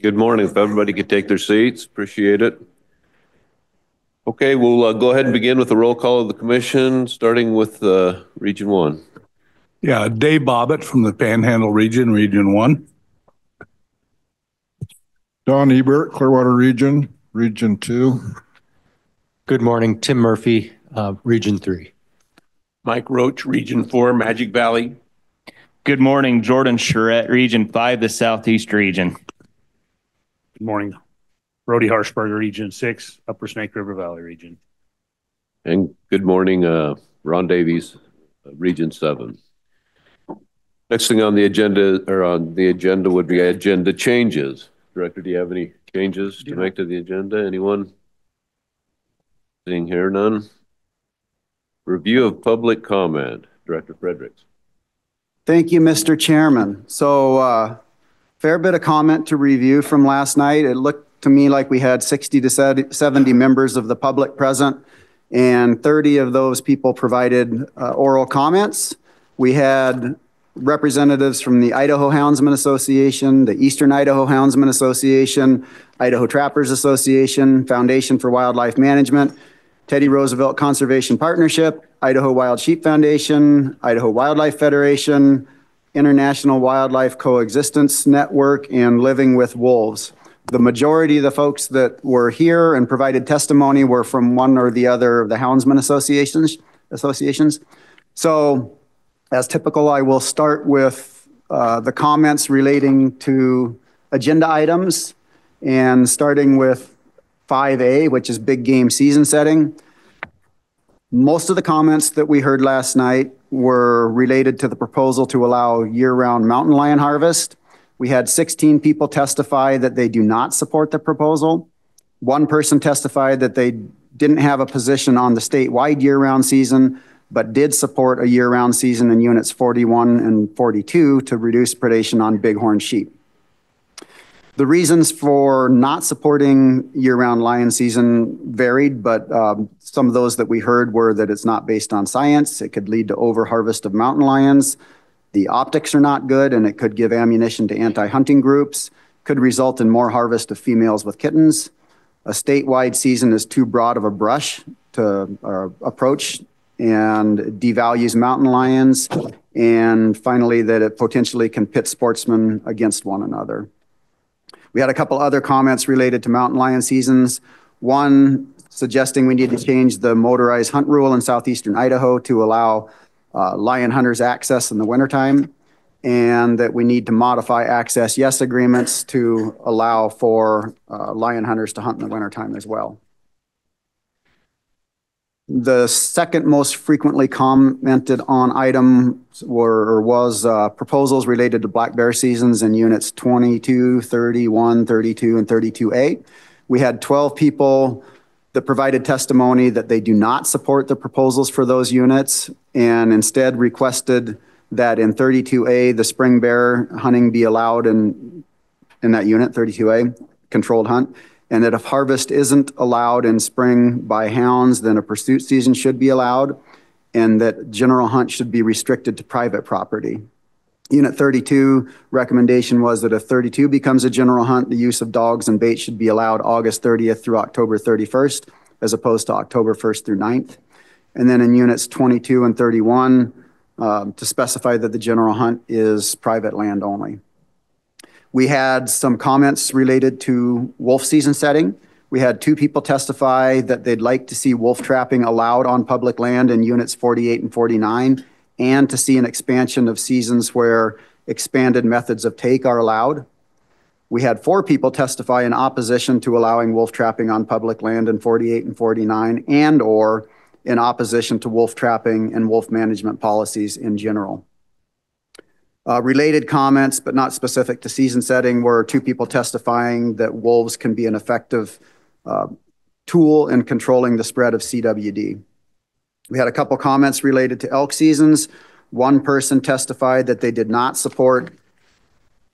Good morning. If everybody could take their seats, appreciate it. Okay, we'll go ahead and begin with the roll call of the commission, starting with Region 1. Yeah, Dave Bobbitt from the Panhandle region, Region 1. Don Ebert, Clearwater region, Region 2. Good morning, Tim Murphy, Region 3. Mike Roach, Region 4, Magic Valley. Good morning, Jordan Charette, Region 5, the Southeast region. Good morning, Brody Harshberger, Region 6, Upper Snake River Valley region. And good morning, Ron Davies, Region 7. Next thing on the agenda would be agenda changes. Director, do you have any changes to make to the agenda? Anyone? Seeing here none. Review of public comment. Director Fredericks. Thank you, Mr. Chairman. So fair bit of comment to review from last night. It looked to me like we had 60 to 70 members of the public present, and 30 of those people provided oral comments. We had representatives from the Idaho Houndsman Association, the Eastern Idaho Houndsman Association, Idaho Trappers Association, Foundation for Wildlife Management, Teddy Roosevelt Conservation Partnership, Idaho Wild Sheep Foundation, Idaho Wildlife Federation, International Wildlife Coexistence Network, and Living with Wolves. The majority of the folks that were here and provided testimony were from one or the other of the Houndsman associations. So, as typical, I will start with the comments relating to agenda items, and starting with 5A, which is big game season setting. Most of the comments that we heard last night were related to the proposal to allow year-round mountain lion harvest. We had 16 people testify that they do not support the proposal. One person testified that they didn't have a position on the statewide year-round season, but did support a year-round season in units 41 and 42 to reduce predation on bighorn sheep. The reasons for not supporting year-round lion season varied, but some of those that we heard were that it's not based on science. It could lead to over-harvest of mountain lions. The optics are not good, and it could give ammunition to anti-hunting groups. Could result in more harvest of females with kittens. A statewide season is too broad of a brush to approach and devalues mountain lions. And finally, that it potentially can pit sportsmen against one another. We had a couple other comments related to mountain lion seasons. One suggesting we need to change the motorized hunt rule in southeastern Idaho to allow lion hunters access in the wintertime, and that we need to modify access yes agreements to allow for lion hunters to hunt in the wintertime as well. The second most frequently commented on item was proposals related to black bear seasons in units 22, 31, 32, and 32A. We had 12 people that provided testimony that they do not support the proposals for those units, and instead requested that in 32A, the spring bear hunting be allowed in that unit, 32A, controlled hunt. And that if harvest isn't allowed in spring by hounds, then a pursuit season should be allowed, and that general hunt should be restricted to private property. Unit 32 recommendation was that if 32 becomes a general hunt, the use of dogs and bait should be allowed August 30th through October 31st, as opposed to October 1st through 9th. And then in units 22 and 31, to specify that the general hunt is private land only. We had some comments related to wolf season setting. We had 2 people testify that they'd like to see wolf trapping allowed on public land in units 48 and 49, and to see an expansion of seasons where expanded methods of take are allowed. We had 4 people testify in opposition to allowing wolf trapping on public land in 48 and 49, and or in opposition to wolf trapping and wolf management policies in general. Related comments, but not specific to season setting, were 2 people testifying that wolves can be an effective tool in controlling the spread of CWD. We had a couple comments related to elk seasons. One person testified that they did not support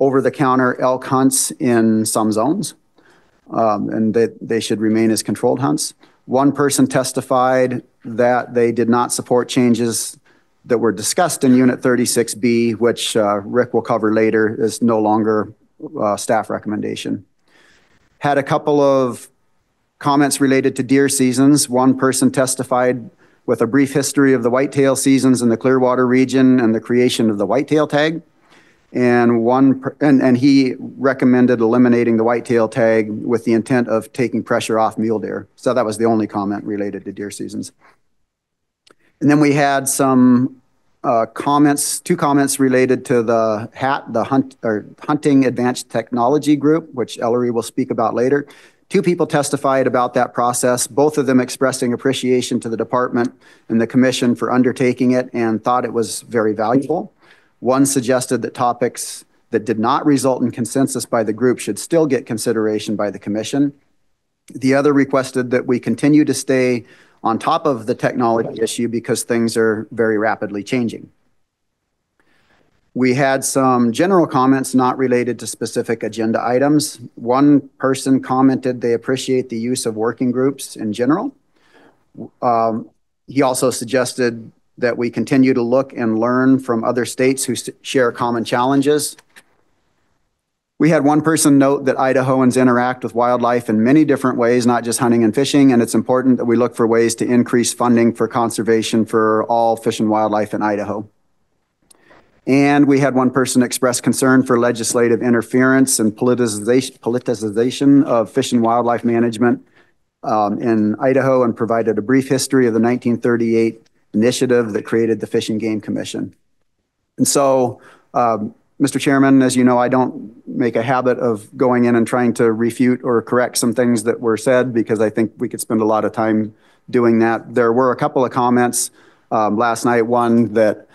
over-the-counter elk hunts in some zones, and that they should remain as controlled hunts. One person testified that they did not support changes that were discussed in Unit 36B, which Rick will cover later, is no longer staff recommendation. Had a couple of comments related to deer seasons. One person testified with a brief history of the whitetail seasons in the Clearwater region and the creation of the whitetail tag. And he recommended eliminating the whitetail tag with the intent of taking pressure off mule deer. So that was the only comment related to deer seasons. And then we had some two comments related to the Hunting Advanced Technology Group, which Ellery will speak about later. Two people testified about that process, both of them expressing appreciation to the department and the commission for undertaking it and thought it was very valuable. One suggested that topics that did not result in consensus by the group should still get consideration by the commission. The other requested that we continue to stay on top of the technology issue because things are very rapidly changing. We had some general comments not related to specific agenda items. One person commented they appreciate the use of working groups in general. He also suggested that we continue to look and learn from other states who share common challenges. We had one person note that Idahoans interact with wildlife in many different ways, not just hunting and fishing, and it's important that we look for ways to increase funding for conservation for all fish and wildlife in Idaho. And we had one person express concern for legislative interference and politicization of fish and wildlife management in Idaho, and provided a brief history of the 1938 initiative that created the Fish and Game Commission. And so, Mr. Chairman, as you know, I don't make a habit of going in and trying to refute or correct some things that were said, because I think we could spend a lot of time doing that. There were a couple of comments last night, one that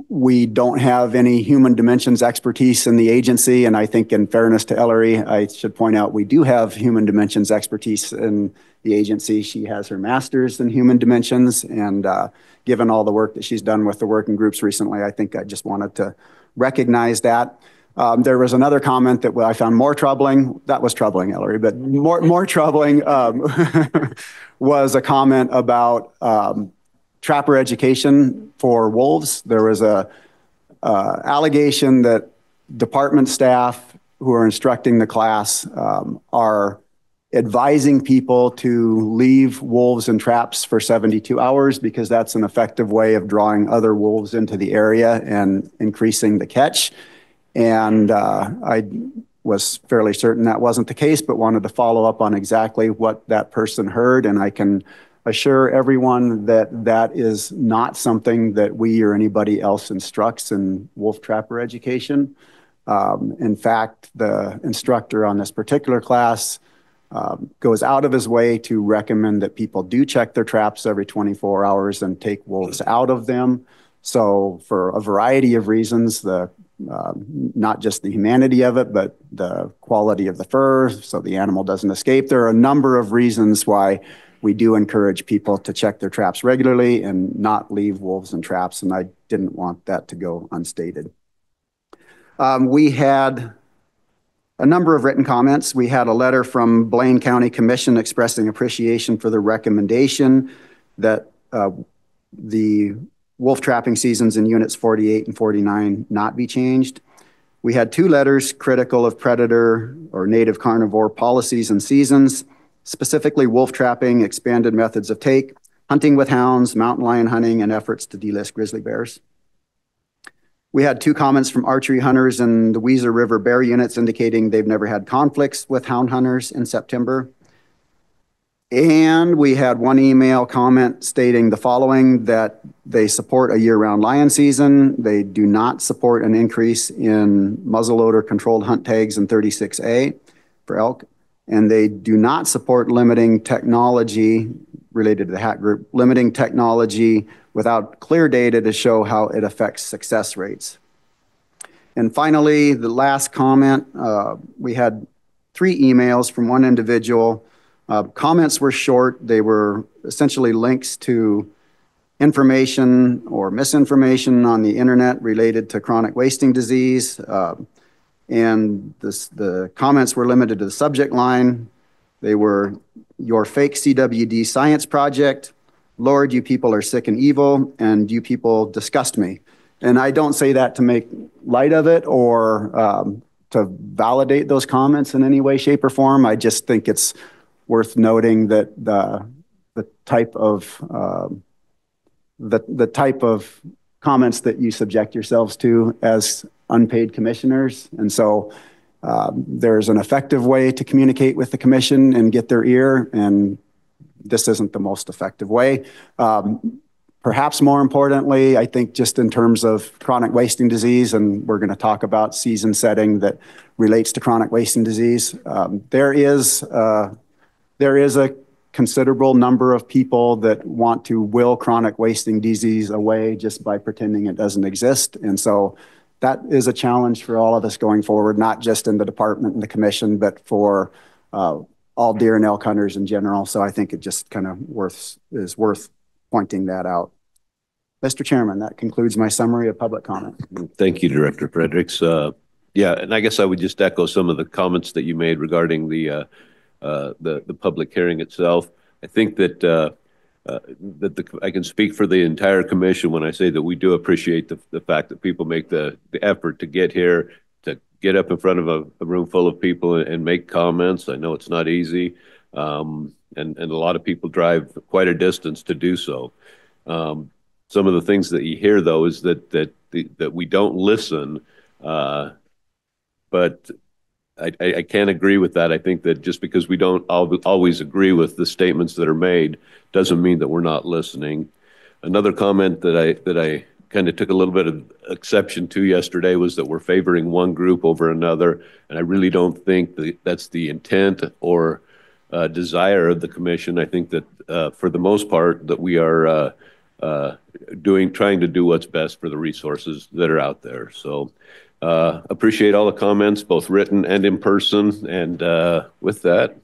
we don't have any human dimensions expertise in the agency, and I think in fairness to Ellery, I should point out we do have human dimensions expertise in the agency. She has her master's in human dimensions, and given all the work that she's done with the working groups recently, I think I just wanted to recognize that. There was another comment that I found more troubling. That was troubling, Ellery, but more troubling was a comment about trapper education for wolves. There was a allegation that department staff who are instructing the class are advising people to leave wolves in traps for 72 hours because that's an effective way of drawing other wolves into the area and increasing the catch. And I was fairly certain that wasn't the case, but wanted to follow up on exactly what that person heard. And I can assure everyone that that is not something that we or anybody else instructs in wolf trapper education. In fact, the instructor on this particular class goes out of his way to recommend that people do check their traps every 24 hours and take wolves out of them. So for a variety of reasons, not just the humanity of it, but the quality of the fur, so the animal doesn't escape. There are a number of reasons why we do encourage people to check their traps regularly and not leave wolves in traps, and I didn't want that to go unstated. We had a number of written comments. We had a letter from Blaine County Commission expressing appreciation for the recommendation that the wolf trapping seasons in units 48 and 49 not be changed. We had two letters critical of predator or native carnivore policies and seasons, specifically wolf trapping, expanded methods of take, hunting with hounds, mountain lion hunting, and efforts to delist grizzly bears. We had two comments from archery hunters in the Weezer River bear units indicating they've never had conflicts with hound hunters in September. And we had one email comment stating the following, that they support a year-round lion season. They do not support an increase in muzzleloader controlled hunt tags in 36A for elk. And they do not support limiting technology related to the hat group, limiting technology without clear data to show how it affects success rates. And finally, the last comment, we had 3 emails from one individual. Comments were short. They were essentially links to information or misinformation on the internet related to chronic wasting disease. And the comments were limited to the subject line. They were, "Your fake CWD science project," "Lord, you people are sick and evil," and "You people disgust me." And I don't say that to make light of it or to validate those comments in any way, shape, or form. I just think it's worth noting that the type of the type of comments that you subject yourselves to as unpaid commissioners. And so there's an effective way to communicate with the commission and get their ear, and this isn't the most effective way. Perhaps more importantly, I think just in terms of chronic wasting disease, and we're going to talk about season setting that relates to chronic wasting disease, there is a considerable number of people that want to will chronic wasting disease away just by pretending it doesn't exist. And so that is a challenge for all of us going forward, not just in the department and the commission, but for all deer and elk hunters in general. So I think it just kind of is worth pointing that out. Mr. Chairman, that concludes my summary of public comment. Thank you, Director Fredericks. Yeah, and I guess I would just echo some of the comments that you made regarding the public hearing itself. I think that I can speak for the entire commission when I say that we do appreciate the fact that people make the effort to get here, to get up in front of a room full of people and make comments. I know it's not easy, and a lot of people drive quite a distance to do so. Some of the things that you hear, though, is that we don't listen, but I can't agree with that. I think that just because we don't always agree with the statements that are made doesn't mean that we're not listening. Another comment that I kind of took a little bit of exception to yesterday was that we're favoring one group over another, and I really don't think that's the intent or desire of the commission. I think that for the most part that we are trying to do what's best for the resources that are out there. So appreciate all the comments, both written and in person. And with that,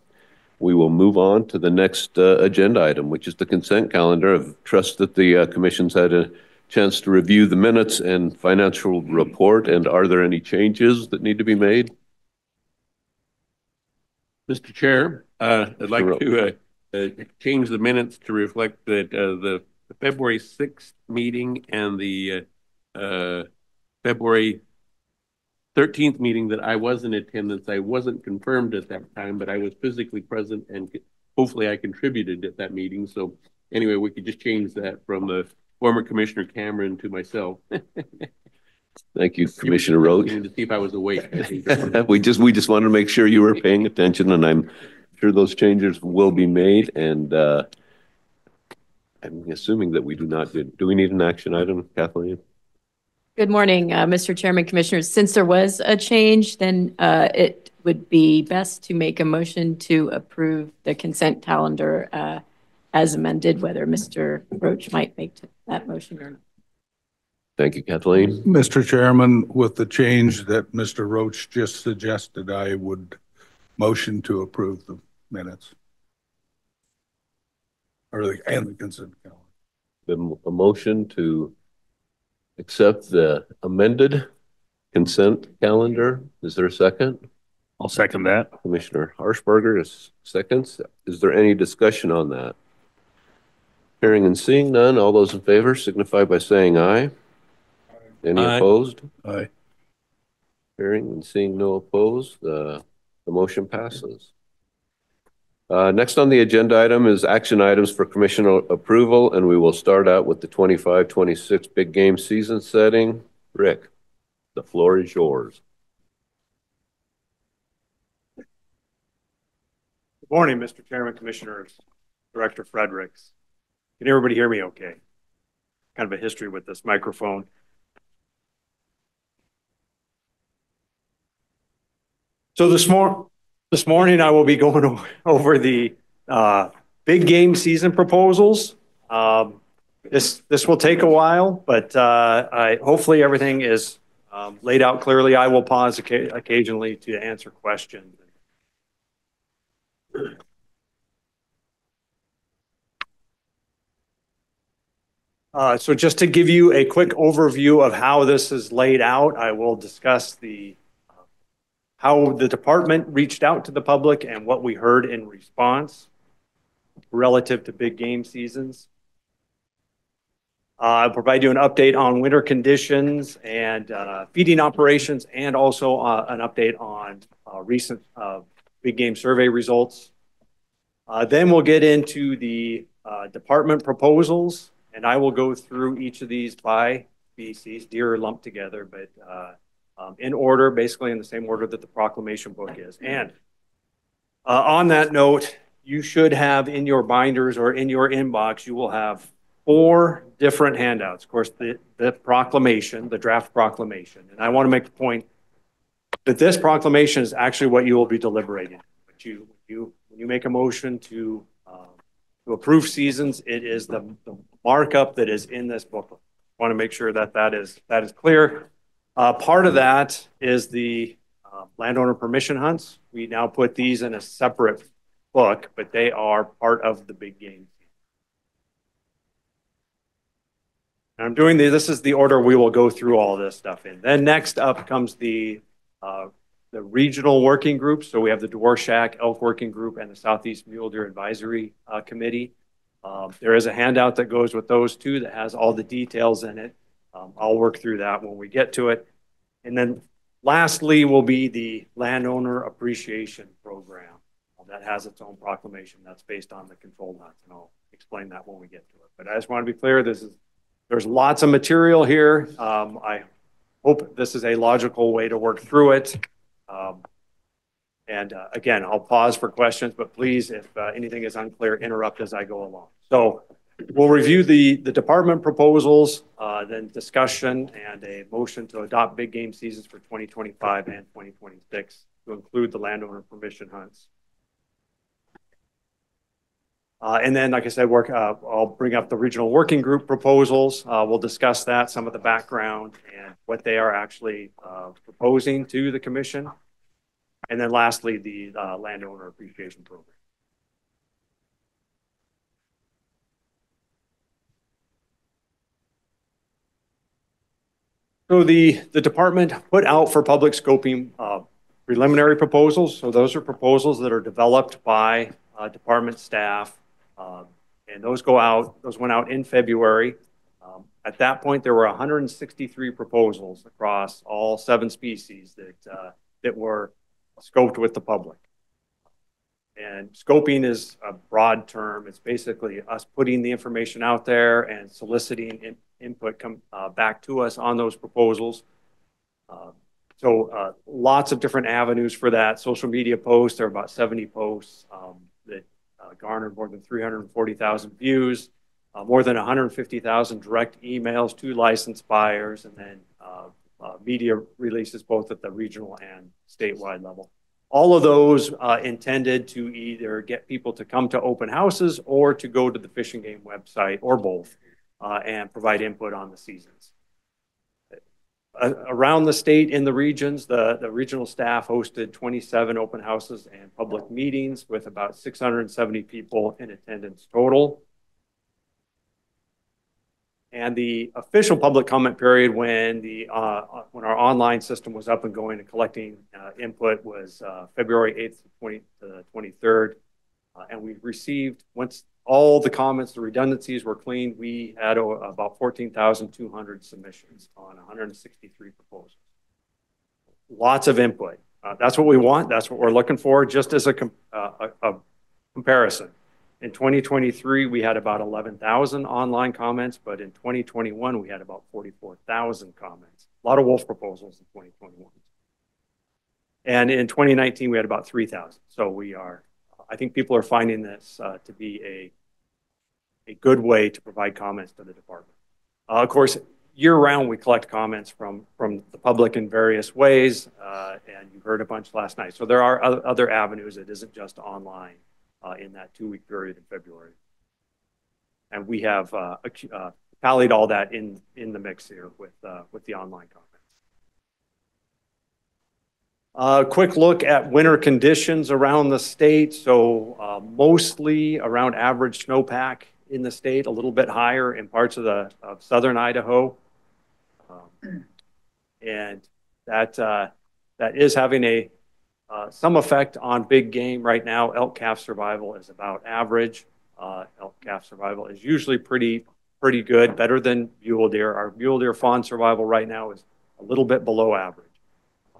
we will move on to the next agenda item, which is the consent calendar. I trust that the commission's had a chance to review the minutes and financial report. And are there any changes that need to be made? Mr. Chair, I'd like to change the minutes to reflect that the February 6th meeting and the February 13th meeting that I was in attendance. I wasn't confirmed at that time, but I was physically present and hopefully I contributed at that meeting. So anyway, we could just change that from the former Commissioner Cameron to myself. Thank you, Commissioner Roach. To see if I was awake. we just wanted to make sure you were paying attention, and I'm sure those changes will be made. And I'm assuming that we do not. Do we need an action item, Kathleen? Good morning, Mr. Chairman, Commissioners. Since there was a change, then it would be best to make a motion to approve the consent calendar as amended, whether Mr. Roach might make that motion or not. Thank you, Kathleen. Mr. Chairman, with the change that Mr. Roach just suggested, I would motion to approve the minutes. And the consent calendar. A motion to accept the amended consent calendar. Is there a second? I'll second that. Commissioner Harshbarger is seconds. Is there any discussion on that? Hearing and seeing none, all those in favor signify by saying aye. Any opposed? Aye. Hearing and seeing no opposed, the motion passes. Next on the agenda item is action items for commissioner approval, and we will start out with the 25-26 big game season setting. Rick, the floor is yours. Good morning, Mr. Chairman, Commissioners, Director Fredericks. Can everybody hear me okay? Kind of a history with this microphone. So this morning I will be going over the big game season proposals. This will take a while, but hopefully everything is laid out clearly. I will pause occasionally to answer questions. So just to give you a quick overview of how this is laid out, I will discuss how the department reached out to the public and what we heard in response relative to big game seasons. I'll provide you an update on winter conditions and feeding operations, and also an update on recent big game survey results. Then we'll get into the department proposals, and I will go through each of these by species. Deer are lumped together, but in order, basically in the same order that the proclamation book is. And on that note, you should have in your binders or in your inbox, you will have 4 different handouts. Of course, the proclamation, the draft proclamation. And I want to make the point that this proclamation is actually what you will be deliberating. But when you make a motion to approve seasons, it is the markup that is in this booklet. I want to make sure that that is clear. Part of that is the landowner permission hunts. We now put these in a separate book, but they are part of the big game. And I'm doing this is the order we will go through all this stuff in. Then next up comes the regional working groups. So we have the Dwarshak Elk Working Group and the Southeast Mule Deer Advisory Committee. There is a handout that goes with those two that has all the details in it. I'll work through that when we get to it. And then lastly will be the Landowner Appreciation Program. That has its own proclamation that's based on the control nuts, and I'll explain that when we get to it. But I just want to be clear, there's lots of material here. I hope this is a logical way to work through it. Again, I'll pause for questions, but please, if anything is unclear, interrupt as I go along. So we'll review the department proposals, then discussion and a motion to adopt big game seasons for 2025 and 2026 to include the landowner permission hunts. And then, like I said, I'll bring up the regional working group proposals. We'll discuss that, some of the background and what they are actually proposing to the commission. And then lastly, the landowner appreciation program. So the department put out for public scoping preliminary proposals. So those are proposals that are developed by department staff. And those went out in February. At that point, there were 163 proposals across all 7 species that were scoped with the public. And scoping is a broad term. It's basically us putting the information out there and soliciting input back to us on those proposals. So lots of different avenues for that. Social media posts, there are about 70 posts that garnered more than 340,000 views, more than 150,000 direct emails to licensed buyers, and then media releases both at the regional and statewide level. All of those intended to either get people to come to open houses or to go to the Fish and Game website, or both, and provide input on the seasons. Around the state in the regions, the regional staff hosted 27 open houses and public meetings with about 670 people in attendance total. And the official public comment period when our online system was up and going and collecting input was February 8th to the 23rd. And we received, once all the comments, the redundancies were cleaned, we had about 14,200 submissions on 163 proposals. Lots of input. That's what we want. That's what we're looking for. Just as a comparison, in 2023, we had about 11,000 online comments, but in 2021, we had about 44,000 comments. A lot of wolf proposals in 2021. And in 2019, we had about 3,000. So I think people are finding this to be a good way to provide comments to the department. Of course, year-round, we collect comments from the public in various ways, and you heard a bunch last night. So there are other avenues. It isn't just online in that 2-week period in February. And we have tallied all that in the mix here with the online comments. Quick look at winter conditions around the state. So mostly around average snowpack in the state, a little bit higher in parts of southern Idaho. And that is having some effect on big game right now. Elk calf survival is about average. Elk calf survival is usually pretty pretty good, better than mule deer. Our mule deer fawn survival right now is a little bit below average.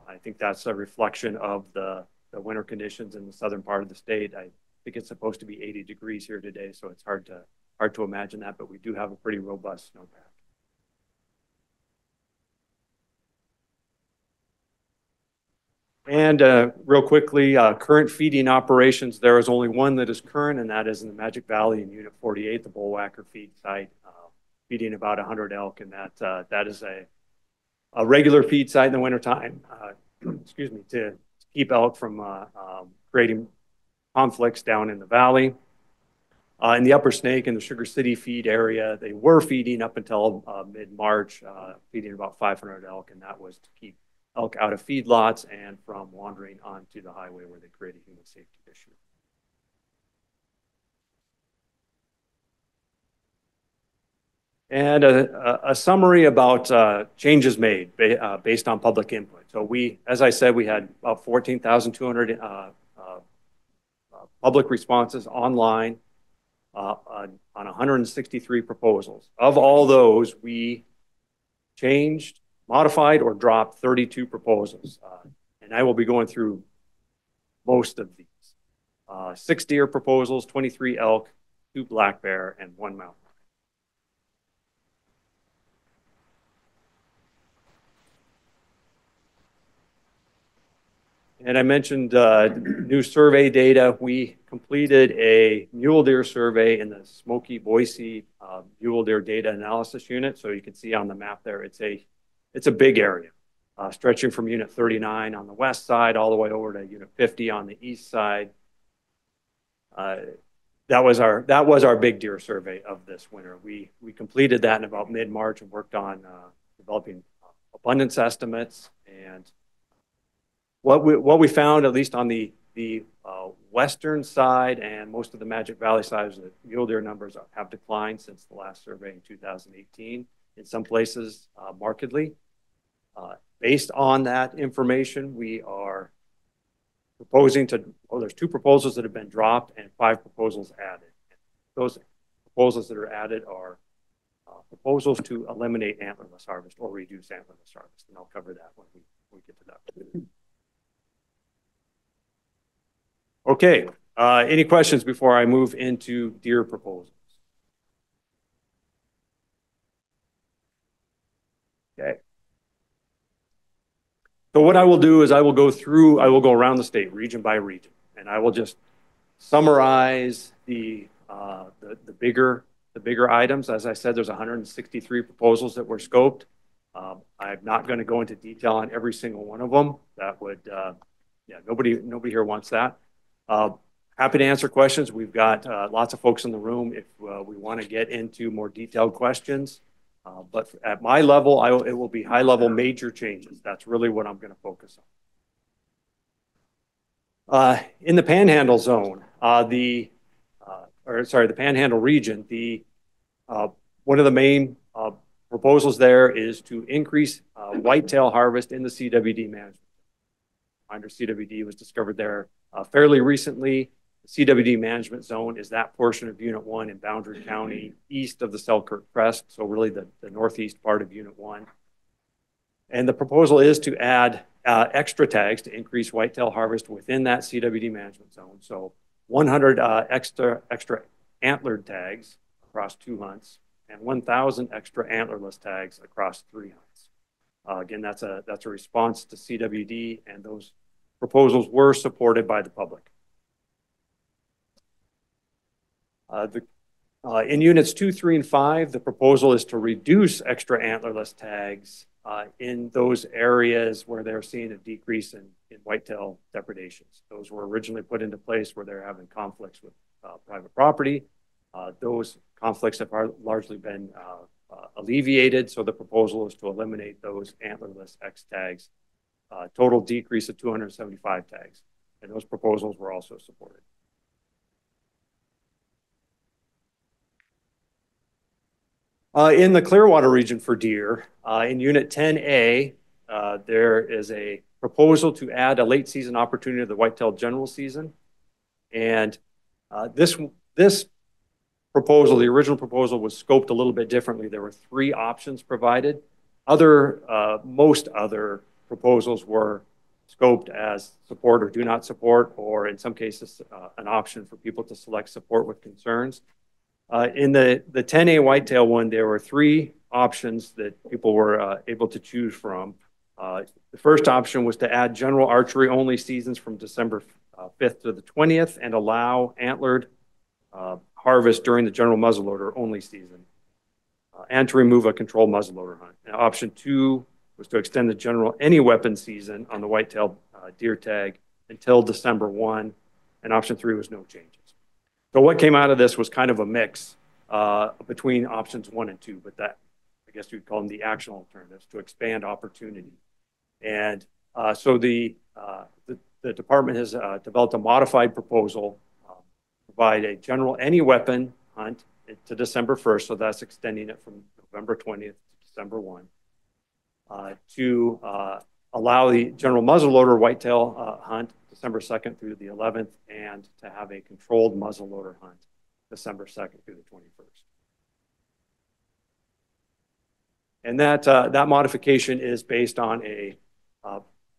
I think that's a reflection of the winter conditions in the southern part of the state. I think it's supposed to be 80 degrees here today, so it's hard to imagine that, but we do have a pretty robust snowpack. And real quickly, current feeding operations, there is only one that is current, and that is in the Magic Valley in Unit 48, the Bullwhacker feed site, feeding about 100 elk, and that is a regular feed site in the wintertime, excuse me, to keep elk from creating conflicts down in the valley. In the Upper Snake and the Sugar City feed area, they were feeding up until mid-March, feeding about 500 elk, and that was to keep elk out of feedlots and from wandering onto the highway where they create a human safety issue. And a summary about changes made based on public input. So as I said, we had about 14,200 public responses online on 163 proposals. Of all those, we changed, modified, or dropped 32 proposals. And I will be going through most of these. 6 deer proposals, 23 elk, 2 black bear, and 1 mountain. And I mentioned new survey data. We completed a mule deer survey in the Smoky Boise mule deer data analysis unit. So you can see on the map there, it's a big area, stretching from Unit 39 on the west side all the way over to Unit 50 on the east side. That was our big deer survey of this winter. We completed that in about mid-March and worked on developing abundance estimates. And what we found, at least on the western side and most of the Magic Valley sides, the mule deer numbers have declined since the last survey in 2018. In some places, markedly. Based on that information, we are proposing there's 2 proposals that have been dropped and 5 proposals added. Those proposals that are added are proposals to eliminate antlerless harvest or reduce antlerless harvest, and I'll cover that when we get to that. Okay, any questions before I move into deer proposals? Okay. So what I will do is I will go around the state, region by region, and I will just summarize the bigger items. As I said, there's 163 proposals that were scoped. I'm not going to go into detail on every single one of them. That would, nobody here wants that. Happy to answer questions. We've got lots of folks in the room if we want to get into more detailed questions. But at my level, it will be high-level major changes. That's really what I'm going to focus on. In the Panhandle zone, the Panhandle region, one of the main proposals there is to increase whitetail harvest in the CWD management. Reminder, CWD was discovered there fairly recently. The CWD management zone is that portion of Unit 1 in Boundary County east of the Selkirk Crest, so really the northeast part of Unit 1. And the proposal is to add extra tags to increase whitetail harvest within that CWD management zone. So 100 extra antlered tags across 2 hunts and 1,000 extra antlerless tags across 3 hunts. Again, that's a response to CWD, and those proposals were supported by the public. In units 2, 3, and 5, the proposal is to reduce extra antlerless tags in those areas where they're seeing a decrease in whitetail depredations. Those were originally put into place where they're having conflicts with private property. Those conflicts have largely been alleviated, so the proposal is to eliminate those antlerless X tags. Total decrease of 275 tags, and those proposals were also supported. In the Clearwater region for deer, in Unit 10A, there is a proposal to add a late season opportunity to the whitetail general season. And this proposal, the original proposal was scoped a little bit differently. There were 3 options provided. Most other proposals were scoped as support or do not support, or in some cases, an option for people to select support with concerns. In the 10A whitetail one, there were 3 options that people were able to choose from. The first option was to add general archery only seasons from December 5th to the 20th and allow antlered harvest during the general muzzleloader only season, and to remove a controlled muzzleloader hunt. Now, option 2 was to extend the general any weapon season on the whitetail deer tag until December 1, and option 3 was no changes. So what came out of this was kind of a mix between options 1 and 2, but that, I guess you'd call them the action alternatives to expand opportunity. And so the department has developed a modified proposal, provide a general any weapon hunt to December 1st, so that's extending it from November 20th to December 1, to allow the general muzzleloader whitetail hunt December 2nd through the 11th, and to have a controlled muzzleloader hunt December 2nd through the 21st. And that modification is based on a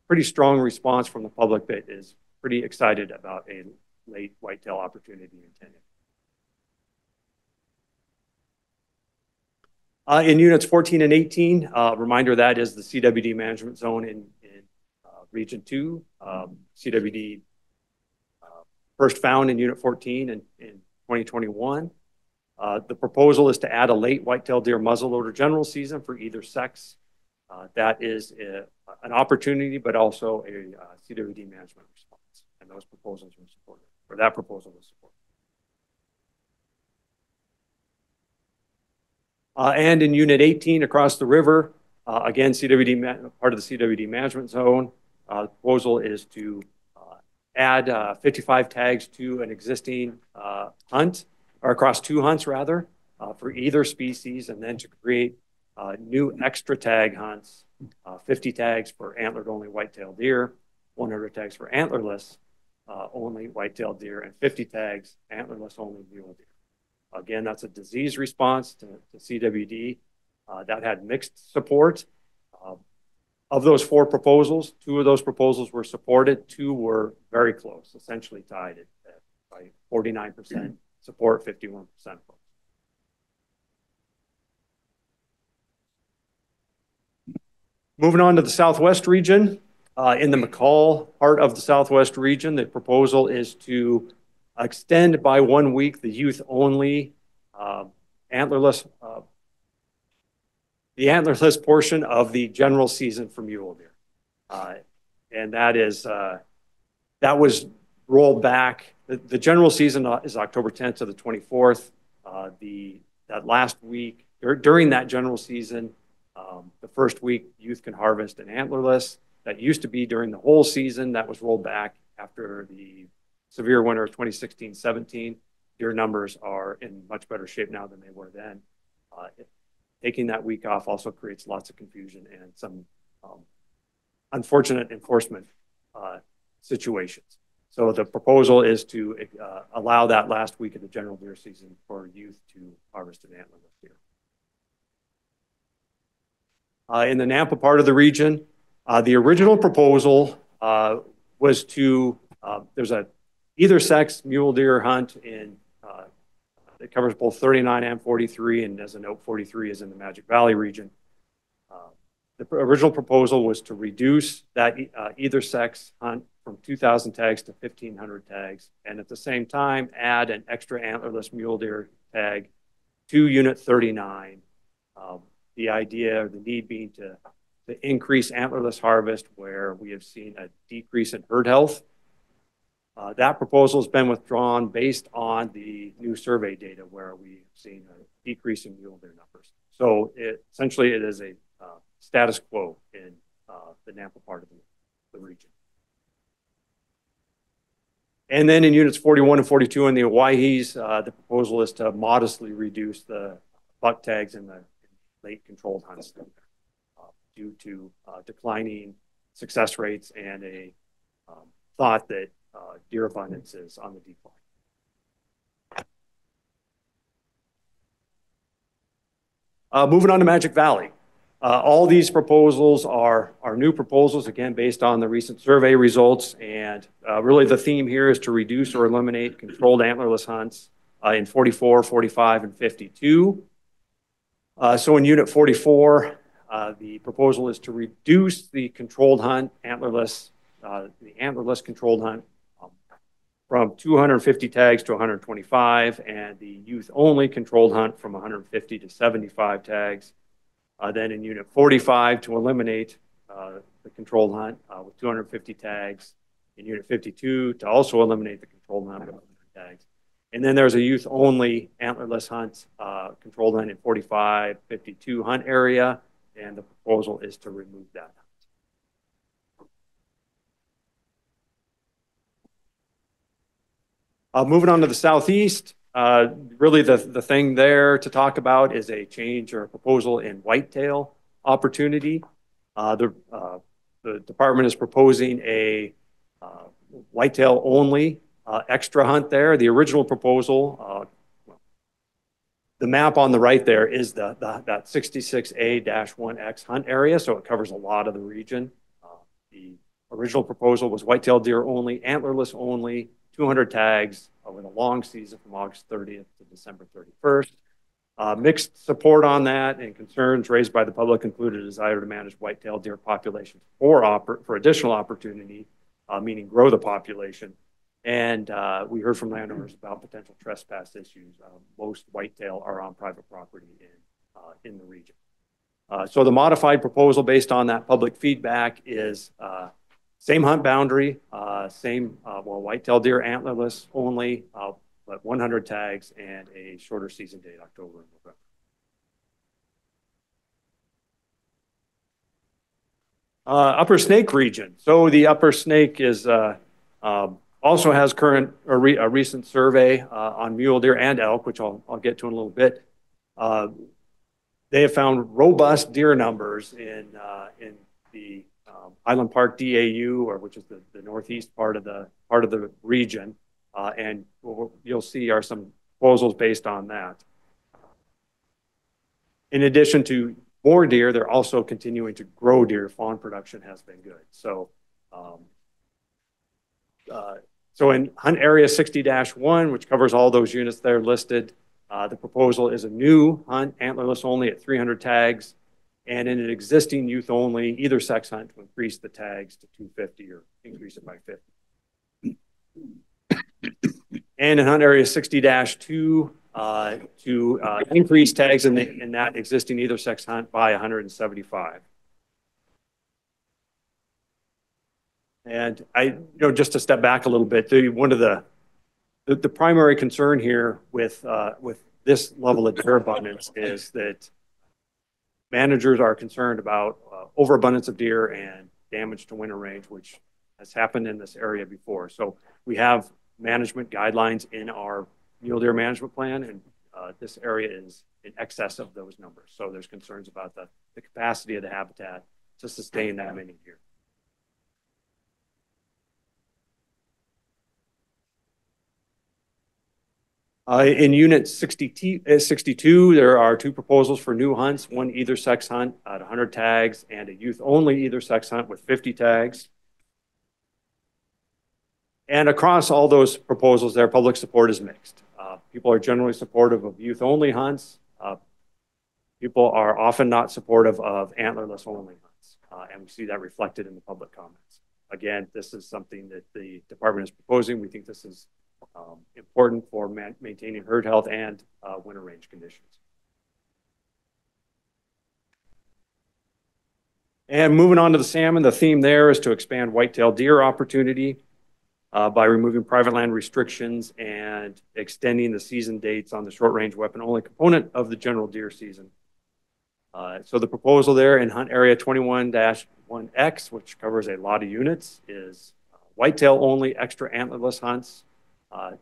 pretty strong response from the public that is pretty excited about a late whitetail opportunity in 10A. In units 14 and 18, reminder that is the CWD management zone in Region 2. CWD first found in Unit 14 in 2021. The proposal is to add a late whitetail deer muzzleloader general season for either sex. That is an opportunity, but also a CWD management response. And those proposals were supported, or that proposal was supported. And in Unit 18 across the river, again, part of the CWD management zone, the proposal is to add 55 tags to an existing hunt, or across 2 hunts rather, for either species, and then to create new extra tag hunts, 50 tags for antlered only whitetail deer, 100 tags for antlerless only whitetail deer, and 50 tags antlerless only mule deer. Again, that's a disease response to CWD that had mixed support. Of those 4 proposals, 2 of those proposals were supported, 2 were very close, essentially tied by 49% support, 51% opposed. Moving on to the Southwest region, in the McCall part of the Southwest region, the proposal is to extend by 1 week the youth-only antlerless, the antlerless portion of the general season for mule deer, and that was rolled back. The general season is October 10th to the 24th. That last week during that general season, the first week youth can harvest an antlerless. That used to be during the whole season. That was rolled back after the severe winter of 2016-17. Deer numbers are in much better shape now than they were then. Taking that week off also creates lots of confusion and some unfortunate enforcement situations. So the proposal is to allow that last week of the general deer season for youth to harvest an antlerless deer. In the Nampa part of the region, the original proposal was to, there's a either sex mule deer hunt in, it covers both 39 and 43, and as a note, 43 is in the Magic Valley region. The original proposal was to reduce that either sex hunt from 2,000 tags to 1,500 tags, and at the same time add an extra antlerless mule deer tag to Unit 39. The idea, or the need being to increase antlerless harvest where we have seen a decrease in herd health. That proposal has been withdrawn based on the new survey data where we've seen a decrease in mule deer numbers. So essentially it is a status quo in the Nampa part of the region. And then in units 41 and 42 in the Owyhees, the proposal is to modestly reduce the buck tags in the late controlled hunts due to declining success rates and a thought that deer abundance is on the decline. Moving on to Magic Valley. All these proposals are new proposals, again, based on the recent survey results. And really the theme here is to reduce or eliminate controlled antlerless hunts in 44, 45, and 52. So in Unit 44, the proposal is to reduce the controlled hunt, the antlerless controlled hunt from 250 tags to 125, and the youth-only controlled hunt from 150 to 75 tags. Then in Unit 45, to eliminate the controlled hunt with 250 tags. In Unit 52, to also eliminate the controlled hunt with 100 tags. And then there's a youth-only antlerless hunt, controlled hunt in 45, 52 hunt area, and the proposal is to remove that. Moving on to the southeast, really the thing there to talk about is a change or a proposal in whitetail opportunity. The department is proposing a whitetail only extra hunt there. The original proposal, the map on the right there is that 66A-1X hunt area, so it covers a lot of the region. The original proposal was whitetail deer only, antlerless only, 200 tags with a long season from August 30th to December 31st. Mixed support on that and concerns raised by the public included a desire to manage whitetail deer populations for additional opportunity, meaning grow the population. And we heard from landowners about potential trespass issues. Most whitetail are on private property in the region. So the modified proposal based on that public feedback is same hunt boundary, whitetail deer antlerless only, but 100 tags and a shorter season date, October and November. Upper Snake region. So the Upper Snake is also has a recent survey on mule deer and elk, which I'll get to in a little bit. They have found robust deer numbers in the Island Park DAU, which is the northeast part of the region, and what you'll see are some proposals based on that. In addition to more deer, they're also continuing to grow deer. Fawn production has been good. So, so in hunt area 60-1, which covers all those units there listed, the proposal is a new hunt, antlerless only at 300 tags. And in an existing youth only, either sex hunt to increase the tags to 250 or increase it by 50. And in hunt area 60-2 to increase tags in that existing either sex hunt by 175. And just to step back a little bit, one of the primary concern here with this level of deer abundance is that managers are concerned about overabundance of deer and damage to winter range, which has happened in this area before. So we have management guidelines in our mule deer management plan, and this area is in excess of those numbers. So there's concerns about the capacity of the habitat to sustain that many deer. In Unit 62, there are two proposals for new hunts, one either sex hunt at 100 tags and a youth only either sex hunt with 50 tags. And across all those proposals there, public support is mixed. People are generally supportive of youth only hunts. People are often not supportive of antlerless only hunts. And we see that reflected in the public comments. Again, this is something that the department is proposing. We think this is important for maintaining herd health and winter range conditions. And moving on to the salmon, the theme there is to expand whitetail deer opportunity by removing private land restrictions and extending the season dates on the short range weapon only component of the general deer season. So the proposal there in hunt area 21-1X, which covers a lot of units, is whitetail only extra antlerless hunts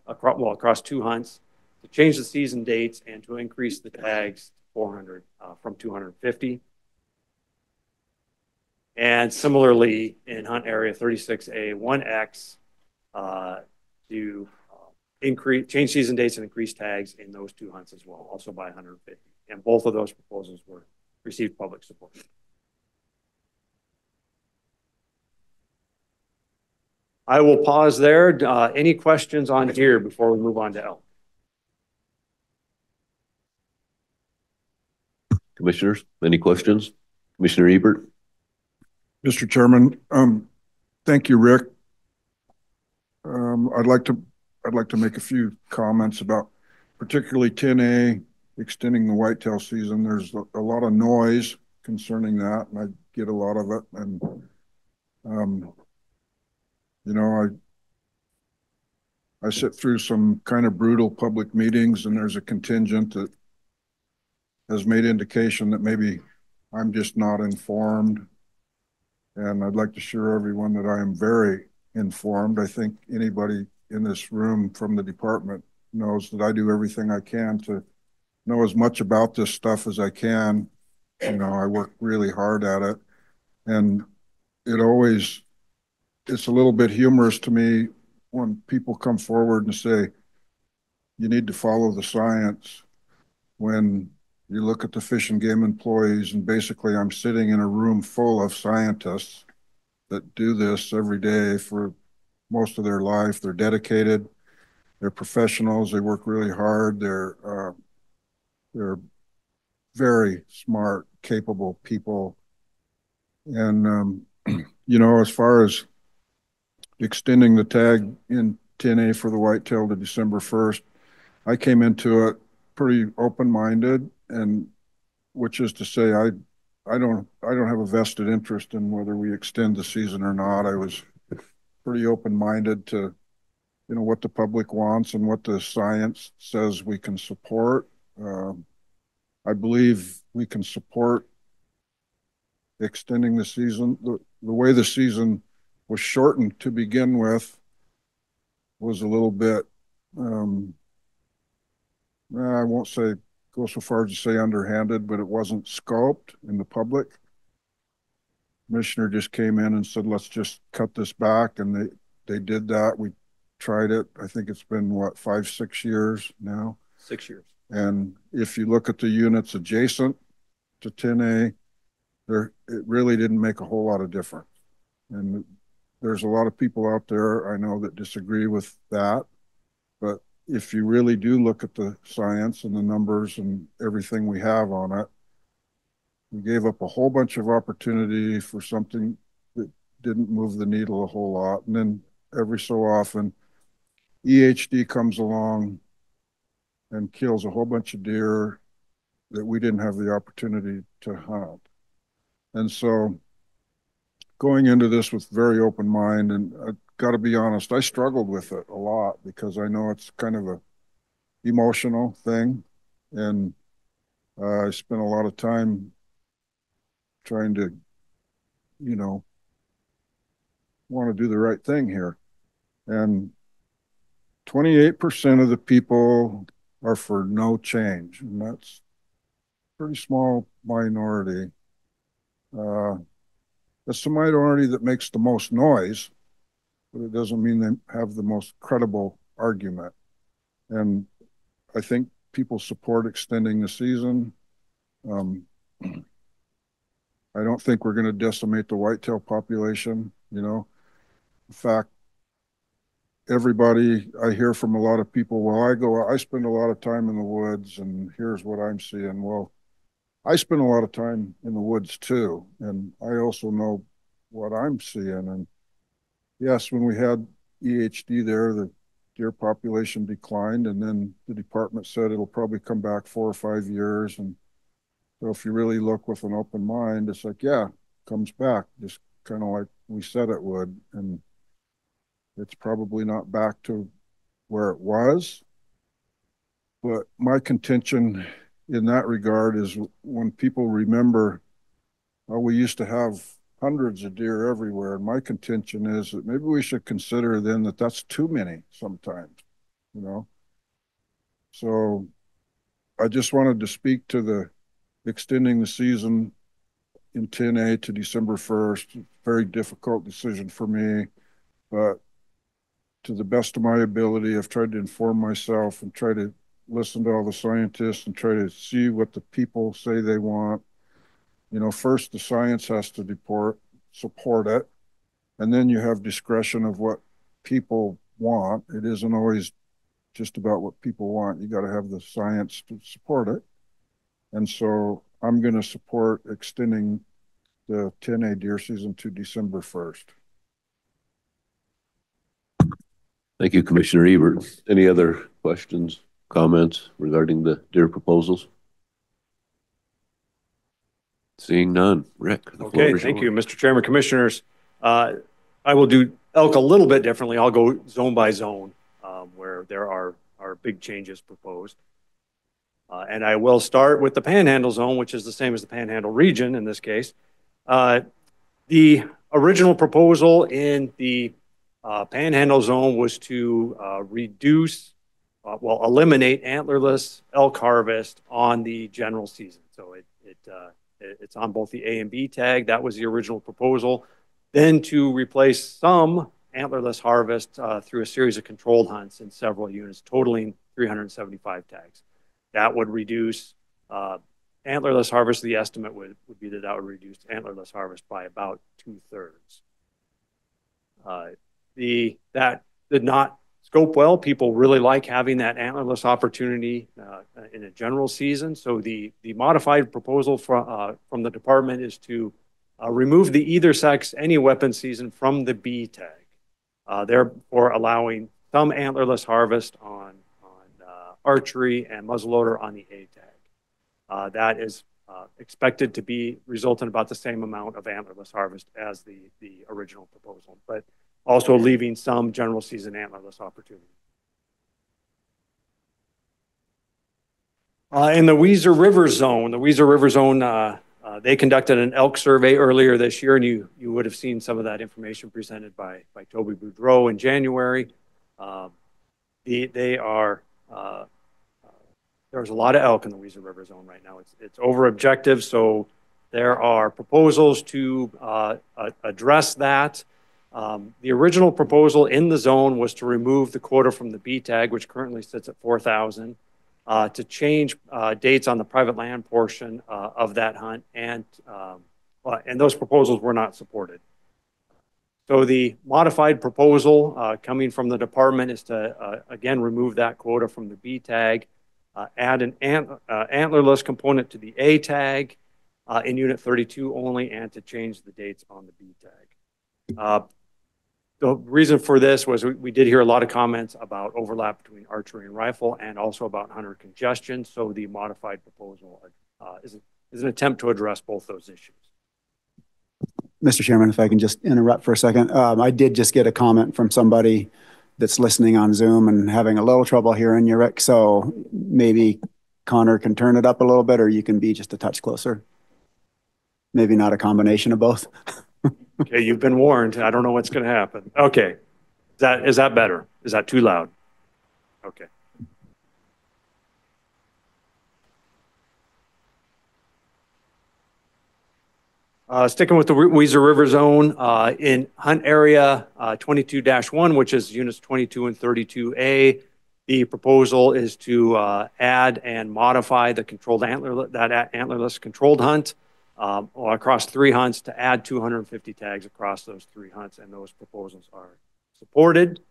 across two hunts, to change the season dates and to increase the tags to 400 from 250. And similarly in hunt area 36A-1X to change season dates and increase tags in those two hunts as well, also by 150. And both of those proposals received public support. I will pause there. Any questions on here before we move on to elk? Commissioners, any questions? Commissioner Ebert? Mr. Chairman, thank you, Rick. I'd like to make a few comments about particularly 10A extending the whitetail season. There's a lot of noise concerning that, and I get a lot of it. And you know, I sit through some kind of brutal public meetings, and there's a contingent that has made indication that maybe I'm just not informed. And I'd like to assure everyone that I am very informed. I think anybody in this room from the department knows that I do everything I can to know as much about this stuff as I can. You know, I work really hard at it. And it's a little bit humorous to me when people come forward and say, you need to follow the science, when you look at the Fish and Game employees, and basically I'm sitting in a room full of scientists that do this every day for most of their life. They're dedicated, they're professionals, they work really hard, they're very smart, capable people. And, you know, as far as extending the tag in 10A for the whitetail to December 1st, I came into it pretty open-minded, and which is to say I don't have a vested interest in whether we extend the season or not. I was pretty open-minded to, you know, what the public wants and what the science says we can support. I believe we can support extending the season. The way the season was shortened to begin with was a little bit, I won't say go so far as to say underhanded, but it wasn't scoped in the public. Commissioner just came in and said, let's just cut this back, and they did that. We tried it. I think it's been what, 5-6 years now? 6 years. And if you look at the units adjacent to 10A, it really didn't make a whole lot of difference. And there's a lot of people out there I know that disagree with that. But if you really do look at the science and the numbers and everything we have on it, we gave up a whole bunch of opportunity for something that didn't move the needle a whole lot. And then every so often, EHD comes along and kills a whole bunch of deer that we didn't have the opportunity to hunt. And so going into this with very open mind, and I got to be honest, I struggled with it a lot because I know it's kind of a emotional thing. And I spent a lot of time trying to, you know, want to do the right thing here. And 28% of the people are for no change, and that's a pretty small minority. That's the minority that makes the most noise, but it doesn't mean they have the most credible argument. And I think people support extending the season. I don't think we're going to decimate the whitetail population, you know. In fact, everybody, I hear from a lot of people, well, I spend a lot of time in the woods and here's what I'm seeing. Well, I spend a lot of time in the woods too, and I also know what I'm seeing. And yes, when we had EHD there, the deer population declined, and then the department said it'll probably come back 4 or 5 years. And so if you really look with an open mind, it's like, yeah, it comes back, just kind of like we said it would. And it's probably not back to where it was. But my contention in that regard is when people remember, oh, we used to have hundreds of deer everywhere. And my contention is that maybe we should consider then that that's too many sometimes, you know? So I just wanted to speak to the extending the season in 10A to December 1st. Very difficult decision for me, but to the best of my ability, I've tried to inform myself and try to listen to all the scientists and try to see what the people say they want. You know, first the science has to support it, and then you have discretion of what people want. It isn't always just about what people want. You got to have the science to support it. And so I'm going to support extending the 10A deer season to December 1st. Thank you, Commissioner Ebert. Any other questions, comments regarding the deer proposals? Seeing none. Rick. Okay, thank you, Mr. Chairman, Commissioners. I will do elk a little bit differently. I'll go zone by zone where there are big changes proposed. And I will start with the Panhandle zone, which is the same as the Panhandle region in this case. The original proposal in the Panhandle zone was to eliminate antlerless elk harvest on the general season. So it's on both the A and B tag. That was the original proposal. Then to replace some antlerless harvest through a series of controlled hunts in several units, totaling 375 tags. That would reduce antlerless harvest. The estimate would be that would reduce antlerless harvest by about 2/3. That did not scope well. People really like having that antlerless opportunity in a general season. So the modified proposal from the department is to remove the either sex any weapon season from the B tag, therefore allowing some antlerless harvest on archery and muzzleloader on the A tag. That is expected to result in about the same amount of antlerless harvest as the original proposal, but also leaving some general season antlerless opportunity. In the Weiser River zone, they conducted an elk survey earlier this year, and you would have seen some of that information presented by Toby Boudreau in January. There's a lot of elk in the Weiser River zone right now. It's over objective, so there are proposals to address that. The original proposal in the zone was to remove the quota from the B tag, which currently sits at 4,000, to change dates on the private land portion of that hunt, and those proposals were not supported. So the modified proposal coming from the department is to again remove that quota from the B tag, add an antlerless component to the A tag in Unit 32 only, and to change the dates on the B tag. The reason for this was we did hear a lot of comments about overlap between archery and rifle, and also about hunter congestion. So the modified proposal is an attempt to address both those issues. Mr. Chairman, if I can just interrupt for a second. I did just get a comment from somebody that's listening on Zoom and having a little trouble hearing you, Rick. So maybe Connor can turn it up a little bit, or you can be just a touch closer. Maybe not a combination of both. Okay, you've been warned. I don't know what's going to happen. Okay, is that better? Is that too loud? Okay. Sticking with the Weiser River zone, in hunt area 22-1, which is units 22 and 32A, the proposal is to add and modify the antlerless controlled hunt across 3 hunts to add 250 tags across those 3 hunts, and those proposals are supported.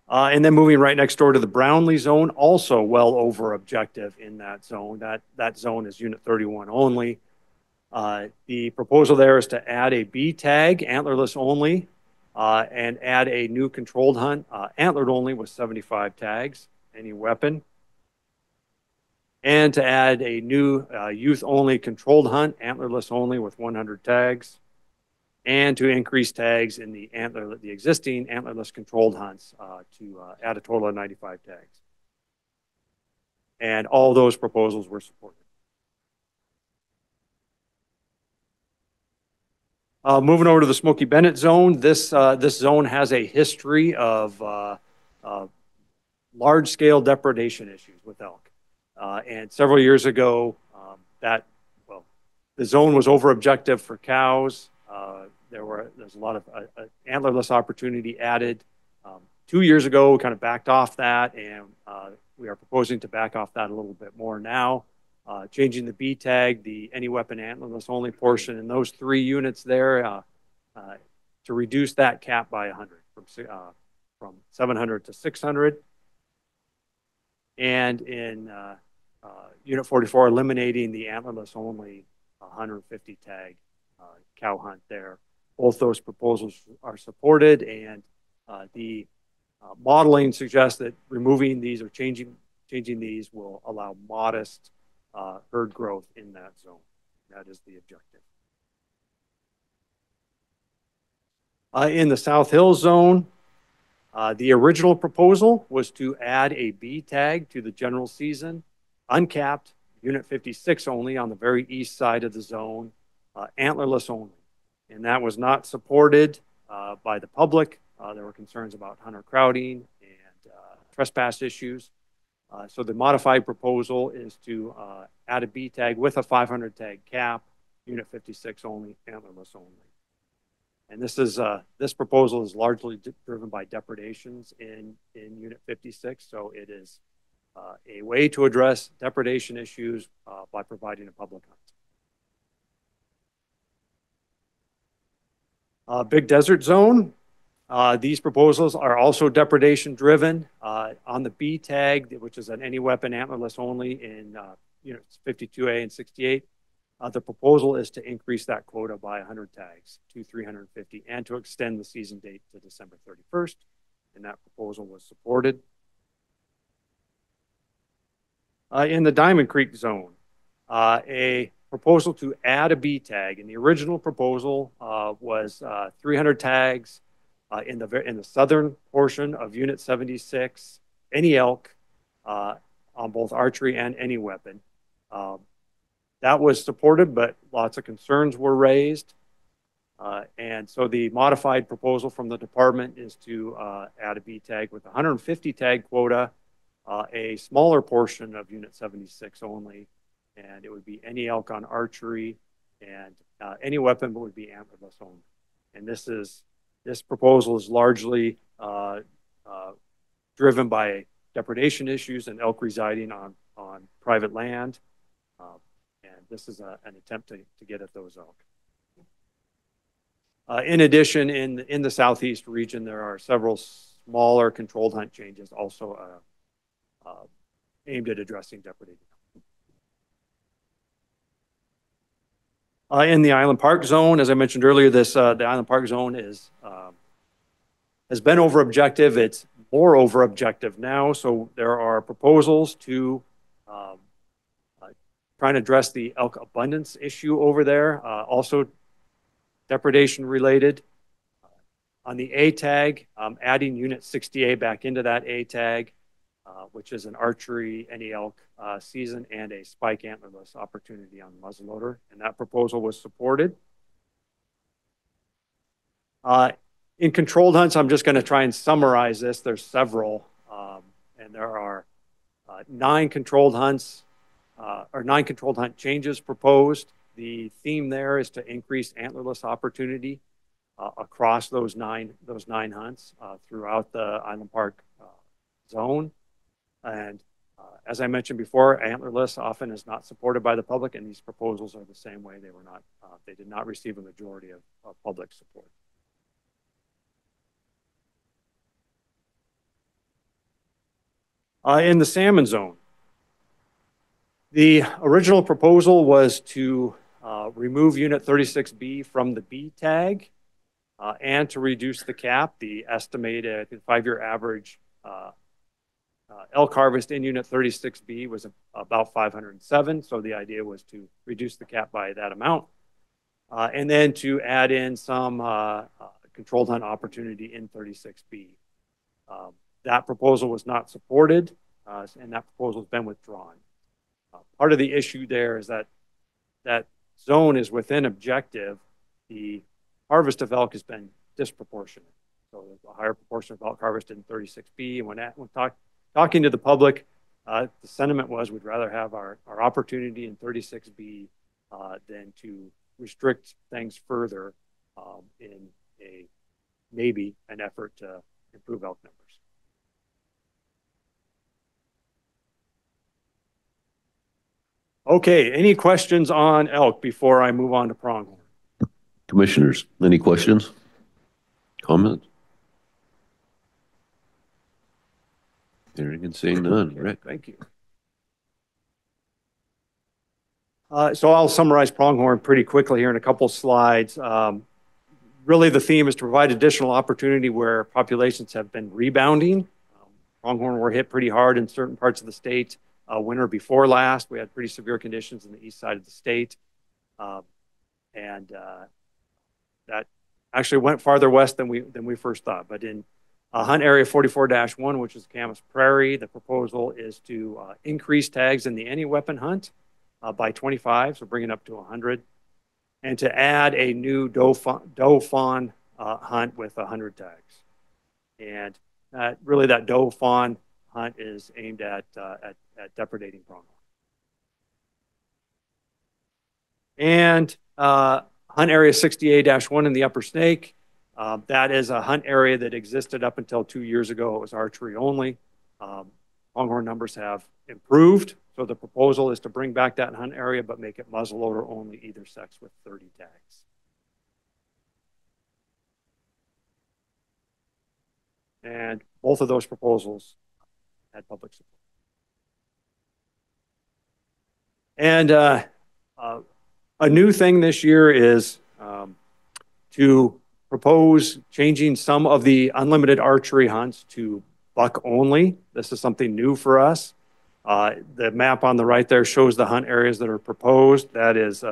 And then moving right next door to the Brownlee zone, also well over objective in that zone. That zone is unit 31 only. The proposal there is to add a B tag, antlerless only, and add a new controlled hunt, antlered only with 75 tags, any weapon. And to add a new youth only controlled hunt, antlerless only with 100 tags. And to increase tags in the existing antlerless controlled hunts to add a total of 95 tags. And all those proposals were supported. Moving over to the Smoky Bennett zone, this zone has a history of large-scale depredation issues with elk. And several years ago, the zone was over objective for cows. There's a lot of antlerless opportunity added. 2 years ago, we kind of backed off that, and we are proposing to back off that a little bit more now, changing the B tag, the any weapon antlerless only portion, and those 3 units there to reduce that cap by 100 from 700 to 600. And in Unit 44, eliminating the antlerless only 150 tag cow hunt there. Both those proposals are supported, and the modeling suggests that removing these or changing these will allow modest herd growth in that zone. That is the objective. In the South Hills zone, the original proposal was to add a B tag to the general season, uncapped, Unit 56 only on the very east side of the zone, antlerless only. And that was not supported by the public. There were concerns about hunter crowding and trespass issues. So the modified proposal is to add a B tag with a 500 tag cap, Unit 56 only, antlerless only. And this proposal is largely driven by depredations in Unit 56. So it is a way to address depredation issues by providing a public hunt. Big Desert Zone. These proposals are also depredation driven. On the B tag, which is an any weapon antlerless only in units 52A and 68, the proposal is to increase that quota by 100 tags to 350 and to extend the season date to December 31st. And that proposal was supported. In the Diamond Creek zone, a proposal to add a B tag. And the original proposal was 300 tags in the southern portion of Unit 76, any elk on both archery and any weapon. That was supported, but lots of concerns were raised. And so the modified proposal from the department is to add a B tag with 150 tag quota, a smaller portion of Unit 76 only, and it would be any elk on archery, and any weapon would be antlerless only. And this proposal is largely driven by depredation issues and elk residing on private land. And this is an attempt to get at those elk. In addition, in the southeast region, there are several smaller controlled hunt changes also aimed at addressing depredation. In the Island Park zone, as I mentioned earlier, the Island Park zone has been over objective. It's more over objective now. So there are proposals to try and address the elk abundance issue over there, also depredation related. On the A tag, adding Unit 60A back into that A tag, which is an archery, any elk season, and a spike antlerless opportunity on muzzleloader. And that proposal was supported. In controlled hunts, I'm just going to try and summarize this. There's several, and there are 9 controlled hunts, or 9 controlled hunt changes proposed. The theme there is to increase antlerless opportunity across those nine hunts throughout the Island Park zone. And as I mentioned before, antlerless often is not supported by the public, and these proposals are the same way. They did not receive a majority of public support. In the salmon zone, the original proposal was to remove Unit 36B from the B tag and to reduce the cap. The estimated 5-year average elk harvest in Unit 36B was about 507. So the idea was to reduce the cap by that amount. And then to add in some controlled hunt opportunity in 36B. That proposal was not supported, and that proposal has been withdrawn. Part of the issue there is that that zone is within objective. The harvest of elk has been disproportionate. So there's a higher proportion of elk harvested in 36B. And when talking to the public, the sentiment was we'd rather have our opportunity in 36B than to restrict things further in maybe an effort to improve elk numbers. Okay, any questions on elk before I move on to pronghorn? Commissioners, any questions? Comments? Hearing and seeing none. Rick? Thank you. So I'll summarize pronghorn pretty quickly here in a couple slides. Really, the theme is to provide additional opportunity where populations have been rebounding. Pronghorn were hit pretty hard in certain parts of the state. Winter before last, we had pretty severe conditions in the east side of the state. That actually went farther west than we first thought. But in hunt area 44-1, which is Camas Prairie, the proposal is to increase tags in the any weapon hunt by 25, so bring it up to 100, and to add a new doe fawn hunt with 100 tags. And really that doe fawn hunt is aimed at depredating pronghorn. And hunt area 60A-1 in the Upper Snake, that is a hunt area that existed up until 2 years ago. It was archery only. Pronghorn numbers have improved, so the proposal is to bring back that hunt area but make it muzzleloader only, either sex, with 30 tags. And both of those proposals had public support. And a new thing this year is to propose changing some of the unlimited archery hunts to buck only. This is something new for us. The map on the right there shows the hunt areas that are proposed. That is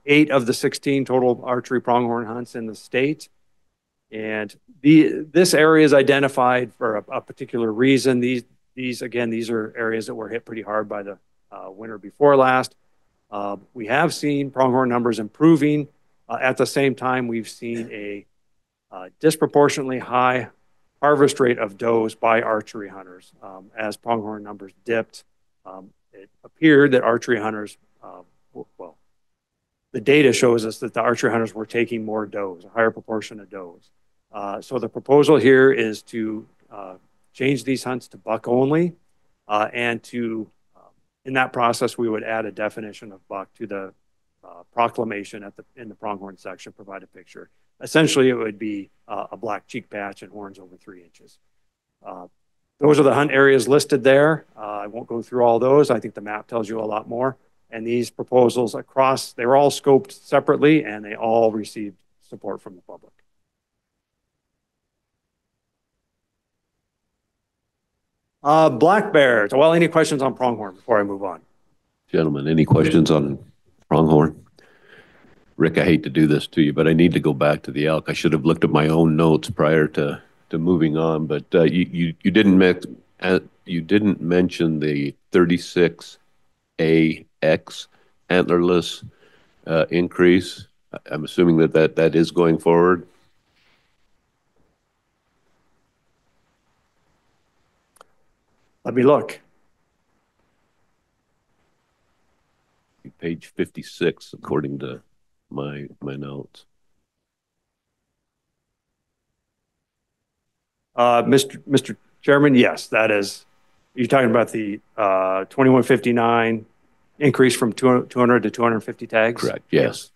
8 of the 16 total archery pronghorn hunts in the state. And this area is identified for a particular reason. These are areas that were hit pretty hard by the winter before last. We have seen pronghorn numbers improving. At the same time, we've seen a disproportionately high harvest rate of does by archery hunters. As pronghorn numbers dipped, it appeared that archery hunters, well, the data shows us that the archery hunters were taking more does, a higher proportion of does. So the proposal here is to change these hunts to buck only, and to, in that process, we would add a definition of buck to the proclamation in the pronghorn section, provide a picture. Essentially, it would be a black cheek patch and horns over 3 inches. Those are the hunt areas listed there. I won't go through all those. I think the map tells you a lot more. And these proposals across, they were all scoped separately, and they all received support from the public. Black bears. Well, any questions on pronghorn before I move on? Gentlemen, any questions on pronghorn? Rick, I hate to do this to you, but I need to go back to the elk. I should have looked at my own notes prior to moving on, but you didn't mention the 36AX antlerless increase. I'm assuming that is going forward. Let me look. Page 56, according to my notes. Mr. Chairman, yes, that is. You're talking about the 2159 increase from 200 to 250 tags? Correct. Yes.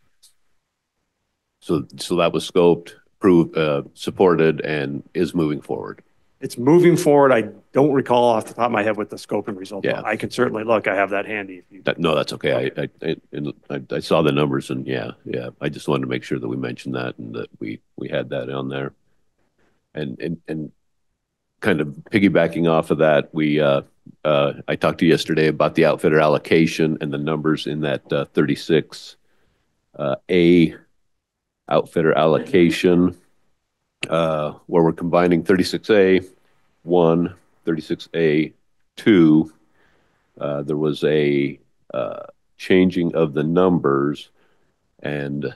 So that was scoped, approved, supported, and is moving forward. It's moving forward. I don't recall off the top of my head what the scope and result. Yeah. I can certainly look. I have that handy. If you... No, that's okay. I saw the numbers, and yeah. I just wanted to make sure that we mentioned that and that we had that on there. And kind of piggybacking off of that, I talked to you yesterday about the outfitter allocation and the numbers in that 36A outfitter allocation, where we're combining 36A1, 36A2. There was a changing of the numbers, and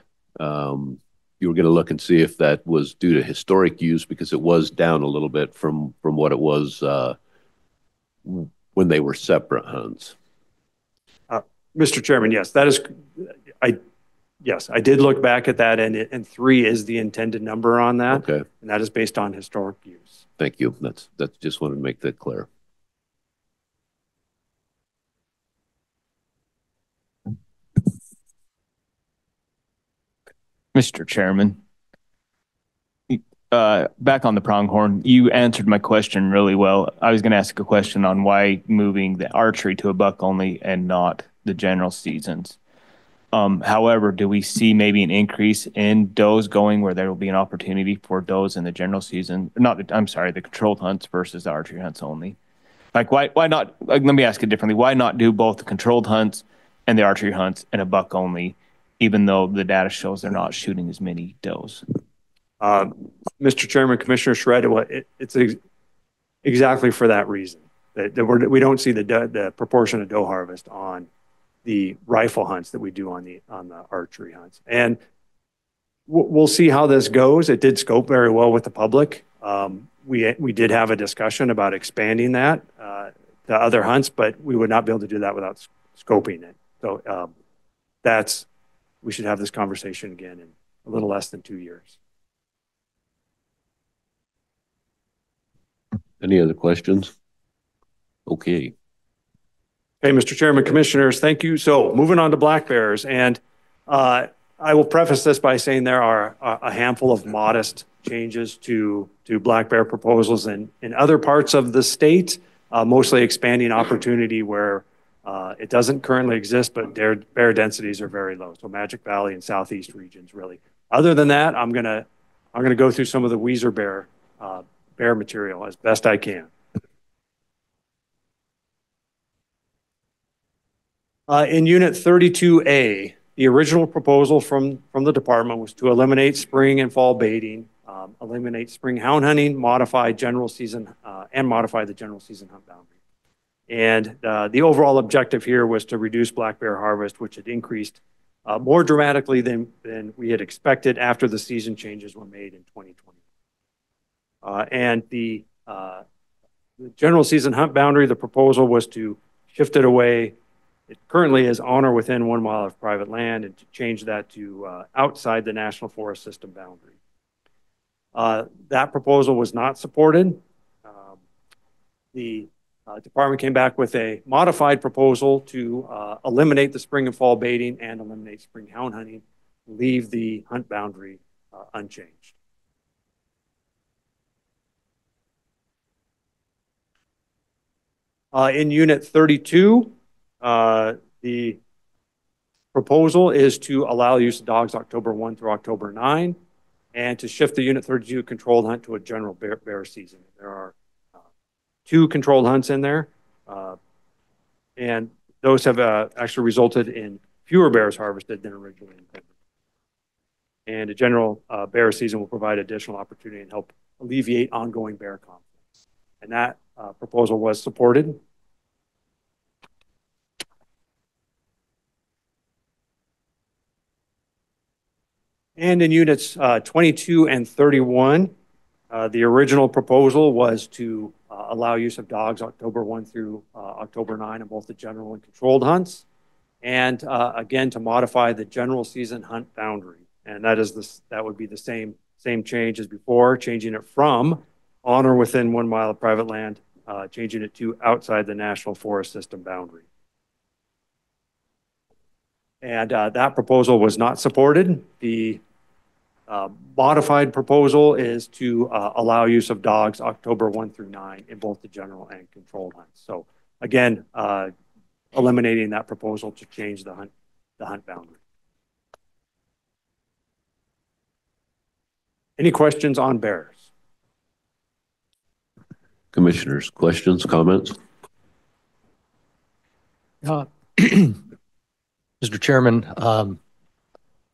you were going to look and see if that was due to historic use, because it was down a little bit from what it was when they were separate hunts. Mr. Chairman, yes, that is. Yes, I did look back at that, and 3 is the intended number on that. Okay. And that is based on historic use. Thank you. That's just wanted to make that clear. Mr. Chairman, back on the pronghorn, you answered my question really well. I was going to ask a question on why moving the archery to a buck only and not the general seasons. However, do we see maybe an increase in does going where there will be an opportunity for does in the general season? The controlled hunts versus the archery hunts only. Like why not, like, let me ask it differently. Why not do both the controlled hunts and the archery hunts and a buck only, even though the data shows they're not shooting as many does? Mr. Chairman, Commissioner Shred, it's exactly for that reason that we don't see the proportion of doe harvest on the rifle hunts that we do on the archery hunts. And we'll see how this goes. It did scope very well with the public. We did have a discussion about expanding that to other hunts, but we would not be able to do that without scoping it. So we should have this conversation again in a little less than 2 years. Any other questions? Okay. Okay, Mr. Chairman, Commissioners, thank you. So moving on to black bears, and I will preface this by saying there are a handful of modest changes to black bear proposals in other parts of the state, mostly expanding opportunity where it doesn't currently exist, but bear densities are very low. So Magic Valley and Southeast regions, really. Other than that, I'm gonna go through some of the Weiser bear material as best I can. In Unit 32A, the original proposal from the department was to eliminate spring and fall baiting, eliminate spring hound hunting, modify the general season hunt boundary. And the overall objective here was to reduce black bear harvest, which had increased more dramatically than we had expected after the season changes were made in 2020. And the general season hunt boundary, the proposal was to shift it away. It currently is on or within 1 mile of private land, and to change that to outside the National Forest System boundary. That proposal was not supported. The department came back with a modified proposal to eliminate the spring and fall baiting and eliminate spring hound hunting, leave the hunt boundary unchanged. In Unit 32, the proposal is to allow use of dogs October 1 through October 9, and to shift the Unit 32 controlled hunt to a general bear season. There are 2 controlled hunts in there, and those have actually resulted in fewer bears harvested than originally intended. And a general bear season will provide additional opportunity and help alleviate ongoing bear conflicts. And that proposal was supported. And in Units 22 and 31, the original proposal was to allow use of dogs October 1 through October 9 in both the general and controlled hunts, and again to modify the general season hunt boundary. And that would be the same change as before, changing it from on or within 1 mile of private land, changing it to outside the National Forest System boundary. And that proposal was not supported. The modified proposal is to allow use of dogs October 1 through 9 in both the general and controlled hunts. So again, eliminating that proposal to change the hunt boundary. Any questions on bears? Commissioners, questions, comments? Mr. Chairman, I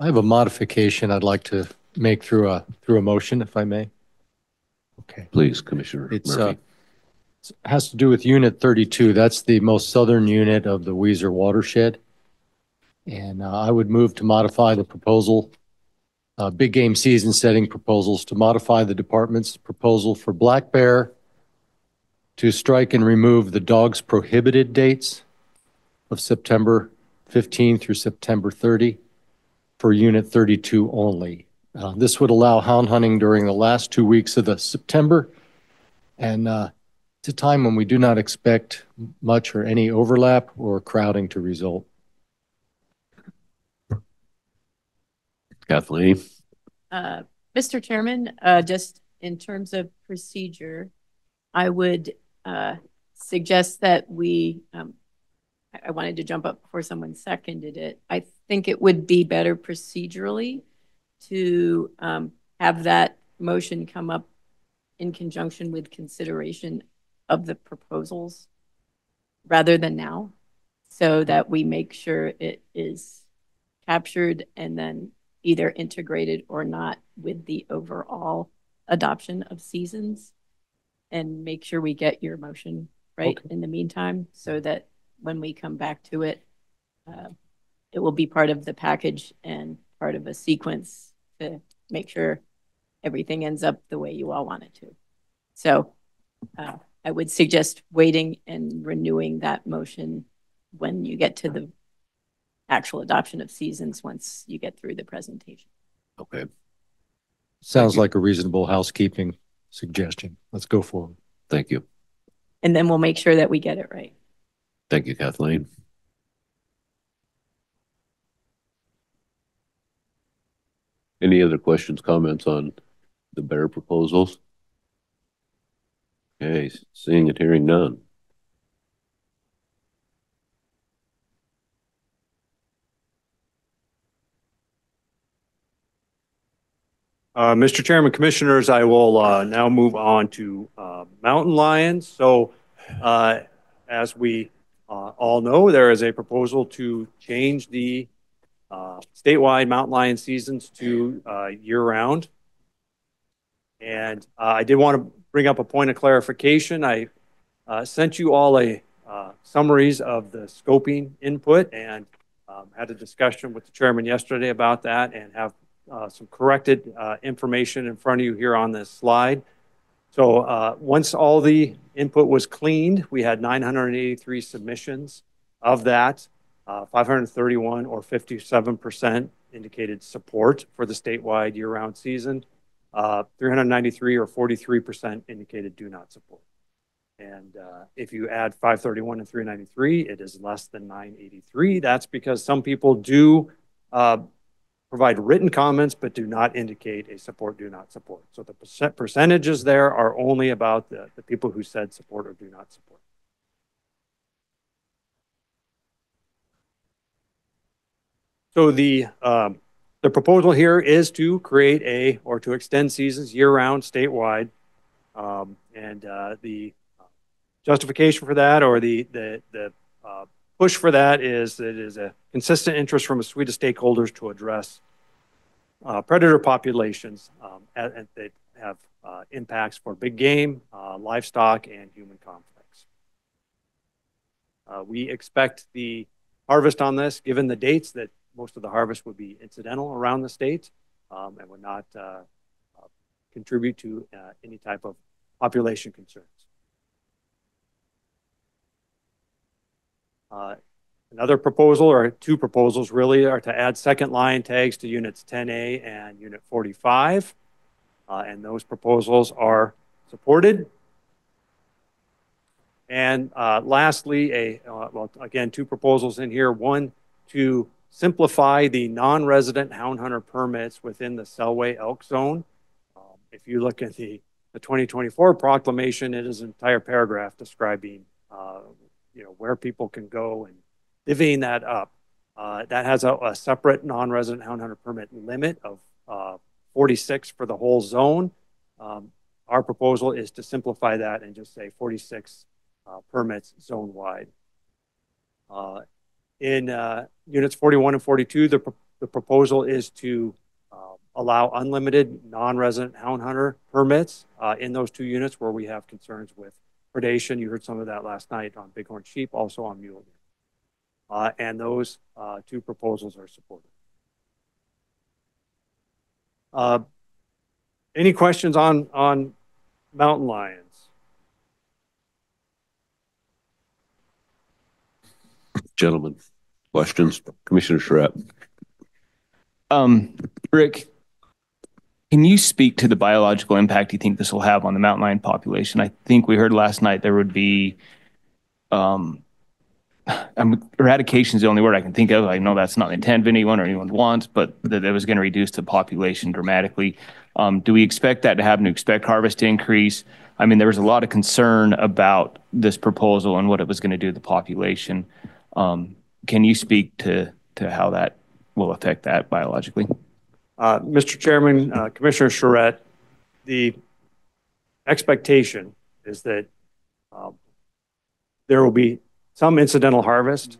have a modification I'd like to make through a motion, if I may. Okay. Please, Commissioner Murphy. It has to do with Unit 32. That's the most southern unit of the Weiser watershed. And I would move to modify the proposal, big game season setting proposals, to modify the department's proposal for black bear to strike and remove the dogs prohibited dates of September 15 through September 30 for Unit 32 only. This would allow hound hunting during the last 2 weeks of September, and it's a time when we do not expect much or any overlap or crowding to result. Kathleen? Mr. Chairman, just in terms of procedure, I would suggest that we, I wanted to jump up before someone seconded it. I think it would be better procedurally to have that motion come up in conjunction with consideration of the proposals rather than now, so that we make sure it is captured and then either integrated or not with the overall adoption of seasons, and make sure we get your motion right in the meantime, so that when we come back to it, it will be part of the package and part of a sequence to make sure everything ends up the way you all want it to. So I would suggest waiting and renewing that motion when you get to the actual adoption of seasons, once you get through the presentation. Okay. Sounds like a reasonable housekeeping suggestion. Let's go forward. Thank you. And then we'll make sure that we get it right. Thank you, Kathleen. Any other questions, comments on the bear proposals? Okay, seeing and hearing none. Mr. Chairman, Commissioners, I will now move on to mountain lions. So as we all know, there is a proposal to change the statewide mountain lion seasons to year-round. And I did want to bring up a point of clarification. I sent you all summaries of the scoping input, and had a discussion with the chairman yesterday about that, and have some corrected information in front of you here on this slide. So once all the input was cleaned, we had 983 submissions. Of that, 531 or 57% indicated support for the statewide year-round season. 393 or 43% indicated do not support. And if you add 531 and 393, it is less than 983. That's because some people do provide written comments, but do not indicate a support, do not support. So the percentages there are only about the people who said support or do not support. So the proposal here is to create or to extend seasons year-round statewide. And the justification for that, or the push for that, is that it is a consistent interest from a suite of stakeholders to address predator populations and that have impacts for big game, livestock, and human conflicts. We expect the harvest on this, given the dates, that most of the harvest would be incidental around the state and would not contribute to any type of population concerns. Another proposal, or two proposals really, are to add second lion tags to units 10A and unit 45. And those proposals are supported. And lastly, well, again, two proposals in here. One, to simplify the non-resident hound hunter permits within the Selway elk zone. If you look at the 2024 proclamation, it is an entire paragraph describing where people can go and divvying that up. That has a separate non-resident hound hunter permit limit of 46 for the whole zone. Our proposal is to simplify that and just say 46 permits zone-wide. In units 41 and 42, the proposal is to allow unlimited non-resident hound hunter permits in those two units where we have concerns with predation. You heard some of that last night on bighorn sheep, also on mule deer. And those two proposals are supported. Any questions on mountain lions? Gentlemen, questions? Commissioner Schrapp. Rick, can you speak to the biological impact you think this will have on the mountain lion population? I think we heard last night there would be eradication is the only word I can think of. I know that's not the intent of anyone or anyone wants, but that it was going to reduce the population dramatically. Do we expect that to happen? Do we expect harvest to increase? I mean, there was a lot of concern about this proposal and what it was going to do to the population. Can you speak to how that will affect that biologically? Mr. Chairman, Commissioner Charette, the expectation is that there will be some incidental harvest,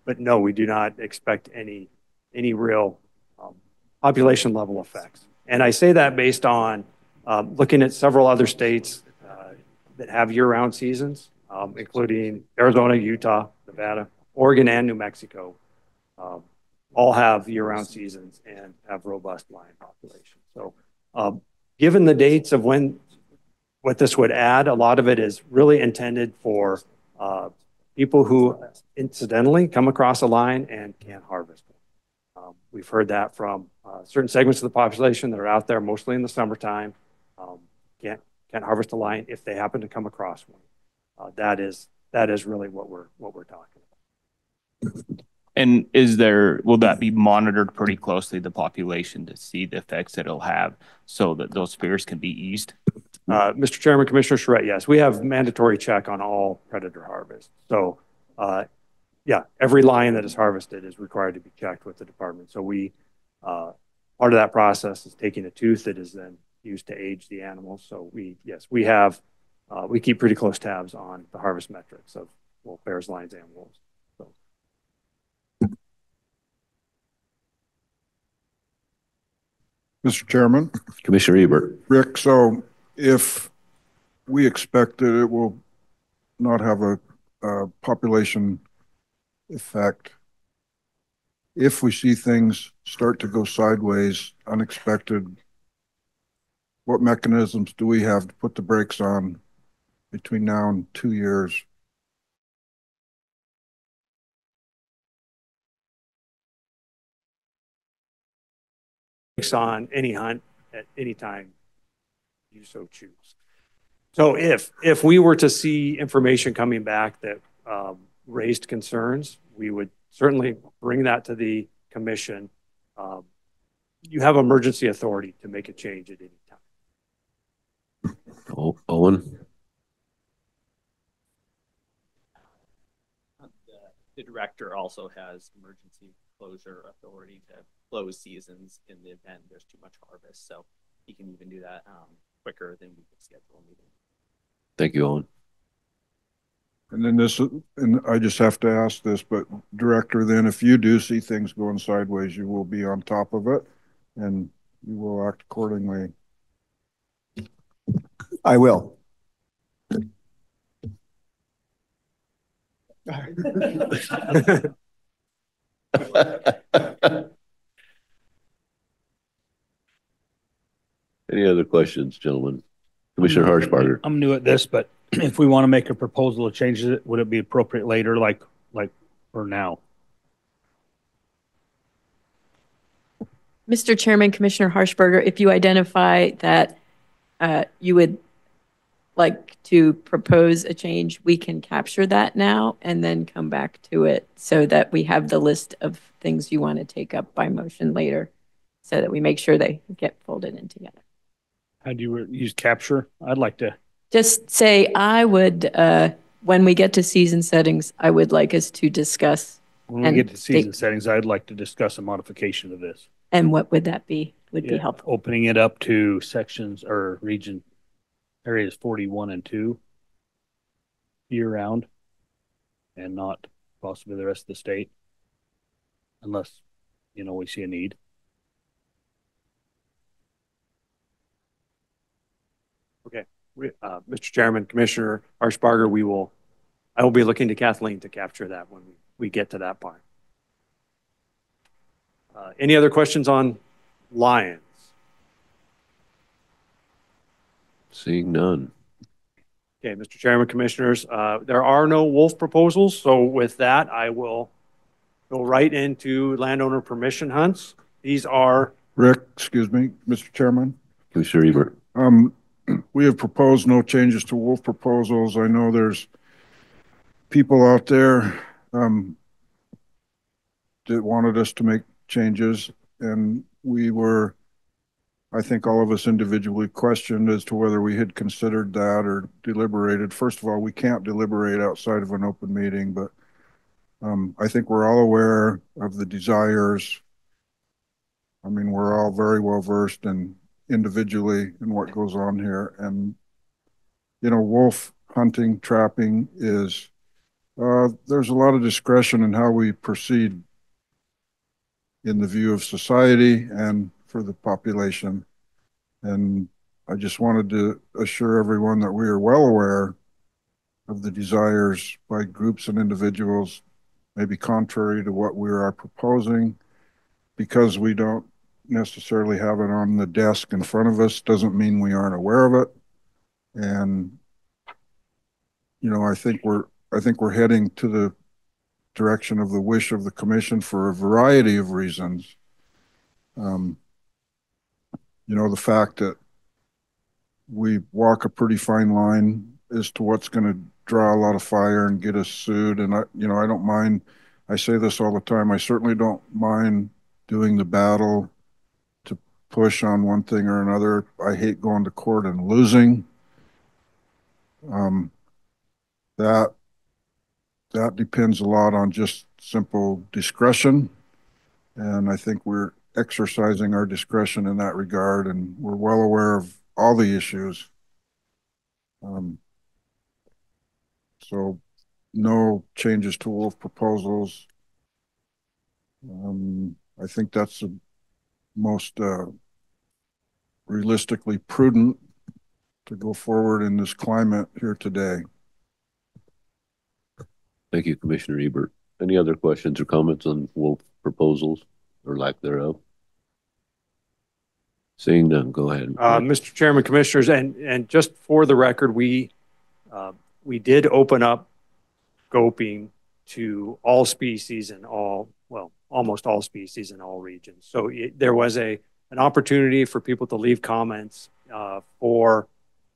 but no, we do not expect any real population level effects. And I say that based on looking at several other states that have year-round seasons, including Arizona, Utah, Nevada, Oregon, and New Mexico. All have year-round seasons and have robust lion populations. So given the dates of what this would add, a lot of it is really intended for people who incidentally come across a lion and can't harvest them. We've heard that from certain segments of the population that are out there mostly in the summertime, can't harvest a lion if they happen to come across one. That is really what we're talking about. And will that be monitored pretty closely, the population, to see the effects that it'll have so that those fears can be eased? Mr. Chairman, Commissioner Charette, yes, we have mandatory check on all predator harvest. So yeah, every lion that is harvested is required to be checked with the department. So part of that process is taking a tooth that is then used to age the animals. So we keep pretty close tabs on the harvest metrics of both bears, lions, and wolves. Mr. Chairman. Commissioner Ebert. Rick, so if we expect that it will not have a population effect, if we see things start to go sideways, unexpected, what mechanisms do we have to put the brakes on between now and 2 years? On any hunt at any time you so choose. So if we were to see information coming back that raised concerns, we would certainly bring that to the commission. You have emergency authority to make a change at any time. Owen? The director also has emergency closure authority to close seasons in the event there's too much harvest. So he can even do that quicker than we could schedule a meeting. Thank you, Owen. And then and I just have to ask this, but Director, then if you do see things going sideways, you will be on top of it and you will act accordingly. I will. Any other questions, gentlemen? Commissioner Harshbarger. I'm new at this, but if we want to make a proposal to change it, would it be appropriate later, like or now? Mr. Chairman, Commissioner Harshbarger, if you identify that you would like to propose a change, we can capture that now and then come back to it so that we have the list of things you want to take up by motion later so that we make sure they get folded in together. How do you use capture? I'd like to. Just say I would, when we get to season settings, I would like us to discuss. When we get to season settings, I'd like to discuss a modification of this. And what would that be? Would be helpful. Opening it up to sections or region areas 41 and 2 year round and not possibly the rest of the state unless, we see a need. Okay. Mr. Chairman, Commissioner Harshbarger, I will be looking to Kathleen to capture that when we get to that part. Any other questions on lions? Seeing none. Okay, Mr. Chairman, Commissioners, there are no wolf proposals. So with that, I will go right into landowner permission hunts. These are... Rick, excuse me, Mr. Chairman. Commissioner Ebert. We have proposed no changes to wolf proposals. I know there's people out there that wanted us to make changes, and we were, I think all of us individually questioned as to whether we had considered that or deliberated. First of all, we can't deliberate outside of an open meeting, but I think we're all aware of the desires. I mean, we're all very well versed in individually in what goes on here. And, you know, wolf hunting, trapping is, there's a lot of discretion in how we proceed in the view of society and for the population. And I just wanted to assure everyone that we are well aware of the desires by groups and individuals, maybe contrary to what we are proposing. Because we don't necessarily have it on the desk in front of us doesn't mean we aren't aware of it. And, you know, I think we're heading to the direction of the wish of the commission for a variety of reasons. You know, the fact that we walk a pretty fine line as to what's going to draw a lot of fire and get us sued. And I don't mind, I say this all the time, I certainly don't mind doing the battle to push on one thing or another. I hate going to court and losing. That depends a lot on just simple discretion. And I think we're exercising our discretion in that regard, and we're well aware of all the issues. So no changes to wolf proposals. I think that's the most realistically prudent to go forward in this climate here today. Thank you, Commissioner Ebert. Any other questions or comments on wolf proposals or lack thereof? Seeing none, go ahead. Mr. Chairman, Commissioners, and just for the record, we did open up scoping to all species and almost all species in all regions. So there was an opportunity for people to leave comments for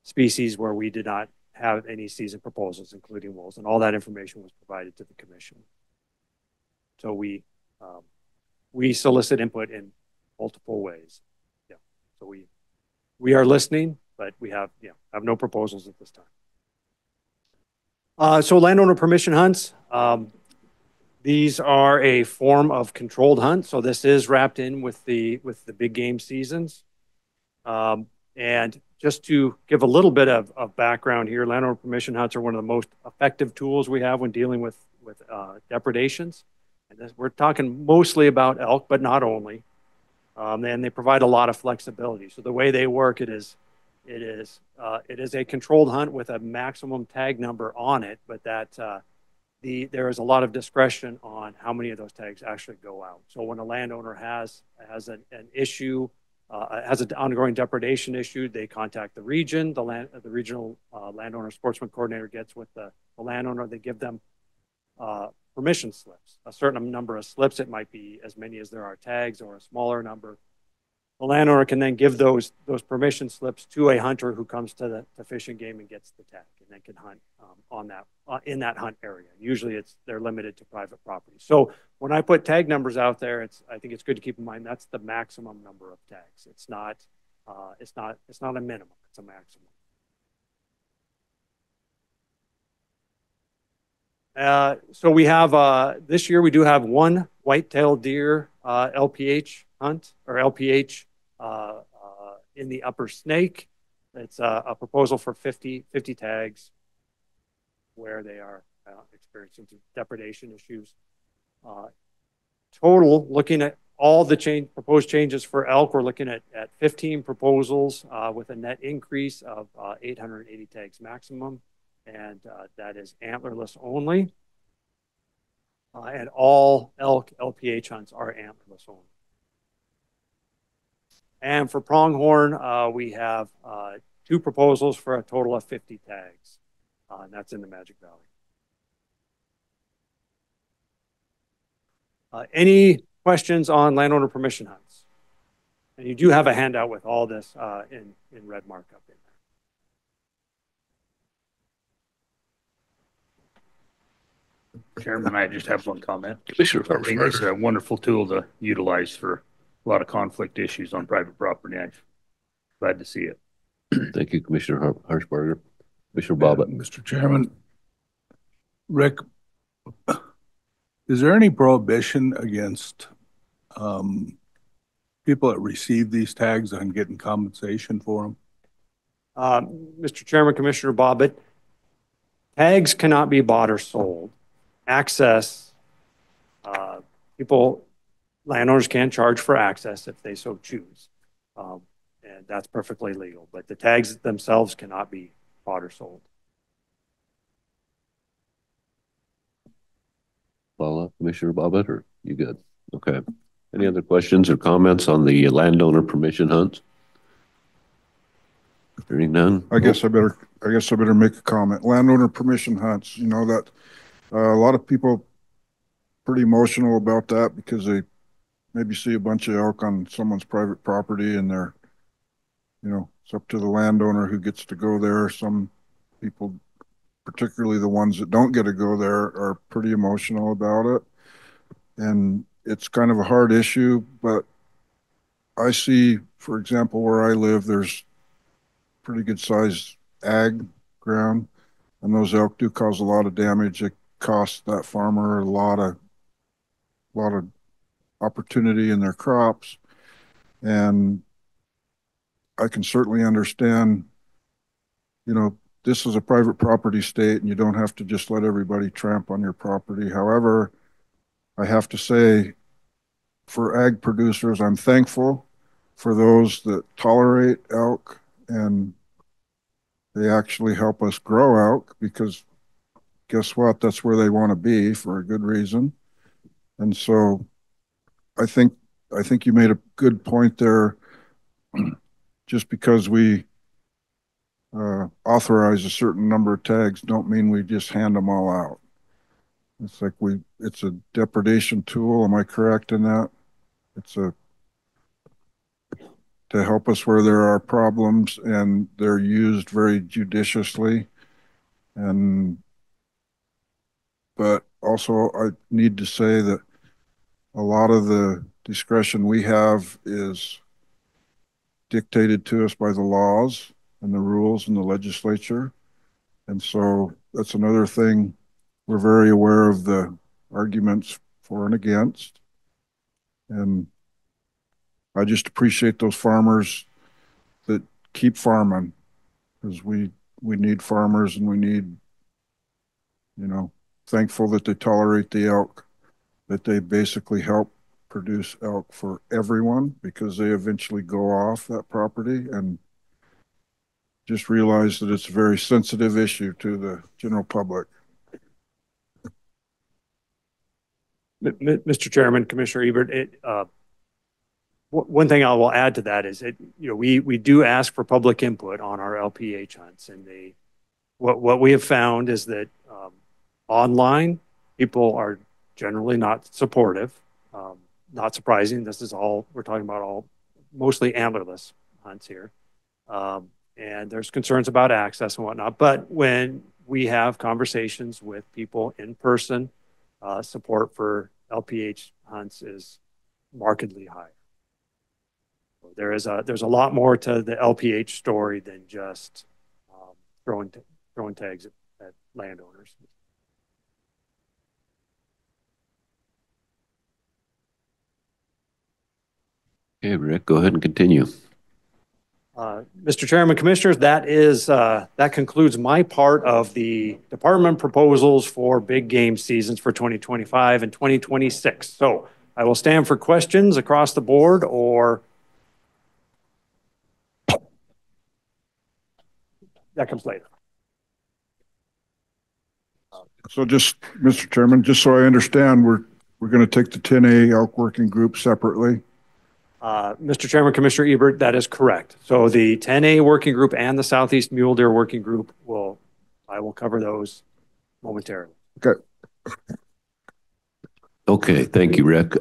species where we did not have any season proposals, including wolves, and all that information was provided to the commission. So we solicit input in multiple ways. Yeah. So we are listening, but we have no proposals at this time. So landowner permission hunts. These are a form of controlled hunt. So this is wrapped in with the big game seasons. And just to give a little bit of background here, landowner permission hunts are one of the most effective tools we have when dealing with depredations. And we're talking mostly about elk, but not only. And they provide a lot of flexibility. So the way they work, it is a controlled hunt with a maximum tag number on it, but that there is a lot of discretion on how many of those tags actually go out. So when a landowner has an issue, has an ongoing depredation issue, they contact the region. The regional landowner sportsman coordinator gets with the landowner. They give them permission slips, a certain number of slips. It might be as many as there are tags or a smaller number. The landowner can then give those permission slips to a hunter who comes to the Fish and Game and gets the tag, and then can hunt in that hunt area. Usually they're limited to private property. So when I put tag numbers out there, I think it's good to keep in mind that's the maximum number of tags. It's not a minimum, it's a maximum. So we have this year we do have one white-tailed deer LPH hunt or LPH in the Upper Snake. It's a proposal for 50 tags where they are experiencing depredation issues. Total, looking at all the proposed changes for elk, we're looking at 15 proposals with a net increase of 880 tags maximum, and that is antlerless only. And all elk LPH hunts are antlerless only. And for pronghorn, we have 2 proposals for a total of 50 tags, and that's in the Magic Valley. Any questions on landowner permission hunts? And you do have a handout with all this in red markup in there. Chairman, I just have one comment. Commissioner I think it's Harshbarger. a wonderful tool to utilize for a lot of conflict issues on private property. I'm glad to see it. Thank you, Commissioner Harshbarger. Commissioner Bobbitt. Mr. Chairman, Rick, is there any prohibition against people that receive these tags on getting compensation for them? Mr. Chairman, Commissioner Bobbitt, tags cannot be bought or sold. Access, landowners can charge for access if they so choose. And that's perfectly legal, but the tags themselves cannot be bought or sold. Follow up, Commissioner Bobbitt, or you good? Okay. Any other questions or comments on the landowner permission hunts? Hearing none. I guess I better make a comment. Landowner permission hunts, you know that a lot of people pretty emotional about that because they maybe see a bunch of elk on someone's private property and they're, you know, it's up to the landowner who gets to go there. Some people, particularly the ones that don't get to go there, are pretty emotional about it. And it's kind of a hard issue, but I see, for example, where I live, there's pretty good sized ag ground, and those elk do cause a lot of damage. It costs that farmer a lot of opportunity in their crops. And I can certainly understand, you know, this is a private property state and you don't have to just let everybody tramp on your property. However, I have to say, for ag producers, I'm thankful for those that tolerate elk and they actually help us grow elk, because guess what? That's where they want to be for a good reason. And so I think you made a good point there. Just because we authorize a certain number of tags don't mean we just hand them all out. It's like it's a depredation tool. Am I correct in that? It's to help us where there are problems, and they're used very judiciously. But also I need to say that a lot of the discretion we have is dictated to us by the laws and the rules in the legislature. And so that's another thing. We're very aware of the arguments for and against. And I just appreciate those farmers that keep farming, because we need farmers, and we need, you know, thankful that they tolerate the elk, that they basically help produce elk for everyone, because they eventually go off that property. And just realize that it's a very sensitive issue to the general public. Mr. Chairman, Commissioner Ebert, one thing I will add to that is that, you know, we do ask for public input on our LPH hunts, and what we have found is that online people are generally not supportive. Not surprising. This is all we're talking about, all mostly antlerless hunts here. And there's concerns about access and whatnot. But when we have conversations with people in person, support for LPH hunts is markedly higher. There's a lot more to the LPH story than just throwing tags at landowners. Okay, Rick, go ahead and continue. Mr. Chairman, Commissioners, that concludes my part of the department proposals for big game seasons for 2025 and 2026. So I will stand for questions across the board, or that comes later. So just, Mr. Chairman, just so I understand, we're going to take the 10A elk working group separately. Mr. Chairman, Commissioner Ebert, that is correct. So the 10A working group and the Southeast Mule Deer working group I will cover those momentarily. Okay. Okay, thank you, Rick.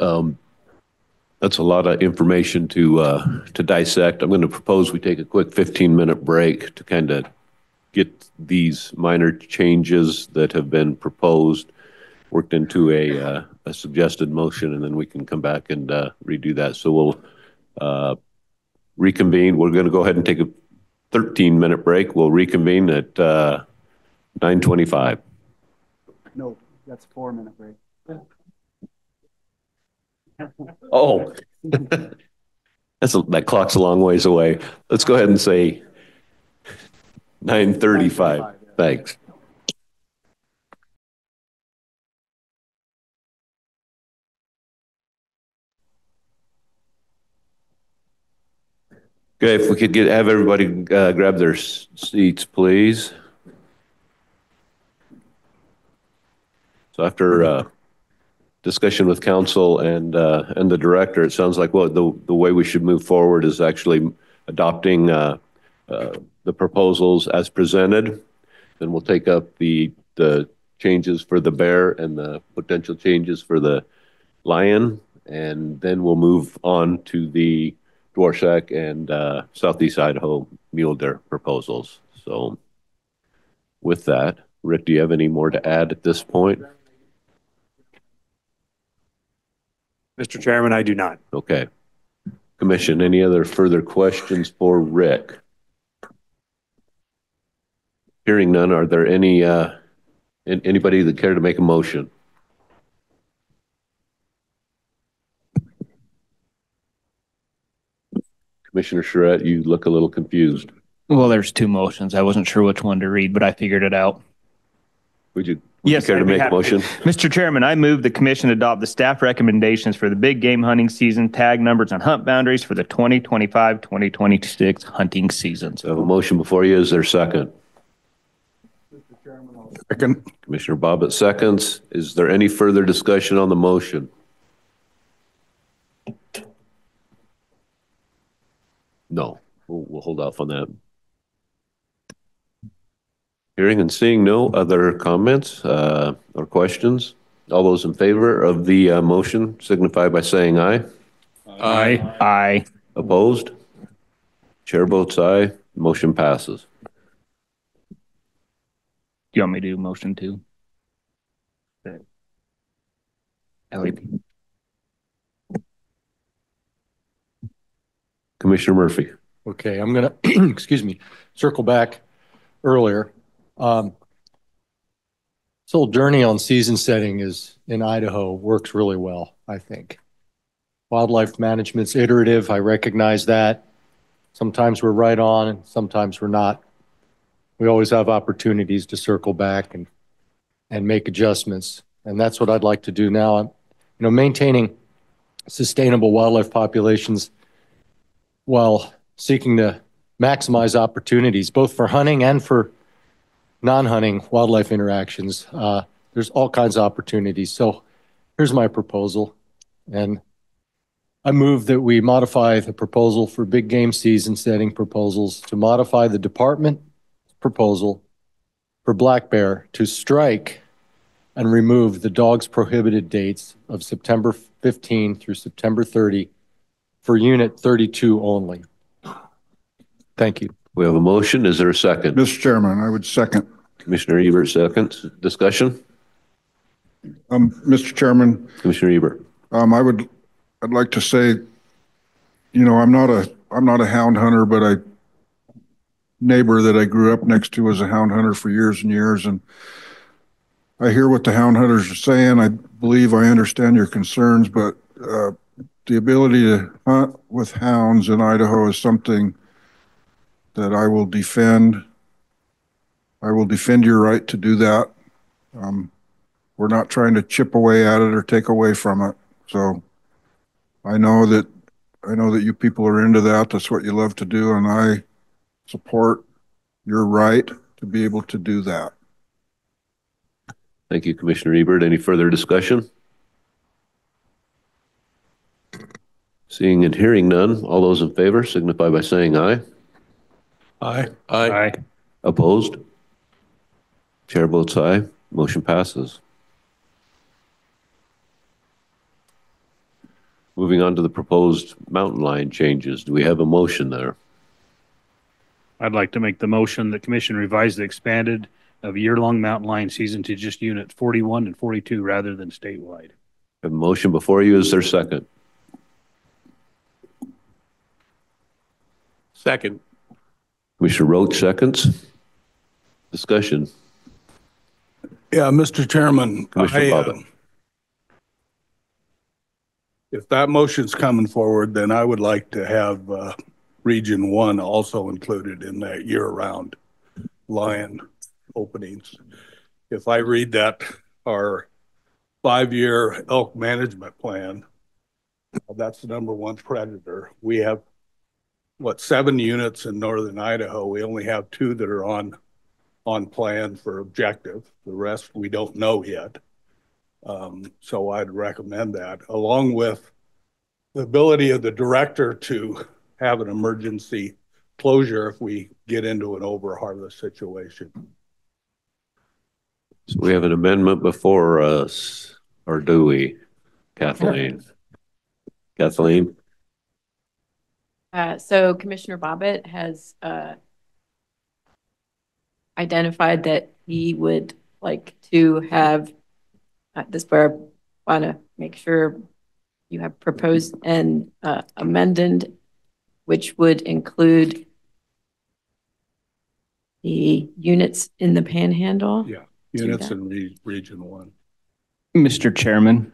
That's a lot of information to dissect. I'm going to propose we take a quick 15-minute break to kind of get these minor changes that have been proposed. worked into a suggested motion, and then we can come back and redo that. So we'll reconvene. We're going to go ahead and take a 13-minute break. We'll reconvene at 9:25. No, that's a 4-minute break. Oh, that clock's a long ways away. Let's go ahead and say 9:35. Thanks. Okay, if we could have everybody grab their seats, please. So after discussion with council and the director, it sounds like the way we should move forward is actually adopting the proposals as presented. Then we'll take up the changes for the bear and the potential changes for the lion, and then we'll move on to the Dvorak and Southeast Idaho mule deer proposals. So with that, Rick, do you have any more to add at this point? Mr. Chairman, I do not. Okay. Commission, any other further questions for Rick? Hearing none, are there any anybody that care to make a motion? Commissioner Charette, you look a little confused. Well, there's two motions. I wasn't sure which one to read, but I figured it out. Would you I'd care to be make a happy. motion? Mr. Chairman, I move the commission adopt the staff recommendations for the big game hunting season, tag numbers and hunt boundaries for the 2025-2026 hunting seasons. So I have a motion before you. Is there a second? Second. Commissioner Bobbitt seconds. Is there any further discussion on the motion? No, we'll hold off on that. Hearing and seeing no other comments or questions, all those in favor of the motion signify by saying aye. Aye. Aye. Opposed? Chair votes aye. Motion passes. Do you want me to do motion two? Ellie. Commissioner Murphy. Okay, I'm gonna, excuse me, circle back earlier. This whole journey on season setting is in Idaho works really well, I think. Wildlife management's iterative, I recognize that. Sometimes we're right on and sometimes we're not. We always have opportunities to circle back and make adjustments. And that's what I'd like to do now. Maintaining sustainable wildlife populations while seeking to maximize opportunities, both for hunting and for non-hunting wildlife interactions. There's all kinds of opportunities. So here's my proposal. And I move that we modify the proposal for big game season setting proposals to modify the department proposal for black bear to strike and remove the dog's prohibited dates of September 15 through September 30 for unit 32 only. Thank you. We have a motion. Is there a second? Mr. Chairman, I would second. Commissioner Ebert seconds. Discussion? Mr. Chairman, Commissioner Ebert. I'd like to say, I'm not a hound hunter, but a neighbor that I grew up next to was a hound hunter for years and years, and I hear what the hound hunters are saying. I believe I understand your concerns, but the ability to hunt with hounds in Idaho is something that I will defend. I will defend your right to do that. We're not trying to chip away at it or take away from it. So I know that you people are into that. That's what you love to do, and I support your right to be able to do that. Thank you, Commissioner Ebert. Any further discussion? Seeing and hearing none, all those in favor signify by saying aye. Aye. Aye. Opposed? Chair votes aye. Motion passes. Moving on to the proposed mountain lion changes. Do we have a motion there? I'd like to make the motion that Commission revise the expanded of year-long mountain lion season to just units 41 and 42 rather than statewide. A motion before you. Is there a second? Second. Commissioner Roach seconds. Discussion. Yeah, Mr. Chairman, Commissioner Bobbitt. If that motion's coming forward, then I would like to have Region 1 also included in that year-round lion openings. If I read that, our 5-year elk management plan, that's the #1 predator. We have, 7 units in northern Idaho. We only have 2 that are on plan for objective. The rest we don't know yet. So I'd recommend that, along with the ability of the director to have an emergency closure if we get into an over-harvest situation. So we have an amendment before us, or do we, Kathleen? Kathleen? So Commissioner Bobbitt has identified that he would like to have this, where I want to make sure you have proposed an amended, which would include the units in the Panhandle. Yeah, units in Region 1. Mr. Chairman.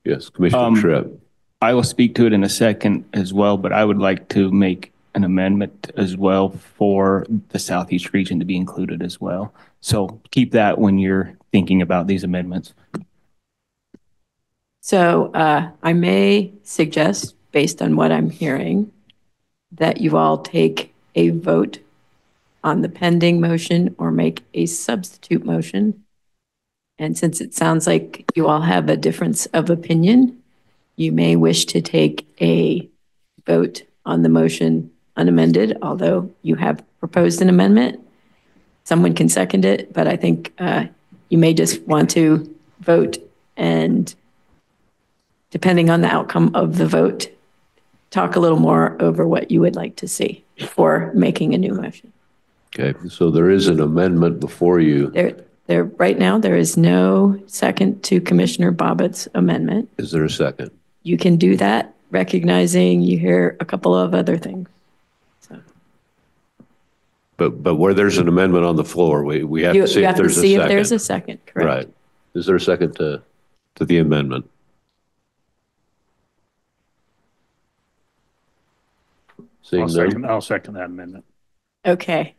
Yes, Commissioner Tripp. I will speak to it in a second as well, but I would like to make an amendment as well for the Southeast region to be included as well. So keep that when you're thinking about these amendments. So I may suggest, based on what I'm hearing, that you all take a vote on the pending motion or make a substitute motion. And since it sounds like you all have a difference of opinion, you may wish to take a vote on the motion unamended, although you have proposed an amendment. Someone can second it, but I think you may just want to vote, and depending on the outcome of the vote, talk a little more over what you would like to see before making a new motion. Okay, so there is an amendment before you. Right now, there is no second to Commissioner Bobbitt's amendment. Is there a second? You can do that, recognizing you hear a couple of other things. So. But where there's an amendment on the floor, we have to see if there's a second. If there's a second, correct. Right. Is there a second to the amendment? I'll second that amendment. Okay.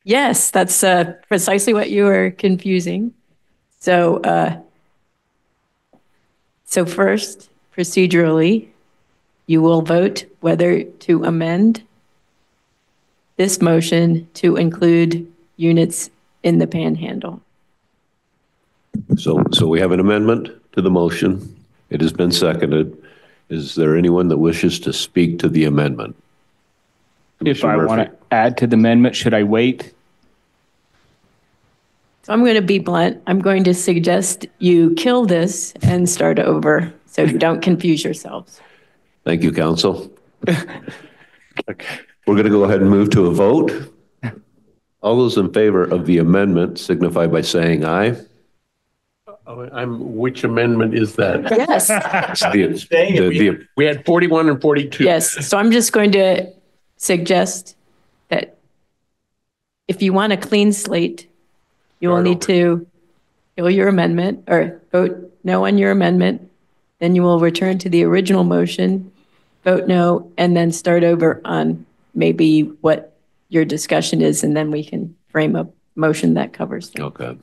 Yes, that's precisely what you were confusing. So, first, procedurally, you will vote whether to amend this motion to include units in the Panhandle. So we have an amendment to the motion. It has been seconded. Is there anyone that wishes to speak to the amendment? If I want to add to the amendment, should I wait? So I'm going to be blunt. I'm going to suggest you kill this and start over so you don't confuse yourselves. Thank you, counsel. Okay. We're going to go ahead and move to a vote. All those in favor of the amendment signify by saying aye. Which amendment is that? Yes. We had 41 and 42. Yes. So I'm just going to suggest that if you want a clean slate, you will need to kill your amendment or vote no on your amendment. Then you will return to the original motion, vote no, and then start over on maybe what your discussion is, and then we can frame a motion that covers them. Okay.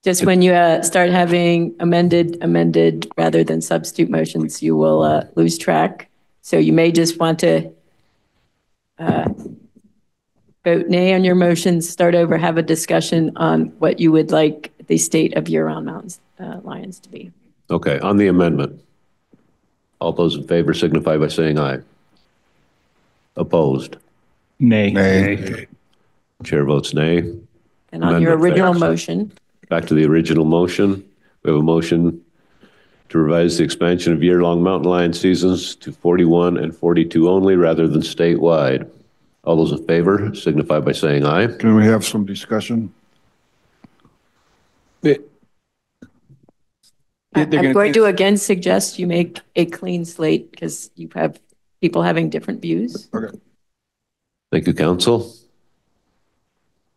Just when you start having amended rather than substitute motions, you will lose track. So you may just want to vote nay on your motion, start over, have a discussion on what you would like the state of year-round mountains lions to be. Okay, on the amendment. All those in favor signify by saying aye. Opposed? Nay. Nay. Chair votes nay. And on your original motion. Back to the original motion. We have a motion to revise the expansion of year-long mountain lion seasons to 41 and 42 only rather than statewide. All those in favor signify by saying aye. Can we have some discussion? I'm going to again suggest you make a clean slate because you have people having different views. Okay. Thank you, council.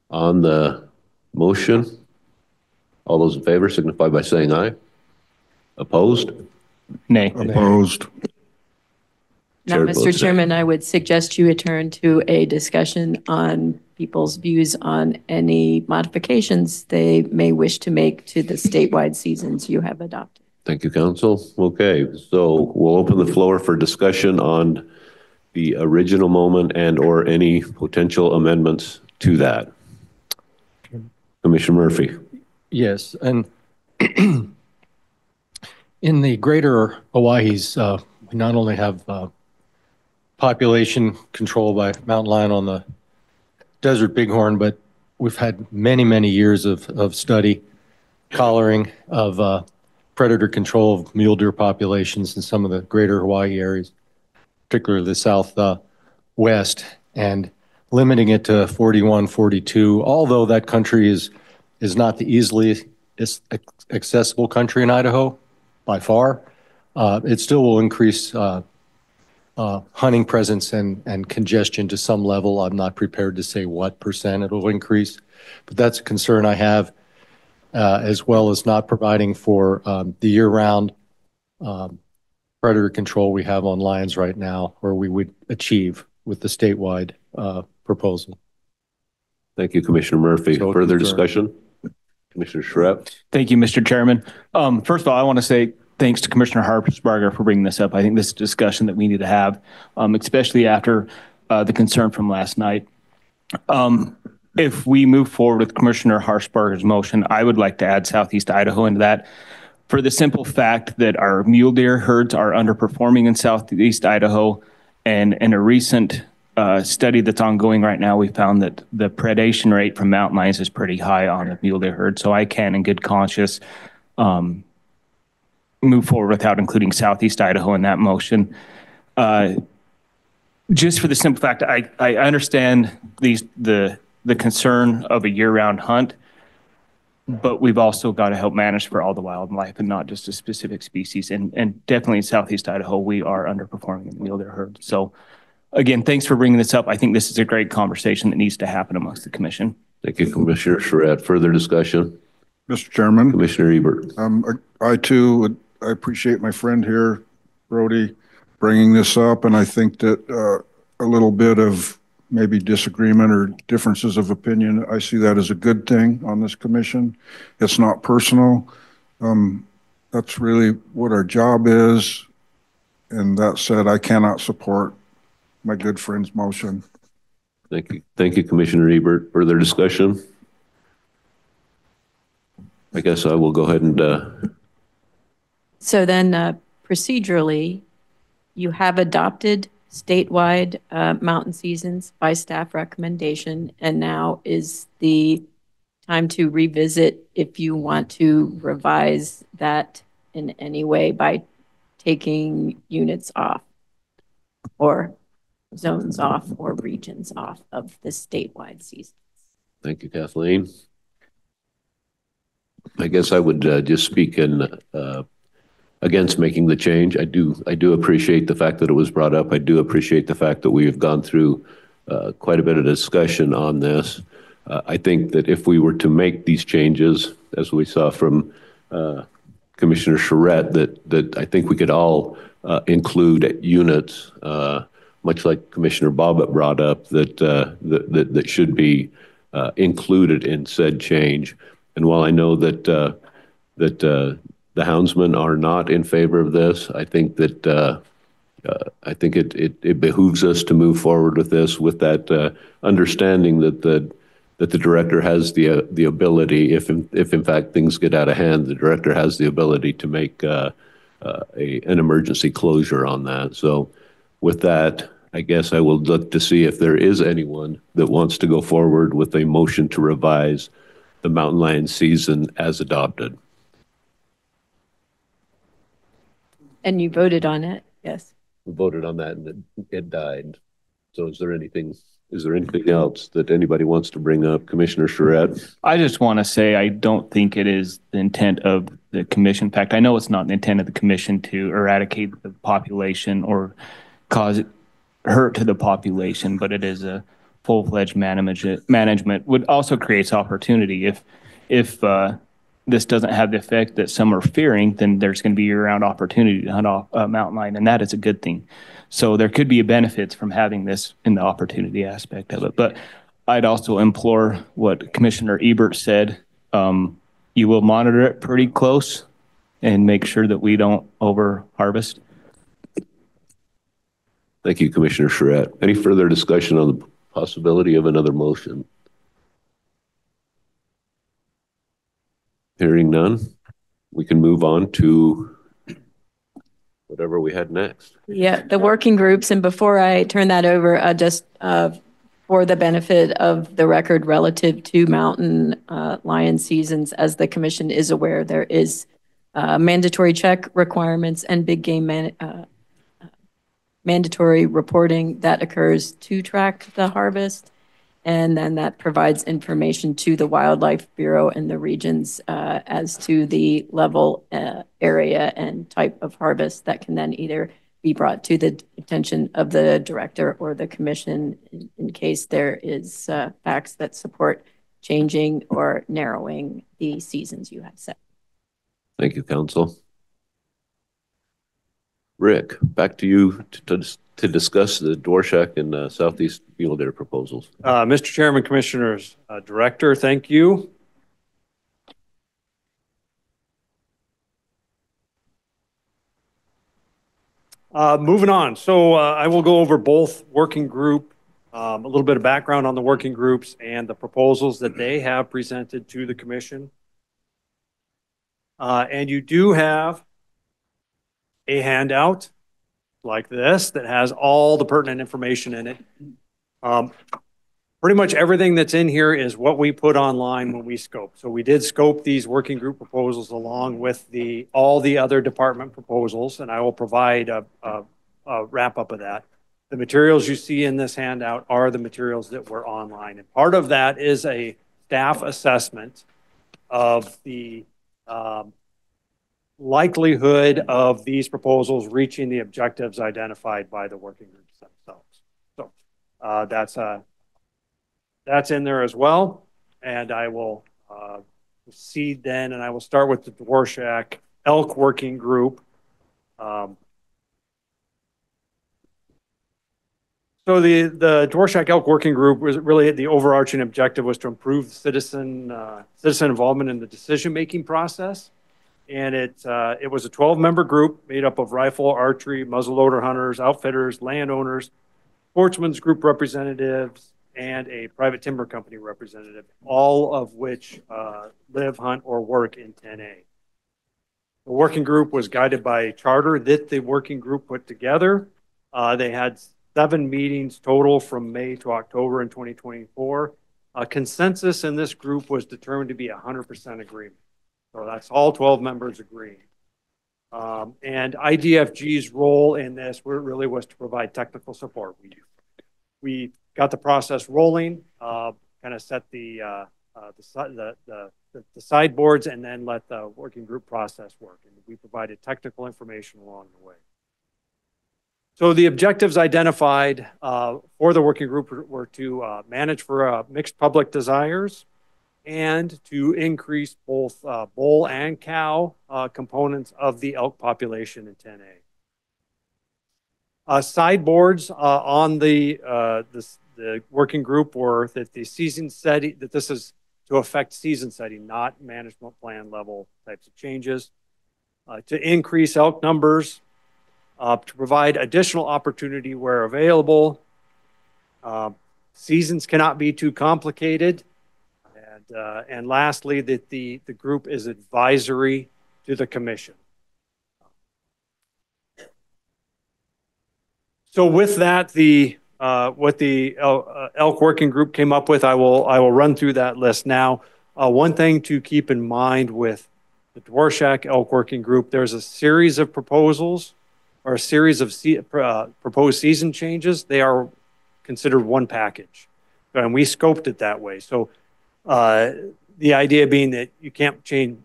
On the motion, all those in favor signify by saying aye. Opposed? Nay. Opposed. Now, Chair Mr. votes nay. Chairman, I would suggest you return to a discussion on people's views on any modifications they may wish to make to the statewide seasons you have adopted. Thank you, council. Okay, so we'll open the floor for discussion on the original moment and or any potential amendments to that. Commissioner Murphy. Yes, and in the greater Owyhees, we not only have population control by mountain lion on the desert bighorn, but we've had many, many years of study, collaring of predator control of mule deer populations in some of the greater Hawaii areas, particularly the southwest, and limiting it to 41, 42, although that country is not the easily accessible country in Idaho by far. It still will increase hunting presence and congestion to some level. I'm not prepared to say what percent it'll increase, but that's a concern I have, as well as not providing for the year-round predator control we have on lions right now, or we would achieve with the statewide proposal. Thank you, Commissioner Murphy. So further discussion? Commissioner Schrepp. Thank you, Mr. Chairman. First of all, I want to say thanks to Commissioner Harpsbarger for bringing this up. I think this is a discussion that we need to have, especially after the concern from last night. If we move forward with Commissioner Harpsbarger's motion, I would like to add Southeast Idaho into that for the simple fact that our mule deer herds are underperforming in Southeast Idaho. And in a recent study that's ongoing right now, we found that the predation rate from mountain lions is pretty high on the mule deer herd. So I can, in good conscience, move forward without including Southeast Idaho in that motion. Just for the simple fact, I understand the concern of a year-round hunt, but we've also got to help manage for all the wildlife and not just a specific species. And definitely in Southeast Idaho, we are underperforming in the mule deer herd. So again, thanks for bringing this up. I think this is a great conversation that needs to happen amongst the commission. Thank you, Commissioner Charette. Further discussion? Mr. Chairman. Commissioner Ebert. I too I appreciate my friend here, Brody, bringing this up. And I think that a little bit of maybe disagreement or differences of opinion, I see that as a good thing on this commission. It's not personal. That's really what our job is. And that said, I cannot support my good friend's motion. Thank you. Thank you, Commissioner Ebert. Further discussion? I guess I will go ahead and... So then procedurally, you have adopted statewide mountain seasons by staff recommendation, and now is the time to revisit if you want to revise that in any way by taking units off or zones off or regions off of the statewide seasons. Thank you, Kathleen. I guess I would just speak in against making the change. I do appreciate the fact that it was brought up. I do appreciate the fact that we have gone through quite a bit of discussion on this. I think that if we were to make these changes, as we saw from Commissioner Charette, that I think we could all include units, much like Commissioner Bobbitt brought up, that should be included in said change. And while I know that the houndsmen are not in favor of this, I think that it behooves us to move forward with this with that understanding that the director has the ability, if in fact things get out of hand, the director has the ability to make an emergency closure on that. So with that, I guess I will look to see if there is anyone that wants to go forward with a motion to revise the mountain lion season as adopted. And you voted on it, yes. We voted on that and it died. So is there anything else that anybody wants to bring up? Commissioner Charette? I just want to say I don't think it is the intent of the commission. In fact, I know it's not the intent of the commission to eradicate the population or cause hurt to the population, but it is a full-fledged management would also creates opportunity. If this doesn't have the effect that some are fearing, then there's going to be year-round opportunity to hunt off mountain lion, and that is a good thing. So there could be benefits from having this in the opportunity aspect of it. But I'd also implore what Commissioner Ebert said. You will monitor it pretty close and make sure that we don't over harvest. Thank you, Commissioner Charette. Any further discussion on the possibility of another motion? Hearing none, we can move on to whatever we had next. Yeah, the working groups. And before I turn that over, just for the benefit of the record relative to mountain lion seasons, as the commission is aware, there is mandatory check requirements and big game mandatory reporting that occurs to track the harvest. And then that provides information to the Wildlife Bureau and the regions as to the level, area, and type of harvest that can then either be brought to the attention of the director or the commission in case there is facts that support changing or narrowing the seasons you have set. Thank you, Council. Rick, back to you to discuss the Dworshak and Southeast Mule Deer proposals. Mr. Chairman, Commissioners, Director, thank you. Moving on. So I will go over both working group, a little bit of background on the working groups and the proposals that they have presented to the commission. And you do have a handout like this that has all the pertinent information in it. Pretty much everything that's in here is what we put online when we scope. So we did scope these working group proposals along with all the other department proposals, and I will provide a wrap up of that. The materials you see in this handout are the materials that were online. And part of that is a staff assessment of the likelihood of these proposals reaching the objectives identified by the working groups themselves. So that's in there as well. And I will proceed then, and I will start with the Dworshak elk working group. So the Dworshak elk working group was really the overarching objective was to improve citizen involvement in the decision-making process. And it was a 12-member group made up of rifle, archery, muzzleloader hunters, outfitters, landowners, sportsmen's group representatives, and a private timber company representative, all of which live, hunt, or work in 10A. The working group was guided by a charter that the working group put together. They had 7 meetings total from May to October in 2024. Consensus in this group was determined to be 100% agreement. So that's all 12 members agreeing. And IDFG's role in this really was to provide technical support. We got the process rolling, kind of set the sideboards, and then let the working group process work. And we provided technical information along the way. So the objectives identified for the working group were to manage for mixed public desires, and to increase both bull and cow components of the elk population in 10A. Sideboards on the working group were that the season setting, that this is to affect season setting, not management plan level types of changes, to increase elk numbers, to provide additional opportunity where available. Seasons cannot be too complicated. And lastly, that the group is advisory to the commission. So with that, what the elk working group came up with, I will run through that list now. One thing to keep in mind with the Dworshak Elk Working Group, there's a series of proposals or a series of proposed season changes. They are considered one package. And we scoped it that way. So the idea being that you can't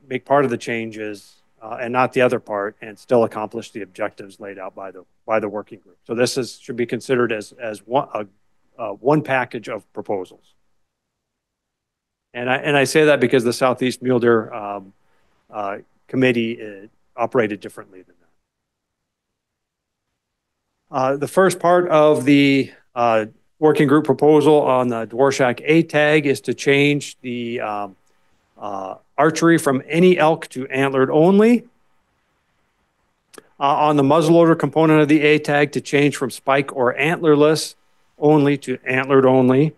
make part of the changes and not the other part and still accomplish the objectives laid out by the working group. So this should be considered as one package of proposals. And I say that because the Southeast Mule Deer Committee operated differently than that. The first part of the working group proposal on the Dworshak A tag is to change the archery from any elk to antlered only. On the muzzleloader component of the A tag to change from spike or antlerless only to antlered only.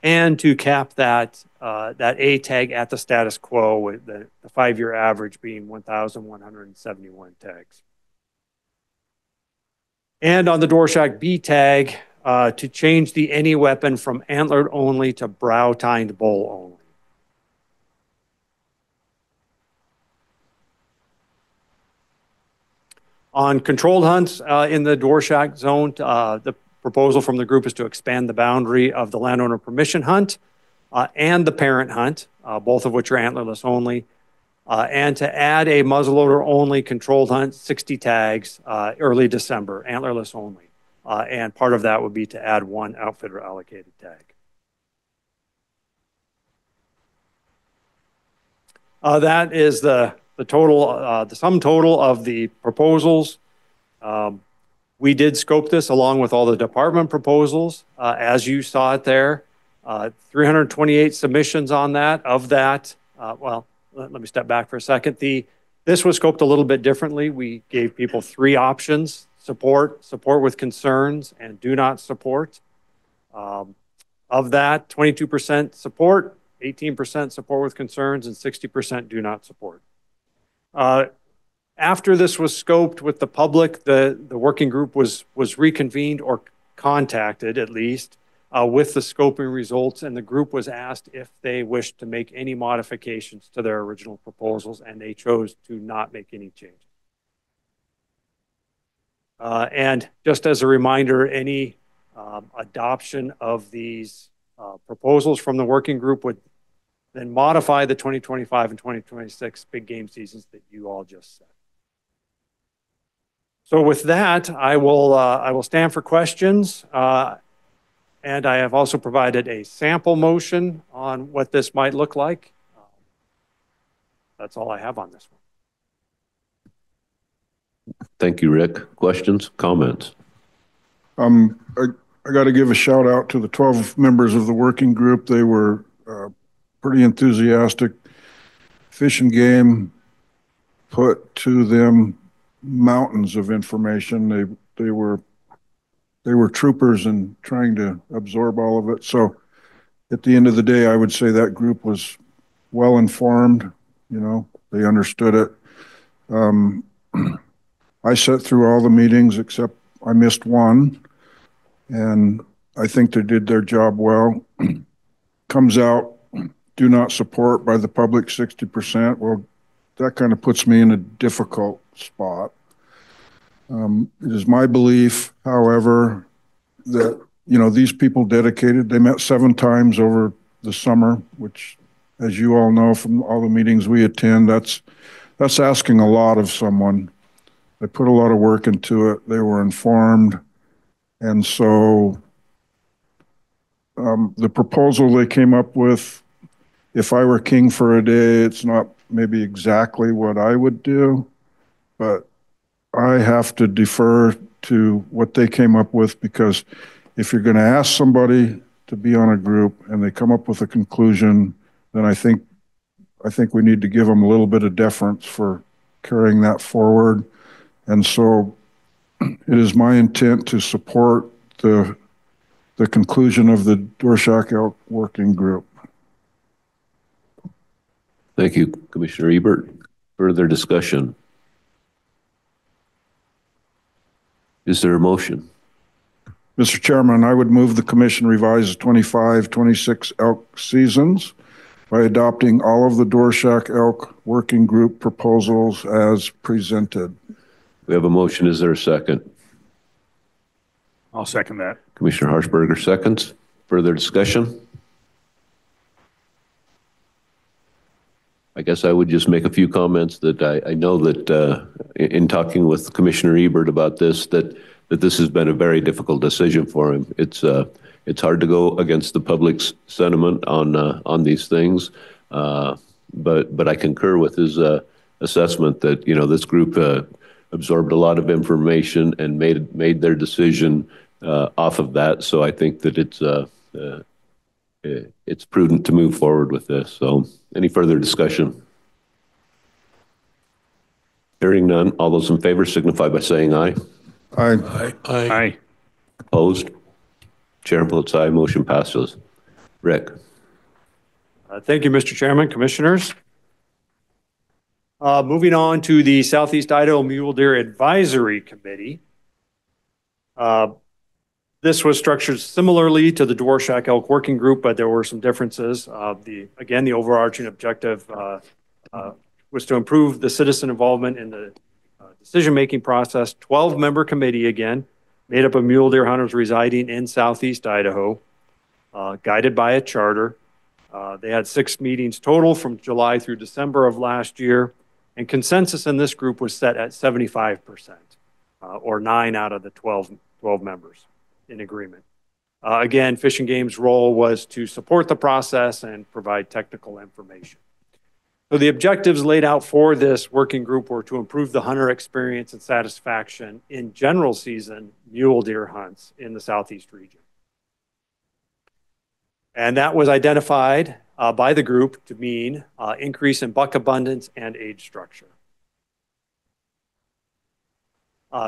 And to cap that A tag at the status quo with the 5-year average being 1,171 tags. And on the Dworshak B tag, to change the any weapon from antlered only to brow-tined bull only. On controlled hunts in the Dworshak zone, the proposal from the group is to expand the boundary of the landowner permission hunt and the parent hunt, both of which are antlerless only, and to add a muzzleloader only controlled hunt, 60 tags, early December, antlerless only. And part of that would be to add one outfitter allocated tag. That is the sum total of the proposals. We did scope this along with all the department proposals, as you saw it there. 328 submissions on that. Of that, well, let me step back for a second. This was scoped a little bit differently. We gave people 3 options: support with concerns, and do not support. Of that, 22% support, 18% support with concerns, and 60% do not support. After this was scoped with the public, the working group was reconvened or contacted at least with the scoping results, and the group was asked if they wished to make any modifications to their original proposals, and they chose to not make any changes. And just as a reminder, any adoption of these proposals from the working group would then modify the 2025 and 2026 big game seasons that you all just said. So with that, I will stand for questions. And I have also provided a sample motion on what this might look like. That's all I have on this one. Thank you, Rick. Questions, comments? I got to give a shout out to the 12 members of the working group. They were pretty enthusiastic. Fish and Game put to them mountains of information. They were troopers in trying to absorb all of it. So at the end of the day, I would say that group was well informed. You know, they understood it. I sat through all the meetings except I missed one, and I think they did their job well. Comes out, do not support by the public 60%. Well, that kind of puts me in a difficult spot. It is my belief, however, that, you know, these people dedicated, they met 7 times over the summer, which, as you all know from all the meetings we attend, that's asking a lot of someone. They put a lot of work into it. They were informed. And so the proposal they came up with, if I were king for a day, it's not maybe exactly what I would do, but I have to defer to what they came up with, because if you're going to ask somebody to be on a group and they come up with a conclusion, then I think we need to give them a little bit of deference for carrying that forward. And so it is my intent to support the conclusion of the Dworshak Elk Working Group. Thank you, Commissioner Ebert. Further discussion? Is there a motion? Mr. Chairman, I would move the commission revise the 25-26 elk seasons by adopting all of the Dorsack Elk Working Group proposals as presented. We have a motion. Is there a second? I'll second that. Commissioner Harshberger seconds. Further discussion? I guess I would just make a few comments that I know that in talking with Commissioner Ebert about this, that this has been a very difficult decision for him. It's hard to go against the public's sentiment on these things, but I concur with his assessment that this group absorbed a lot of information and made their decision off of that. So I think that it's prudent to move forward with this. So any further discussion? Hearing none, all those in favor signify by saying aye. Aye. Aye. Opposed? Chair votes aye, motion passes. Rick. Thank you, Mr. Chairman, Commissioners. Moving on to the Southeast Idaho Mule Deer Advisory Committee. This was structured similarly to the Dvorak Elk Working Group, but there were some differences. Again, the overarching objective was to improve the citizen involvement in the decision-making process. 12-member committee, again, made up of mule deer hunters residing in Southeast Idaho, guided by a charter. They had 6 meetings total from July through December of last year, and consensus in this group was set at 75%, or 9 out of the 12 members in agreement. Again, Fish and Game's role was to support the process and provide technical information. So the objectives laid out for this working group were to improve the hunter experience and satisfaction in general season mule deer hunts in the Southeast region. And that was identified by the group to mean increase in buck abundance and age structure.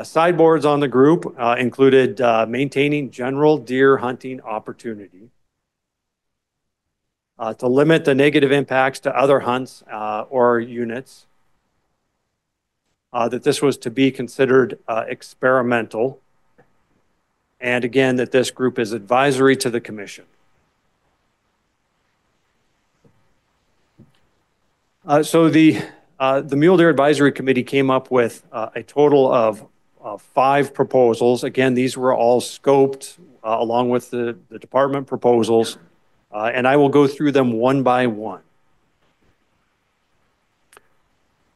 Sideboards on the group included maintaining general deer hunting opportunity, to limit the negative impacts to other hunts or units, that this was to be considered experimental, and again, that this group is advisory to the commission. So the Mule Deer Advisory Committee came up with a total of 5 proposals. Again, these were all scoped along with the department proposals, and I will go through them one by one.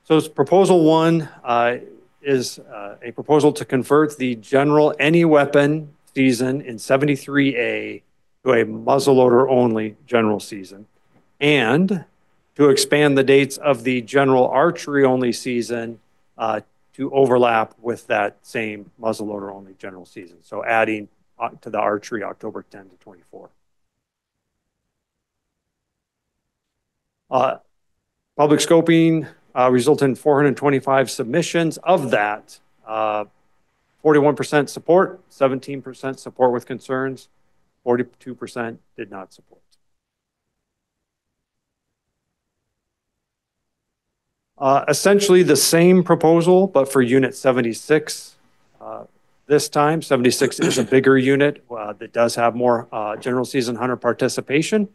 So proposal 1 is a proposal to convert the general any weapon season in 73A to a muzzleloader only general season, and to expand the dates of the general archery only season to overlap with that same muzzleloader only general season. So adding to the archery October 10 to 24. Public scoping resulted in 425 submissions. Of that, 41% support, 17% support with concerns, 42% did not support. Essentially the same proposal, but for Unit 76. This time, 76 is a bigger unit that does have more general season hunter participation.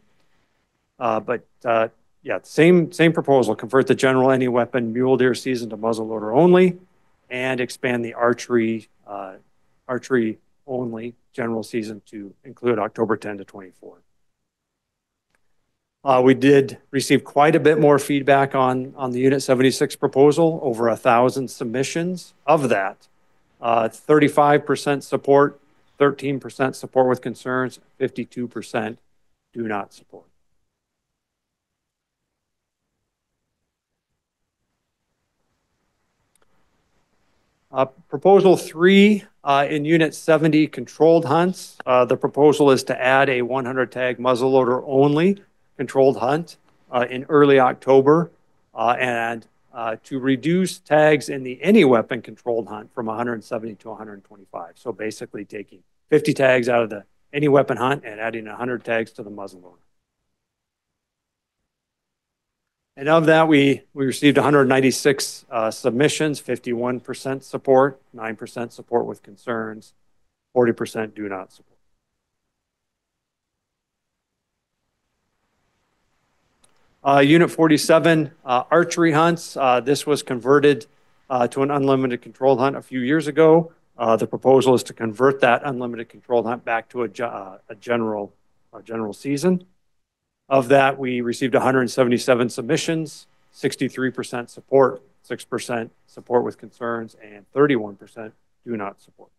Yeah, same proposal, convert the general any weapon mule deer season to muzzleloader only, and expand the archery only general season to include October 10 to 24. We did receive quite a bit more feedback on the Unit 76 proposal, over 1,000 submissions. Of that, 35% support, 13% support with concerns, 52% do not support. Proposal 3 in Unit 70 controlled hunts. The proposal is to add a 100 tag muzzleloader only controlled hunt in early October and to reduce tags in the any weapon controlled hunt from 170 to 125. So basically taking 50 tags out of the any weapon hunt and adding 100 tags to the muzzleloader. And of that, we received 196 submissions, 51% support, 9% support with concerns, 40% do not support. Unit 47, archery hunts. This was converted to an unlimited controlled hunt a few years ago. The proposal is to convert that unlimited controlled hunt back to a general season. Of that, we received 177 submissions, 63% support, 6% support with concerns, and 31% do not support.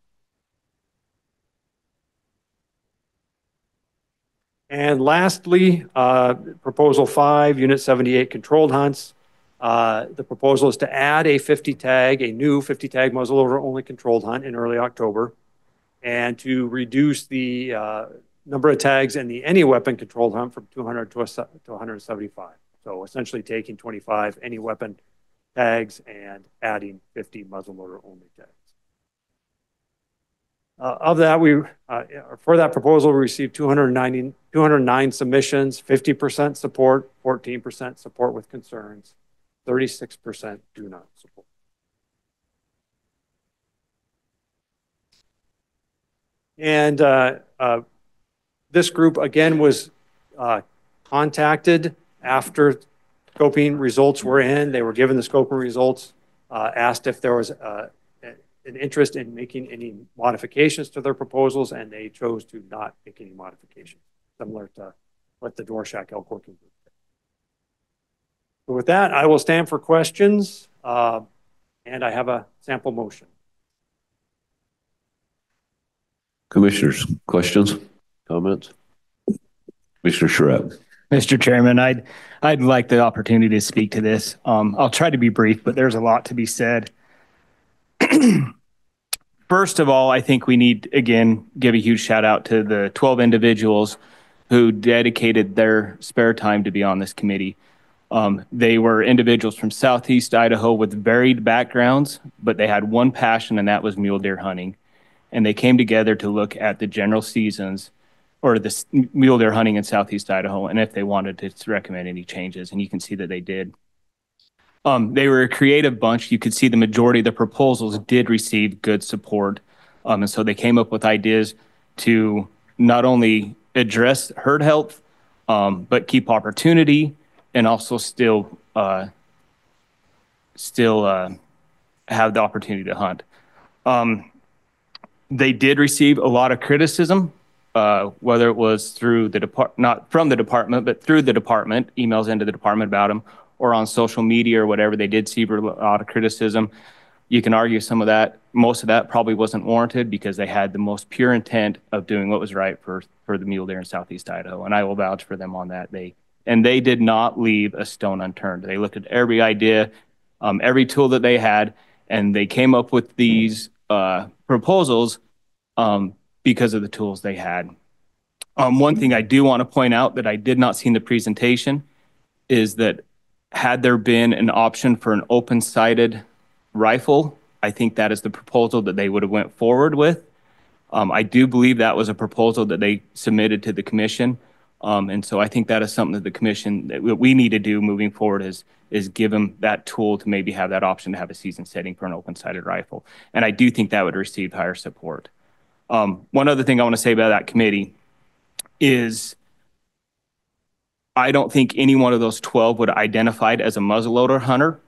And lastly, proposal 5, Unit 78 controlled hunts. The proposal is to add a 50 tag, a new 50 tag muzzleloader only controlled hunt in early October, and to reduce the number of tags in the any weapon controlled hunt from 200 to 175. So essentially taking 25 any weapon tags and adding 50 muzzleloader only tags. Of that, for that proposal, we received 209 submissions, 50% support, 14% support with concerns, 36% do not support. And this group, again, was contacted after scoping results were in. They were given the scoping results, asked if there was an interest in making any modifications to their proposals, and they chose to not make any modifications, similar to what the Door Shack Elk Working Group did. So with that, I will stand for questions, and I have a sample motion. Commissioners, questions, comments? Commissioner Shrebb. Mr. Chairman, I'd like the opportunity to speak to this. I'll try to be brief, but there's a lot to be said. First of all, I think we need, again, give a huge shout out to the 12 individuals who dedicated their spare time to be on this committee. They were individuals from Southeast Idaho with varied backgrounds, but they had one passion, and that was mule deer hunting. And they came together to look at the general seasons or the mule deer hunting in Southeast Idaho, and if they wanted to recommend any changes, and you can see that they did. They were a creative bunch. You could see the majority of the proposals did receive good support. And so they came up with ideas to not only address herd health, but keep opportunity and also still have the opportunity to hunt. They did receive a lot of criticism, whether it was through the not from the department, but through the department, emails into the department about them, or on social media or whatever. They did see a lot of criticism. You can argue some of that, most of that probably wasn't warranted because they had the most pure intent of doing what was right for the mule deer in Southeast Idaho. And I will vouch for them on that. They did not leave a stone unturned. They looked at every idea, every tool that they had, and they came up with these proposals because of the tools they had. One thing I do want to point out that I did not see in the presentation is that had there been an option for an open-sighted rifle, I think that is the proposal that they would have went forward with. I do believe that was a proposal that they submitted to the commission. And so I think that is something that the commission, that we need to do moving forward is give them that tool to maybe have that option to have a season setting for an open-sighted rifle. And I do think that would receive higher support. One other thing I want to say about that committee is I don't think any one of those 12 would have identified as a muzzleloader hunter.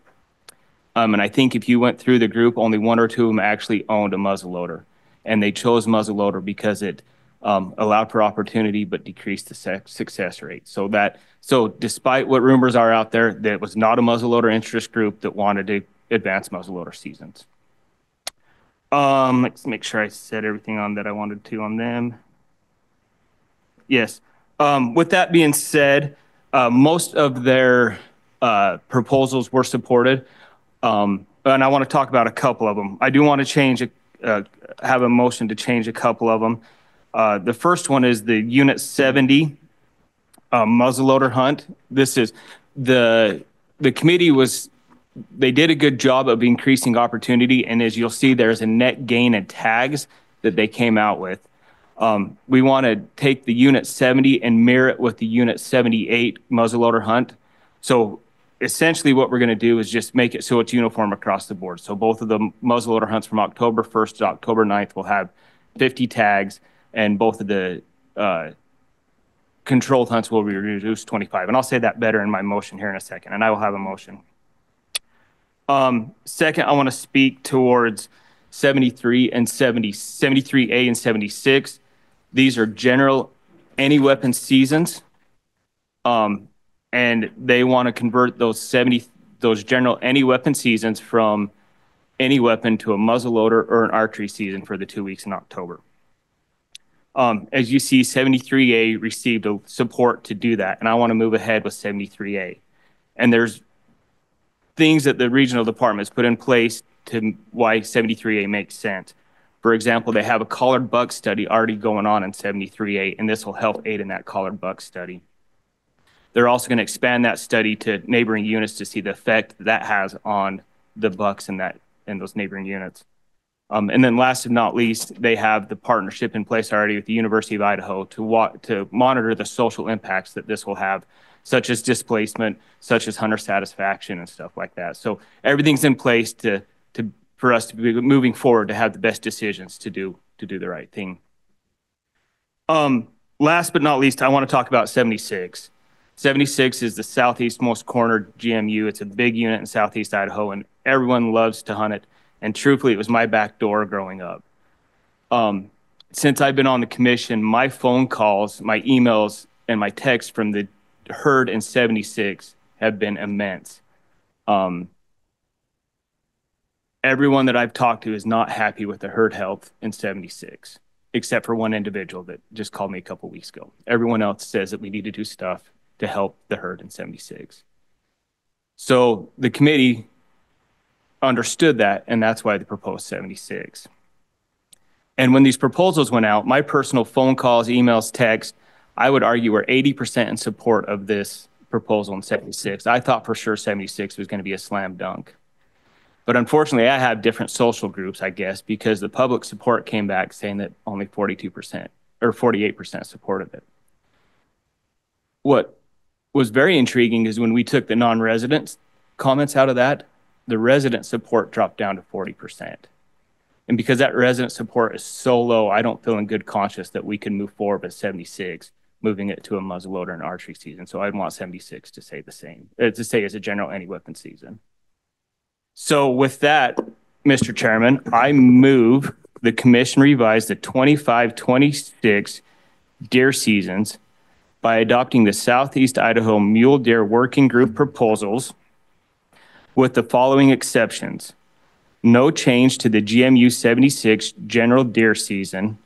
And I think if you went through the group, only one or two of them actually owned a muzzleloader. And they chose muzzleloader because it allowed for opportunity but decreased the success rate. So despite what rumors are out there, that was not a muzzleloader interest group that wanted to advance muzzleloader seasons. Let's make sure I said everything on that I wanted to on them. Yes. With that being said, most of their proposals were supported, and I want to talk about a couple of them. I do want to have a motion to change a couple of them. The first one is the Unit 70 muzzleloader hunt. This is the committee they did a good job of increasing opportunity, and as you'll see, there's a net gain in tags that they came out with. We want to take the Unit 70 and mirror it with the Unit 78 muzzleloader hunt. So essentially what we're going to do is just make it so it's uniform across the board. So both of the muzzleloader hunts from October 1st to October 9th will have 50 tags, and both of the controlled hunts will be reduced 25. And I'll say that better in my motion here in a second, and I will have a motion. Second, I want to speak towards 73 and 73A and 76. These are general any weapon seasons. And they want to convert those general any weapon seasons from any weapon to a muzzleloader or an archery season for the 2 weeks in October. As you see, 73A received a support to do that, and I want to move ahead with 73A. And there's things that the regional departments put in place to why 73A makes sense. For example, they have a collared buck study already going on in 73A, and this will help aid in that collared buck study. They're also going to expand that study to neighboring units to see the effect that has on the bucks in those neighboring units. And then last but not least, they have the partnership in place already with the University of Idaho to monitor the social impacts that this will have, such as displacement, such as hunter satisfaction and stuff like that. So everything's in place for us to be moving forward to have the best decisions to do the right thing. Last but not least, I want to talk about 76. 76 is the southeastmost corner GMU. It's a big unit in southeast Idaho, and everyone loves to hunt it. And truthfully, it was my back door growing up. Since I've been on the commission, my phone calls, my emails, and my texts from the herd in 76 have been immense. Everyone that I've talked to is not happy with the herd health in 76, except for one individual that just called me a couple weeks ago. Everyone else says that we need to do stuff to help the herd in 76. So the committee understood that, and that's why they proposed 76. And when these proposals went out, my personal phone calls, emails, texts, I would argue were 80% in support of this proposal in 76. I thought for sure 76 was going to be a slam dunk. But unfortunately, I have different social groups, I guess, because the public support came back saying that only 42% or 48% supported it. What was very intriguing is when we took the non-resident comments out of that, the resident support dropped down to 40%. And because that resident support is so low, I don't feel in good conscience that we can move forward with 76, moving it to a muzzleloader and archery season. So I'd want 76 to say the same, to say as a general any weapon season. So with that, Mr. Chairman, I move the commission revise the 25-26 deer seasons by adopting the Southeast Idaho Mule Deer Working Group proposals with the following exceptions. No change to the GMU 76 general deer season.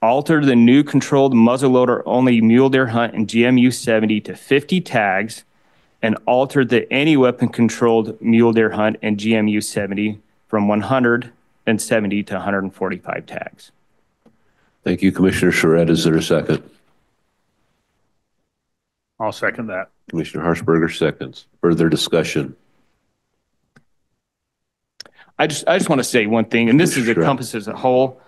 Alter the new controlled muzzleloader only mule deer hunt in GMU 70 to 50 tags, and alter the any weapon controlled mule deer hunt in GMU 70 from 170 to 145 tags. Thank you, Commissioner Charette. Is there a second? I'll second that. Commissioner Harshberger seconds. Further discussion? I just want to say one thing, and this is encompassed as a whole.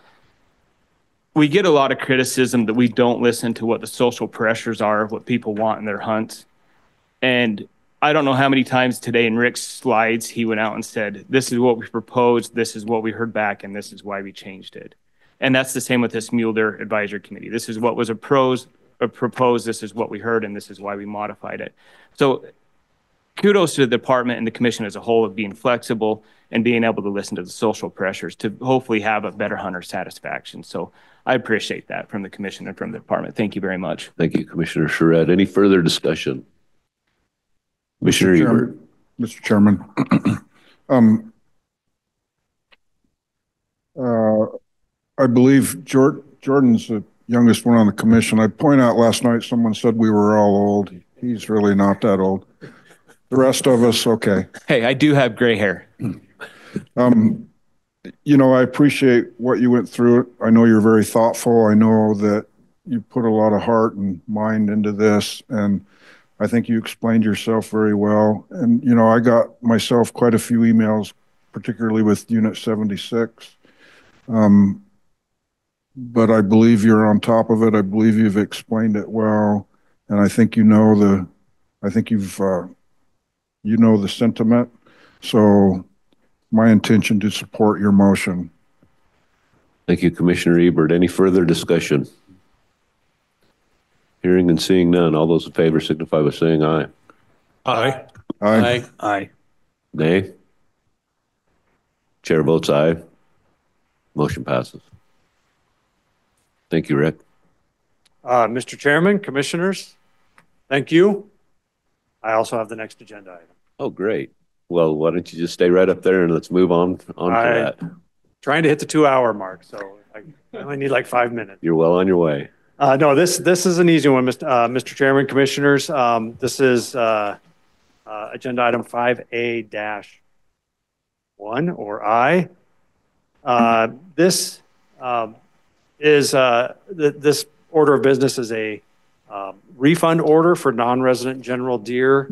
We get a lot of criticism that we don't listen to what the social pressures are, what people want in their hunts. And I don't know how many times today in Rick's slides, he went out and said, this is what we proposed, this is what we heard back, and this is why we changed it. And that's the same with this Mule Deer Advisory Committee. This is what was proposed, this is what we heard, and this is why we modified it. So kudos to the department and the commission as a whole of being flexible and being able to listen to the social pressures to hopefully have a better hunter satisfaction. So I appreciate that from the commission and from the department. Thank you very much. Thank you, Commissioner Charette. Any further discussion? Commissioner Ebert. Mr. Chairman, I believe Jordan's the youngest one on the commission. I point out last night someone said we were all old. He's really not that old. The rest of us, okay. Hey, I do have gray hair. You know, I appreciate what you went through. I know you're very thoughtful. I know that you put a lot of heart and mind into this, and I think you explained yourself very well. And, you know, I got myself quite a few emails, particularly with Unit 76. But I believe you're on top of it. I believe you've explained it well. And I think you know the sentiment. So my intention to support your motion. Thank you, Commissioner Ebert. Any further discussion? Hearing and seeing none. All those in favor signify by saying aye. Aye. Aye. Aye. Nay? Chair votes aye. Motion passes. Thank you, Rick. Mr. Chairman, Commissioners, thank you. I also have the next agenda item. Oh, great. Well, why don't you just stay right up there and let's move on to that. Trying to hit the 2-hour mark, so I only need like 5 minutes. You're well on your way. No, this is an easy one, Mr. Chairman, Commissioners. This is agenda item 5A-1 or I. This this order of business is a refund order for non-resident general deer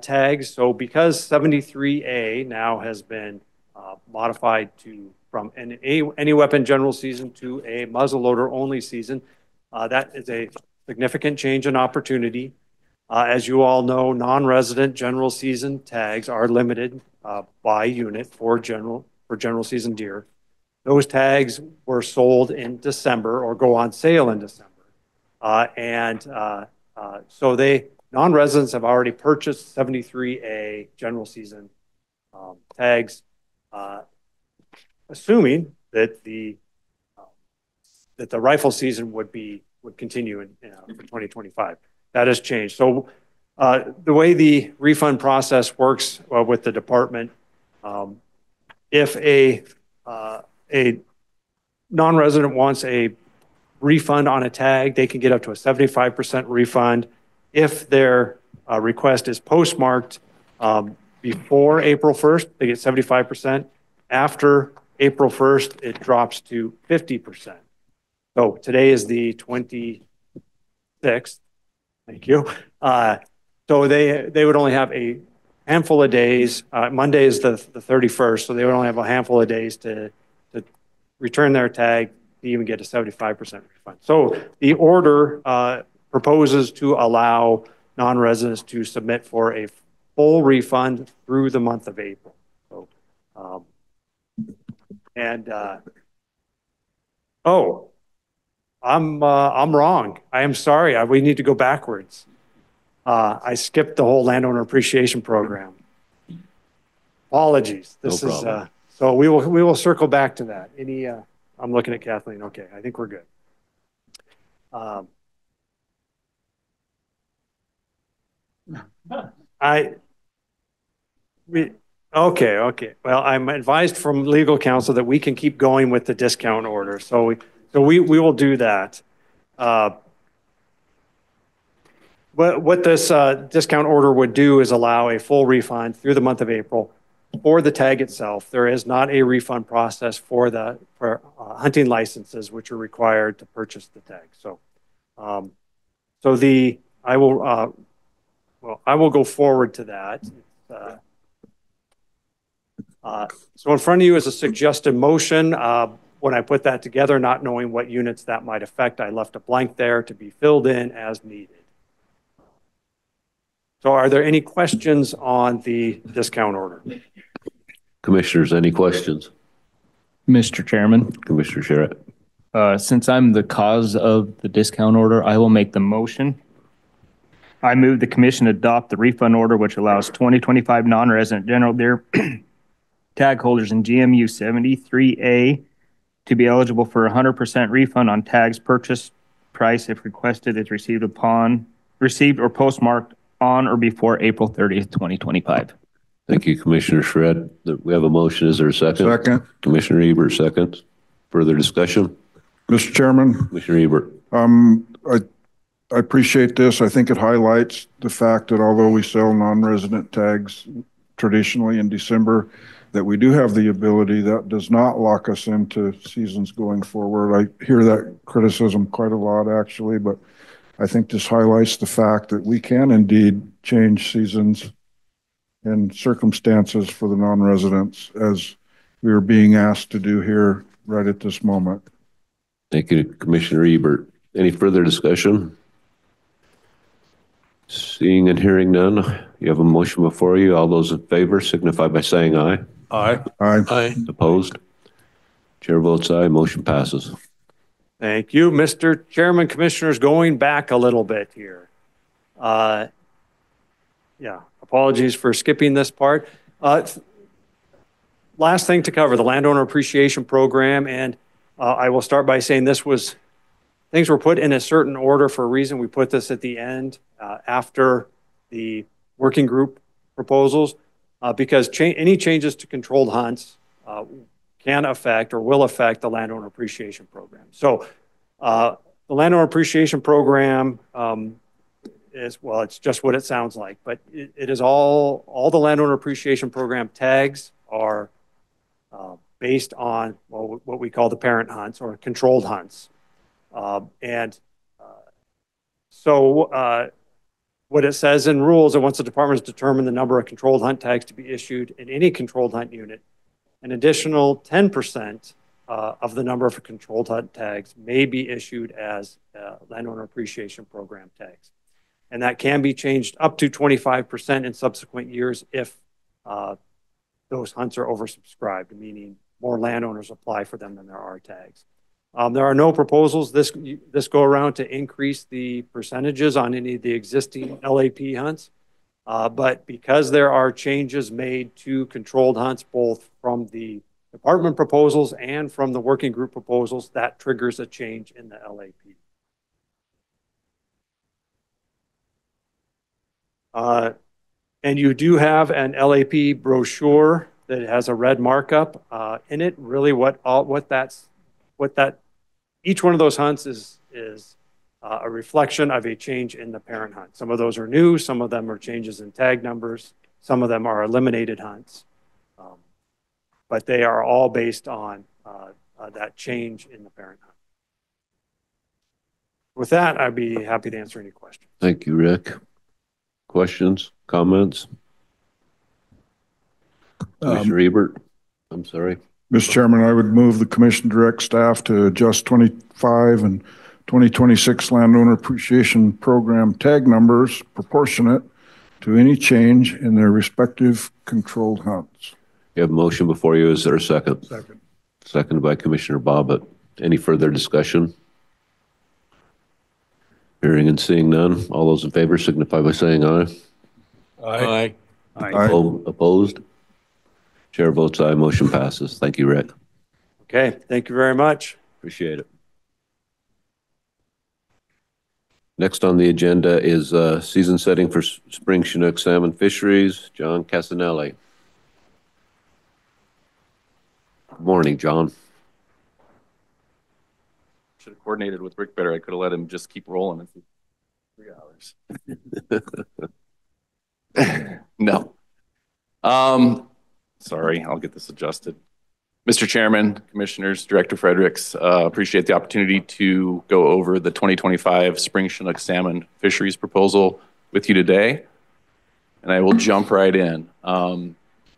tags. So because 73A now has been modified from any weapon general season to a muzzleloader only season, that is a significant change in opportunity. As you all know, non-resident general season tags are limited by unit for general season deer. Those tags were sold in December or go on sale in December. So non-residents have already purchased 73A general season tags, assuming that the rifle season would continue for 2025. That has changed. So the way the refund process works with the department, if a non-resident wants a refund on a tag, they can get up to a 75% refund. If their request is postmarked before April 1st, they get 75%. After April 1st, it drops to 50%. So today is the 26th. Thank you. So they would only have a handful of days. Monday is the 31st, so they would only have a handful of days to return their tag to even get a 75% refund. So the order proposes to allow non-residents to submit for a full refund through the month of April. So, I'm wrong. I am sorry. We need to go backwards. I skipped the whole landowner appreciation program. Apologies. This is so we will circle back to that. I'm looking at Kathleen. Okay, I think we're good. Okay. Well, I'm advised from legal counsel that we can keep going with the discount order. So we will do that. What this discount order would do is allow a full refund through the month of April for the tag itself. There is not a refund process for hunting licenses, which are required to purchase the tag. So, I will go forward to that. So in front of you is a suggested motion. When I put that together, not knowing what units that might affect, I left a blank there to be filled in as needed. So are there any questions on the discount order? Commissioners, any questions? Mr. Chairman, Commissioner Sherritt. Since I'm the cause of the discount order, I will make the motion. I move the commission adopt the refund order, which allows 2025 non-resident general deer tag holders in GMU 73A to be eligible for 100% refund on tags purchase price if requested is received or postmarked on or before April 30th, 2025. Thank you, Commissioner Shred. We have a motion. Is there a second? Second. Commissioner Ebert, seconds. Further discussion? Mr. Chairman, Commissioner Ebert. I appreciate this. I think it highlights the fact that although we sell non-resident tags traditionally in December, that we do have the ability. That does not lock us into seasons going forward. I hear that criticism quite a lot, actually, but I think this highlights the fact that we can indeed change seasons and circumstances for the non-residents as we are being asked to do here right at this moment. Thank you, Commissioner Ebert. Any further discussion? Seeing and hearing none, you have a motion before you. All those in favor signify by saying aye. Aye. Aye. Aye. Opposed? Chair votes aye. Motion passes. Thank you, Mr. Chairman. Commissioners, going back a little bit here. Yeah, apologies for skipping this part. Last thing to cover, the Landowner Appreciation Program, and I will start by saying things were put in a certain order for a reason. We put this at the end after the working group proposals because any changes to controlled hunts can affect or will affect the Landowner Appreciation Program. So the Landowner Appreciation Program well, it's just what it sounds like, but it is all the Landowner Appreciation Program tags are based on what we call the parent hunts or controlled hunts. So what it says in rules, that once the department has determined the number of controlled hunt tags to be issued in any controlled hunt unit, an additional 10% of the number of controlled hunt tags may be issued as Landowner Appreciation Program tags. And that can be changed up to 25% in subsequent years if those hunts are oversubscribed, meaning more landowners apply for them than there are tags. There are no proposals this go around to increase the percentages on any of the existing LAP hunts. But because there are changes made to controlled hunts, both from the department proposals and from the working group proposals, that triggers a change in the LAP. And you do have an LAP brochure that has a red markup in it. Really, each one of those hunts is a reflection of a change in the parent hunt. Some of those are new, some of them are changes in tag numbers, some of them are eliminated hunts, but they are all based on that change in the parent hunt. With that, I'd be happy to answer any questions. Thank you, Rick. Questions, comments? Commissioner Ebert, I'm sorry. Mr. Chairman, I would move the commission direct staff to adjust 25 and 2026 Landowner Appreciation Program tag numbers proportionate to any change in their respective controlled hunts. You have a motion before you. Is there a second? Second. Seconded by Commissioner Bobbitt. Any further discussion? Hearing and seeing none. All those in favor signify by saying aye. Aye. Opposed? Chair votes aye. Motion passes. Thank you, Rick. Okay, thank you very much. Appreciate it. Next on the agenda is season setting for spring Chinook salmon fisheries. John Casanelli. Good morning, John. Should have coordinated with Rick better. I could have let him just keep rolling for 3 hours. No. Sorry, I'll get this adjusted. Mr. Chairman, Commissioners, Director Fredericks, appreciate the opportunity to go over the 2025 Spring Chinook Salmon Fisheries proposal with you today. And I will jump right in.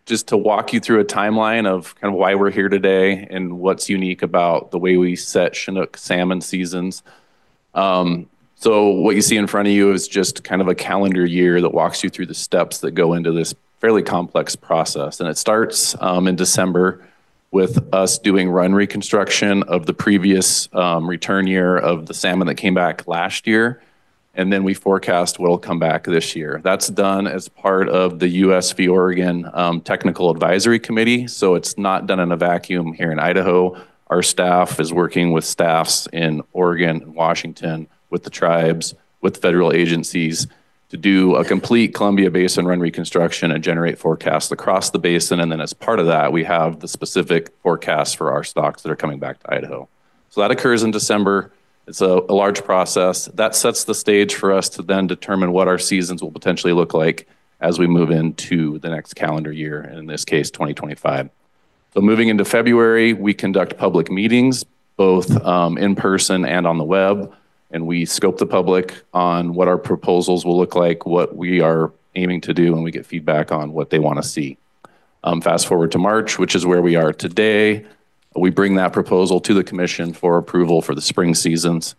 Just to walk you through a timeline of kind of why we're here today and what's unique about the way we set Chinook salmon seasons. So what you see in front of you is just kind of a calendar year that walks you through the steps that go into this fairly complex process. And it starts in December with us doing run reconstruction of the previous return year of the salmon that came back last year. And then we forecast what will come back this year. That's done as part of the US v. Oregon Technical Advisory Committee. So it's not done in a vacuum here in Idaho. Our staff is working with staffs in Oregon and Washington, with the tribes, with federal agencies to do a complete Columbia Basin run reconstruction and generate forecasts across the basin. And then as part of that, we have the specific forecasts for our stocks that are coming back to Idaho. So that occurs in December. It's a large process. That sets the stage for us to then determine what our seasons will potentially look like as we move into the next calendar year, and in this case, 2025. So moving into February, we conduct public meetings, both in person and on the web, and we scope the public on what our proposals will look like, what we are aiming to do, and we get feedback on what they want to see. Fast forward to March, which is where we are today. We bring that proposal to the commission for approval for the spring seasons.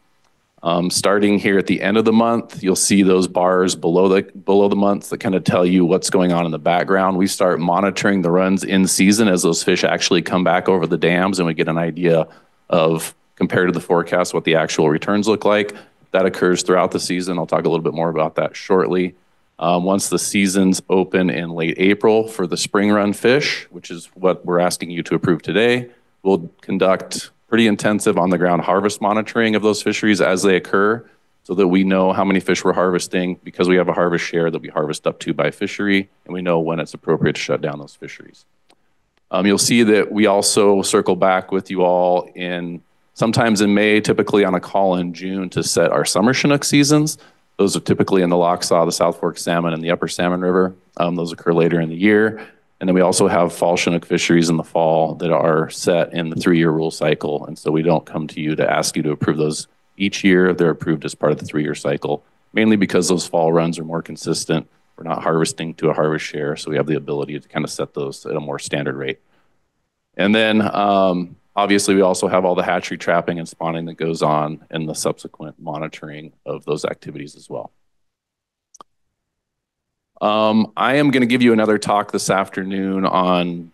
Starting here at the end of the month, you'll see those bars below the months that kind of tell you what's going on in the background. We start monitoring the runs in season as those fish actually come back over the dams, and we get an idea of compared to the forecast, what the actual returns look like. That occurs throughout the season. I'll talk a little bit more about that shortly. Once the seasons open in late April for the spring run fish, which is what we're asking you to approve today, we'll conduct pretty intensive on the ground harvest monitoring of those fisheries as they occur so that we know how many fish we're harvesting because we have a harvest share that we harvest up to by fishery, and we know when it's appropriate to shut down those fisheries. You'll see that we also circle back with you all sometimes in May, typically on a call in June to set our summer Chinook seasons. Those are typically in the Lochsaw, the South Fork Salmon, and the Upper Salmon River. Those occur later in the year. And then we also have fall Chinook fisheries in the fall that are set in the 3-year rule cycle. And so we don't come to you to ask you to approve those each year. They're approved as part of the 3-year cycle, mainly because those fall runs are more consistent. We're not harvesting to a harvest share, so we have the ability to kind of set those at a more standard rate. And then obviously we also have all the hatchery trapping and spawning that goes on and the subsequent monitoring of those activities as well. I am going to give you another talk this afternoon on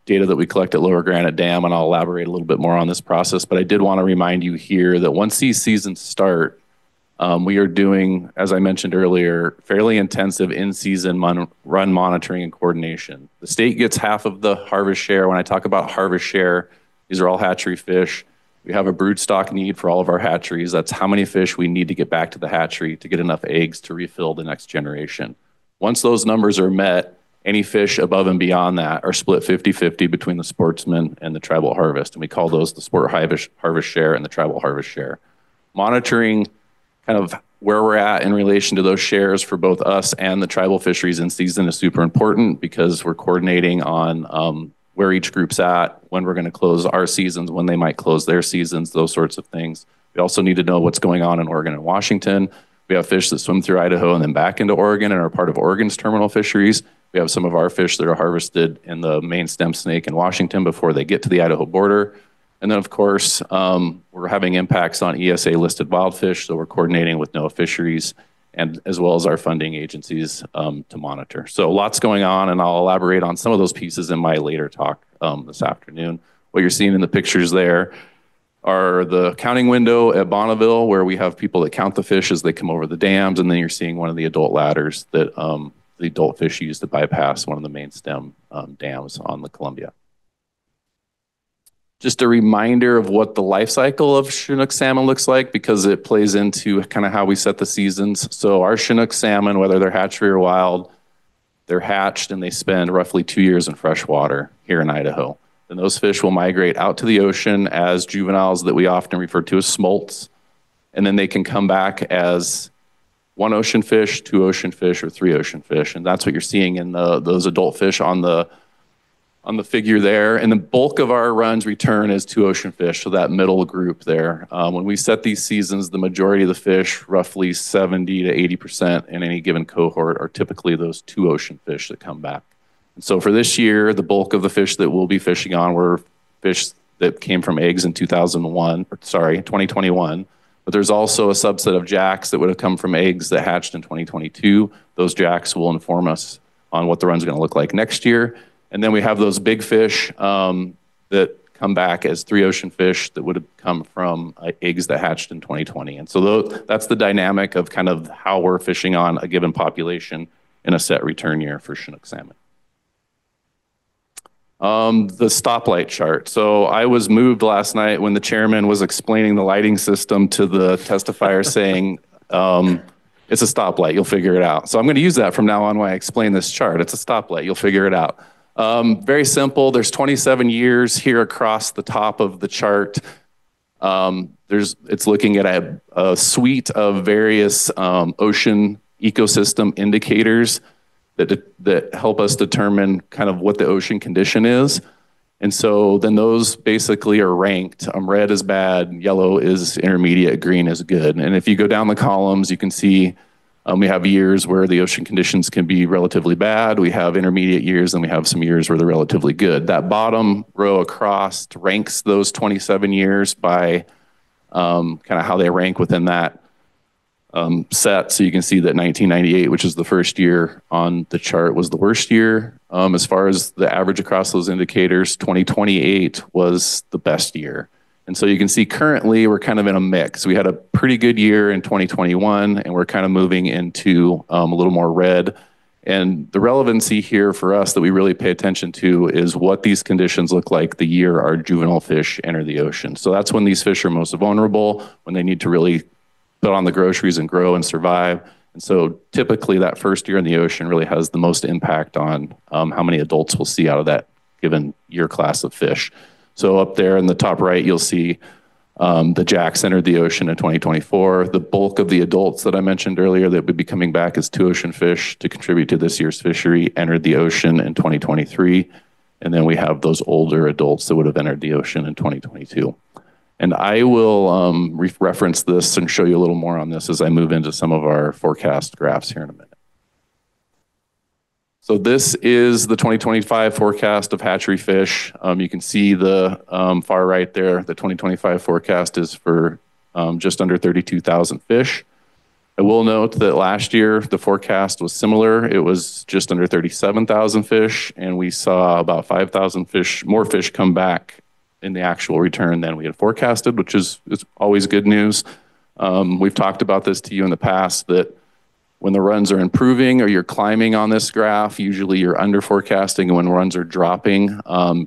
data that we collect at Lower Granite Dam, and I'll elaborate a little bit more on this process, but I did want to remind you here that once these seasons start, we are doing, as I mentioned earlier, fairly intensive in-season run monitoring and coordination. The state gets half of the harvest share. When I talk about harvest share, these are all hatchery fish. We have a brood stock need for all of our hatcheries. That's how many fish we need to get back to the hatchery to get enough eggs to refill the next generation. Once those numbers are met, any fish above and beyond that are split 50-50 between the sportsman and the tribal harvest. And we call those the sport harvest share and the tribal harvest share. Monitoring kind of where we're at in relation to those shares for both us and the tribal fisheries in season is super important because we're coordinating on where each group's at, when we're going to close our seasons, when they might close their seasons, those sorts of things. We also need to know what's going on in Oregon and Washington. We have fish that swim through Idaho and then back into Oregon and are part of Oregon's terminal fisheries. We have some of our fish that are harvested in the main stem snake in Washington before they get to the Idaho border. And then, of course, we're having impacts on ESA-listed wild fish, so we're coordinating with NOAA Fisheries and as well as our funding agencies to monitor. So lots going on, and I'll elaborate on some of those pieces in my later talk this afternoon. What you're seeing in the pictures there are the counting window at Bonneville, where we have people that count the fish as they come over the dams, and then you're seeing one of the adult ladders that the adult fish use to bypass one of the main stem dams on the Columbia. Just a reminder of what the life cycle of Chinook salmon looks like because it plays into kind of how we set the seasons. So our Chinook salmon, whether they're hatchery or wild, they're hatched and they spend roughly 2 years in freshwater here in Idaho. Then those fish will migrate out to the ocean as juveniles that we often refer to as smolts. And then they can come back as 1 ocean fish, 2 ocean fish, or 3 ocean fish. And that's what you're seeing in those adult fish on the figure there. And the bulk of our runs return as 2 ocean fish, so that middle group there. When we set these seasons, the majority of the fish, roughly 70 to 80% in any given cohort, are typically those 2 ocean fish that come back. And so for this year, the bulk of the fish that we'll be fishing on were fish that came from eggs in 2021. But there's also a subset of jacks that would have come from eggs that hatched in 2022. Those jacks will inform us on what the run's going to look like next year. And then we have those big fish that come back as 3 ocean fish that would have come from eggs that hatched in 2020. And so that's the dynamic of kind of how we're fishing on a given population in a set return year for Chinook salmon. The stoplight chart. So I was moved last night when the chairman was explaining the lighting system to the testifier saying, it's a stoplight, you'll figure it out. So I'm going to use that from now on when I explain this chart. It's a stoplight, you'll figure it out. Very simple. There's 27 years here across the top of the chart. It's looking at a suite of various ocean ecosystem indicators that help us determine kind of what the ocean condition is. And so then those basically are ranked. Red is bad, yellow is intermediate, green is good. And if you go down the columns, you can see we have years where the ocean conditions can be relatively bad. We have intermediate years, and we have some years where they're relatively good. That bottom row across ranks those 27 years by kind of how they rank within that set. So you can see that 1998, which is the first year on the chart, was the worst year. As far as the average across those indicators, 2028 was the best year. And so you can see currently we're kind of in a mix. We had a pretty good year in 2021, and we're kind of moving into a little more red. And the relevancy here for us that we really pay attention to is what these conditions look like the year our juvenile fish enter the ocean. So that's when these fish are most vulnerable, when they need to really put on the groceries and grow and survive. And so typically that first year in the ocean really has the most impact on how many adults we'll see out of that given year class of fish. So up there in the top right, you'll see the jacks entered the ocean in 2024. The bulk of the adults that I mentioned earlier that would be coming back as two ocean fish to contribute to this year's fishery entered the ocean in 2023. And then we have those older adults that would have entered the ocean in 2022. And I will reference this and show you a little more on this as I move into some of our forecast graphs here in a minute. So this is the 2025 forecast of hatchery fish. You can see the far right there. The 2025 forecast is for just under 32,000 fish. I will note that last year the forecast was similar. It was just under 37,000 fish, and we saw about 5,000 fish, more fish come back in the actual return than we had forecasted, which is always good news. We've talked about this to you in the past that when the runs are improving or you're climbing on this graph, usually you're under forecasting, and when runs are dropping,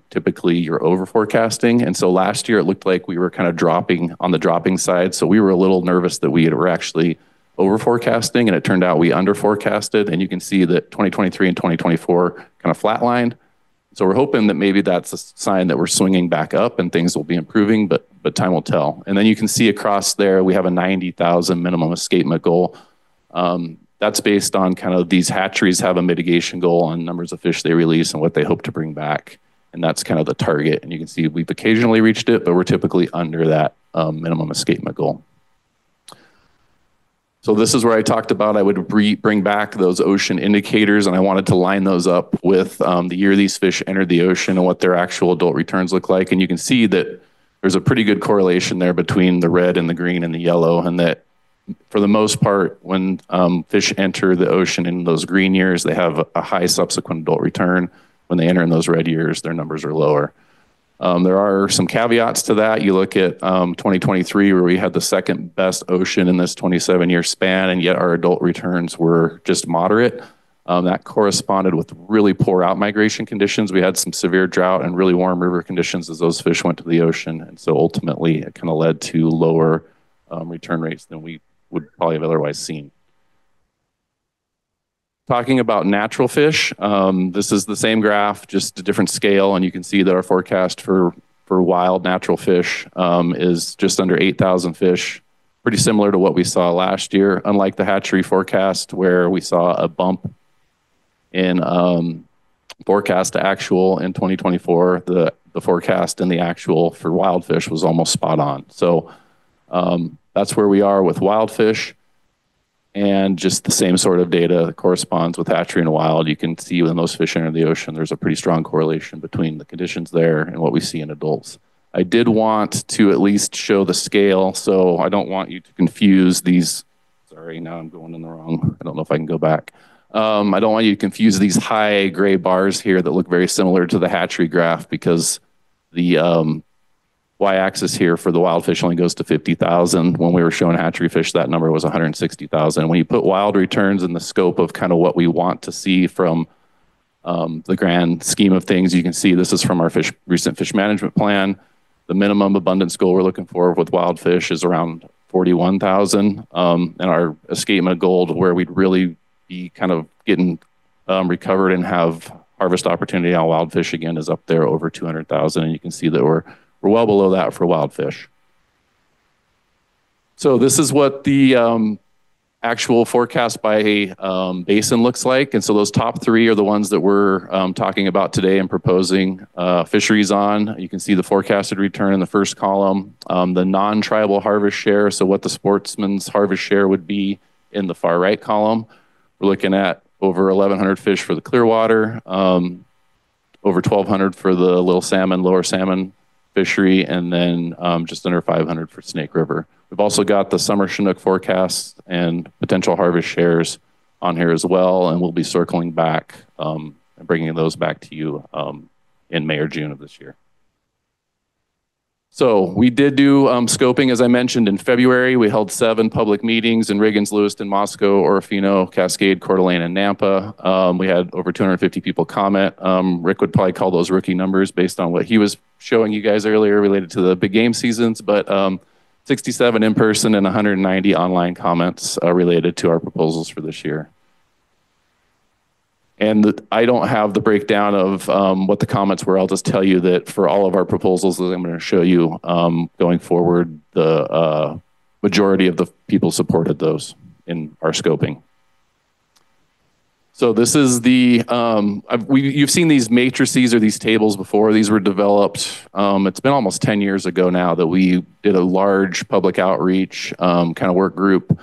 typically you're over forecasting. And so last year it looked like we were kind of dropping on the dropping side. So we were a little nervous that we were actually over forecasting, and it turned out we under forecasted. And you can see that 2023 and 2024 kind of flatlined. So we're hoping that maybe that's a sign that we're swinging back up and things will be improving, but time will tell. And then you can see across there, we have a 90,000 minimum escapement goal. That's based on kind of these hatcheries have a mitigation goal on numbers of fish they release and what they hope to bring back. And that's kind of the target. And you can see we've occasionally reached it, but we're typically under that minimum escapement goal. So this is where I talked about I would bring back those ocean indicators, and I wanted to line those up with the year these fish entered the ocean and what their actual adult returns look like. And you can see that there's a pretty good correlation there between the red and the green and the yellow, and that for the most part, when fish enter the ocean in those green years, they have a high subsequent adult return. When they enter in those red years, their numbers are lower. There are some caveats to that. You look at 2023, where we had the second best ocean in this 27-year span, and yet our adult returns were just moderate. That corresponded with really poor outmigration conditions. We had some severe drought and really warm river conditions as those fish went to the ocean. And so ultimately, it kind of led to lower return rates than we would probably have otherwise seen. Talking about natural fish, this is the same graph, just a different scale, and you can see that our forecast for wild natural fish is just under 8,000 fish, pretty similar to what we saw last year, unlike the hatchery forecast where we saw a bump in forecast to actual in 2024. The forecast and the actual for wild fish was almost spot on. So that's where we are with wild fish, and just the same sort of data that corresponds with hatchery and wild. You can see when those fish enter the ocean, there's a pretty strong correlation between the conditions there and what we see in adults. I did want to at least show the scale, so I don't want you to confuse these. Sorry, now I'm going in the wrong. I don't know if I can go back. I don't want you to confuse these high gray bars here that look very similar to the hatchery graph, because the y-axis here for the wild fish only goes to 50,000. When we were showing hatchery fish, that number was 160,000. When you put wild returns in the scope of kind of what we want to see from the grand scheme of things, you can see this is from our recent fish management plan. The minimum abundance goal we're looking for with wild fish is around 41,000. And our escapement goal to where we'd really be kind of getting recovered and have harvest opportunity on wild fish again is up there over 200,000. And you can see that we're well below that for wild fish. So this is what the actual forecast by basin looks like. And so those top three are the ones that we're talking about today and proposing fisheries on. You can see the forecasted return in the first column, the non-tribal harvest share, so what the sportsman's harvest share would be in the far right column. We're looking at over 1,100 fish for the Clearwater, over 1,200 for the little salmon, lower salmon fishery, and then just under 500 for Snake River. We've also got the summer Chinook forecast and potential harvest shares on here as well, and we'll be circling back and bringing those back to you in May or June of this year. So we did do scoping, as I mentioned, in February. We held 7 public meetings in Riggins, Lewiston, Moscow, Orofino, Cascade, Coeur d'Alene, and Nampa. We had over 250 people comment. Rick would probably call those rookie numbers based on what he was showing you guys earlier related to the big game seasons, but 67 in person and 190 online comments related to our proposals for this year. And I don't have the breakdown of what the comments were. I'll just tell you that for all of our proposals that I'm going to show you going forward, the majority of the people supported those in our scoping. So this is the, you've seen these matrices or these tables before. These were developed, it's been almost 10 years ago now that we did a large public outreach kind of work group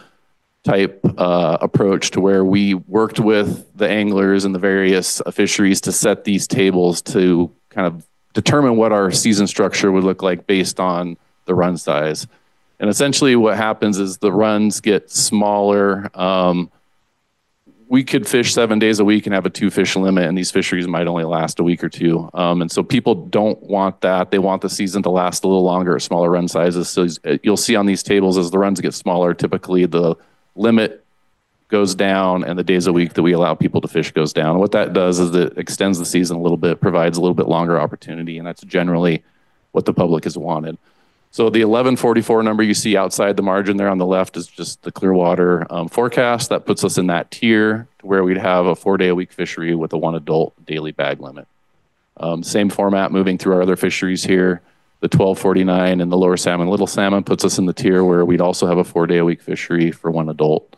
type approach to where we worked with the anglers and the various fisheries to set these tables to kind of determine what our season structure would look like based on the run size. And essentially what happens is the runs get smaller. We could fish 7 days a week and have a 2-fish limit, and these fisheries might only last a week or two. And so people don't want that. They want the season to last a little longer at smaller run sizes. So you'll see on these tables as the runs get smaller, typically the limit goes down and the days a week that we allow people to fish goes down. What that does is it extends the season a little bit, provides a little bit longer opportunity, and that's generally what the public has wanted. So the 1144 number you see outside the margin there on the left is just the Clearwater forecast. That puts us in that tier to where we'd have a 4-day-a-week fishery with a 1 adult daily bag limit. Same format moving through our other fisheries here. The 1249 and the lower salmon, little salmon puts us in the tier where we'd also have a 4-day-a-week fishery for 1 adult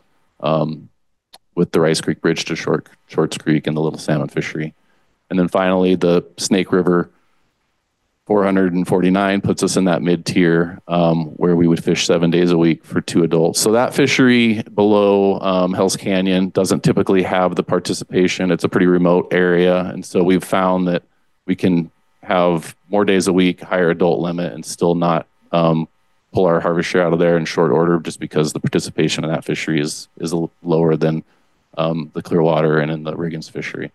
with the Rice Creek Bridge to Shorts Creek and the little salmon fishery. And then finally, the Snake River 449 puts us in that mid-tier where we would fish 7 days a week for 2 adults. So that fishery below Hell's Canyon doesn't typically have the participation. It's a pretty remote area. And so we've found that we can have more days a week, higher adult limit, and still not pull our harvest share out of there in short order just because the participation in that fishery is lower than the Clearwater and in the Riggins fishery.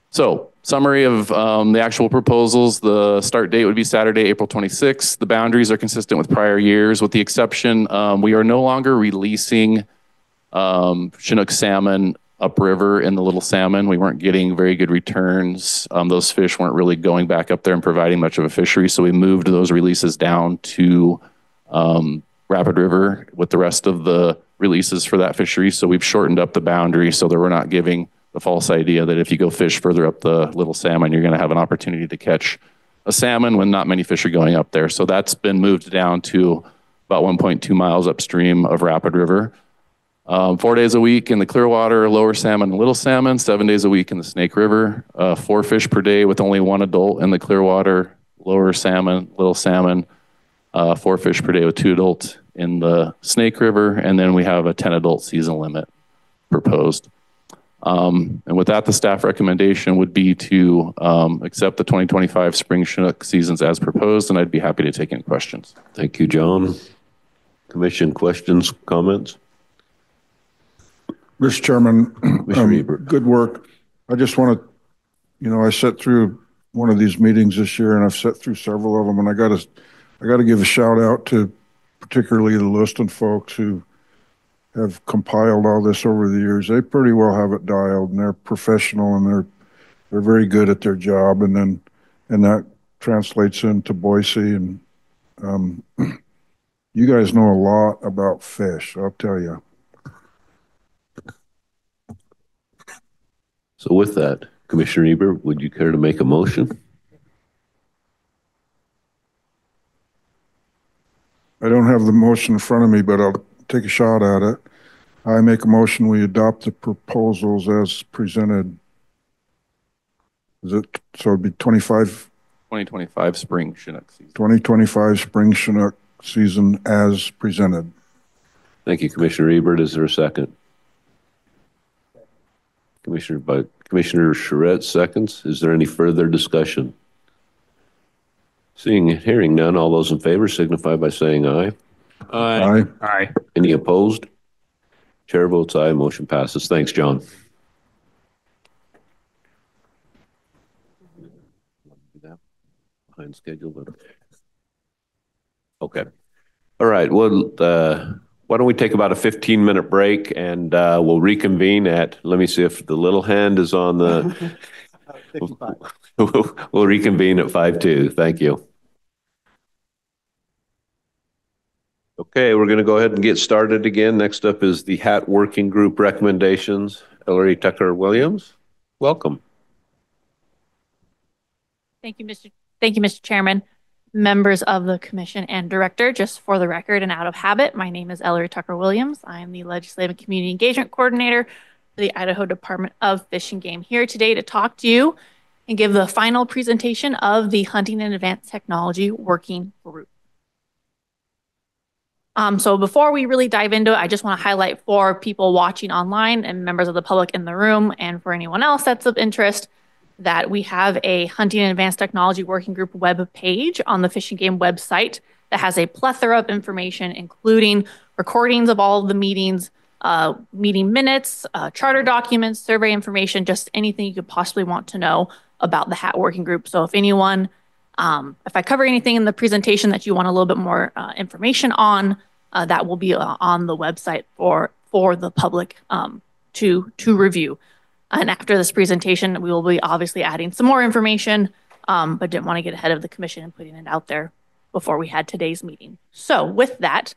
So summary of the actual proposals, the start date would be Saturday, April 26th. The boundaries are consistent with prior years with the exception, we are no longer releasing Chinook salmon upriver in the little salmon. We weren't getting very good returns. Those fish weren't really going back up there and providing much of a fishery. So we moved those releases down to Rapid River with the rest of the releases for that fishery. So we've shortened up the boundary so that we're not giving the false idea that if you go fish further up the little salmon, you're going to have an opportunity to catch a salmon when not many fish are going up there. So that's been moved down to about 1.2 miles upstream of Rapid River. 4 days a week in the Clearwater, lower salmon and little salmon, 7 days a week in the Snake River, 4 fish per day with only 1 adult in the Clearwater, lower salmon, little salmon, 4 fish per day with 2 adults in the Snake River, and then we have a 10 adult season limit proposed. And with that, the staff recommendation would be to accept the 2025 spring Chinook seasons as proposed, and I'd be happy to take any questions. Thank you, John. Commission questions, comments? Mr. Chairman, good work. I just want to, I sat through one of these meetings this year, and I've sat through several of them, and I got to give a shout out to particularly the Lewiston folks who have compiled all this over the years. They pretty well have it dialed, and they're professional, and they're very good at their job, and that translates into Boise, and you guys know a lot about fish, I'll tell you. So with that, Commissioner Ebert, would you care to make a motion? I don't have the motion in front of me, but I'll take a shot at it. I make a motion we adopt the proposals as presented. Is it, so it'd be 2025 spring Chinook season. 2025 spring Chinook season as presented. Thank you, Commissioner Ebert. Is there a second? Commissioner Charette seconds. Is there any further discussion? Seeing and hearing none, all those in favor signify by saying aye. Aye. Aye. Any opposed? Chair votes aye. Motion passes. Thanks, John. Behind schedule. Okay. All right. Well, why don't we take about a 15-minute break and we'll reconvene at, let me see if the little hand is on the, we'll reconvene at 5:02. Thank you. Okay, we're going to go ahead and get started again. Next up is the HAT Working Group recommendations. Ellery Tucker Williams, welcome. Thank you, Mr. Chairman, members of the commission and director. Just for the record and out of habit, my name is Ellery Tucker Williams. I am the Legislative and Community Engagement Coordinator for the Idaho Department of Fish and Game, here today to talk to you and give the final presentation of the Hunting and Advanced Technology Working Group. So before we really dive into it, I just want to highlight for people watching online and members of the public in the room, and for anyone else that's of interest, that we have a Hunting and Advanced Technology Working Group web page on the Fish and Game website that has a plethora of information, including recordings of all of the meetings, meeting minutes, charter documents, survey information, just anything you could possibly want to know about the HAT Working Group. So if anyone, if I cover anything in the presentation that you want a little bit more information on, that will be on the website for the public to review. And after this presentation, we will be obviously adding some more information, but didn't want to get ahead of the commission and putting it out there before we had today's meeting. So with that,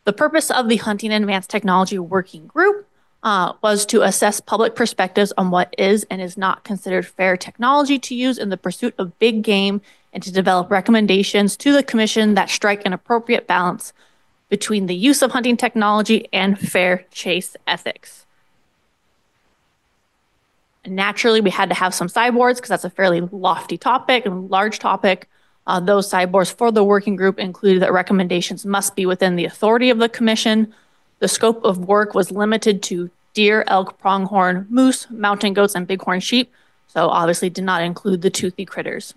the purpose of the Hunting and Advanced Technology Working Group was to assess public perspectives on what is and is not considered fair technology to use in the pursuit of big game, and to develop recommendations to the commission that strike an appropriate balance between the use of hunting technology and fair chase ethics. And naturally, we had to have some sideboards because that's a fairly lofty topic and large topic. Those sideboards for the working group included that recommendations must be within the authority of the commission. The scope of work was limited to deer, elk, pronghorn, moose, mountain goats, and bighorn sheep. So obviously did not include the toothy critters.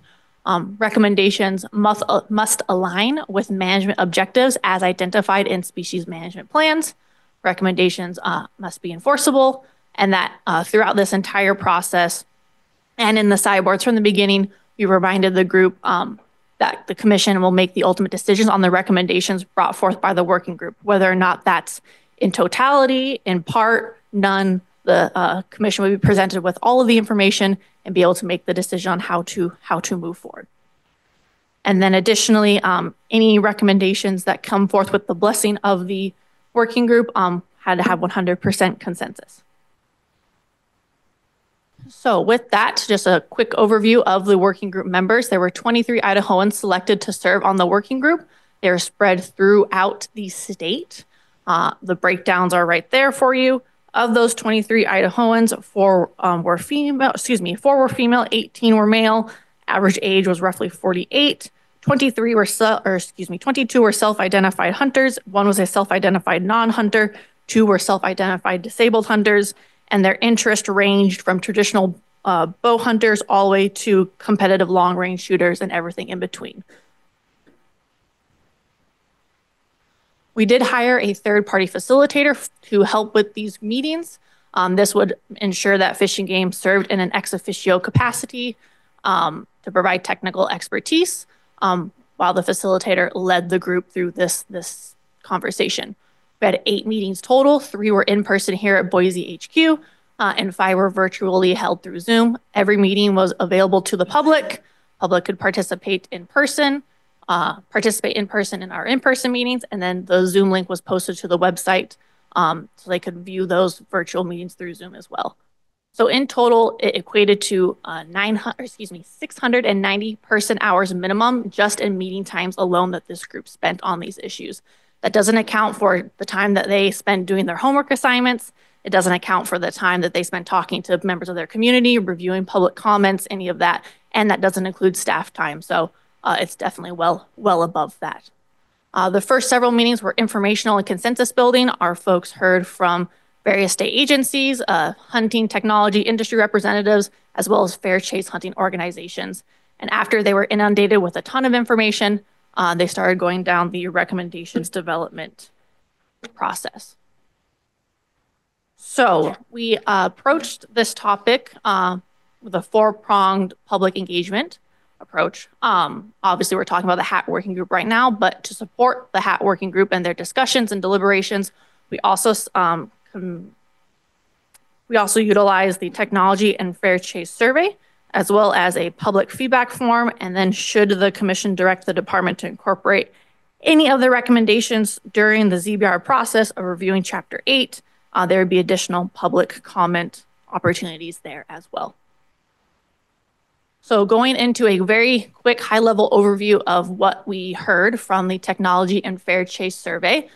Recommendations must align with management objectives as identified in species management plans. Recommendations must be enforceable, and that throughout this entire process and in the sideboards from the beginning, we reminded the group that the commission will make the ultimate decisions on the recommendations brought forth by the working group, whether or not that's in totality, in part, none. The commission will be presented with all of the information and be able to make the decision on how to move forward. And then additionally, any recommendations that come forth with the blessing of the working group had to have 100% consensus. So with that, just a quick overview of the working group members. There were 23 Idahoans selected to serve on the working group. They're spread throughout the state. The breakdowns are right there for you. Of those 23 Idahoans, 4 were female, 18 were male. Average age was roughly 48. 22 were self-identified hunters. 1 was a self-identified non-hunter. 2 were self-identified disabled hunters. And their interest ranged from traditional bow hunters all the way to competitive long-range shooters and everything in between. We did hire a third-party facilitator to help with these meetings. This would ensure that Fish and Game served in an ex officio capacity to provide technical expertise, while the facilitator led the group through this conversation. We had 8 meetings total. 3 were in person here at Boise HQ, and 5 were virtually held through Zoom. Every meeting was available to the public. Public could participate in person in our in-person meetings, and then the Zoom link was posted to the website so they could view those virtual meetings through Zoom as well. So in total, it equated to 690 person hours minimum just in meeting times alone that this group spent on these issues. That doesn't account for the time that they spend doing their homework assignments. It doesn't account for the time that they spend talking to members of their community, reviewing public comments, any of that, and that doesn't include staff time. So it's definitely well above that. The first several meetings were informational and consensus building. Our folks heard from various state agencies, hunting technology industry representatives, as well as fair chase hunting organizations. And after they were inundated with a ton of information, they started going down the recommendations development process. So we approached this topic with a 4-pronged public engagement. approach. Obviously, we're talking about the HAT working group right now, but to support the HAT working group and their discussions and deliberations, we also utilize the technology and fair chase survey, as well as a public feedback form. And then should the commission direct the department to incorporate any of the recommendations during the ZBR process of reviewing Chapter 8, there would be additional public comment opportunities there as well. So going into a very quick high-level overview of what we heard from the Technology and Fair Chase survey.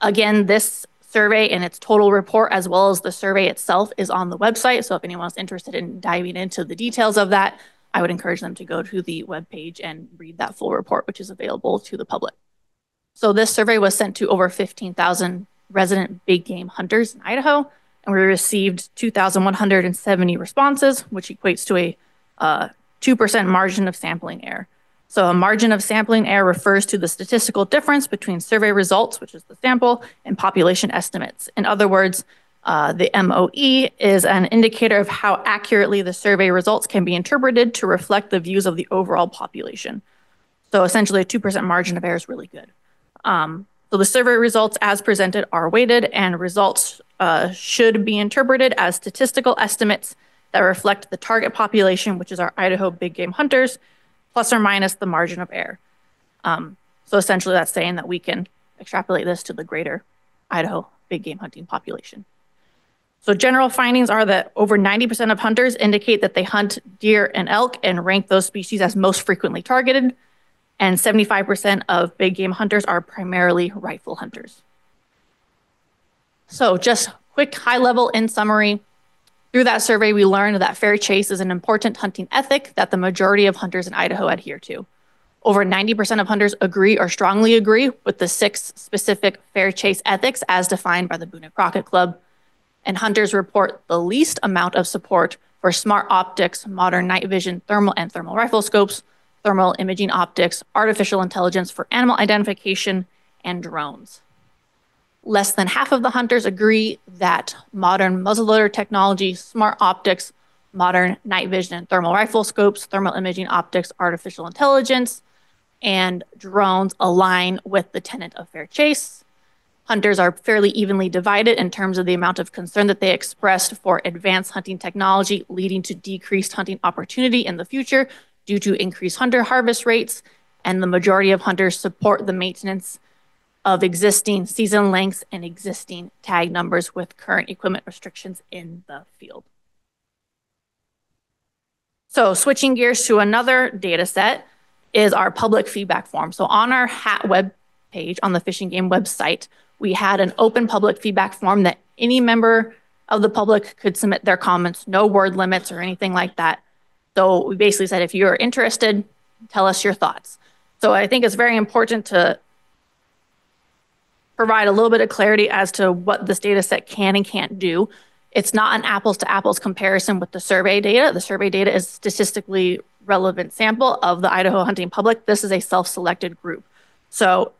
Again, this survey and its total report, as well as the survey itself, is on the website. So if anyone's interested in diving into the details of that, I would encourage them to go to the webpage and read that full report, which is available to the public. So this survey was sent to over 15,000 resident big game hunters in Idaho, and we received 2,170 responses, which equates to a 2% margin of sampling error. So a margin of sampling error refers to the statistical difference between survey results, which is the sample, and population estimates. In other words, the MOE is an indicator of how accurately the survey results can be interpreted to reflect the views of the overall population. So essentially a 2% margin of error is really good. So the survey results as presented are weighted, and results should be interpreted as statistical estimates that reflect the target population, which is our Idaho big game hunters, plus or minus the margin of error. So essentially that's saying that we can extrapolate this to the greater Idaho big game hunting population. So general findings are that over 90% of hunters indicate that they hunt deer and elk and rank those species as most frequently targeted. And 75% of big game hunters are primarily rifle hunters. So just quick high level in summary, through that survey, we learned that fair chase is an important hunting ethic that the majority of hunters in Idaho adhere to. Over 90% of hunters agree or strongly agree with the 6 specific fair chase ethics as defined by the Boone and Crockett Club. And hunters report the least amount of support for smart optics, modern night vision, thermal and thermal rifle scopes, thermal imaging optics, artificial intelligence for animal identification, and drones. Less than half of the hunters agree that modern muzzleloader technology, smart optics, modern night vision and thermal rifle scopes, thermal imaging optics, artificial intelligence, and drones align with the tenet of fair chase. Hunters are fairly evenly divided in terms of the amount of concern that they expressed for advanced hunting technology, leading to decreased hunting opportunity in the future due to increased hunter harvest rates, and the majority of hunters support the maintenance of existing season lengths and existing tag numbers with current equipment restrictions in the field. So switching gears to another data set is our public feedback form. So on our HAT web page on the Fish and Game website, we had an open public feedback form that any member of the public could submit their comments, no word limits or anything like that. So we basically said, if you're interested, tell us your thoughts. So I think it's very important to provide a little bit of clarity as to what this data set can and can't do. It's not an apples to apples comparison with the survey data. The survey data is statistically relevant sample of the Idaho hunting public. This is a self-selected group. So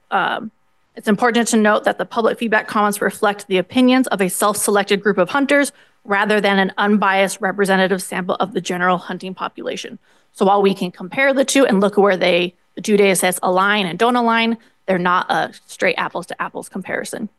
it's important to note that the public feedback comments reflect the opinions of a self-selected group of hunters rather than an unbiased representative sample of the general hunting population. So while we can compare the two and look at where the two data sets align and don't align, they're not a straight apples to apples comparison.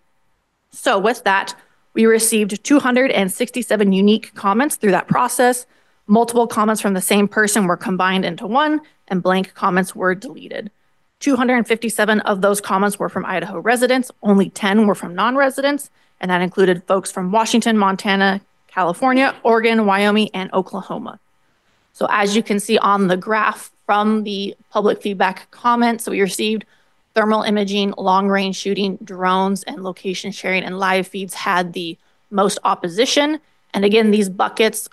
So with that, we received 267 unique comments through that process. Multiple comments from the same person were combined into one, and blank comments were deleted. 257 of those comments were from Idaho residents, only 10 were from non-residents, and that included folks from Washington, Montana, California, Oregon, Wyoming, and Oklahoma. So as you can see on the graph from the public feedback comments that we received, thermal imaging, long-range shooting, drones, and location sharing and live feeds had the most opposition. And again, these buckets,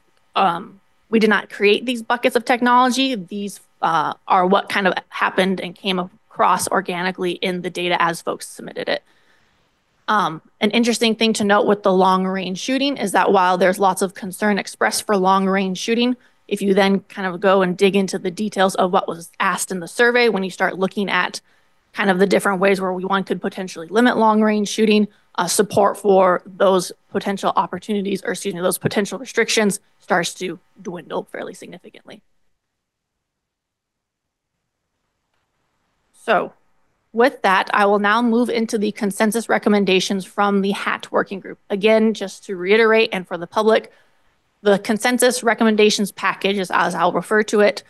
we did not create these buckets of technology. These are what kind of happened and came across organically in the data as folks submitted it. An interesting thing to note with the long-range shooting is that while there's lots of concern expressed for long-range shooting, if you then kind of go and dig into the details of what was asked in the survey, when you start looking at kind of the different ways where one could potentially limit long-range shooting, support for those potential opportunities, or excuse me, those potential restrictions starts to dwindle fairly significantly. So with that, I will now move into the consensus recommendations from the HAT working group. Again, just to reiterate and for the public, the consensus recommendations package, as I'll refer to it,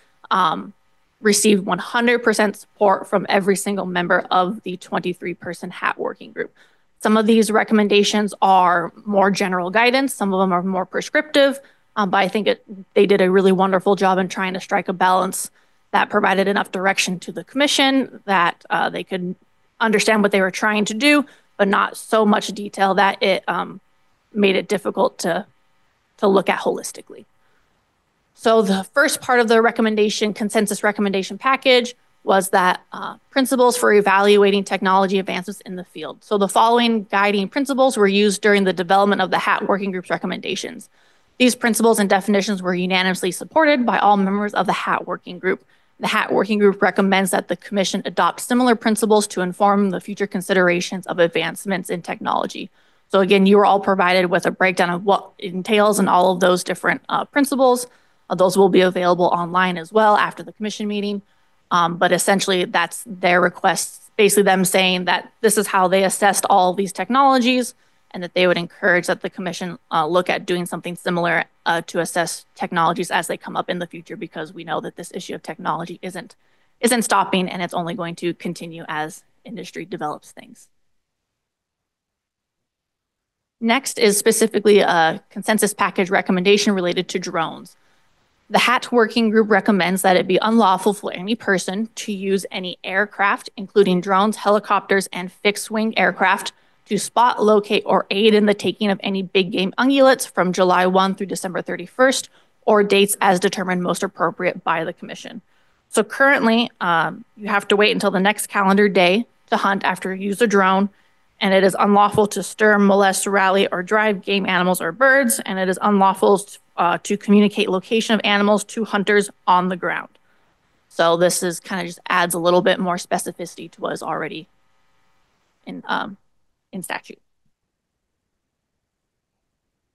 received 100% support from every single member of the 23-person HAT working group. Some of these recommendations are more general guidance. Some of them are more prescriptive, but I think they did a really wonderful job in trying to strike a balance that provided enough direction to the commission that they could understand what they were trying to do, but not so much detail that it made it difficult to look at holistically. So the first part of the consensus recommendation package was that principles for evaluating technology advances in the field. So the following guiding principles were used during the development of the HAT working group's recommendations. These principles and definitions were unanimously supported by all members of the HAT working group. The HAT working group recommends that the commission adopt similar principles to inform the future considerations of advancements in technology. So again, you were all provided with a breakdown of what it entails and all of those different principles. Those will be available online as well after the commission meeting. But essentially that's their request, basically them saying that this is how they assessed all of these technologies and that they would encourage that the commission look at doing something similar to assess technologies as they come up in the future, because we know that this issue of technology isn't stopping and it's only going to continue as industry develops things. Next is specifically a consensus package recommendation related to drones. The HAT working group recommends that it be unlawful for any person to use any aircraft, including drones, helicopters, and fixed-wing aircraft, to spot, locate, or aid in the taking of any big game ungulates from July 1 through December 31st, or dates as determined most appropriate by the commission. So currently, you have to wait until the next calendar day to hunt after you use a drone, and it is unlawful to stir, molest, rally, or drive game animals or birds, and it is unlawful to communicate location of animals to hunters on the ground. So this is kind of just adds a little bit more specificity to what is already in statute.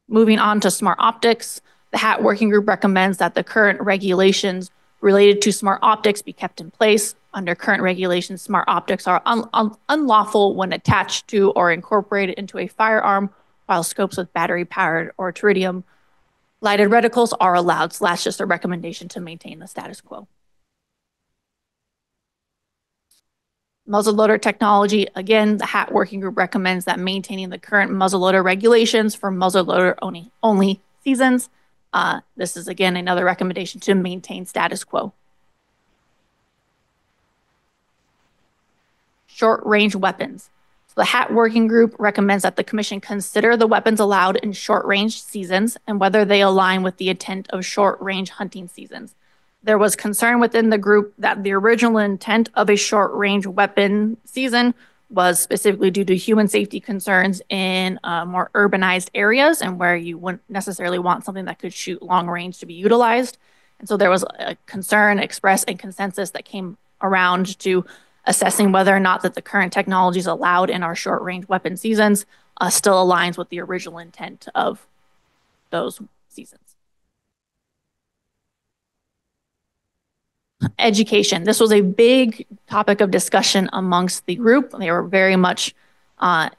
Moving on to smart optics, the HAT working group recommends that the current regulations related to smart optics be kept in place. Under current regulations, smart optics are unlawful when attached to or incorporated into a firearm, while scopes with battery-powered or tritium lighted reticles are allowed. So that's just a recommendation to maintain the status quo. Muzzleloader technology, again, the HAT working group recommends that maintaining the current muzzleloader regulations for muzzleloader only seasons. This is, again, another recommendation to maintain status quo. Short-range weapons. So the HAT working group recommends that the commission consider the weapons allowed in short-range seasons and whether they align with the intent of short-range hunting seasons. There was concern within the group that the original intent of a short-range weapon season was specifically due to human safety concerns in more urbanized areas and where you wouldn't necessarily want something that could shoot long range to be utilized. And so there was a concern expressed and consensus that came around to assessing whether or not that the current technologies allowed in our short-range weapon seasons still aligns with the original intent of those seasons. Education. This was a big topic of discussion amongst the group. They were very much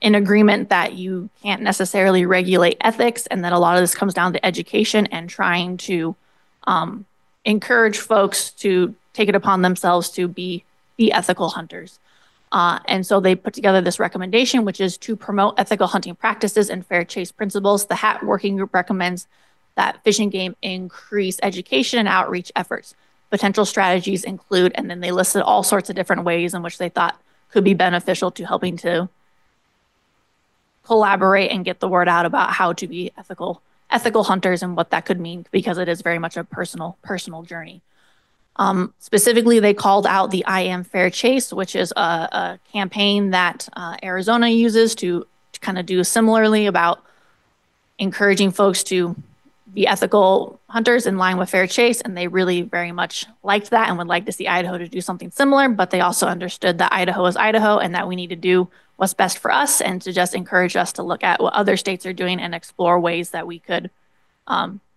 in agreement that you can't necessarily regulate ethics and that a lot of this comes down to education and trying to encourage folks to take it upon themselves to be ethical hunters. And so they put together this recommendation, which is to promote ethical hunting practices and fair chase principles. The HAT working group recommends that Fish and Game increase education and outreach efforts. Potential strategies include, and then they listed all sorts of different ways in which they thought could be beneficial to helping to collaborate and get the word out about how to be ethical hunters and what that could mean, because it is very much a personal journey. Specifically, they called out the I Am Fair Chase, which is a campaign that Arizona uses to kind of do similarly about encouraging folks to be ethical hunters in line with fair chase, and they really very much liked that and would like to see Idaho to do something similar, but they also understood that Idaho is Idaho and that we need to do what's best for us and to just encourage us to look at what other states are doing and explore ways that we could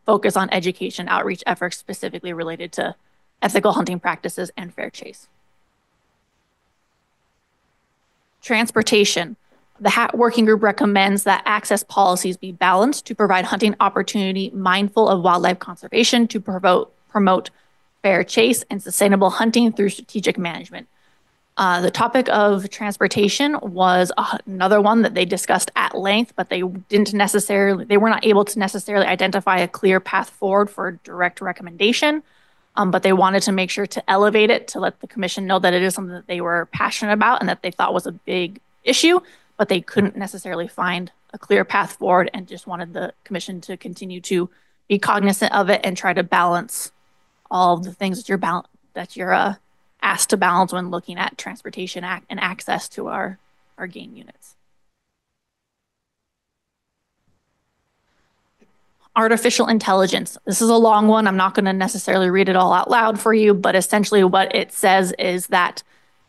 focus on education outreach efforts specifically related to ethical hunting practices and fair chase. Transportation. The HAT working group recommends that access policies be balanced to provide hunting opportunity mindful of wildlife conservation to promote fair chase and sustainable hunting through strategic management. The topic of transportation was another one that they discussed at length, but they were not able to necessarily identify a clear path forward for a direct recommendation. But they wanted to make sure to elevate it to let the commission know that it is something that they were passionate about and that they thought was a big issue, but they couldn't necessarily find a clear path forward and just wanted the commission to continue to be cognizant of it and try to balance all of the things that you're asked to balance when looking at transportation and access to our game units. Artificial intelligence. This is a long one. I'm not going to necessarily read it all out loud for you, but essentially what it says is that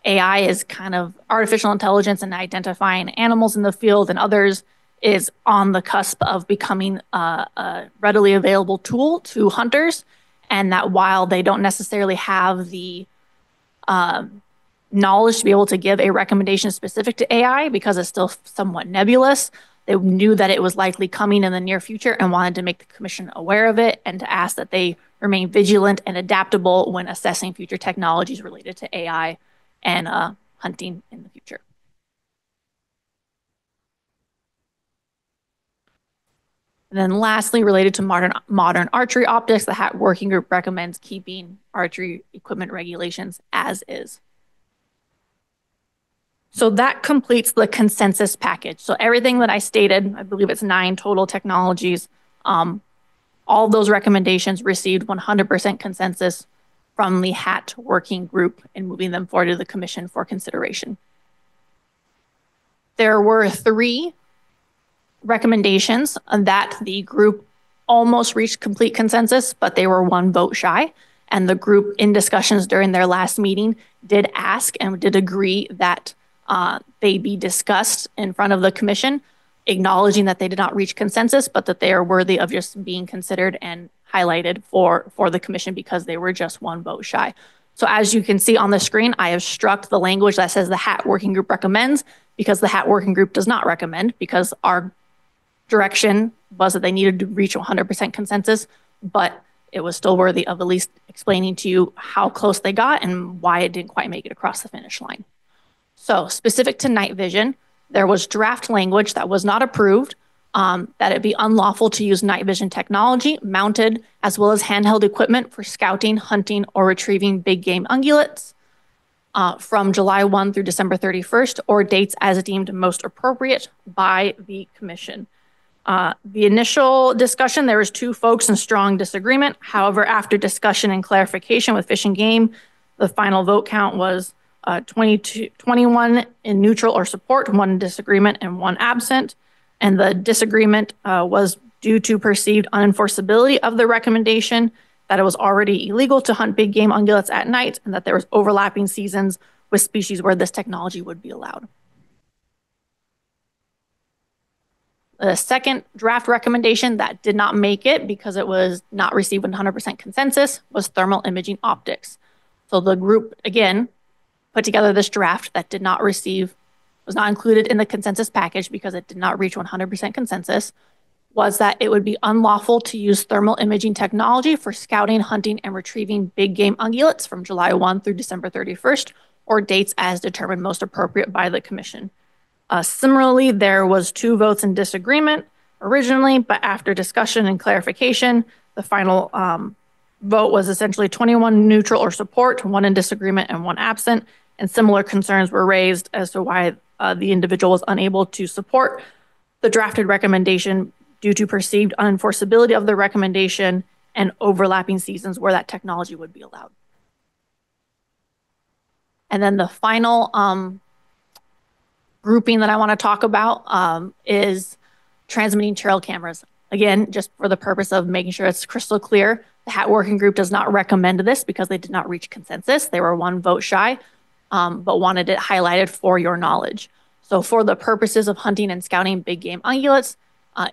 AI is kind of artificial intelligence and identifying animals in the field and others is on the cusp of becoming a readily available tool to hunters. And that while they don't necessarily have the knowledge to be able to give a recommendation specific to AI because it's still somewhat nebulous, they knew that it was likely coming in the near future and wanted to make the commission aware of it and to ask that they remain vigilant and adaptable when assessing future technologies related to AI and hunting in the future. And then lastly, related to modern archery optics, the HAT working group recommends keeping archery equipment regulations as is. So that completes the consensus package. So everything that I stated, I believe it's 9 total technologies, all of those recommendations received 100% consensus from the HAT working group in moving them forward to the commission for consideration. There were 3 recommendations that the group almost reached complete consensus, but they were 1 vote shy. And the group in discussions during their last meeting did ask and did agree that they be discussed in front of the commission, acknowledging that they did not reach consensus, but that they are worthy of just being considered and highlighted for the commission because they were just 1 vote shy. So as you can see on the screen, I have struck the language that says the HAT working group recommends because the HAT working group does not recommend because our direction was that they needed to reach 100% consensus, but it was still worthy of at least explaining to you how close they got and why it didn't quite make it across the finish line. So specific to night vision, there was draft language that was not approved, that it be unlawful to use night vision technology mounted as well as handheld equipment for scouting, hunting, or retrieving big game ungulates from July 1 through December 31st or dates as deemed most appropriate by the commission. The initial discussion, there was 2 folks in strong disagreement. However, after discussion and clarification with Fish and Game, the final vote count was 21 in neutral or support, 1 in disagreement, and 1 absent. And the disagreement was due to perceived unenforceability of the recommendation, that it was already illegal to hunt big game ungulates at night, and that there was overlapping seasons with species where this technology would be allowed. The second draft recommendation that did not make it because it was not received 100% consensus was thermal imaging optics. So the group, again, put together this draft that was not included in the consensus package because it did not reach 100% consensus, was that it would be unlawful to use thermal imaging technology for scouting, hunting, and retrieving big game ungulates from July 1 through December 31st, or dates as determined most appropriate by the commission. Similarly, there was 2 votes in disagreement originally, but after discussion and clarification, the final vote was essentially 21 neutral or support, 1 in disagreement, and 1 absent. And similar concerns were raised as to why the individual was unable to support the drafted recommendation due to perceived unenforceability of the recommendation and overlapping seasons where that technology would be allowed. And then the final grouping that I want to talk about is transmitting trail cameras. Again, just for the purpose of making sure it's crystal clear, the HAT working group does not recommend this because they did not reach consensus. They were 1 vote shy, but wanted it highlighted for your knowledge. So for the purposes of hunting and scouting big game ungulates,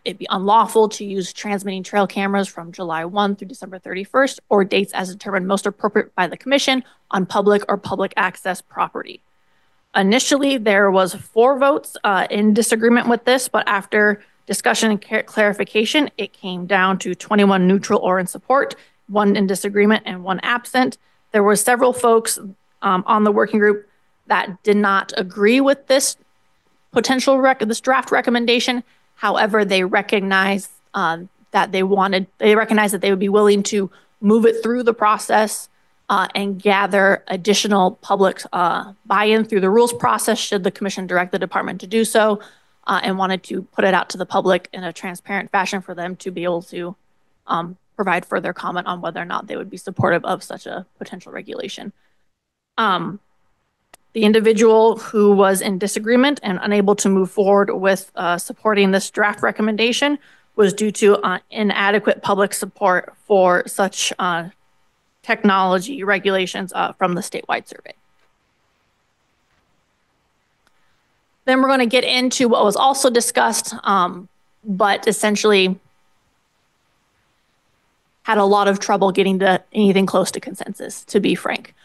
it'd be unlawful to use transmitting trail cameras from July 1 through December 31st or dates as determined most appropriate by the commission on public or public access property. Initially, there was 4 votes in disagreement with this, but after discussion and clarification, it came down to 21 neutral or in support, 1 in disagreement, and 1 absent. There were several folks on the working group that did not agree with this this draft recommendation. However, they recognized that they recognized that they would be willing to move it through the process and gather additional public buy-in through the rules process should the commission direct the department to do so, and wanted to put it out to the public in a transparent fashion for them to be able to provide further comment on whether or not they would be supportive of such a potential regulation. The individual who was in disagreement and unable to move forward with supporting this draft recommendation was due to inadequate public support for such technology regulations from the statewide survey. Then we're going to get into what was also discussed, but essentially had a lot of trouble getting to anything close to consensus, to be frank.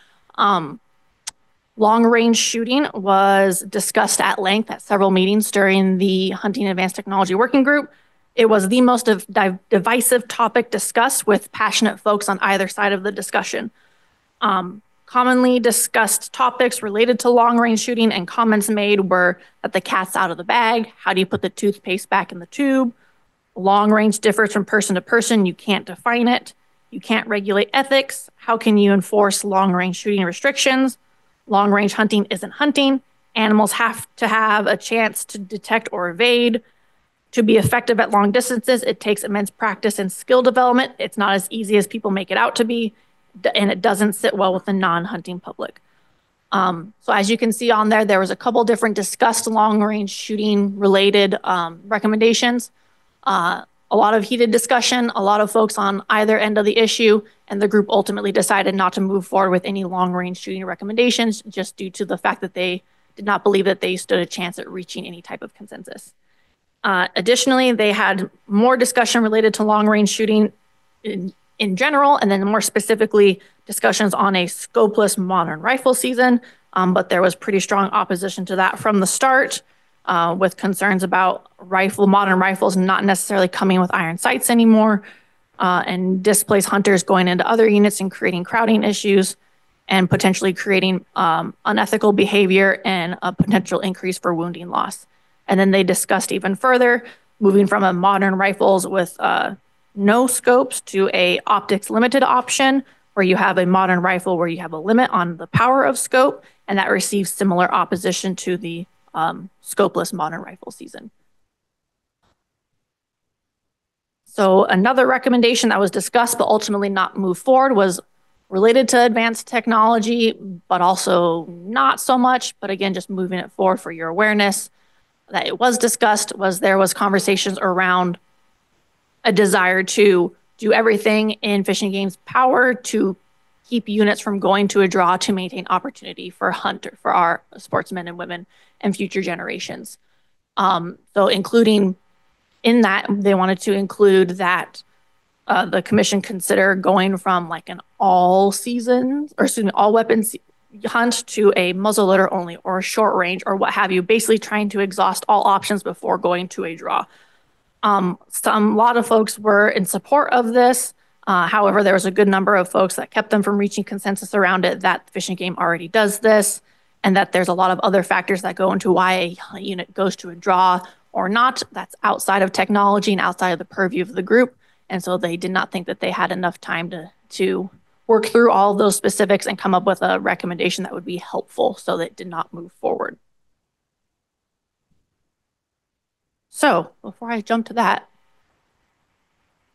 Long-range shooting was discussed at length at several meetings during the Hunting Advanced Technology Working Group. It was the most divisive topic discussed, with passionate folks on either side of the discussion. Commonly discussed topics related to long-range shooting and comments made were that the cat's out of the bag, how do you put the toothpaste back in the tube, long-range differs from person to person, you can't define it, you can't regulate ethics, how can you enforce long-range shooting restrictions, long-range hunting isn't hunting, animals have to have a chance to detect or evade. To be effective at long distances, it takes immense practice and skill development. It's not as easy as people make it out to be, and it doesn't sit well with the non-hunting public. So as you can see on there, there was a couple different discussed long-range shooting related recommendations. A lot of heated discussion, a lot of folks on either end of the issue, and the group ultimately decided not to move forward with any long-range shooting recommendations just due to the fact that they did not believe that they stood a chance at reaching any type of consensus. Additionally, they had more discussion related to long-range shooting in general, and then more specifically discussions on a scopeless modern rifle season, but there was pretty strong opposition to that from the start, with concerns about modern rifles not necessarily coming with iron sights anymore, and displaced hunters going into other units and creating crowding issues, and potentially creating unethical behavior and a potential increase for wounding loss. And then they discussed even further, moving from a modern rifles with no scopes to a optics limited option, where you have a modern rifle where you have a limit on the power of scope, and that receives similar opposition to the scopeless modern rifle season. So another recommendation that was discussed but ultimately not moved forward was related to advanced technology, but also not so much, but again, just moving it forward for your awareness. That it was discussed was there was conversations around a desire to do everything in Fish and Game's power to keep units from going to a draw to maintain opportunity for our sportsmen and women and future generations. So including in that, they wanted to include that the commission consider going from like an all weapons hunt to a muzzleloader only or a short range or what have you, basically trying to exhaust all options before going to a draw. A lot of folks were in support of this. However, there was a good number of folks that kept them from reaching consensus around it, that Fish and Game already does this, and that there's a lot of other factors that go into why a unit goes to a draw or not. That's outside of technology and outside of the purview of the group. And so they did not think that they had enough time to work through all of those specifics and come up with a recommendation that would be helpful, so that it did not move forward. So before I jump to that,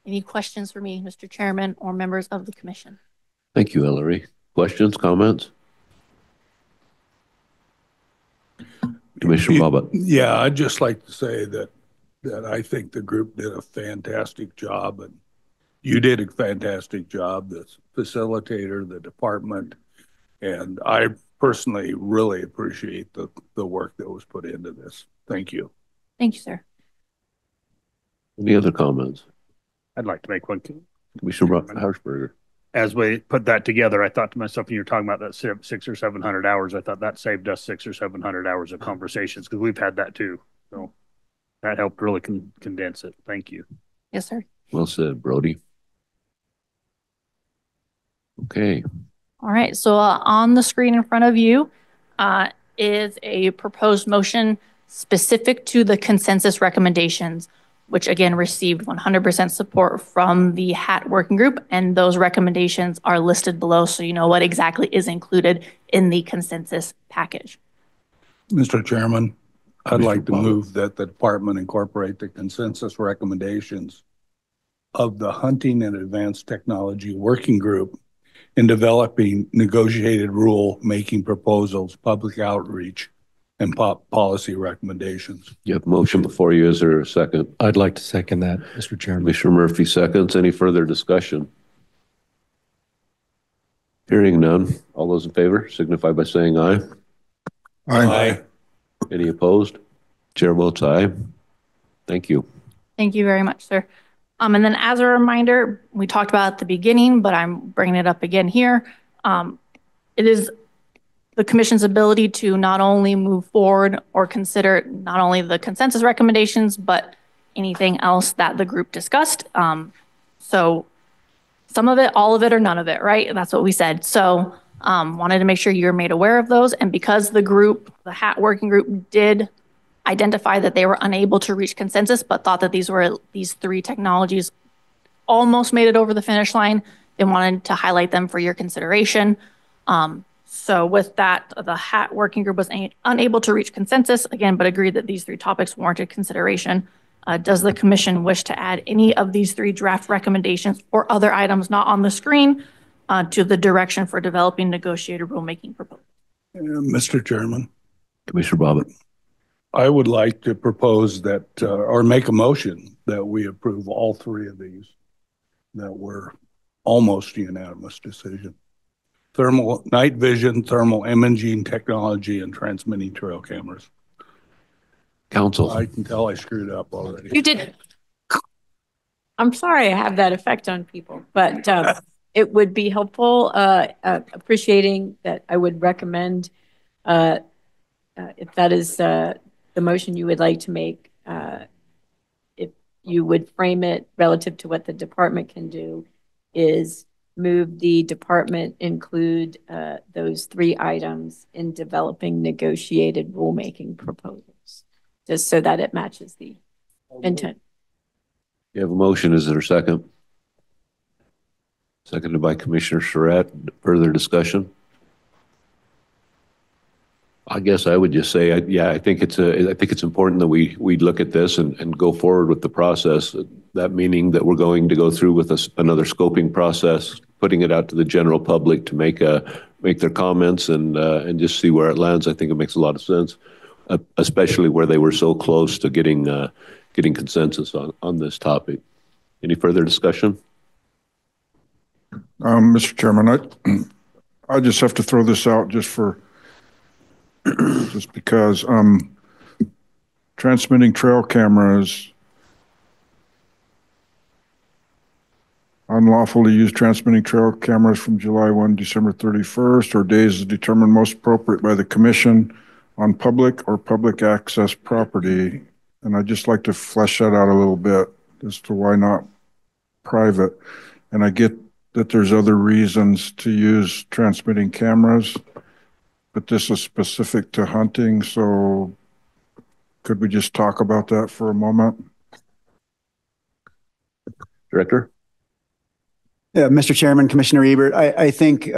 any questions for me, Mr. Chairman, or members of the commission? Thank you, Hillary. Questions, comments? Commissioner Bobbitt. Yeah, I'd just like to say that I think the group did a fantastic job, and you did a fantastic job, the facilitator, the department, and I personally really appreciate the work that was put into this. Thank you. Thank you, sir. Any other comments? I'd like to make one. Commissioner Hershberger. as we put that together, I thought to myself, when you were talking about that 600 or 700 hours, I thought that saved us 600 or 700 hours of conversations, because we've had that too. So that helped really condense it. Thank you. Yes, sir. Well said, Brody. Okay. All right. So on the screen in front of you is a proposed motion specific to the consensus recommendations, which again received 100% support from the HAT working group. And those recommendations are listed below, so you know what exactly is included in the consensus package. Mr. Chairman, I'd like to move that the department incorporate the consensus recommendations of the Hunting and Advanced Technology Working Group in developing negotiated rule-making proposals, public outreach, and policy recommendations. You have a motion before you. Is there a second? I'd like to second that, Mr. Chairman. Commissioner Murphy seconds. Any further discussion? Hearing none. All those in favor signify by saying aye. Aye. Any opposed? Chair votes aye. Thank you. Thank you very much, sir. And then as a reminder, we talked about at the beginning, but I'm bringing it up again here. It is the commission's ability to not only move forward or consider not only the consensus recommendations, but anything else that the group discussed. So some of it, all of it, or none of it, right? That's what we said. So wanted to make sure you're made aware of those. And because the group, the HAT working group, did identify that they were unable to reach consensus, but thought that these three technologies almost made it over the finish line, they wanted to highlight them for your consideration. So with that, the HAT working group was unable to reach consensus again, but agreed that these three topics warranted consideration. Does the commission wish to add any of these three draft recommendations or other items not on the screen to the direction for developing negotiated rulemaking proposals? Mr. Chairman. Commissioner Bobbitt. I would like to propose that, or make a motion that we approve all three of these that were almost unanimous decision. Thermal night vision, thermal imaging technology, and transmitting trail cameras. Council. I can tell I screwed up already. You did. I'm sorry I have that effect on people, but it would be helpful, appreciating that. I would recommend, if that is the motion you would like to make, if you would frame it relative to what the department can do, is move the department include those three items in developing negotiated rulemaking proposals, just so that it matches the intent. You have a motion. Is there a second? Seconded by Commissioner Surratt. Further discussion? I guess I would just say, yeah, I think it's important that we look at this and go forward with the process. That meaning that we're going to go through with another scoping process, putting it out to the general public to make their comments and just see where it lands. I think it makes a lot of sense, especially where they were so close to getting consensus on this topic. Any further discussion? Mr. Chairman, I just have to throw this out just because transmitting trail cameras, unlawful to use transmitting trail cameras from July 1, December 31st, or days determined most appropriate by the commission on public or public access property. And I'd just like to flesh that out a little bit as to why not private. And I get that there's other reasons to use transmitting cameras, but this is specific to hunting. So could we just talk about that for a moment? Director? Yeah, Mr. Chairman, Commissioner Ebert, I think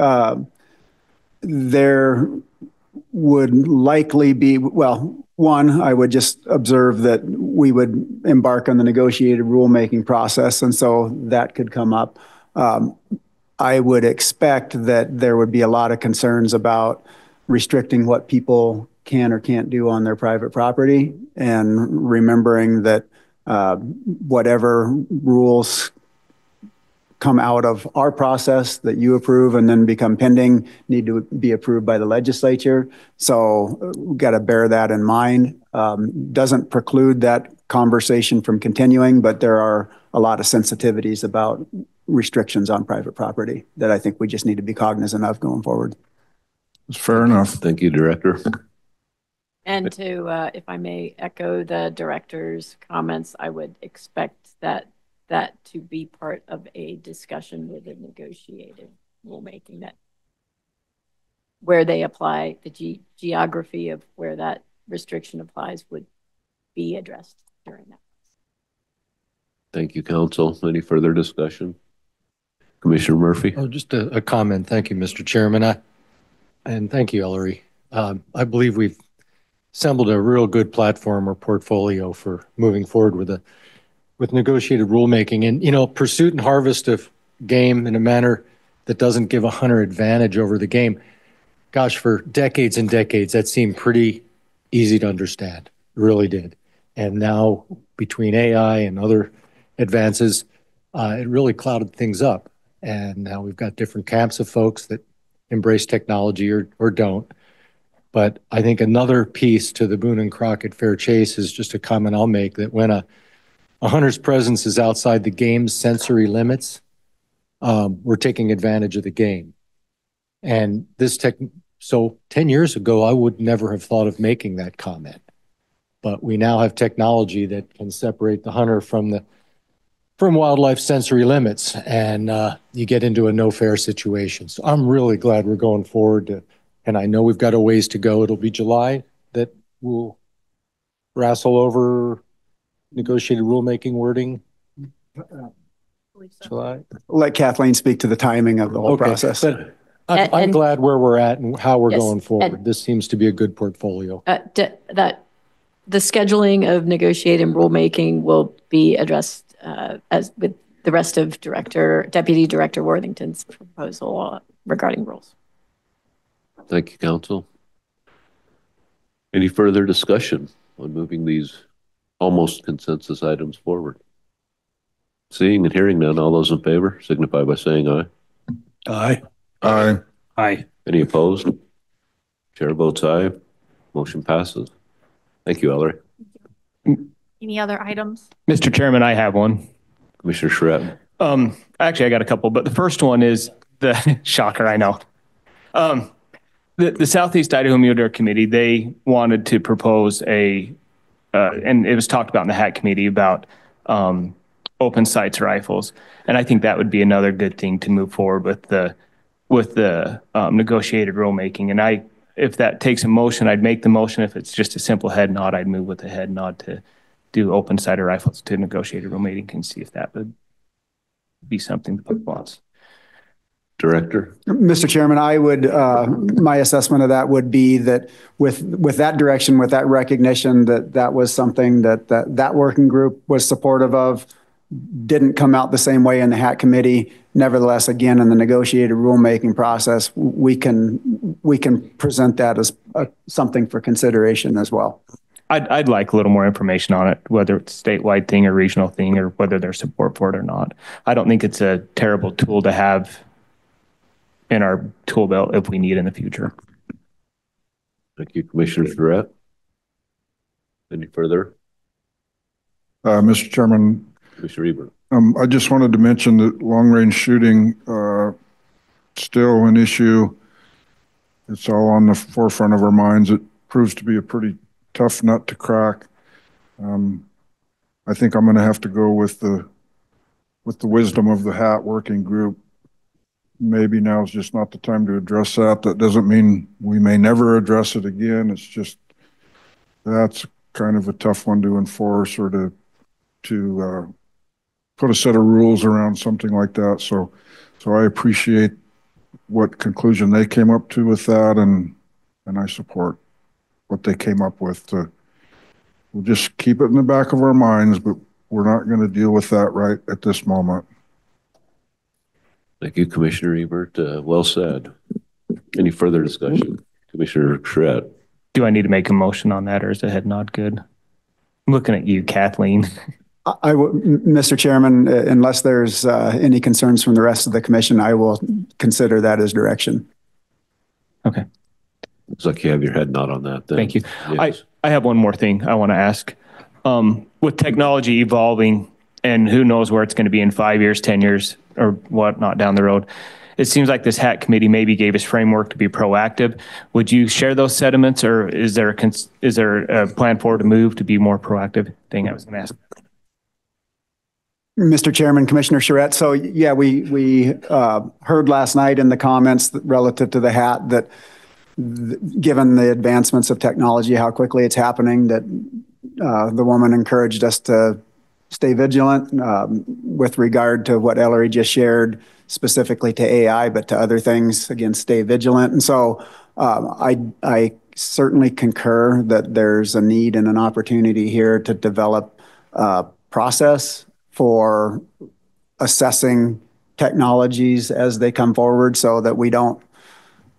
there would likely be, well, one, I would just observe that we would embark on the negotiated rulemaking process, and so that could come up. I would expect that there would be a lot of concerns about restricting what people can or can't do on their private property, and remembering that whatever rules come out of our process that you approve and then become pending need to be approved by the legislature. So we've got to bear that in mind. Doesn't preclude that conversation from continuing, but there are a lot of sensitivities about restrictions on private property that I think we just need to be cognizant of going forward. It's fair enough. Thank you, Director. And to, if I may echo the director's comments, I would expect that to be part of a discussion with a negotiated rulemaking, that where they apply the geography of where that restriction applies would be addressed during that. Thank you, Council. Any further discussion? Commissioner Murphy? Oh, just a comment. Thank you, Mr. Chairman. And thank you, Ellery. I believe we've assembled a real good platform or portfolio for moving forward with negotiated rulemaking. And, you know, pursuit and harvest of game in a manner that doesn't give a hunter advantage over the game. Gosh, for decades and decades, that seemed pretty easy to understand. It really did. And now between AI and other advances, it really clouded things up. And now we've got different camps of folks that embrace technology or don't. But I think another piece to the Boone and Crockett fair chase is just a comment I'll make, that when a hunter's presence is outside the game's sensory limits, we're taking advantage of the game. And so 10 years ago, I would never have thought of making that comment. But we now have technology that can separate the hunter from wildlife sensory limits, and you get into a no-fair situation. So I'm really glad we're going forward, and I know we've got a ways to go. It'll be July that we'll wrestle over negotiated rulemaking wording. July. Let Kathleen speak to the timing of the whole process. But I'm glad where we're at and how we're going forward. And this seems to be a good portfolio. That the scheduling of negotiated rulemaking will be addressed as with the rest of Deputy Director Worthington's proposal regarding rules. Thank you, Council. Any further discussion on moving these almost consensus items forward? Seeing and hearing none, all those in favor signify by saying aye. Aye. Aye. Aye. Any opposed? Chair votes aye. Motion passes. Thank you, Ellery. Any other items? Mr. Chairman, I have one. Commissioner Schrett. Actually, I got a couple, but the first one is the shocker, I know. The Southeast Idaho Mule Deer Committee, they wanted to propose and it was talked about in the HAT committee about open sights rifles. And I think that would be another good thing to move forward with the negotiated rulemaking. And if that takes a motion, I'd make the motion. If it's just a simple head nod, I'd move with a head nod to do open sighted rifles to negotiated rulemaking and see if that would be something the public wants. Director. Mr. Chairman, I would, my assessment of that would be that with that direction, with that recognition that was something that working group was supportive of, didn't come out the same way in the HAT committee. Nevertheless, again, in the negotiated rulemaking process, we can present that as something for consideration as well. I'd like a little more information on it, whether it's a statewide thing or regional thing, or whether there's support for it or not. I don't think it's a terrible tool to have in our tool belt if we need in the future. Thank you, Commissioner Schrett. Any further? Mr. Chairman, Commissioner Ebert. I just wanted to mention that long-range shooting still an issue. It's all on the forefront of our minds. It proves to be a pretty tough nut to crack. I think I'm going to have to go with the wisdom of the HAT working group. Maybe now is just not the time to address that. That doesn't mean we may never address it again. It's just that's kind of a tough one to enforce or to put a set of rules around something like that. So I appreciate what conclusion they came up to with that, and I support what they came up with. We'll just keep it in the back of our minds, but we're not going to deal with that right at this moment. Thank you, Commissioner Ebert. Well said. Any further discussion? Commissioner Schrett. Do I need to make a motion on that, or is a head nod good? I'm looking at you, Kathleen. Mr. Chairman, unless there's any concerns from the rest of the commission, I will consider that as direction. Okay. Looks like you have your head nod on that then. Thank you. Yes. I have one more thing I want to ask. With technology evolving and who knows where it's going to be in 5 years, 10 years, or whatnot down the road. It seems like this HAT committee maybe gave us framework to be proactive. Would you share those sentiments, or is there a plan forward to move to be more proactive? Thing I was going to ask. Mr. Chairman, Commissioner Charette. So yeah, we heard last night in the comments relative to the HAT that given the advancements of technology, how quickly it's happening, that the woman encouraged us to stay vigilant with regard to what Ellery just shared, specifically to AI, but to other things, again, stay vigilant. And so I certainly concur that there's a need and an opportunity here to develop a process for assessing technologies as they come forward so that we don't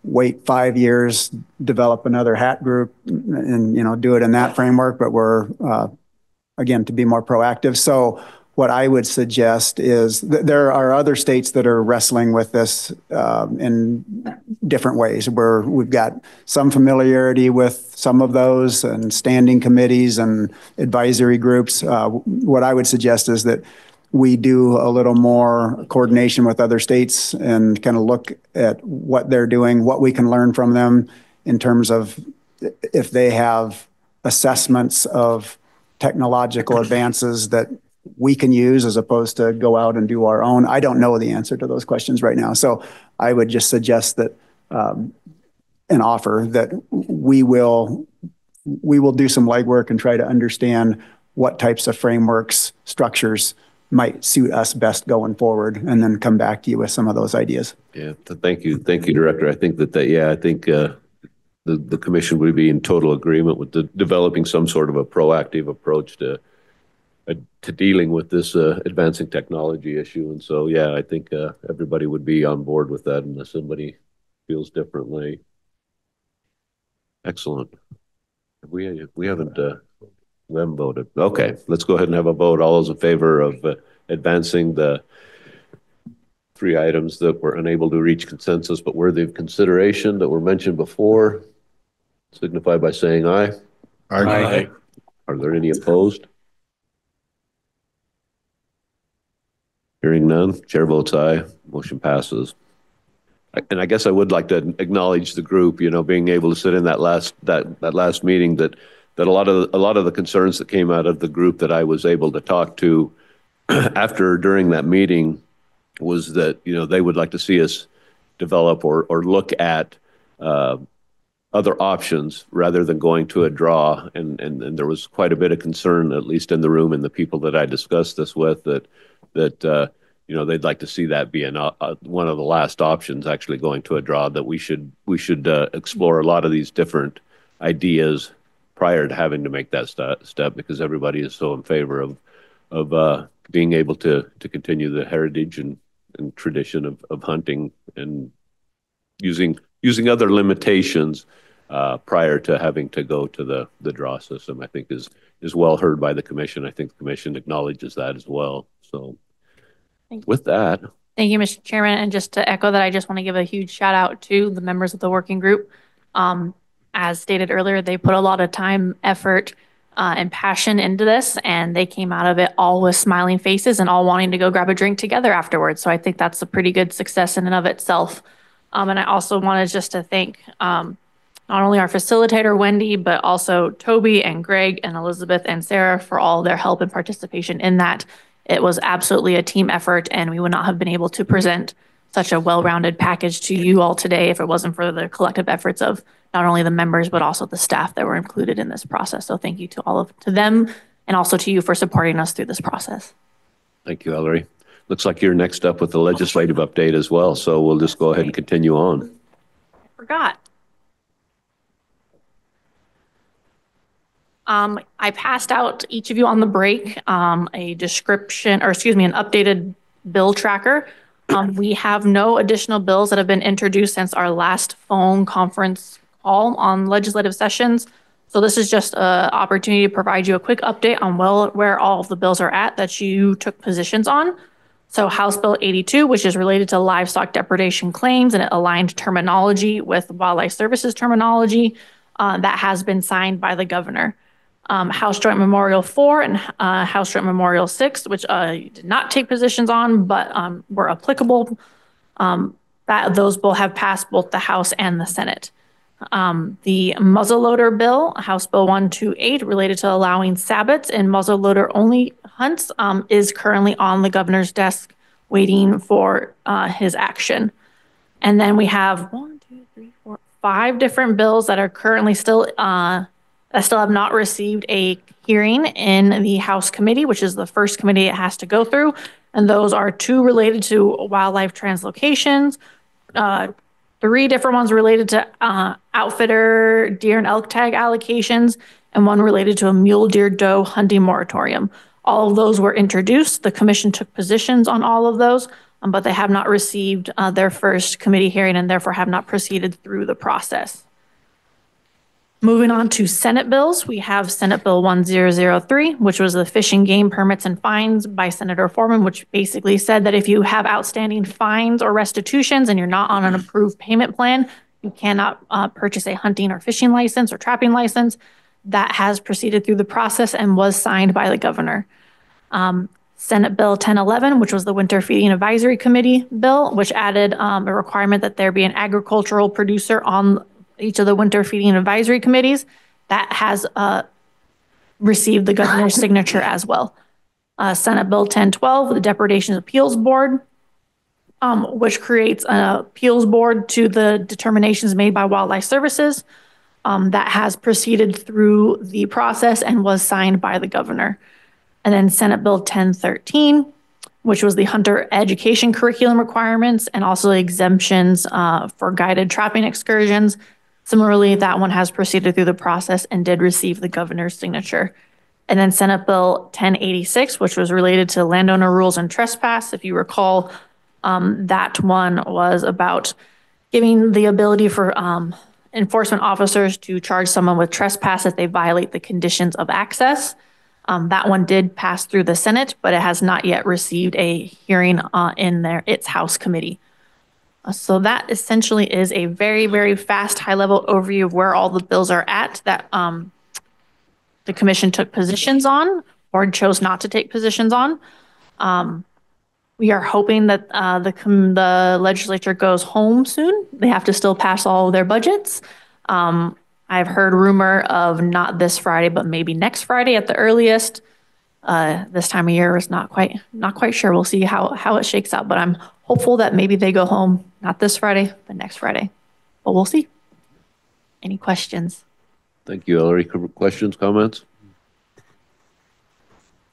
wait 5 years, develop another HAT group and, do it in that framework, but we're, again, to be more proactive. So what I would suggest is that there are other states that are wrestling with this in different ways, where we've got some familiarity with some of those and standing committees and advisory groups. What I would suggest is that we do a little more coordination with other states and kind of look at what they're doing, what we can learn from them in terms of if they have assessments of technological advances that we can use as opposed to go out and do our own. I don't know the answer to those questions right now. So I would just suggest that and offer that we will do some legwork and try to understand what types of frameworks, structures might suit us best going forward, and then come back to you with some of those ideas. Yeah, thank you, Director. I think I think the commission would be in total agreement with developing some sort of a proactive approach to dealing with this advancing technology issue. And so, yeah, I think everybody would be on board with that unless somebody feels differently. Excellent. We haven't voted. Okay, let's go ahead and have a vote. All those in favor of advancing the 3 items that were unable to reach consensus but worthy of consideration that were mentioned before, signify by saying aye. Aye. Are there any opposed? Hearing none, chair votes aye. Motion passes. And I guess I would like to acknowledge the group, being able to sit in that last meeting, that a lot of the concerns that came out of the group that I was able to talk to during that meeting was that, they would like to see us develop or look at other options rather than going to a draw. And there was quite a bit of concern, at least in the room and the people that I discussed this with, that they'd like to see that be one of the last options, actually going to a draw, that we should explore a lot of these different ideas prior to having to make that step, because everybody is so in favor of being able to continue the heritage and tradition of hunting, and using other limitations prior to having to go to the draw system, I think is well heard by the commission. I think the commission acknowledges that as well. So with that. Thank you, Mr. Chairman. And just to echo that, I just want to give a huge shout out to the members of the working group. As stated earlier, they put a lot of time, effort, and passion into this, and they came out of it all with smiling faces and all wanting to go grab a drink together afterwards. So I think that's a pretty good success in and of itself. And I also wanted just to thank not only our facilitator, Wendy, but also Toby and Greg and Elizabeth and Sarah for all their help and participation in that. It was absolutely a team effort, and we would not have been able to present such a well-rounded package to you all today if it wasn't for the collective efforts of not only the members, but also the staff that were included in this process. So thank you to them, and also to you for supporting us through this process. Thank you, Ellery. Looks like you're next up with the legislative update as well. So we'll just go ahead and continue on. I forgot. I passed out each of you on the break a description, or excuse me, an updated bill tracker. We have no additional bills that have been introduced since our last phone conference call on legislative sessions. So this is just an opportunity to provide you a quick update on where all of the bills are at that you took positions on. So House Bill 82, which is related to livestock depredation claims, and it aligned terminology with Wildlife Services terminology, that has been signed by the governor. House Joint Memorial 4 and House Joint Memorial 6, which did not take positions on, but were applicable. Those both have passed both the House and the Senate. The muzzleloader bill, House Bill 128, related to allowing sabbats in muzzleloader only hunts, is currently on the governor's desk waiting for his action. And then we have 5 different bills that are currently still have not received a hearing in the House committee, which is the first committee it has to go through. And those are 2 related to wildlife translocations, 3 different ones related to outfitter deer and elk tag allocations, and 1 related to a mule deer doe hunting moratorium. All of those were introduced. The commission took positions on all of those, but they have not received their first committee hearing and therefore have not proceeded through the process. Moving on to Senate bills, we have Senate Bill 1003, which was the fishing game permits and fines by Senator Foreman, which basically said that if you have outstanding fines or restitutions and you're not on an approved payment plan, you cannot purchase a hunting or fishing license or trapping license. That has proceeded through the process and was signed by the governor. Senate Bill 1011, which was the Winter Feeding Advisory Committee bill, which added a requirement that there be an agricultural producer on each of the winter feeding advisory committees. That has received the governor's signature as well. Senate Bill 1012, the Depredations Appeals Board, which creates an appeals board to the determinations made by Wildlife Services. That has proceeded through the process and was signed by the governor. And then Senate Bill 1013, which was the hunter education curriculum requirements and also exemptions for guided trapping excursions. Similarly, that one has proceeded through the process and did receive the governor's signature. And then Senate Bill 1086, which was related to landowner rules and trespass. If you recall, that one was about giving the ability for enforcement officers to charge someone with trespass if they violate the conditions of access. That one did pass through the Senate, but it has not yet received a hearing in its House committee. So that essentially is a very, very fast, high-level overview of where all the bills are at that the commission took positions on or chose not to take positions on. We are hoping that the legislature goes home soon. They have to still pass all of their budgets. I've heard rumor of not this Friday, but maybe next Friday at the earliest. This time of year is not quite sure. We'll see how it shakes out, but I'm hopeful that maybe they go home, not this Friday, but next Friday, but we'll see. Any questions? Thank you, Ellery. Questions, comments?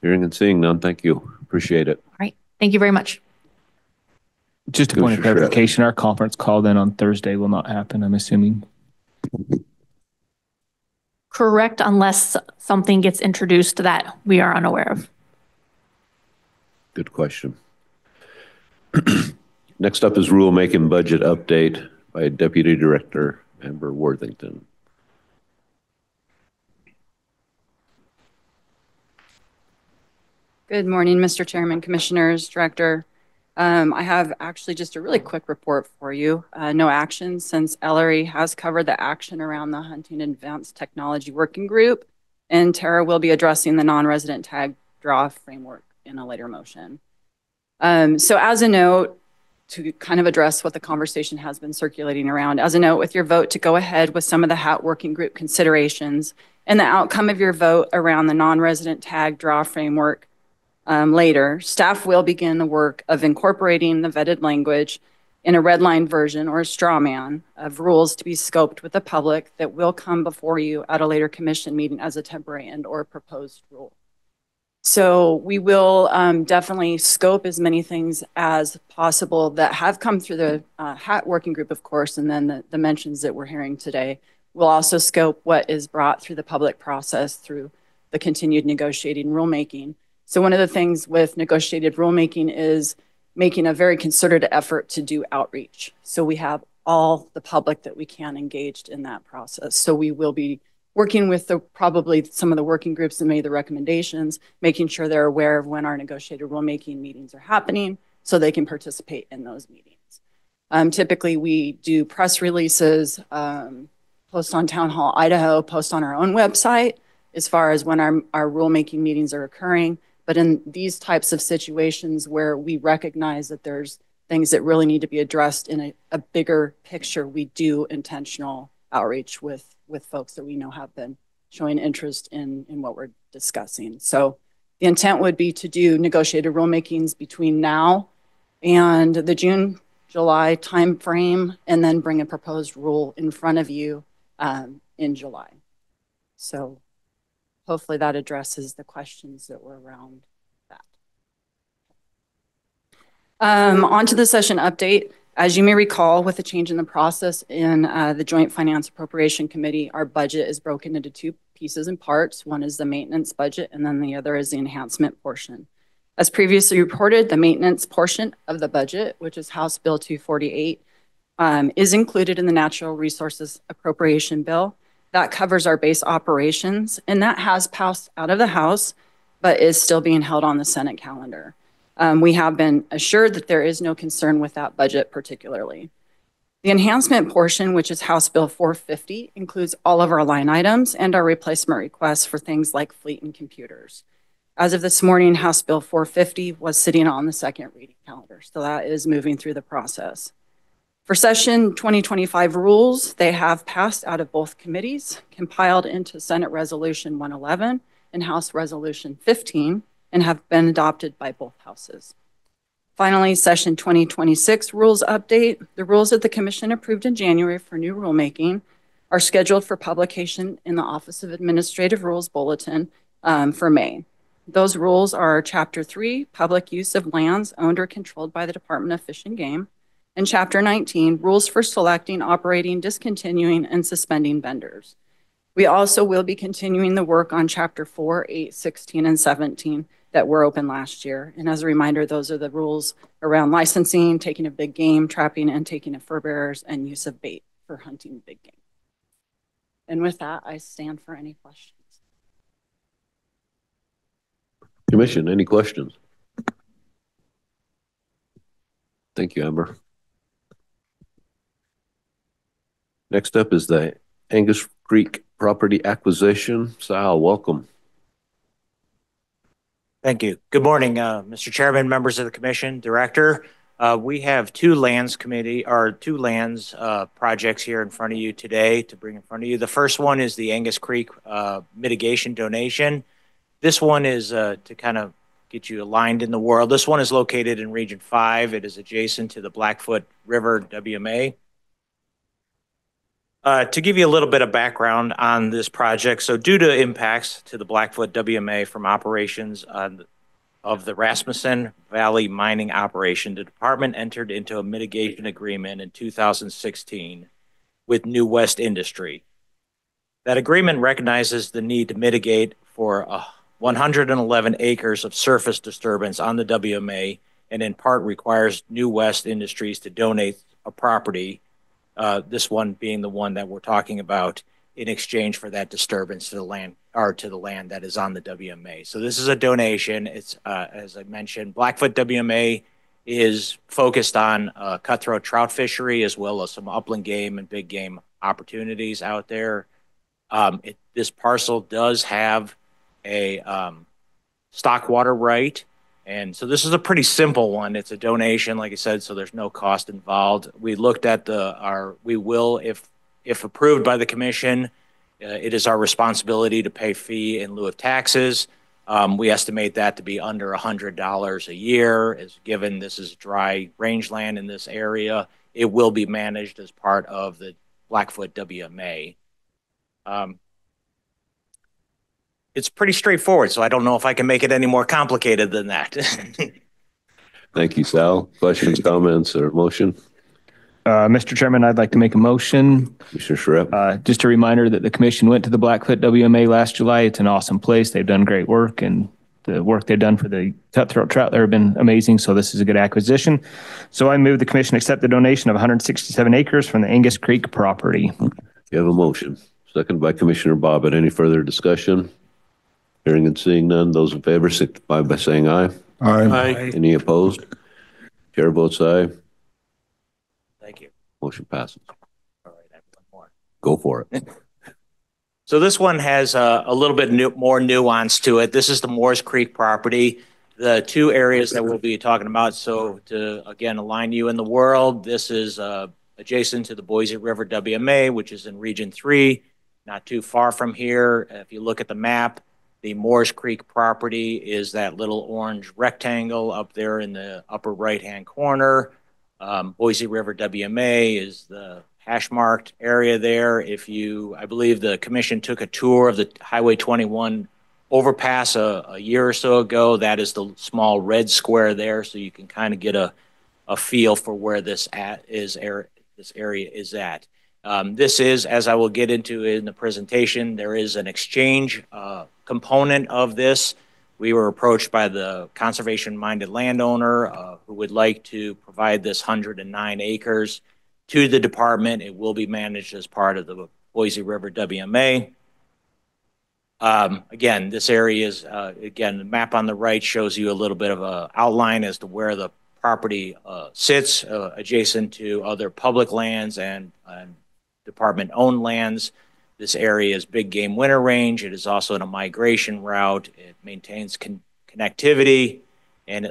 Hearing and seeing none, thank you. Appreciate it. All right, thank you very much. Just a point of clarification, our conference call then on Thursday will not happen, I'm assuming. Correct, unless something gets introduced that we are unaware of. Good question. Next up is rulemaking budget update by Deputy Director Amber Worthington. Good morning, Mr. Chairman, Commissioners, Director. I have actually just a really quick report for you. No action since Ellery has covered the action around the Hunting Advanced Technology Working Group, and Tara will be addressing the non-resident tag draw framework in a later motion. So as a note, to kind of address what the conversation has been circulating around, as a note with your vote to go ahead with some of the HAT working group considerations and the outcome of your vote around the non-resident tag draw framework later, staff will begin the work of incorporating the vetted language in a red line version or a straw man of rules to be scoped with the public that will come before you at a later commission meeting as a temporary and or proposed rule. So we will definitely scope as many things as possible that have come through the HAT working group, of course, and then the mentions that we're hearing today. We'll also scope what is brought through the public process through the continued negotiating rulemaking. So one of the things with negotiated rulemaking is making a very concerted effort to do outreach. So we have all the public that we can engaged in that process. So we will be working with probably some of the working groups that made the recommendations, making sure they're aware of when our negotiated rulemaking meetings are happening so they can participate in those meetings. Typically we do press releases, post on Town Hall Idaho, post on our own website, as far as when our rulemaking meetings are occurring. But in these types of situations where we recognize that there's things that really need to be addressed in a bigger picture, we do intentional outreach with folks that we know have been showing interest in what we're discussing. So the intent would be to do negotiated rulemakings between now and the June, July timeframe, and then bring a proposed rule in front of you in July. So hopefully that addresses the questions that were around that. On to the session update. As you may recall, with the change in the process in the Joint Finance Appropriation Committee, our budget is broken into two pieces and parts. One is the maintenance budget, and then the other is the enhancement portion. As previously reported, the maintenance portion of the budget, which is House Bill 248, is included in the Natural Resources Appropriation Bill. That covers our base operations, and that has passed out of the House, but is still being held on the Senate calendar. We have been assured that there is no concern with that budget particularly. The enhancement portion, which is House Bill 450, includes all of our line items and our replacement requests for things like fleet and computers. As of this morning, House Bill 450 was sitting on the second reading calendar, so that is moving through the process. For session 2025 rules, they have passed out of both committees, compiled into Senate Resolution 111 and House Resolution 15, and have been adopted by both houses. Finally, session 2026 rules update. The rules that the Commission approved in January for new rulemaking are scheduled for publication in the Office of Administrative Rules Bulletin for May. Those rules are Chapter 3, Public Use of Lands Owned or Controlled by the Department of Fish and Game, and Chapter 19, Rules for Selecting, Operating, Discontinuing, and Suspending Vendors. We also will be continuing the work on Chapter 4, 8, 16, and 17 that were open last year. And as a reminder, those are the rules around licensing, taking of big game, trapping and taking of fur bearers, and use of bait for hunting big game. And with that, I stand for any questions. Commission, any questions? Thank you, Amber. Next up is the Angus Creek property acquisition. Sal, welcome. Thank you. Good morning, Mr. Chairman, members of the Commission, Director. We have two lands projects here in front of you today to bring in front of you. The first one is the Angus Creek mitigation donation. This one is to kind of get you aligned in the world. This one is located in Region 5. It is adjacent to the Blackfoot River WMA. To give you a little bit of background on this project, so due to impacts to the Blackfoot WMA from operations of the Rasmussen Valley mining operation, the department entered into a mitigation agreement in 2016 with New West Industry. That agreement recognizes the need to mitigate for 111 acres of surface disturbance on the WMA, and in part requires New West Industries to donate a property, this one being the one that we're talking about, in exchange for that disturbance to the land that is on the WMA. So this is a donation. It's as I mentioned, Blackfoot WMA is focused on cutthroat trout fishery as well as some upland game and big game opportunities out there. This parcel does have a stock water right. And so this is a pretty simple one. It's a donation, like I said, so there's no cost involved. We looked at we will, if approved by the Commission, it is our responsibility to pay fee in lieu of taxes. We estimate that to be under $100 a year, as given this is dry rangeland in this area. It will be managed as part of the Blackfoot WMA. It's pretty straightforward, so I don't know if I can make it any more complicated than that. Thank you, Sal. Questions, comments, or motion? Mr. Chairman, I'd like to make a motion. Commissioner Schrepp. Just a reminder that the Commission went to the Blackfoot WMA last July. It's an awesome place. They've done great work, and the work they've done for the cutthroat trout there have been amazing, so this is a good acquisition. So I move the Commission accept the donation of 167 acres from the Angus Creek property. You have a motion. Second by Commissioner Bobbitt. Any further discussion? Hearing and seeing none, those in favor signify by saying aye. Aye. Any opposed? Chair votes aye. Thank you. Motion passes. All right, I have one more. Go for it. So this one has a little bit more nuance to it. This is the Moores Creek property. The two areas that we'll be talking about, so to, again, align you in the world, this is adjacent to the Boise River WMA, which is in Region 3, not too far from here. If you look at the map, the Moores Creek property is that little orange rectangle up there in the upper right-hand corner. Boise River WMA is the hash marked area there. I believe the commission took a tour of the Highway 21 overpass a year or so ago. That is the small red square there, so you can kind of get a feel for where this area is at. This is, as I will get into in the presentation, there is an exchange component of this. We were approached by the conservation-minded landowner who would like to provide this 109 acres to the department. It will be managed as part of the Boise River WMA. Again, this area is, again, the map on the right shows you a little bit of an outline as to where the property sits adjacent to other public lands and department-owned lands. This area is big game winter range. It is also in a migration route. It maintains connectivity and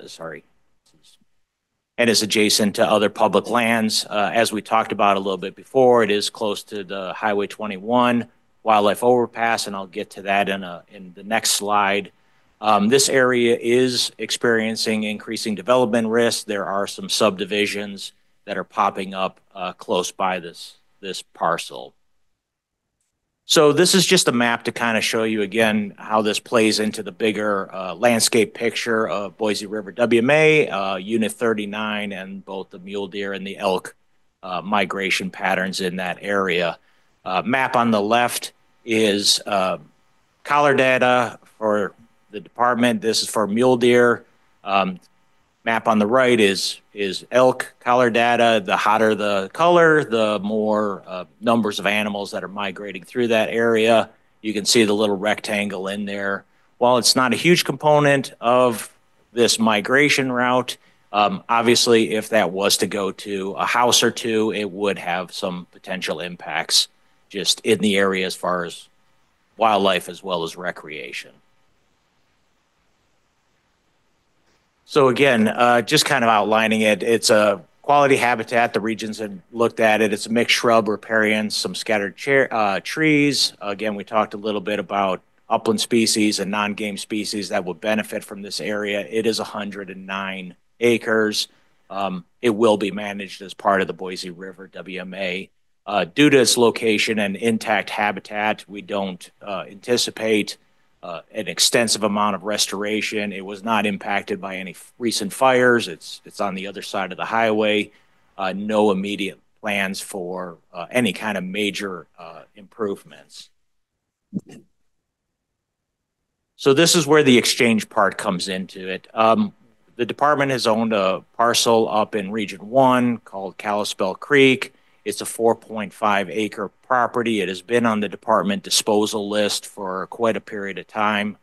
is adjacent to other public lands. As we talked about a little bit before, it is close to the Highway 21 wildlife overpass, and I'll get to that in the next slide. This area is experiencing increasing development risk. There are some subdivisions that are popping up close by this parcel. So this is just a map to kind of show you again how this plays into the bigger landscape picture of Boise River WMA, Unit 39, and both the mule deer and the elk migration patterns in that area. Map on the left is collar data for the department. This is for mule deer. Map on the right is elk collar data. The hotter the color, the more numbers of animals that are migrating through that area. You can see the little rectangle in there. While it's not a huge component of this migration route, obviously if that was to go to a house or two, it would have some potential impacts just in the area as far as wildlife as well as recreation. So again, just kind of outlining it, it's a quality habitat. The regions have looked at it. It's a mixed shrub, riparian, some scattered trees. Again, we talked a little bit about upland species and non-game species that would benefit from this area. It is 109 acres. It will be managed as part of the Boise River WMA. Due to its location and intact habitat, we don't anticipate an extensive amount of restoration. It was not impacted by any recent fires. It's on the other side of the highway. No immediate plans for any kind of major improvements. So this is where the exchange part comes into it. The department has owned a parcel up in Region 1 called Kalispell Creek. It's a 4.5 acre property. It has been on the department disposal list for quite a period of time.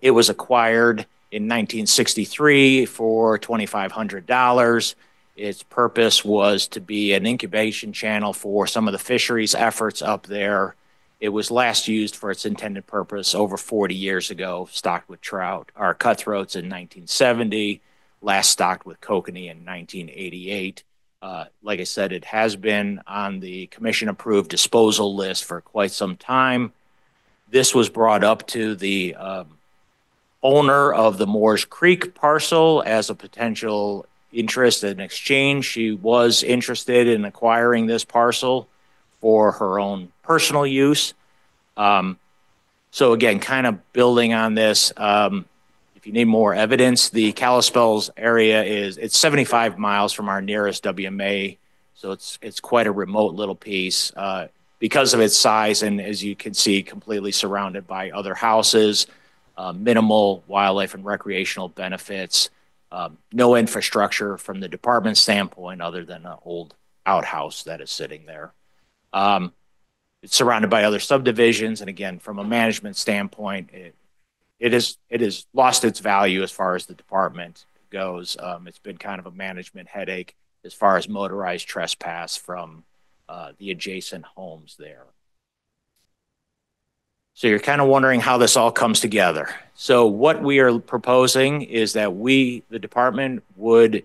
It was acquired in 1963 for $2,500. Its purpose was to be an incubation channel for some of the fisheries efforts up there. It was last used for its intended purpose over 40 years ago, stocked with trout or cutthroats in 1970, last stocked with kokanee in 1988. Like I said, it has been on the commission-approved disposal list for quite some time. This was brought up to the owner of the Moores Creek parcel as a potential interest in exchange. She was interested in acquiring this parcel for her own personal use. So again, kind of building on this, if you need more evidence, the Kalispell's area it's 75 miles from our nearest WMA, so it's quite a remote little piece because of its size, and as you can see, completely surrounded by other houses, minimal wildlife and recreational benefits, no infrastructure from the department standpoint other than an old outhouse that is sitting there. It's surrounded by other subdivisions, and again, from a management standpoint, it has lost its value as far as the department goes. It's been kind of a management headache as far as motorized trespass from the adjacent homes there. So you're kind of wondering how this all comes together. So what we are proposing is that the department would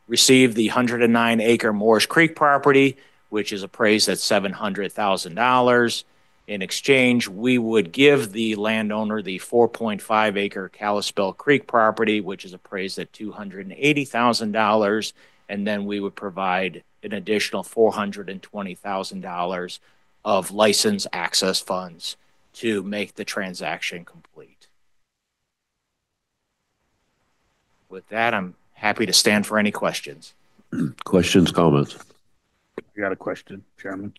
receive the 109-acre Moores Creek property, which is appraised at $700,000. In exchange, we would give the landowner the 4.5-acre Kalispell Creek property, which is appraised at $280,000, and then we would provide an additional $420,000 of license access funds to make the transaction complete. With that, I'm happy to stand for any questions. Questions, comments? I got a question, Chairman.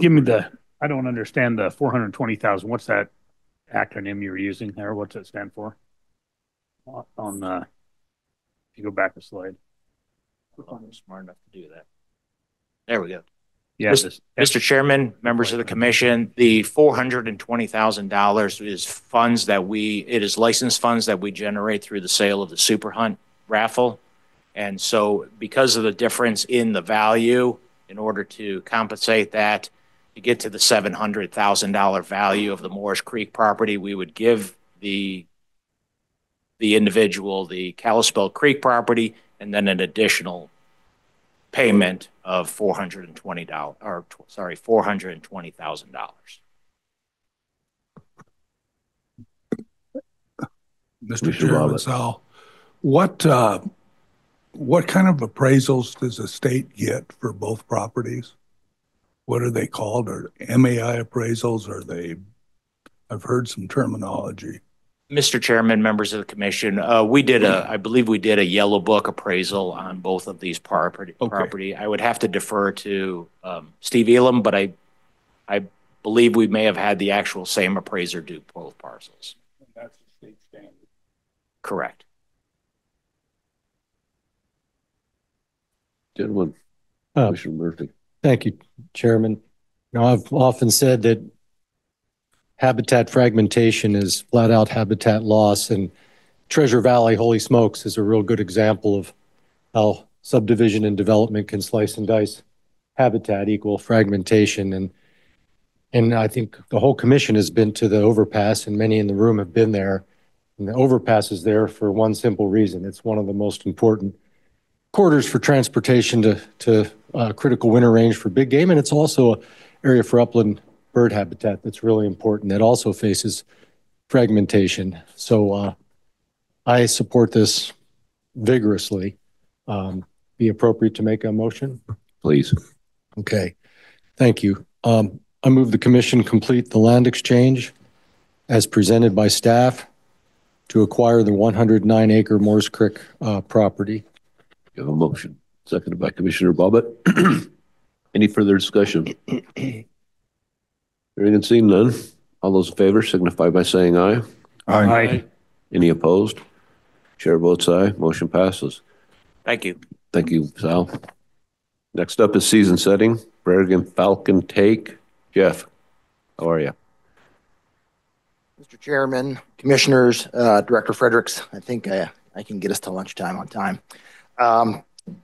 Give me I don't understand the 420,000. What's that acronym you're using there? What's it stand for? If you go back a slide. I'm smart enough to do that. There we go. Yeah, Mr. Chairman, members of the commission, the $420,000 is funds that it is licensed funds that we generate through the sale of the Super Hunt raffle. And so because of the difference in the value, in order to compensate that, to get to the $700,000 value of the Moores Creek property, we would give the individual the Kalispell Creek property and then an additional payment of $420,000. Mr. Chairman, Sal, what kind of appraisals does the state get for both properties? What are they called? Are MAI appraisals? I've heard some terminology. Mr. Chairman, members of the commission, I believe we did a yellow book appraisal on both of these property. I would have to defer to Steve Elam, but I believe we may have had the actual same appraiser do both parcels. And that's the state standard. Correct. Gentlemen, Commissioner Murphy. Thank you, Chairman. Now, I've often said that habitat fragmentation is flat out habitat loss, and Treasure Valley, holy smokes, is a real good example of how subdivision and development can slice and dice habitat equal fragmentation. And I think the whole commission has been to the overpass, and many in the room have been there. And the overpass is there for one simple reason. It's one of the most important corridors for transportation to critical winter range for big game, and it's also an area for upland bird habitat that's really important that also faces fragmentation. So I support this vigorously. Be appropriate to make a motion? Please. Okay, thank you. I move the commission complete the land exchange as presented by staff to acquire the 109-acre Moores Creek property. You have a motion, seconded by Commissioner Bobbitt. Any further discussion? Hearing and seeing none. All those in favor signify by saying aye. Aye. Any opposed? Chair votes aye. Motion passes. Thank you. Thank you, Sal. Next up is season setting. Peregrine Falcon take. Jeff, how are you? Mr. Chairman, Commissioners, Director Fredericks, I think I can get us to lunchtime on time.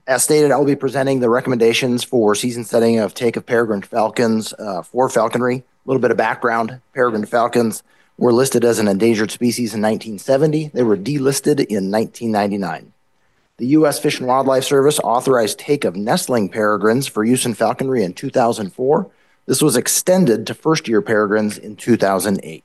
As stated, I will be presenting the recommendations for season setting of take of peregrine falcons for falconry. A little bit of background. Peregrine falcons were listed as an endangered species in 1970. They were delisted in 1999. The U.S. Fish and Wildlife Service authorized take of nestling peregrines for use in falconry in 2004. This was extended to first-year peregrines in 2008.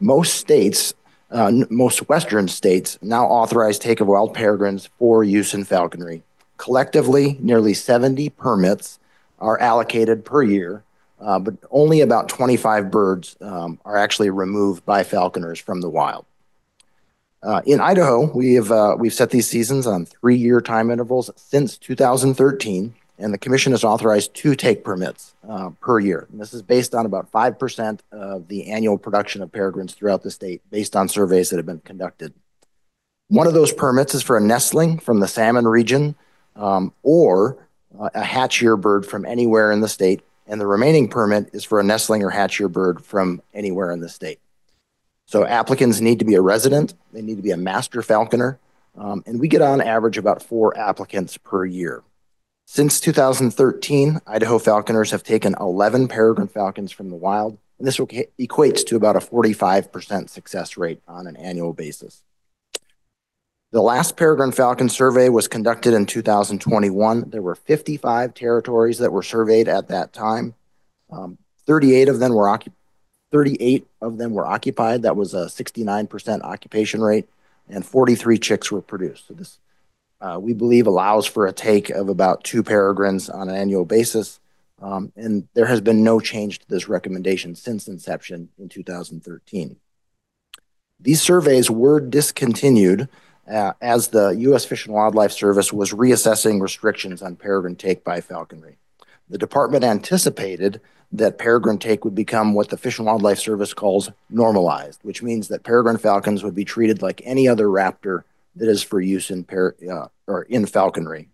Most states, most Western states, now authorize take of wild peregrines for use in falconry. Collectively, nearly 70 permits are allocated per year, but only about 25 birds are actually removed by falconers from the wild. In Idaho, we've set these seasons on 3-year time intervals since 2013, and the commission has authorized 2 take permits per year. And this is based on about 5% of the annual production of peregrines throughout the state, based on surveys that have been conducted. One of those permits is for a nestling from the Salmon region or a hatch year bird from anywhere in the state, and the remaining permit is for a nestling or hatch year bird from anywhere in the state. So applicants need to be a resident, they need to be a master falconer, and we get on average about 4 applicants per year. Since 2013, Idaho falconers have taken 11 peregrine falcons from the wild, And this equates to about a 45% success rate on an annual basis. The last Peregrine Falcon survey was conducted in 2021. There were 55 territories that were surveyed at that time. 38 of them were occupied. That was a 69% occupation rate, and 43 chicks were produced. So this, we believe, allows for a take of about 2 peregrines on an annual basis. And there has been no change to this recommendation since inception in 2013. These surveys were discontinued as the U.S. Fish and Wildlife Service was reassessing restrictions on peregrine take by falconry. The department anticipated that peregrine take would become what the Fish and Wildlife Service calls normalized, which means that peregrine falcons would be treated like any other raptor that is for use in falconry.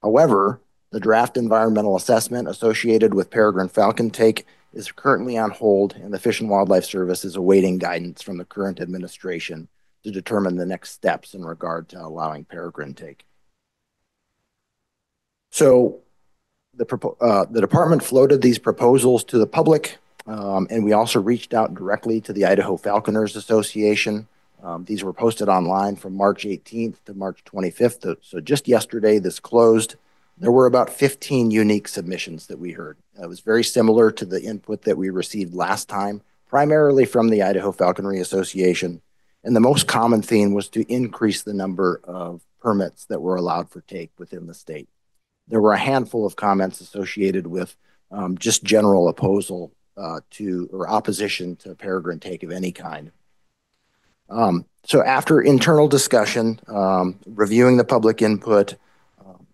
However, the draft environmental assessment associated with peregrine falcon take is currently on hold, and the Fish and Wildlife Service is awaiting guidance from the current administration to determine the next steps in regard to allowing peregrine take. So the department floated these proposals to the public, and we also reached out directly to the Idaho Falconers Association. These were posted online from March 18th to March 25th. So just yesterday, this closed. There were about 15 unique submissions that we heard. It was very similar to the input that we received last time, primarily from the Idaho Falconry Association. And the most common theme was to increase the number of permits that were allowed for take within the state. There were a handful of comments associated with just general opposal or opposition to peregrine take of any kind. So after internal discussion, reviewing the public input,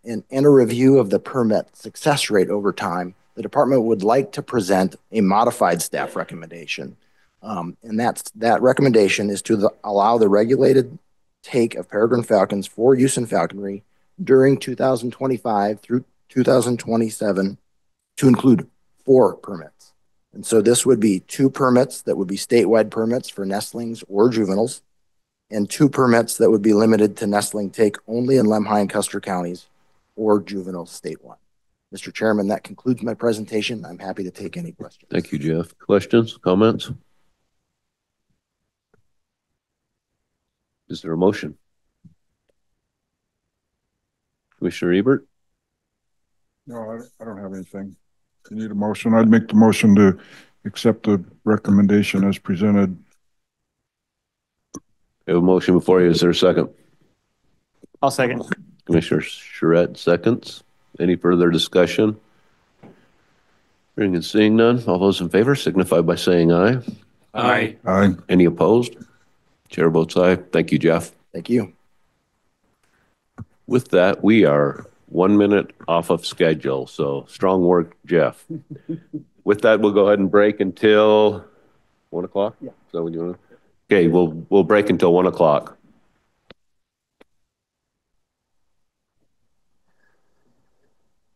and a review of the permit success rate over time, the department would like to present a modified staff recommendation. And that recommendation is to allow the regulated take of peregrine falcons for use in falconry during 2025 through 2027 to include 4 permits. And so this would be 2 permits that would be statewide permits for nestlings or juveniles, and 2 permits that would be limited to nestling take only in Lemhi and Custer counties or juvenile statewide. Mr. Chairman, that concludes my presentation. I'm happy to take any questions. Thank you, Jeff. Questions, comments? Is there a motion? Commissioner Ebert? No, I don't have anything. You need a motion? I'd make the motion to accept the recommendation as presented. We have a motion before you. Is there a second? I'll second. Commissioner Charette seconds. Any further discussion? Hearing and seeing none, all those in favor signify by saying aye. Aye. Aye. Any opposed? Chair votes aye. Thank you, Jeff. Thank you. With that, we are 1 minute off of schedule. So strong work, Jeff. With that, we'll go ahead and break until 1 o'clock. Yeah. So when you want to, okay, we'll break until 1 o'clock.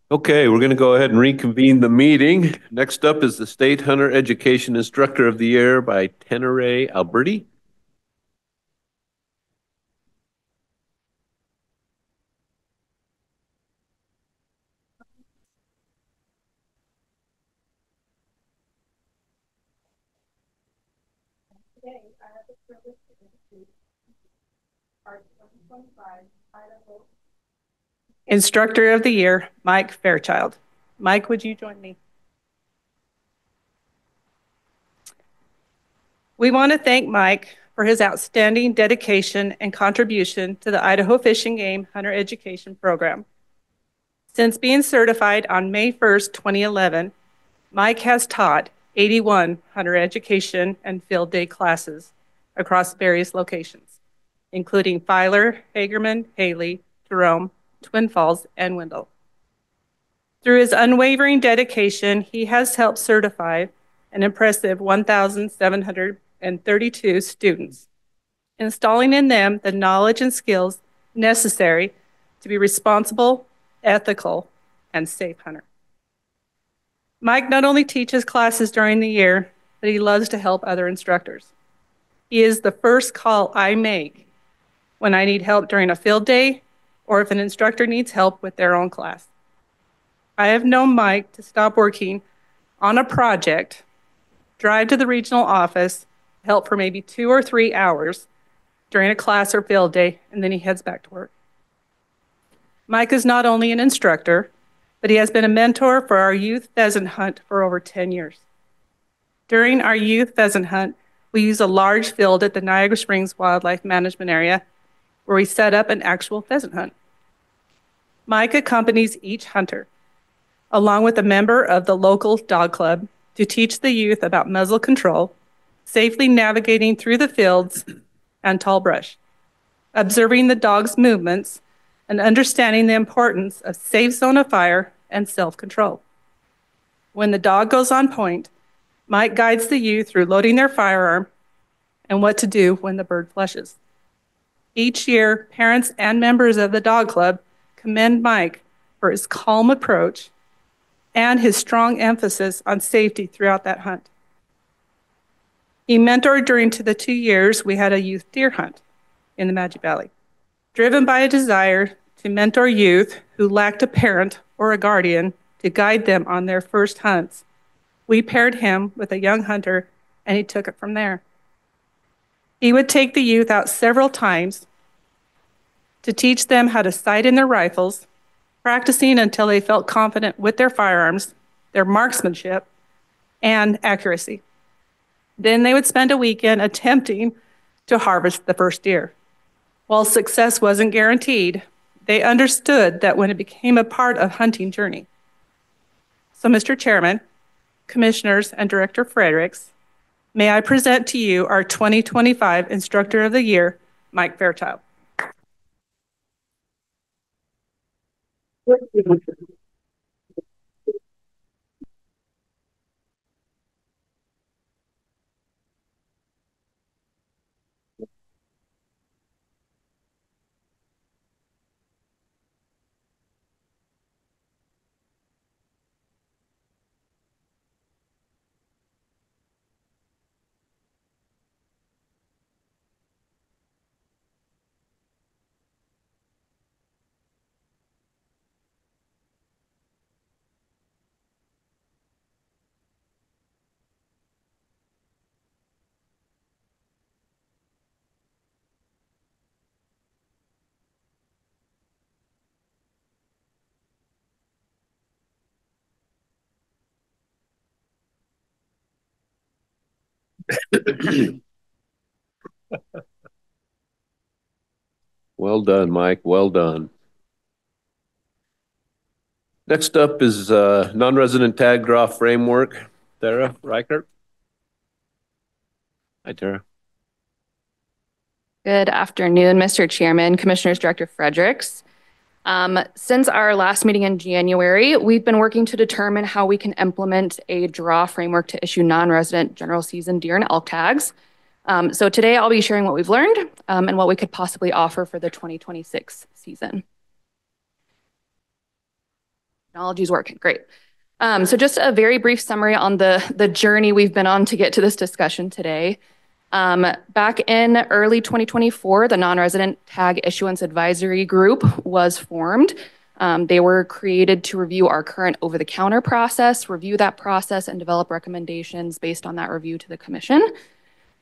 Okay, we're going to go ahead and reconvene the meeting. Next up is the State Hunter Education Instructor of the Year by Tenere Alberti. Today, I have the privilege to introduce our 2025 Idaho Instructor of the Year, Mike Fairchild. Mike, would you join me? We want to thank Mike for his outstanding dedication and contribution to the Idaho Fish and Game Hunter Education Program. Since being certified on May 1st, 2011, Mike has taught 81 hunter education and field day classes across various locations, including Filer, Hagerman, Haley, Jerome, Twin Falls, and Wendell. Through his unwavering dedication, he has helped certify an impressive 1,732 students, installing in them the knowledge and skills necessary to be responsible, ethical, and safe hunter. Mike not only teaches classes during the year, but he loves to help other instructors. He is the first call I make when I need help during a field day or if an instructor needs help with their own class. I have known Mike to stop working on a project drive to the regional office, help for maybe 2 or 3 hours during a class or field day, and then he heads back to work. Mike is not only an instructor, but he has been a mentor for our youth pheasant hunt for over 10 years. During our youth pheasant hunt, we use a large field at the Niagara Springs Wildlife Management Area where we set up an actual pheasant hunt. Mike accompanies each hunter, along with a member of the local dog club, to teach the youth about muzzle control, safely navigating through the fields and tall brush, observing the dog's movements, and understanding the importance of safe zone of fire and self-control. When the dog goes on point, Mike guides the youth through loading their firearm and what to do when the bird flushes. Each year, parents and members of the dog club commend Mike for his calm approach and his strong emphasis on safety throughout that hunt. He mentored during the 2 years we had a youth deer hunt in the Magic Valley. Driven by a desire to mentor youth who lacked a parent or a guardian to guide them on their first hunts, we paired him with a young hunter and he took it from there. He would take the youth out several times to teach them how to sight in their rifles, practicing until they felt confident with their firearms, their marksmanship, and accuracy. Then they would spend a weekend attempting to harvest the first deer. While success wasn't guaranteed, they understood that when it became a part of hunting journey. So, Mr. Chairman, Commissioners, and Director Fredericks, may I present to you our 2025 Instructor of the Year, Mike Fairchild. Well done, Mike. Well done. Next up is non-resident tag draw framework. Tara Reichert. Hi, Tara. Good afternoon, Mr. Chairman, Commissioners, Director Fredericks. Since our last meeting in January, we've been working to determine how we can implement a draw framework to issue non-resident general season deer and elk tags. So today I'll be sharing what we've learned and what we could possibly offer for the 2026 season. Technology's working, great. So just a very brief summary on the journey we've been on to get to this discussion today. Back in early 2024, the non-resident tag issuance advisory group was formed. They were created to review our current over-the-counter process, review that process, and develop recommendations based on that review to the commission.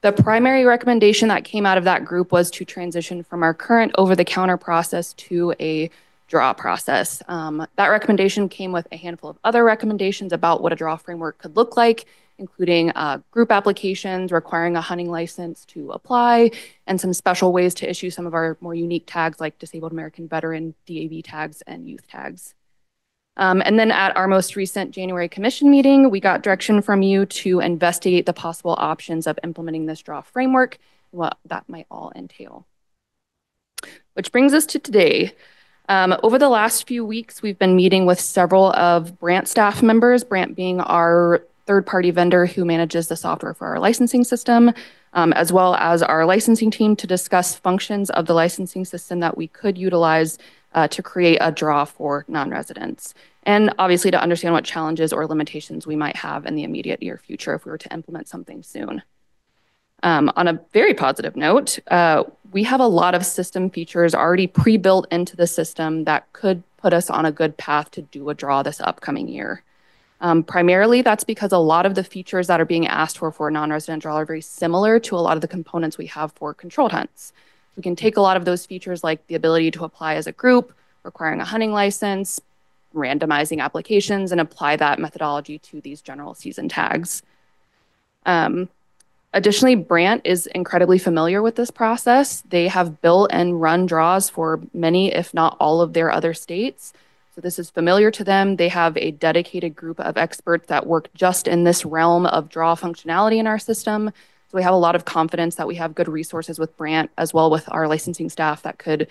The primary recommendation that came out of that group was to transition from our current over-the-counter process to a draw process. That recommendation came with a handful of other recommendations about what a draw framework could look like, including group applications requiring a hunting license to apply, and some special ways to issue some of our more unique tags like Disabled American Veteran, DAV tags, and youth tags. And then at our most recent January commission meeting, we got direction from you to investigate the possible options of implementing this draw framework, and what that might all entail. Which brings us to today. Over the last few weeks, we've been meeting with several of Brant staff members, Brant being our third-party vendor who manages the software for our licensing system, as well as our licensing team to discuss functions of the licensing system that we could utilize to create a draw for non-residents, and obviously to understand what challenges or limitations we might have in the immediate near future if we were to implement something soon. On a very positive note, we have a lot of system features already pre-built into the system that could put us on a good path to do a draw this upcoming year. Primarily, that's because a lot of the features that are being asked for a non-resident draw are very similar to a lot of the components we have for controlled hunts. We can take a lot of those features like the ability to apply as a group, requiring a hunting license, randomizing applications, and apply that methodology to these general season tags. Additionally, Brant is incredibly familiar with this process. They have built and run draws for many, if not all of their other states. So this is familiar to them. They have a dedicated group of experts that work just in this realm of draw functionality in our system. So we have a lot of confidence that we have good resources with Brant as well with our licensing staff that could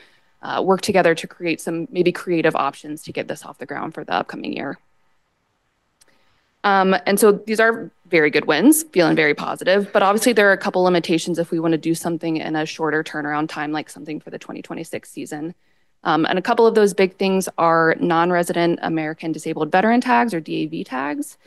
work together to create some maybe creative options to get this off the ground for the upcoming year. And so these are very good wins, feeling very positive, but obviously there are a couple limitations if we want to do something in a shorter turnaround time, like something for the 2026 season. And a couple of those big things are non-resident American disabled veteran tags or DAV tags.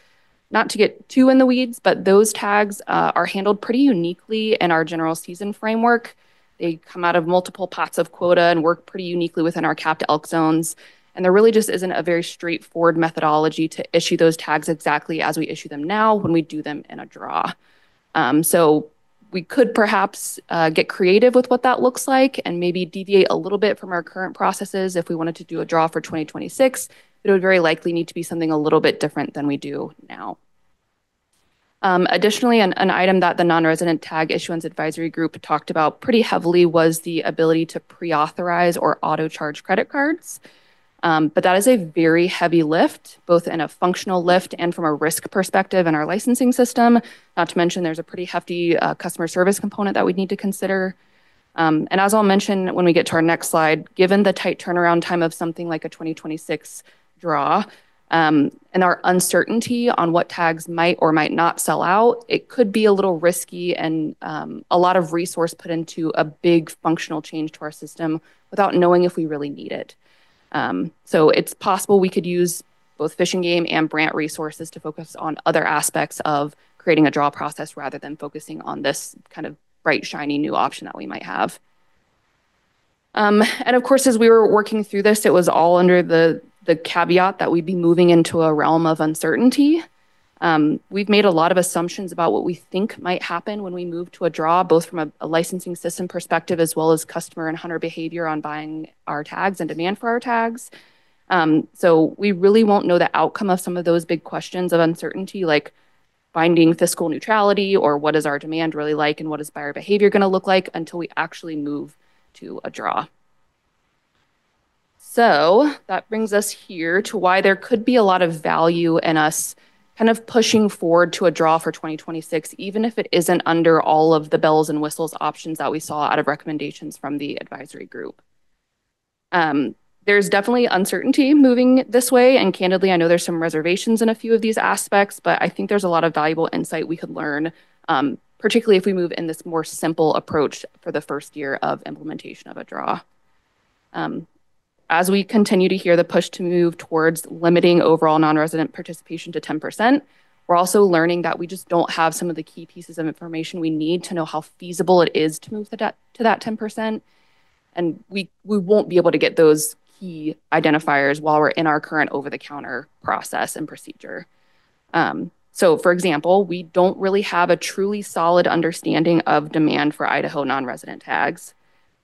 Not to get too in the weeds, but those tags are handled pretty uniquely in our general season framework. They come out of multiple pots of quota and work pretty uniquely within our capped elk zones. And there really just isn't a very straightforward methodology to issue those tags exactly as we issue them now when we do them in a draw. So we could perhaps get creative with what that looks like and maybe deviate a little bit from our current processes if we wanted to do a draw for 2026. It would very likely need to be something a little bit different than we do now. Additionally, an item that the non-resident tag issuance advisory group talked about pretty heavily was the ability to pre-authorize or auto-charge credit cards. But that is a very heavy lift, both in a functional lift and from a risk perspective in our licensing system. Not to mention there's a pretty hefty customer service component that we need to consider. And as I'll mention when we get to our next slide, given the tight turnaround time of something like a 2026 draw, and our uncertainty on what tags might or might not sell out, it could be a little risky and a lot of resource put into a big functional change to our system without knowing if we really need it. So it's possible we could use both Fish and Game and Brant resources to focus on other aspects of creating a draw process rather than focusing on this kind of bright, shiny new option that we might have. And of course, as we were working through this, it was all under the caveat that we'd be moving into a realm of uncertainty. We've made a lot of assumptions about what we think might happen when we move to a draw, both from a licensing system perspective, as well as customer and hunter behavior on buying our tags and demand for our tags. So we really won't know the outcome of some of those big questions of uncertainty, like finding fiscal neutrality or what is our demand really like and what is buyer behavior going to look like until we actually move to a draw. So that brings us here to why there could be a lot of value in us kind of pushing forward to a draw for 2026, even if it isn't under all of the bells and whistles options that we saw out of recommendations from the advisory group. There's definitely uncertainty moving this way, and candidly, I know there's some reservations in a few of these aspects, but I think there's a lot of valuable insight we could learn, particularly if we move in this more simple approach for the first year of implementation of a draw. As we continue to hear the push to move towards limiting overall non-resident participation to 10%, we're also learning that we just don't have some of the key pieces of information we need to know how feasible it is to move to that 10%. And we won't be able to get those key identifiers while we're in our current over-the-counter process and procedure. So for example, we don't really have a truly solid understanding of demand for Idaho non-resident tags.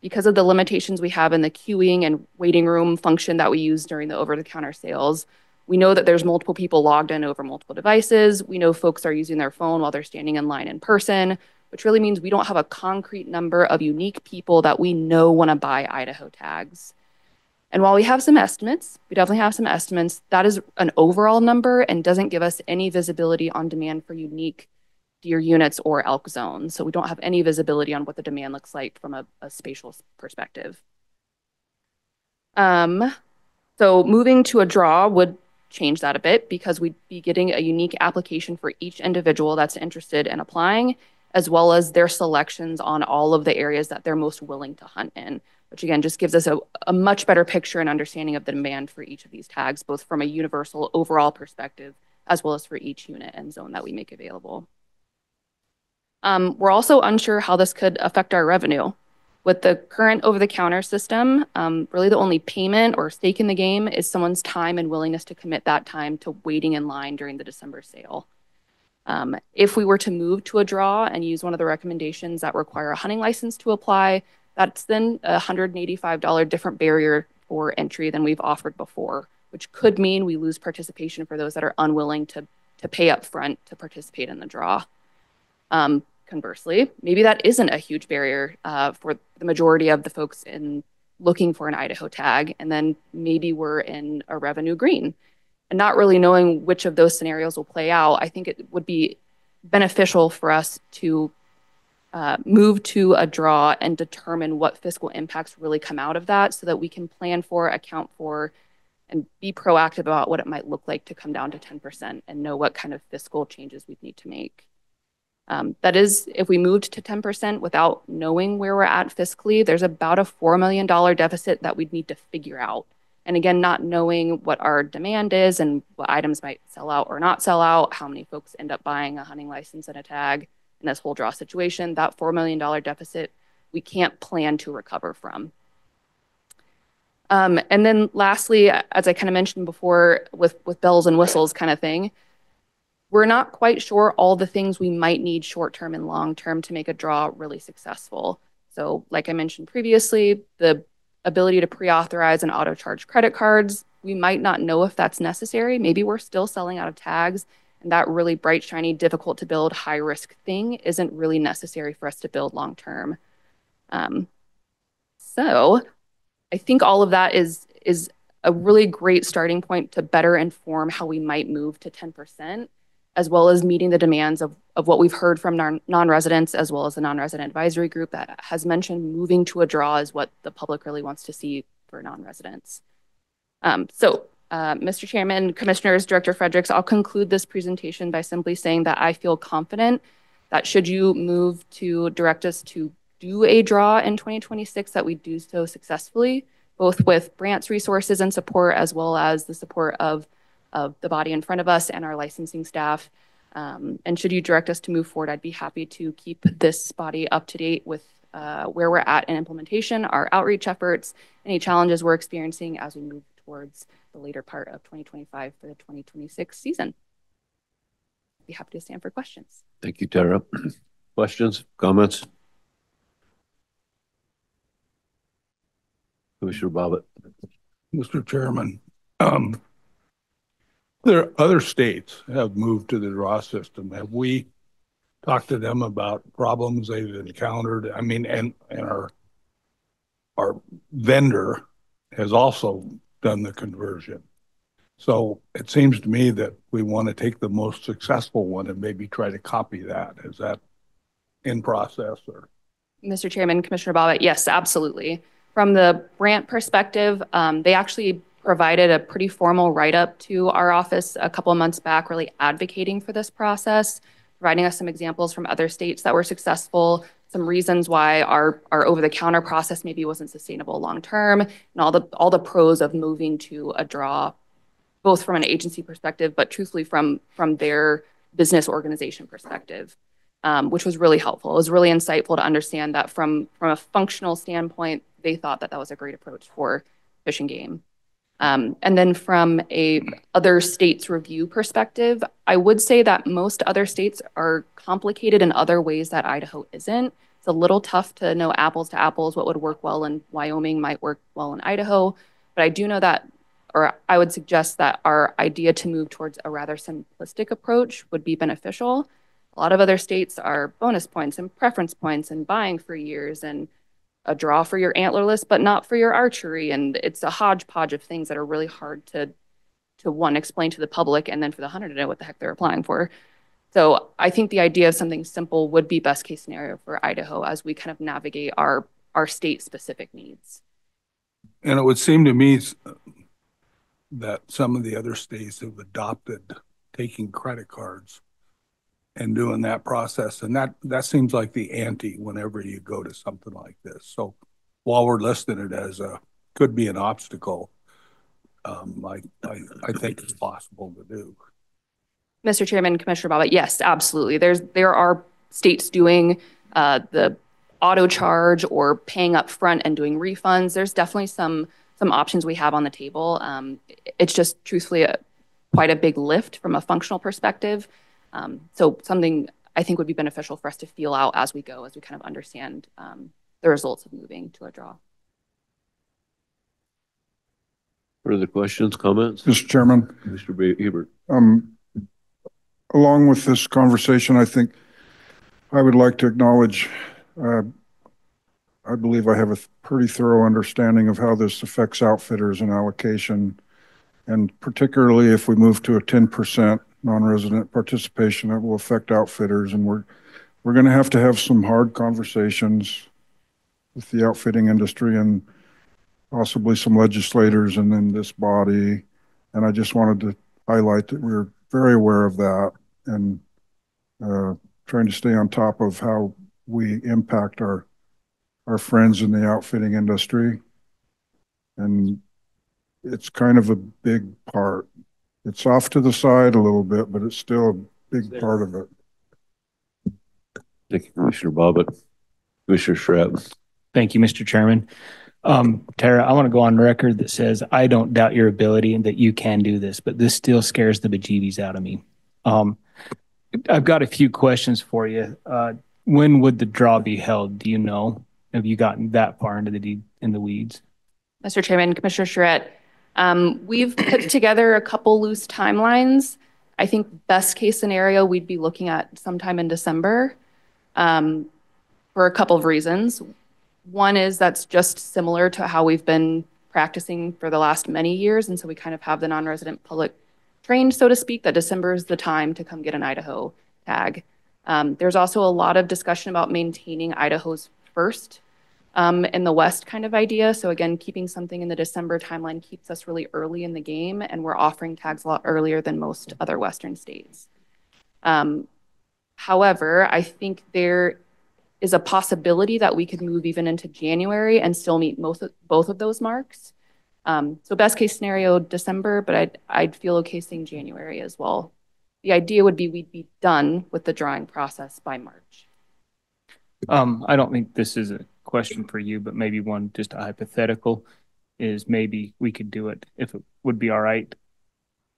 Because of the limitations we have in the queuing and waiting room function that we use during the over-the-counter sales, we know that there's multiple people logged in over multiple devices. We know folks are using their phone while they're standing in line in person, which really means we don't have a concrete number of unique people that we know want to buy Idaho tags. And while we have some estimates, we definitely have some estimates, that is an overall number and doesn't give us any visibility on demand for unique deer units or elk zones. So we don't have any visibility on what the demand looks like from a spatial perspective. So moving to a draw would change that a bit because we'd be getting a unique application for each individual that's interested in applying, as well as their selections on all of the areas that they're most willing to hunt in, which again, just gives us a much better picture and understanding of the demand for each of these tags, both from a universal overall perspective, as well as for each unit and zone that we make available. We're also unsure how this could affect our revenue. With the current over-the-counter system, really the only payment or stake in the game is someone's time and willingness to commit that time to waiting in line during the December sale. If we were to move to a draw and use one of the recommendations that require a hunting license to apply, that's then a $185 different barrier for entry than we've offered before, which could mean we lose participation for those that are unwilling to pay up front to participate in the draw. Conversely, maybe that isn't a huge barrier for the majority of the folks in looking for an Idaho tag, and then maybe we're in a revenue green. And not really knowing which of those scenarios will play out, I think it would be beneficial for us to move to a draw and determine what fiscal impacts really come out of that so that we can plan for, account for, and be proactive about what it might look like to come down to 10% and know what kind of fiscal changes we'd need to make. That is, if we moved to 10% without knowing where we're at fiscally, there's about a $4 million deficit that we'd need to figure out. And again, not knowing what our demand is and what items might sell out or not sell out, how many folks end up buying a hunting license and a tag in this whole draw situation, that $4 million deficit, we can't plan to recover from. And then lastly, as I kind of mentioned before, with bells and whistles kind of thing, we're not quite sure all the things we might need short-term and long-term to make a draw really successful. So like I mentioned previously, the ability to pre-authorize and auto-charge credit cards, we might not know if that's necessary. Maybe we're still selling out of tags, and that really bright, shiny, difficult to build, high-risk thing isn't really necessary for us to build long-term. So I think all of that is a really great starting point to better inform how we might move to 10%, as well as meeting the demands of what we've heard from non-residents, as well as the non-resident advisory group that has mentioned moving to a draw is what the public really wants to see for non-residents. Mr. Chairman, Commissioners, Director Fredericks, I'll conclude this presentation by simply saying that I feel confident that should you move to direct us to do a draw in 2026, that we do so successfully, both with Brant's resources and support, as well as the support of the body in front of us and our licensing staff. And should you direct us to move forward, I'd be happy to keep this body up to date with where we're at in implementation, our outreach efforts, any challenges we're experiencing as we move towards the later part of 2025 for the 2026 season. I'd be happy to stand for questions. Thank you, Tara. Questions, comments? Commissioner Bobbitt. Mr. Chairman, there other states have moved to the draw system. Have we talked to them about problems they've encountered? I mean, and our vendor has also done the conversion. So it seems to me that we want to take the most successful one and maybe try to copy that. Is that in process? Or Mr. Chairman, Commissioner Bobbitt, yes, absolutely. From the Brant perspective, they actually provided a pretty formal write-up to our office a couple of months back, really advocating for this process, providing us some examples from other states that were successful, some reasons why our over-the-counter process maybe wasn't sustainable long-term, and all the pros of moving to a draw, both from an agency perspective, but truthfully from their business organization perspective, which was really helpful. It was really insightful to understand that from a functional standpoint, they thought that was a great approach for Fish and Game. And then from a other states review perspective, I would say that most other states are complicated in other ways that Idaho isn't. It's a little tough to know apples to apples, what would work well in Wyoming might work well in Idaho. But I do know that, or I would suggest that our idea to move towards a rather simplistic approach would be beneficial. A lot of other states are bonus points and preference points and buying for years and a draw for your antlerless, but not for your archery. And it's a hodgepodge of things that are really hard to one, explain to the public, and then for the hunter to know what the heck they're applying for. So I think the idea of something simple would be best case scenario for Idaho as we kind of navigate our state specific needs. And it would seem to me that some of the other states have adopted taking credit cards and doing that process. And that seems like the ante whenever you go to something like this. So while we're listing it as could be an obstacle, I think it's possible to do. Mr. Chairman, Commissioner Bobbitt, yes, absolutely. There are states doing the auto charge or paying up front and doing refunds. There's definitely some options we have on the table. It's just truthfully quite a big lift from a functional perspective. So something I think would be beneficial for us to feel out as we go, as we kind of understand the results of moving to a draw. Further questions, comments? Mr. Chairman. Mr. Hebert. Along with this conversation, I think I would like to acknowledge, I believe I have a pretty thorough understanding of how this affects outfitters and allocation, and particularly if we move to a 10% non-resident participation, that will affect outfitters, and we're going to have some hard conversations with the outfitting industry and possibly some legislators and then this body. And I just wanted to highlight that we're very aware of that and trying to stay on top of how we impact our friends in the outfitting industry. And it's kind of a big part. It's off to the side a little bit, but it's still a big part of it. Thank you, Commissioner Bobbitt. Commissioner Schrapp. Thank you, Mr. Chairman. Tara, I want to go on record that says I don't doubt your ability and that you can do this, but this still scares the bejeebies out of me. I've got a few questions for you. When would the draw be held? Do you know? Have you gotten that far into the weeds? Mr. Chairman, Commissioner Charette, we've put together a couple loose timelines. I think best case scenario, we'd be looking at sometime in December for a couple of reasons. One is that's just similar to how we've been practicing for the last many years. And so we kind of have the non-resident public trained, so to speak, that December is the time to come get an Idaho tag. There's also a lot of discussion about maintaining Idaho's first in the West kind of idea. So again, keeping something in the December timeline keeps us really early in the game, and we're offering tags a lot earlier than most other Western states. However, I think there is a possibility that we could move even into January and still meet both of those marks. So best case scenario, December, but I'd feel okay saying January as well. The idea would be we'd be done with the drawing process by March. I don't think this is a question for you, but maybe one just a hypothetical is maybe we could do it if it would be all right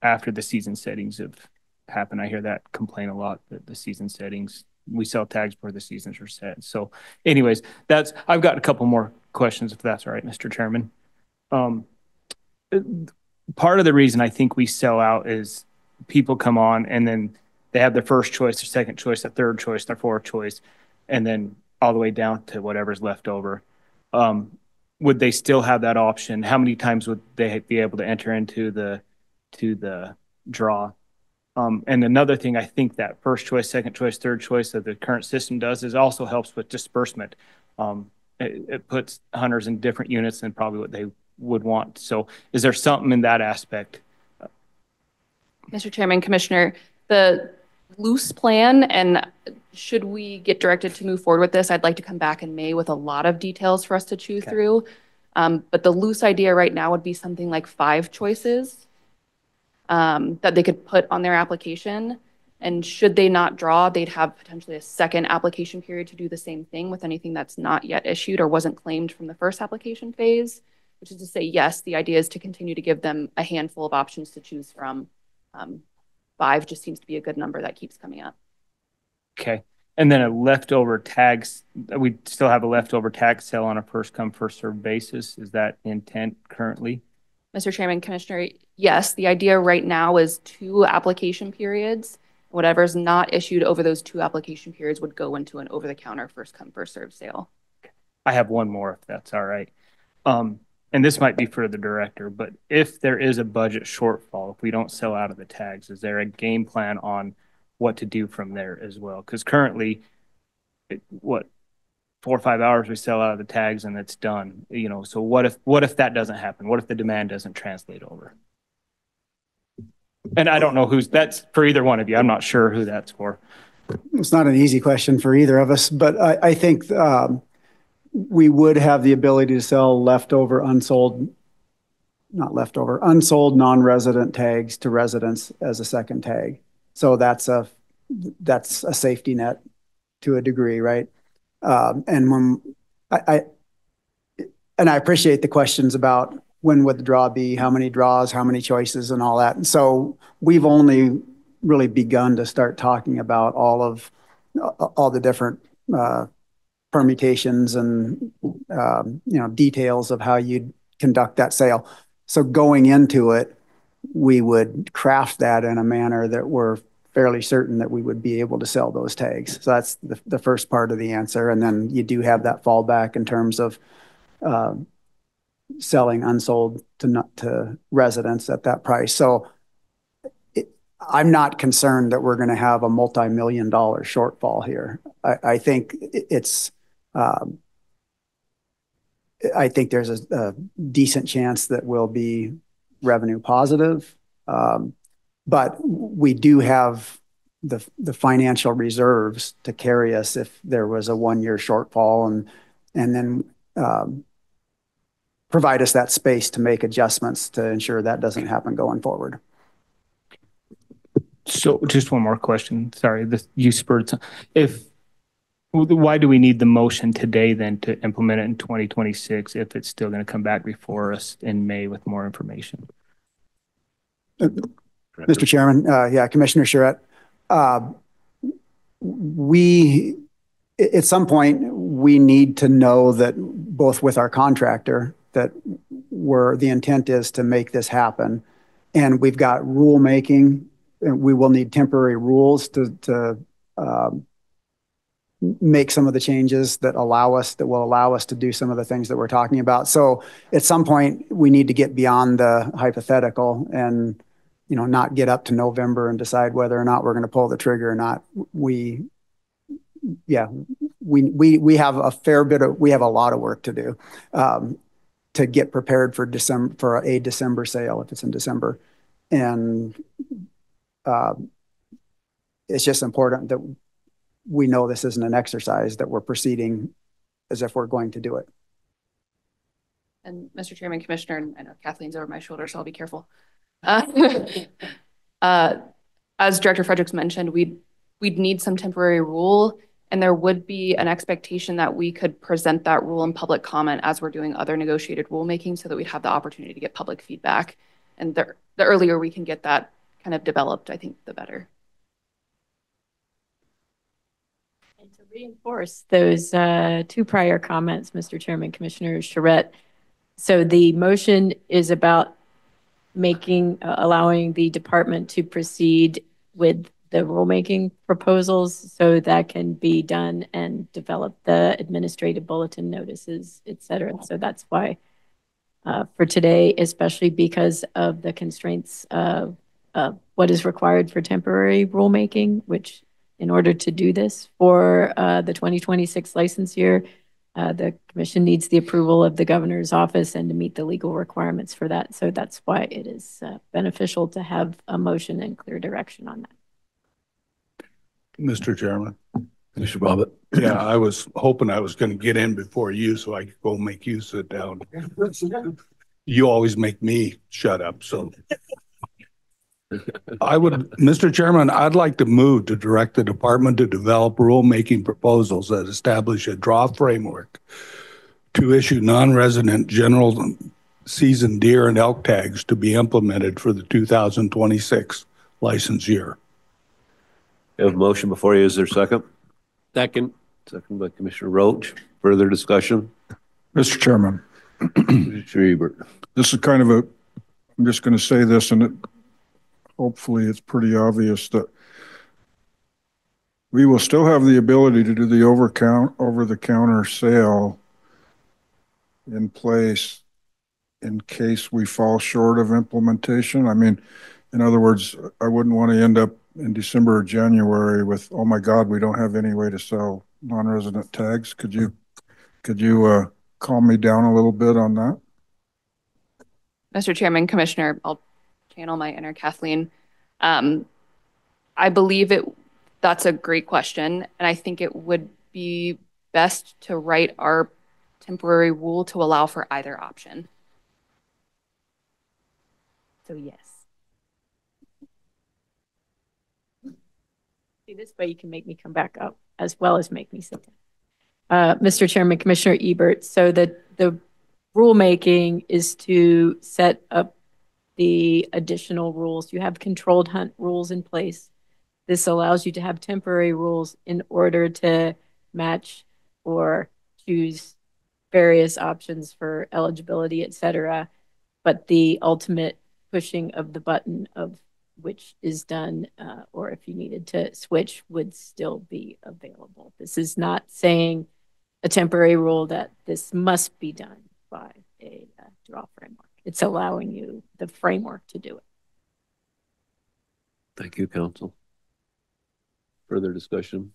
after the season settings have happened. I hear that complaint a lot that the season settings, we sell tags before the seasons are set. So anyways, I've got a couple more questions if that's all right, Mr. Chairman. Part of the reason I think we sell out is people come on and then they have their first choice, their second choice, their third choice, their fourth choice, and then all the way down to whatever's left over. Would they still have that option? How many times would they be able to enter into the draw? And another thing, I think that first choice, second choice, third choice that the current system does is also helps with disbursement. It puts hunters in different units than probably what they would want. So is there something in that aspect? Mr. Chairman, Commissioner, the loose plan, and should we get directed to move forward with this, I'd like to come back in May with a lot of details for us to chew through. But the loose idea right now would be something like 5 choices that they could put on their application. And should they not draw, they'd have potentially a second application period to do the same thing with anything that's not yet issued or wasn't claimed from the first application phase, which is to say, yes, the idea is to continue to give them a handful of options to choose from. 5 just seems to be a good number that keeps coming up. Okay. And then a leftover tags, we still have a leftover tag sale on a first come, first served basis. Is that intent currently? Mr. Chairman, Commissioner, yes, the idea right now is 2 application periods. Whatever's not issued over those 2 application periods would go into an over-the-counter first come, first served sale. I have one more, if that's all right. And this might be for the director, but if there is a budget shortfall, if we don't sell out of the tags, is there a game plan on what to do from there as well? Because currently, 4 or 5 hours we sell out of the tags and it's done. You know, so what if that doesn't happen? What if the demand doesn't translate over? And I don't know that's for either one of you. I'm not sure who that's for. It's not an easy question for either of us, but I think we would have the ability to sell unsold non-resident tags to residents as a second tag. So that's a safety net to a degree, right? And when I appreciate the questions about when would the draw be, how many draws, how many choices, and all that. And so we've only really begun to start talking about all the different permutations and details of how you'd conduct that sale. So going into it, we would craft that in a manner that we're fairly certain that we would be able to sell those tags. So that's the first part of the answer. And then you do have that fallback in terms of selling unsold to residents at that price. So I'm not concerned that we're going to have a multi-million-dollar shortfall here. I think I think there's a decent chance that we'll be revenue positive. But we do have the financial reserves to carry us if there was a 1-year shortfall and then provide us that space to make adjustments to ensure that doesn't happen going forward. So just one more question. Sorry, you spurred some. Why do we need the motion today then to implement it in 2026 if it's still going to come back before us in May with more information? Mr. Chairman, Commissioner Charette, at some point we need to know that both with our contractor that the intent is to make this happen, and we've got rulemaking. We will need temporary rules to make some of the changes that will allow us to do some of the things that we're talking about. So at some point we need to get beyond the hypothetical and not get up to November and decide whether or not we're going to pull the trigger or not. We have a lot of work to do to get prepared for a December sale if it's in December. And it's just important that we know this isn't an exercise, that we're proceeding as if we're going to do it. And Mr. Chairman, Commissioner, and I know Kathleen's over my shoulder, so I'll be careful. As Director Fredericks mentioned, we'd need some temporary rule, and there would be an expectation that we could present that rule in public comment as we're doing other negotiated rulemaking so that we'd have the opportunity to get public feedback. And the earlier we can get that kind of developed, I think the better. And to reinforce those two prior comments, Mr. Chairman, Commissioner Charette, so the motion is about allowing the department to proceed with the rulemaking proposals so that can be done and develop the administrative bulletin notices, et cetera. So that's why for today, especially because of the constraints of what is required for temporary rulemaking, which in order to do this for the 2026 license year, the commission needs the approval of the governor's office and to meet the legal requirements for that. So that's why it is beneficial to have a motion and clear direction on that. Mr. Chairman. Mr. Bobbitt. Yeah, I was hoping I was going to get in before you so I could go make you sit down. You always make me shut up, so. Mr. Chairman, I'd like to move to direct the department to develop rulemaking proposals that establish a draw framework to issue non-resident general season deer and elk tags to be implemented for the 2026 license year. You have a motion before you. Is there a second? Second. Second by Commissioner Roach. Further discussion? Mr. Chairman. Mr. Ebert. This is kind of I'm just going to say this, and hopefully it's pretty obvious that we will still have the ability to do the over-the-counter sale in place in case we fall short of implementation. I mean, in other words, I wouldn't want to end up in December or January with, oh my God, we don't have any way to sell non-resident tags. Could you calm me down a little bit on that? Mr. Chairman, Commissioner, I'll channel my inner Kathleen. I believe that's a great question, and I think it would be best to write our temporary rule to allow for either option. So yes. See, this way you can make me come back up as well as make me sit down. Mr. Chairman, Commissioner Ebert, so the rulemaking is to set up the additional rules. You have controlled hunt rules in place. This allows you to have temporary rules in order to match or choose various options for eligibility, et cetera. But the ultimate pushing of the button of which is done, or if you needed to switch, would still be available. This is not saying a temporary rule that this must be done by a draw framework. It's allowing you the framework to do it. Thank you, Council. Further discussion?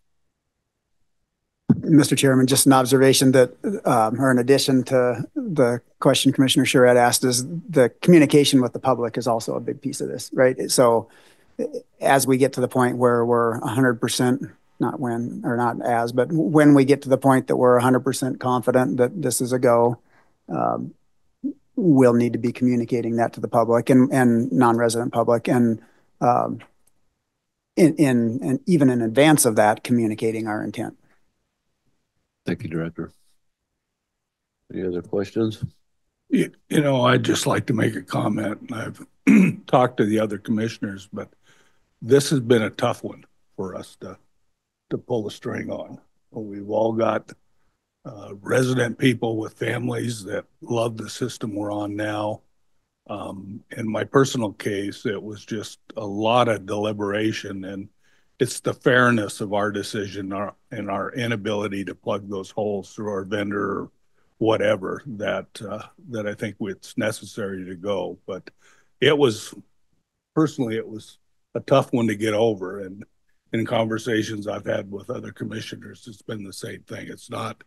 Mr. Chairman, just an observation that, or in addition to the question Commissioner Charette asked, is the communication with the public is also a big piece of this, right? So as we get to the point where we're 100%, not when, or not as, but when we get to the point that we're 100% confident that this is a go, we'll need to be communicating that to the public and non-resident public, and even in advance of that, communicating our intent. Thank you, Director. Any other questions? You know, I'd just like to make a comment. I've talked to the other commissioners, but this has been a tough one for us to pull the string on. We've all got resident people with families that love the system we're on now. In my personal case, it was just a lot of deliberation, and it's the fairness of our decision and our inability to plug those holes through our vendor or whatever that I think it's necessary to go. But it was, personally, it was a tough one to get over. And in conversations I've had with other commissioners, it's been the same thing. It's not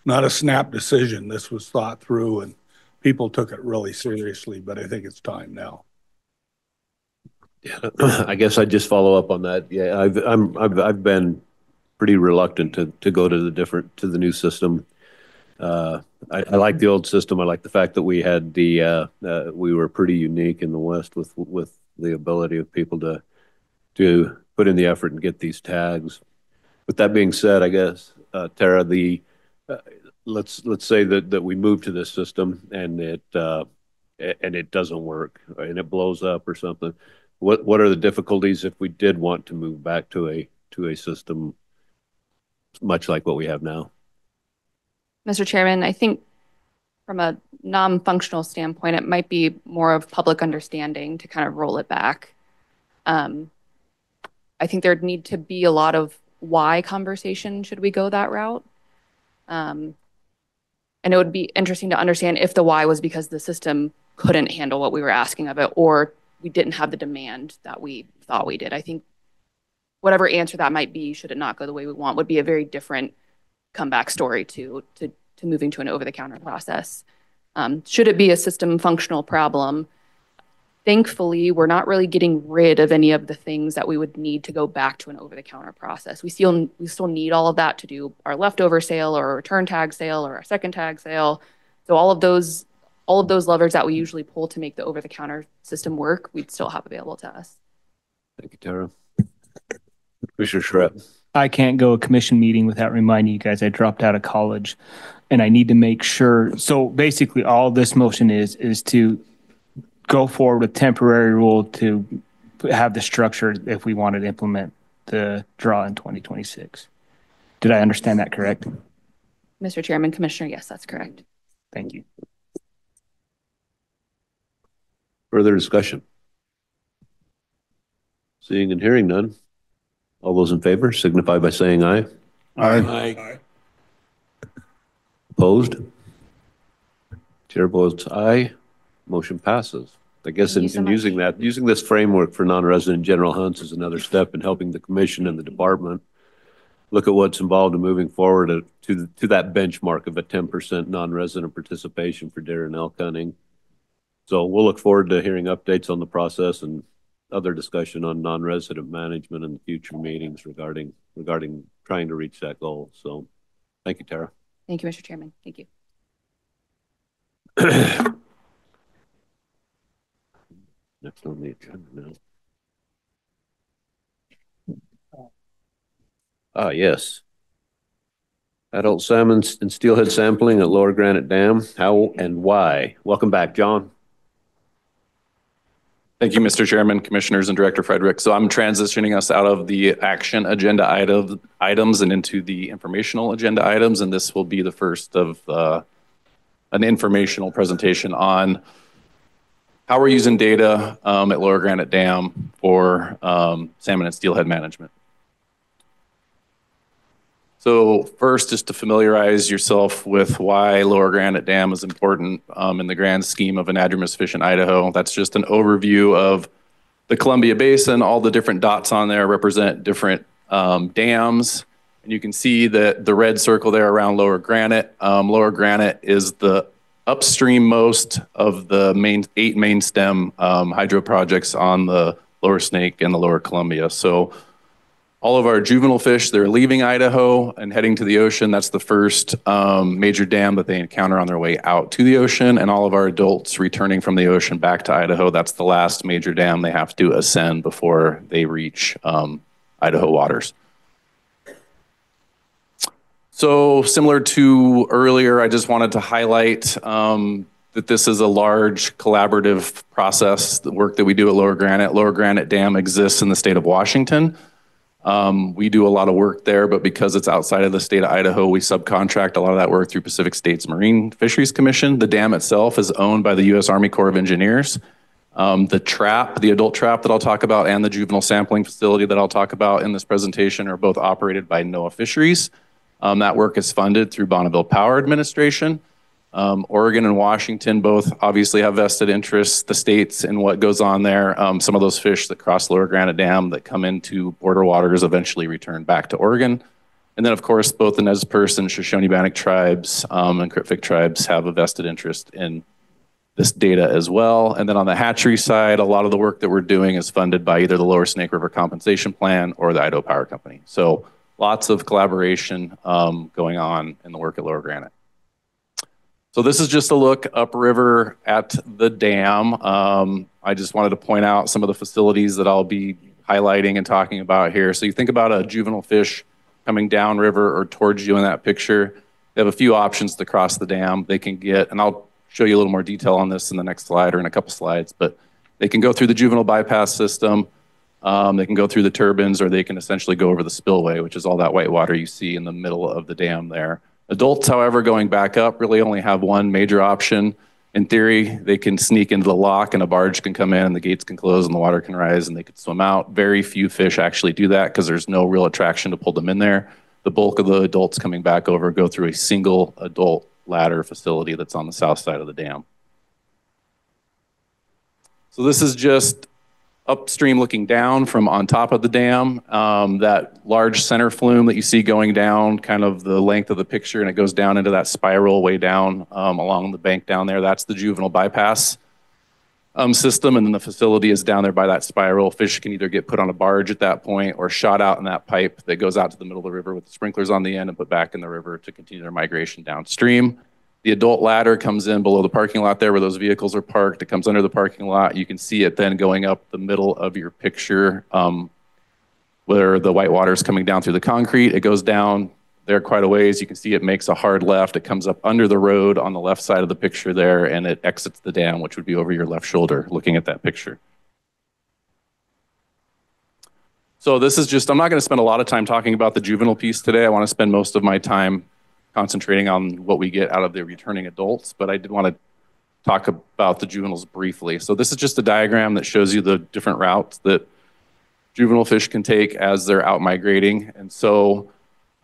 a snap decision. This was thought through and people took it really seriously, but I think it's time now. Yeah, I guess I'd just follow up on that. Yeah, I've been pretty reluctant to go to the new system. I like the old system. I like the fact that we had we were pretty unique in the West with the ability of people to put in the effort and get these tags. With that being said, I guess Tara, let's say that we move to this system and it doesn't work and it blows up or something. What are the difficulties if we did want to move back to a system much like what we have now? Mr. Chairman, I think from a non-functional standpoint, it might be more of public understanding to kind of roll it back. I think there'd need to be a lot of why conversation should we go that route. And it would be interesting to understand if the why was because the system couldn't handle what we were asking of it, or we didn't have the demand that we thought we did. I think whatever answer that might be, should it not go the way we want, would be a very different comeback story to moving to an over-the-counter process. Should it be a system functional problem, thankfully, we're not really getting rid of any of the things that we would need to go back to an over-the-counter process. We still need all of that to do our leftover sale or a return tag sale or a second tag sale. So all of those levers that we usually pull to make the over-the-counter system work, we'd still have available to us. Thank you, Tara. Commissioner Charette. I can't go a commission meeting without reminding you guys I dropped out of college, and I need to make sure. So basically, all this motion is to go forward with temporary rule to have the structure if we wanted to implement the draw in 2026. Did I understand that correct? Mr. Chairman, Commissioner, yes, that's correct. Thank you. Further discussion? Seeing and hearing none. All those in favor signify by saying aye. Aye. Opposed? Chair votes aye. Motion passes. I guess in using this framework for non-resident general hunts is another step in helping the commission and the department look at what's involved in moving forward to that benchmark of a 10% non-resident participation for deer and elk hunting. So we'll look forward to hearing updates on the process and other discussion on non-resident management in the future meetings regarding trying to reach that goal. So thank you, Tara. Thank you, Mr. Chairman. Thank you. Next on the agenda now. Yes. Adult salmon and steelhead sampling at Lower Granite Dam. How and why? Welcome back, John. Thank you, Mr. Chairman, Commissioners, and Director Frederick. So I'm transitioning us out of the action agenda items and into the informational agenda items, and this will be the first of an informational presentation on how we're using data at Lower Granite Dam for salmon and steelhead management. So first, just to familiarize yourself with why Lower Granite Dam is important in the grand scheme of anadromous fish in Idaho. That's just an overview of the Columbia Basin. All the different dots on there represent different dams. And you can see that the red circle there around Lower Granite. Lower Granite is the upstream most of the 8 main stem hydro projects on the Lower Snake and the Lower Columbia. So all of our juvenile fish, they're leaving Idaho and heading to the ocean. That's the first major dam that they encounter on their way out to the ocean. And all of our adults returning from the ocean back to Idaho, that's the last major dam they have to ascend before they reach Idaho waters. So similar to earlier, I just wanted to highlight that this is a large collaborative process, the work that we do at Lower Granite. Lower Granite Dam exists in the state of Washington. We do a lot of work there, but because it's outside of the state of Idaho, we subcontract a lot of that work through Pacific States Marine Fisheries Commission. The dam itself is owned by the U.S. Army Corps of Engineers. The adult trap that I'll talk about and the juvenile sampling facility that I'll talk about in this presentation are both operated by NOAA Fisheries. That work is funded through Bonneville Power Administration. Oregon and Washington both obviously have vested interests, the states, in what goes on there. Some of those fish that cross Lower Granite Dam that come into border waters eventually return back to Oregon. And then, of course, both the Nez Perce and Shoshone-Bannock tribes and Critfic tribes have a vested interest in this data as well. And then on the hatchery side, a lot of the work that we're doing is funded by either the Lower Snake River Compensation Plan or the Idaho Power Company. So lots of collaboration going on in the work at Lower Granite. So this is just a look upriver at the dam. I just wanted to point out some of the facilities that I'll be highlighting and talking about here. So you think about a juvenile fish coming downriver or towards you in that picture. They have a few options to cross the dam. They can get, and I'll show you a little more detail on this in the next slide or in a couple slides, but they can go through the juvenile bypass system. They can go through the turbines, or they can essentially go over the spillway, which is all that white water you see in the middle of the dam there. Adults, however, going back up really only have one major option. In theory, they can sneak into the lock and a barge can come in and the gates can close and the water can rise and they can swim out. Very few fish actually do that because there's no real attraction to pull them in there. The bulk of the adults coming back over go through a single adult ladder facility that's on the south side of the dam. So this is just upstream looking down from on top of the dam. That large center flume that you see going down kind of the length of the picture, and it goes down into that spiral way down along the bank down there. That's the juvenile bypass system, and then the facility is down there by that spiral. Fish can either get put on a barge at that point or shot out in that pipe that goes out to the middle of the river with the sprinklers on the end and put back in the river to continue their migration downstream. The adult ladder comes in below the parking lot there where those vehicles are parked. It comes under the parking lot. You can see it then going up the middle of your picture where the white water is coming down through the concrete. It goes down there quite a ways. You can see it makes a hard left. It comes up under the road on the left side of the picture there, and it exits the dam, which would be over your left shoulder looking at that picture. So this is just, I'm not going to spend a lot of time talking about the juvenile piece today. I want to spend most of my time concentrating on what we get out of the returning adults, but I did want to talk about the juveniles briefly. So this is just a diagram that shows you the different routes that juvenile fish can take as they're out migrating. And so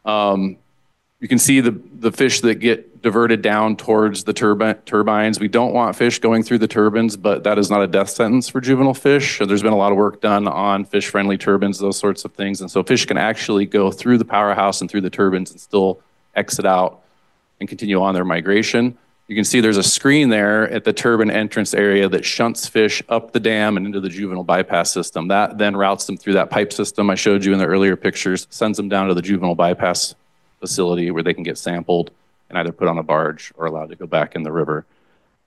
you can see the fish that get diverted down towards the turbines. We don't want fish going through the turbines, but that is not a death sentence for juvenile fish. So there's been a lot of work done on fish-friendly turbines, those sorts of things. And so fish can actually go through the powerhouse and through the turbines and still exit out and continue on their migration. You can see there's a screen there at the turbine entrance area that shunts fish up the dam and into the juvenile bypass system. That then routes them through that pipe system I showed you in the earlier pictures, sends them down to the juvenile bypass facility where they can get sampled and either put on a barge or allowed to go back in the river.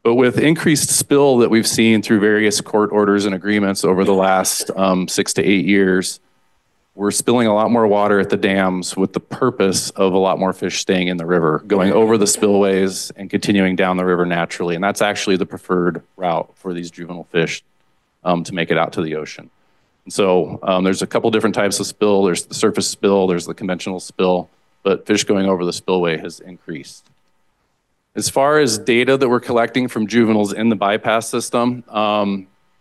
But with increased spill that we've seen through various court orders and agreements over the last 6 to 8 years, we're spilling a lot more water at the dams with the purpose of a lot more fish staying in the river, going over the spillways and continuing down the river naturally. And that's actually the preferred route for these juvenile fish to make it out to the ocean. And so there's a couple different types of spill. There's the surface spill, there's the conventional spill, but fish going over the spillway has increased. As far as data that we're collecting from juveniles in the bypass system,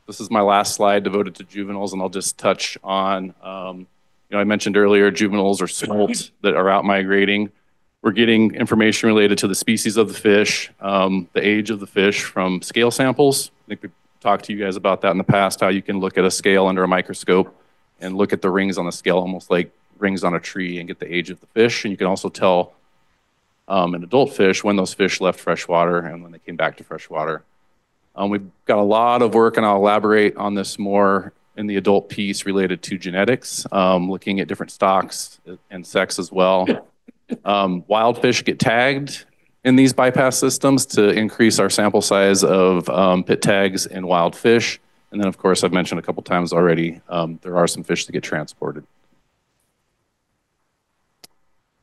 this is my last slide devoted to juveniles, and I'll just touch on, I mentioned earlier, juveniles or smolt that are out migrating. We're getting information related to the species of the fish, the age of the fish from scale samples. I think we've talked to you guys about that in the past, how you can look at a scale under a microscope and look at the rings on the scale almost like rings on a tree and get the age of the fish. And you can also tell an adult fish when those fish left freshwater and when they came back to freshwater. We've got a lot of work, and I'll elaborate on this more in the adult piece related to genetics, looking at different stocks and sex as well. Wild fish get tagged in these bypass systems to increase our sample size of pit tags in wild fish. And then, of course, I've mentioned a couple times already, there are some fish that get transported.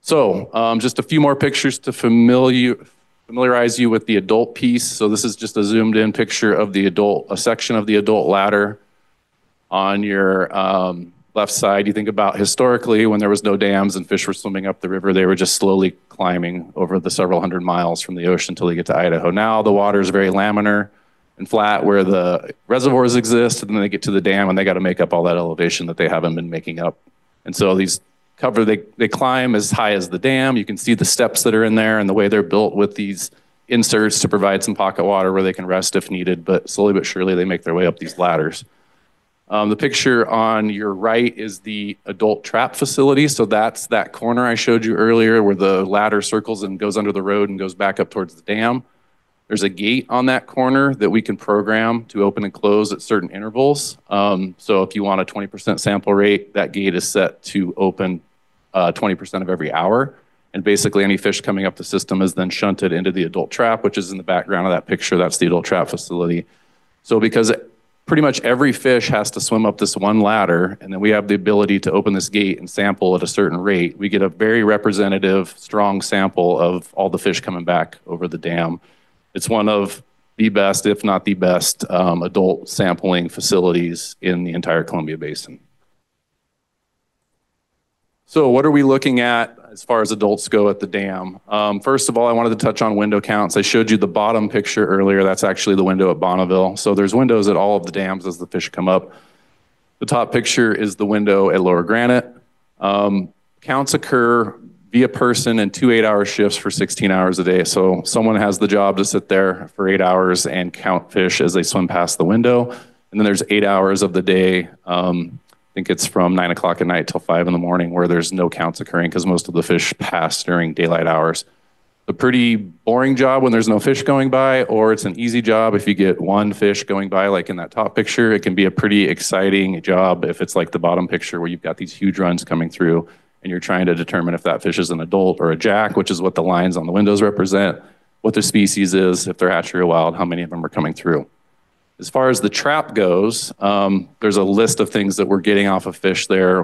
So just a few more pictures to familiarize you with the adult piece. So this is just a zoomed in picture of the adult, a section of the adult ladder. On your left side, you think about historically when there was no dams and fish were swimming up the river, they were just slowly climbing over the several hundred miles from the ocean until they get to Idaho. Now the water is very laminar and flat where the reservoirs exist, and then they get to the dam and they got to make up all that elevation that they haven't been making up. And so these they climb as high as the dam. You can see the steps that are in there and the way they're built with these inserts to provide some pocket water where they can rest if needed, but slowly but surely they make their way up these ladders. The picture on your right is the adult trap facility. So that's that corner I showed you earlier where the ladder circles and goes under the road and goes back up towards the dam. There's a gate on that corner that we can program to open and close at certain intervals. So if you want a 20% sample rate, that gate is set to open 20% of every hour. And basically any fish coming up the system is then shunted into the adult trap, which is in the background of that picture. That's the adult trap facility. So because pretty much every fish has to swim up this one ladder, and then we have the ability to open this gate and sample at a certain rate, we get a very representative, strong sample of all the fish coming back over the dam. It's one of the best, if not the best, adult sampling facilities in the entire Columbia Basin. So what are we looking at as far as adults go at the dam? First of all, I wanted to touch on window counts. I showed you the bottom picture earlier. That's actually the window at Bonneville. So there's windows at all of the dams as the fish come up. The top picture is the window at Lower Granite. Counts occur via person in 2 8-hour shifts for 16 hours a day. So someone has the job to sit there for 8 hours and count fish as they swim past the window. And then there's 8 hours of the day. I think it's from 9 o'clock at night till 5 in the morning where there's no counts occurring because most of the fish pass during daylight hours. A pretty boring job when there's no fish going by, or it's an easy job if you get one fish going by, like in that top picture. It can be a pretty exciting job if it's like the bottom picture where you've got these huge runs coming through and you're trying to determine if that fish is an adult or a jack, which is what the lines on the windows represent, what their species is, if they're hatchery or wild, how many of them are coming through. As far as the trap goes, there's a list of things that we're getting off of fish there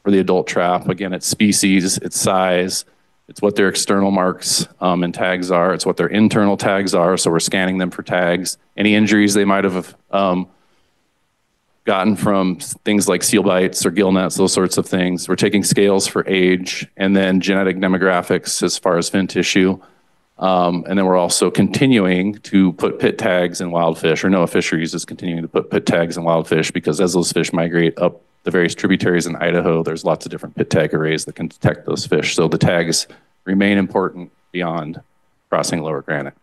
for the adult trap. Again, it's species, it's size, it's what their external marks and tags are, it's what their internal tags are, so we're scanning them for tags. Any injuries they might have gotten from things like seal bites or gill nets, those sorts of things. We're taking scales for age, and then genetic demographics as far as fin tissue. And then we're also continuing to put pit tags in wild fish, or NOAA Fisheries is continuing to put pit tags in wild fish because as those fish migrate up the various tributaries in Idaho, there's lots of different pit tag arrays that can detect those fish. So the tags remain important beyond crossing Lower Granite.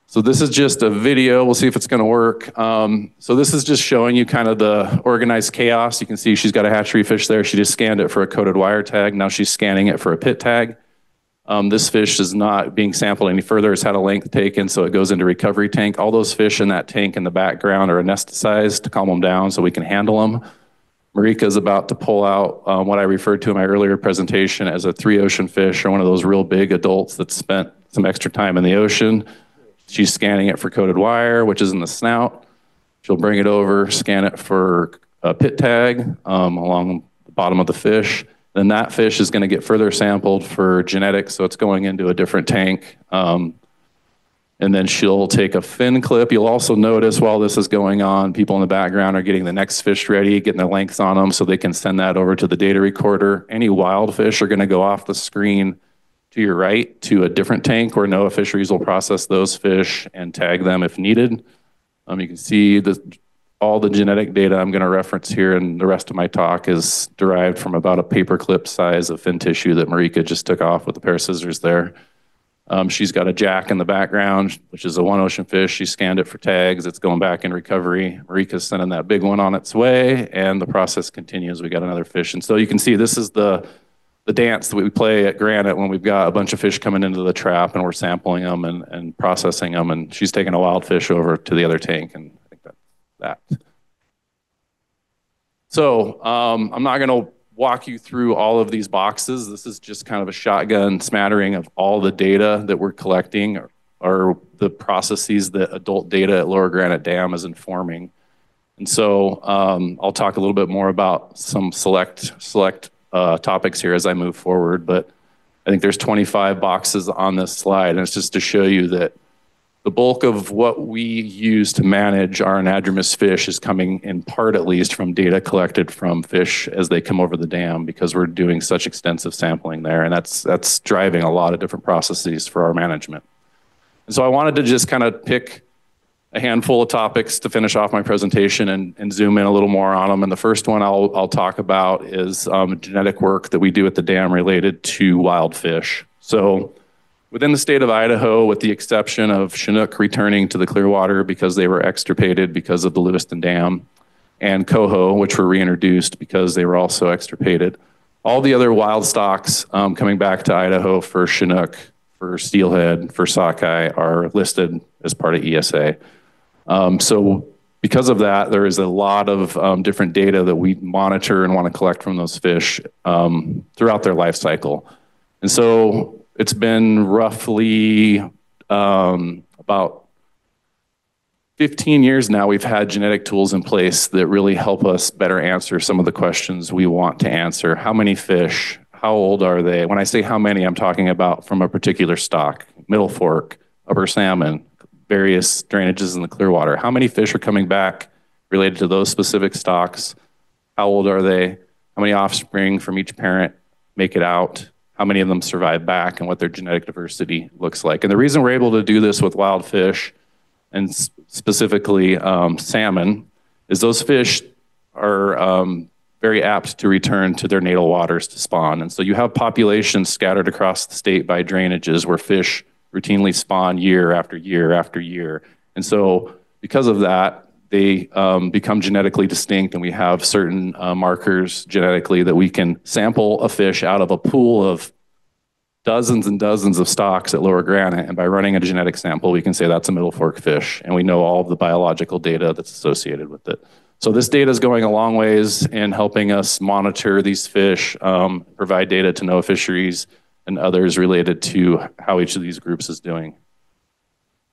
So this is just a video. We'll see if it's going to work. So this is just showing you kind of the organized chaos. You can see she's got a hatchery fish there. She just scanned it for a coded wire tag. Now she's scanning it for a pit tag. This fish is not being sampled any further. It's had a length taken, so it goes into recovery tank. All those fish in that tank in the background are anesthetized to calm them down so we can handle them. Marika is about to pull out what I referred to in my earlier presentation as a 3-ocean fish, or one of those real big adults that spent some extra time in the ocean. She's scanning it for coded wire, which is in the snout. She'll bring it over, scan it for a pit tag along the bottom of the fish. Then that fish is going to get further sampled for genetics, so it's going into a different tank. And then she'll take a fin clip. You'll also notice while this is going on, people in the background are getting the next fish ready, getting their lengths on them so they can send that over to the data recorder. Any wild fish are going to go off the screen to your right to a different tank where NOAA Fisheries will process those fish and tag them if needed. You can see all the genetic data I'm going to reference here, and the rest of my talk is derived from about a paperclip size of fin tissue that Marika just took off with a pair of scissors there. She's got a jack in the background, which is a one ocean fish. She scanned it for tags. It's going back in recovery. Marika's sending that big one on its way, and the process continues. We got another fish. And so you can see this is the dance that we play at Granite when we've got a bunch of fish coming into the trap and we're sampling them and processing them. And she's taking a wild fish over to the other tank, and I think that's that. So I'm not going to walk you through all of these boxes. This is just kind of a shotgun smattering of all the data that we're collecting or the processes that adult data at Lower Granite Dam is informing. And so I'll talk a little bit more about some select topics here as I move forward, but I think there's 25 boxes on this slide, and it's just to show you that the bulk of what we use to manage our anadromous fish is coming in part at least from data collected from fish as they come over the dam, because we're doing such extensive sampling there, and that's driving a lot of different processes for our management. And so I wanted to just kind of pick a handful of topics to finish off my presentation and zoom in a little more on them. And the first one I'll talk about is genetic work that we do at the dam related to wild fish. So within the state of Idaho, with the exception of Chinook returning to the Clearwater because they were extirpated because of the Lewiston Dam, and coho, which were reintroduced because they were also extirpated, all the other wild stocks coming back to Idaho for Chinook, for Steelhead, for sockeye are listed as part of ESA. So because of that, there is a lot of different data that we monitor and want to collect from those fish throughout their life cycle. And so it's been roughly about 15 years now we've had genetic tools in place that really help us better answer some of the questions we want to answer. How many fish? How old are they? When I say how many, I'm talking about from a particular stock, Middle Fork, upper salmon, various drainages in the Clearwater. How many fish are coming back related to those specific stocks? How old are they? How many offspring from each parent make it out? How many of them survive back, and what their genetic diversity looks like. And the reason we're able to do this with wild fish, and specifically salmon, is those fish are very apt to return to their natal waters to spawn. And so you have populations scattered across the state by drainages where fish routinely spawn year after year after year. And so because of that, they become genetically distinct, and we have certain markers genetically that we can sample a fish out of a pool of dozens and dozens of stocks at Lower Granite, and by running a genetic sample, we can say that's a Middle Fork fish, and we know all of the biological data that's associated with it. So this data is going a long ways in helping us monitor these fish, provide data to NOAA Fisheries and others related to how each of these groups is doing.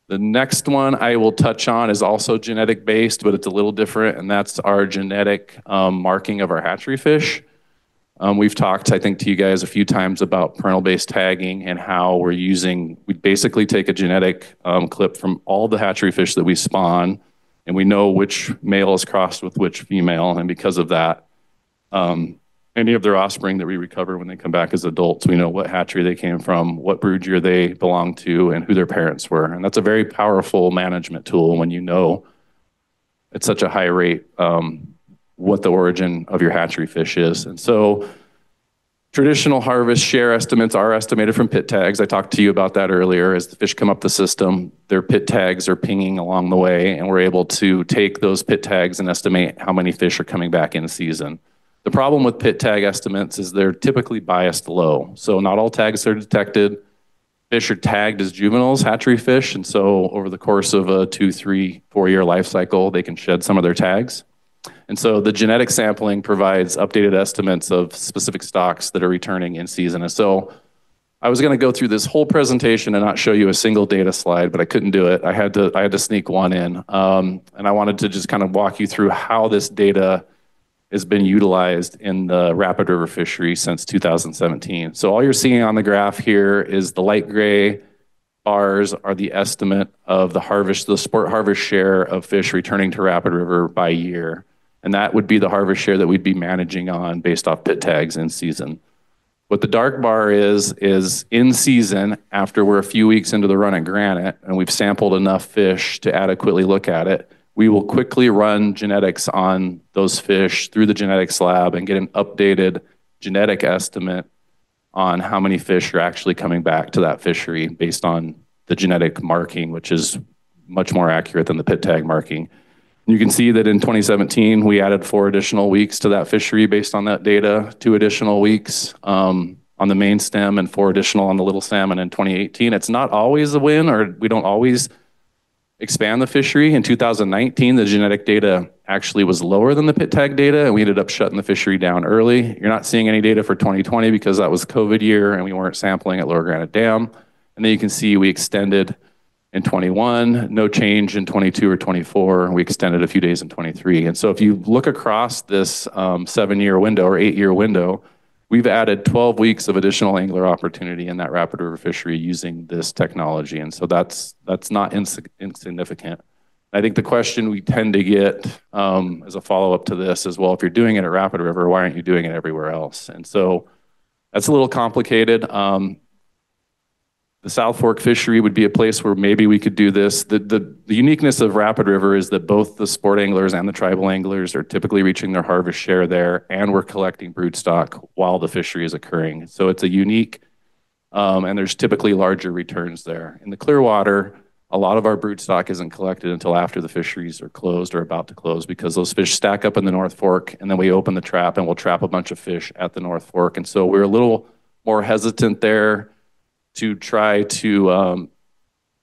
The next one I will touch on is also genetic based, but it's a little different, and that's our genetic marking of our hatchery fish. We've talked, I think, to you guys a few times about parental based tagging and how we basically take a genetic clip from all the hatchery fish that we spawn, and we know which male is crossed with which female, and because of that, any of their offspring that we recover when they come back as adults, we know what hatchery they came from, what brood year they belong to, and who their parents were. And that's a very powerful management tool when you know at such a high rate what the origin of your hatchery fish is. And so traditional harvest share estimates are estimated from pit tags. I talked to you about that earlier. As the fish come up the system, their pit tags are pinging along the way, and we're able to take those pit tags and estimate how many fish are coming back in season. The problem with pit tag estimates is they're typically biased low. So not all tags are detected. Fish are tagged as juveniles, hatchery fish, and so over the course of a 2, 3, 4 year life cycle, they can shed some of their tags. And so the genetic sampling provides updated estimates of specific stocks that are returning in season. And so I was gonna go through this whole presentation and not show you a single data slide, but I couldn't do it. I had to sneak one in. And I wanted to just kind of walk you through how this data has been utilized in the Rapid River fishery since 2017. So all you're seeing on the graph here is the light gray bars are the estimate of the sport harvest share of fish returning to Rapid River by year. And that would be the harvest share that we'd be managing on based off pit tags in season. What the dark bar is in season, after we're a few weeks into the run at Granite and we've sampled enough fish to adequately look at it, we will quickly run genetics on those fish through the genetics lab and get an updated genetic estimate on how many fish are actually coming back to that fishery based on the genetic marking, which is much more accurate than the pit tag marking. You can see that in 2017, we added 4 additional weeks to that fishery based on that data, 2 additional weeks on the main stem and 4 additional on the little salmon in 2018. It's not always a win, or we don't always expand the fishery. In 2019, the genetic data actually was lower than the pit tag data, and we ended up shutting the fishery down early. You're not seeing any data for 2020 because that was COVID year and we weren't sampling at Lower Granite Dam. And then you can see we extended in 21, no change in 22 or 24. We extended a few days in 23. And so if you look across this 7-year window or 8-year window, we've added 12 weeks of additional angler opportunity in that Rapid River fishery using this technology. And so that's not insignificant. I think the question we tend to get as a follow-up to this is, well, if you're doing it at Rapid River, why aren't you doing it everywhere else? And so that's a little complicated. The South Fork fishery would be a place where maybe we could do this. The uniqueness of Rapid River is that both the sport anglers and the tribal anglers are typically reaching their harvest share there, and we're collecting broodstock while the fishery is occurring. So it's a unique, and there's typically larger returns there. In the Clearwater, a lot of our broodstock isn't collected until after the fisheries are closed or about to close, because those fish stack up in the North Fork, and then we open the trap and we'll trap a bunch of fish at the North Fork. And so we're a little more hesitant there to try to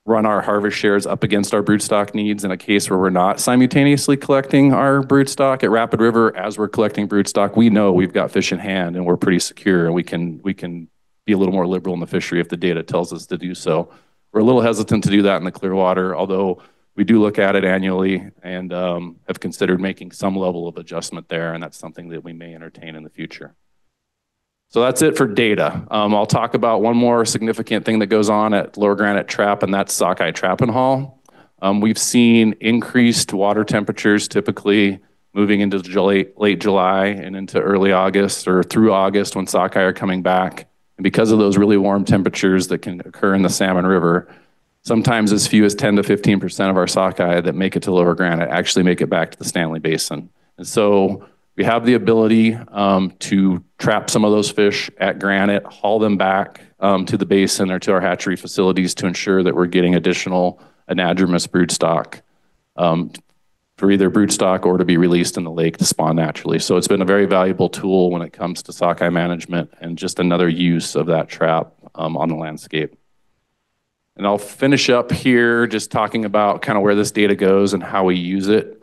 run our harvest shares up against our broodstock needs in a case where we're not simultaneously collecting our broodstock. At Rapid River, as we're collecting broodstock, we know we've got fish in hand and we're pretty secure, and we can be a little more liberal in the fishery if the data tells us to do so. We're a little hesitant to do that in the Clearwater, although we do look at it annually and have considered making some level of adjustment there, and that's something that we may entertain in the future. So that's it for data. I'll talk about one more significant thing that goes on at Lower Granite Trap, and that's sockeye trap and haul. We've seen increased water temperatures, typically moving into late July and into early August or through August when sockeye are coming back. And because of those really warm temperatures that can occur in the Salmon River, sometimes as few as 10 to 15% of our sockeye that make it to Lower Granite actually make it back to the Stanley Basin. And so we have the ability to trap some of those fish at Granite, haul them back to the basin or to our hatchery facilities to ensure that we're getting additional anadromous broodstock for either broodstock or to be released in the lake to spawn naturally. So it's been a very valuable tool when it comes to sockeye management and just another use of that trap on the landscape. And I'll finish up here just talking about kind of where this data goes and how we use it.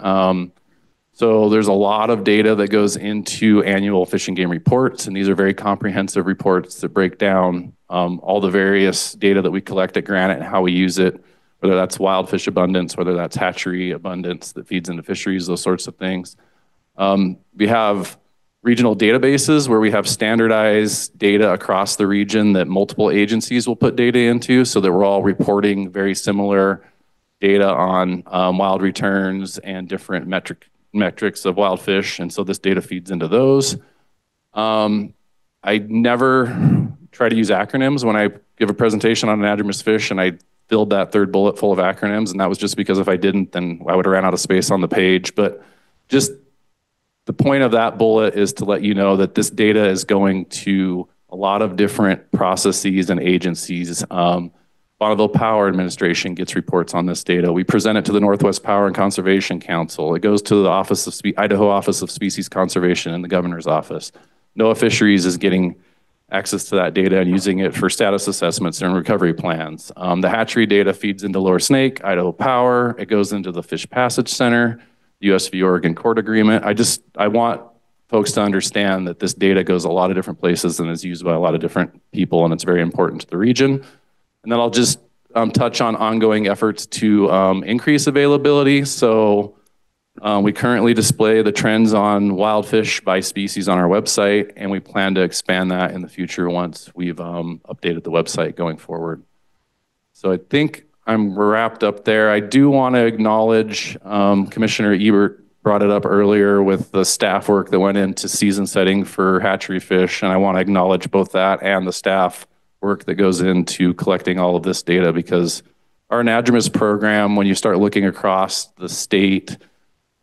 So there's a lot of data that goes into annual Fish and Game reports, and these are very comprehensive reports that break down all the various data that we collect at Granite and how we use it, whether that's wild fish abundance, whether that's hatchery abundance that feeds into fisheries, those sorts of things. We have regional databases where we have standardized data across the region that multiple agencies will put data into, so that we're all reporting very similar data on wild returns and different metrics of wild fish, and so this data feeds into those. I never try to use acronyms when I give a presentation on anadromous fish, and I filled that third bullet full of acronyms, and that was just because if I didn't, then I would have ran out of space on the page. But just the point of that bullet is to let you know that this data is going to a lot of different processes and agencies. Bonneville Power Administration gets reports on this data. We present it to the Northwest Power and Conservation Council. It goes to the Idaho Office of Species Conservation and the Governor's Office. NOAA Fisheries is getting access to that data and using it for status assessments and recovery plans. The hatchery data feeds into Lower Snake, Idaho Power. It goes into the Fish Passage Center, US v. Oregon Court Agreement. I want folks to understand that this data goes a lot of different places and is used by a lot of different people, and it's very important to the region. And then I'll just touch on ongoing efforts to increase availability. So We currently display the trends on wild fish by species on our website, and we plan to expand that in the future once we've updated the website going forward. So I think I'm wrapped up there. I do want to acknowledge Commissioner Ebert brought it up earlier with the staff work that went into season setting for hatchery fish, and I want to acknowledge both that and the staff work that goes into collecting all of this data, because our anadromous program, when you start looking across the state,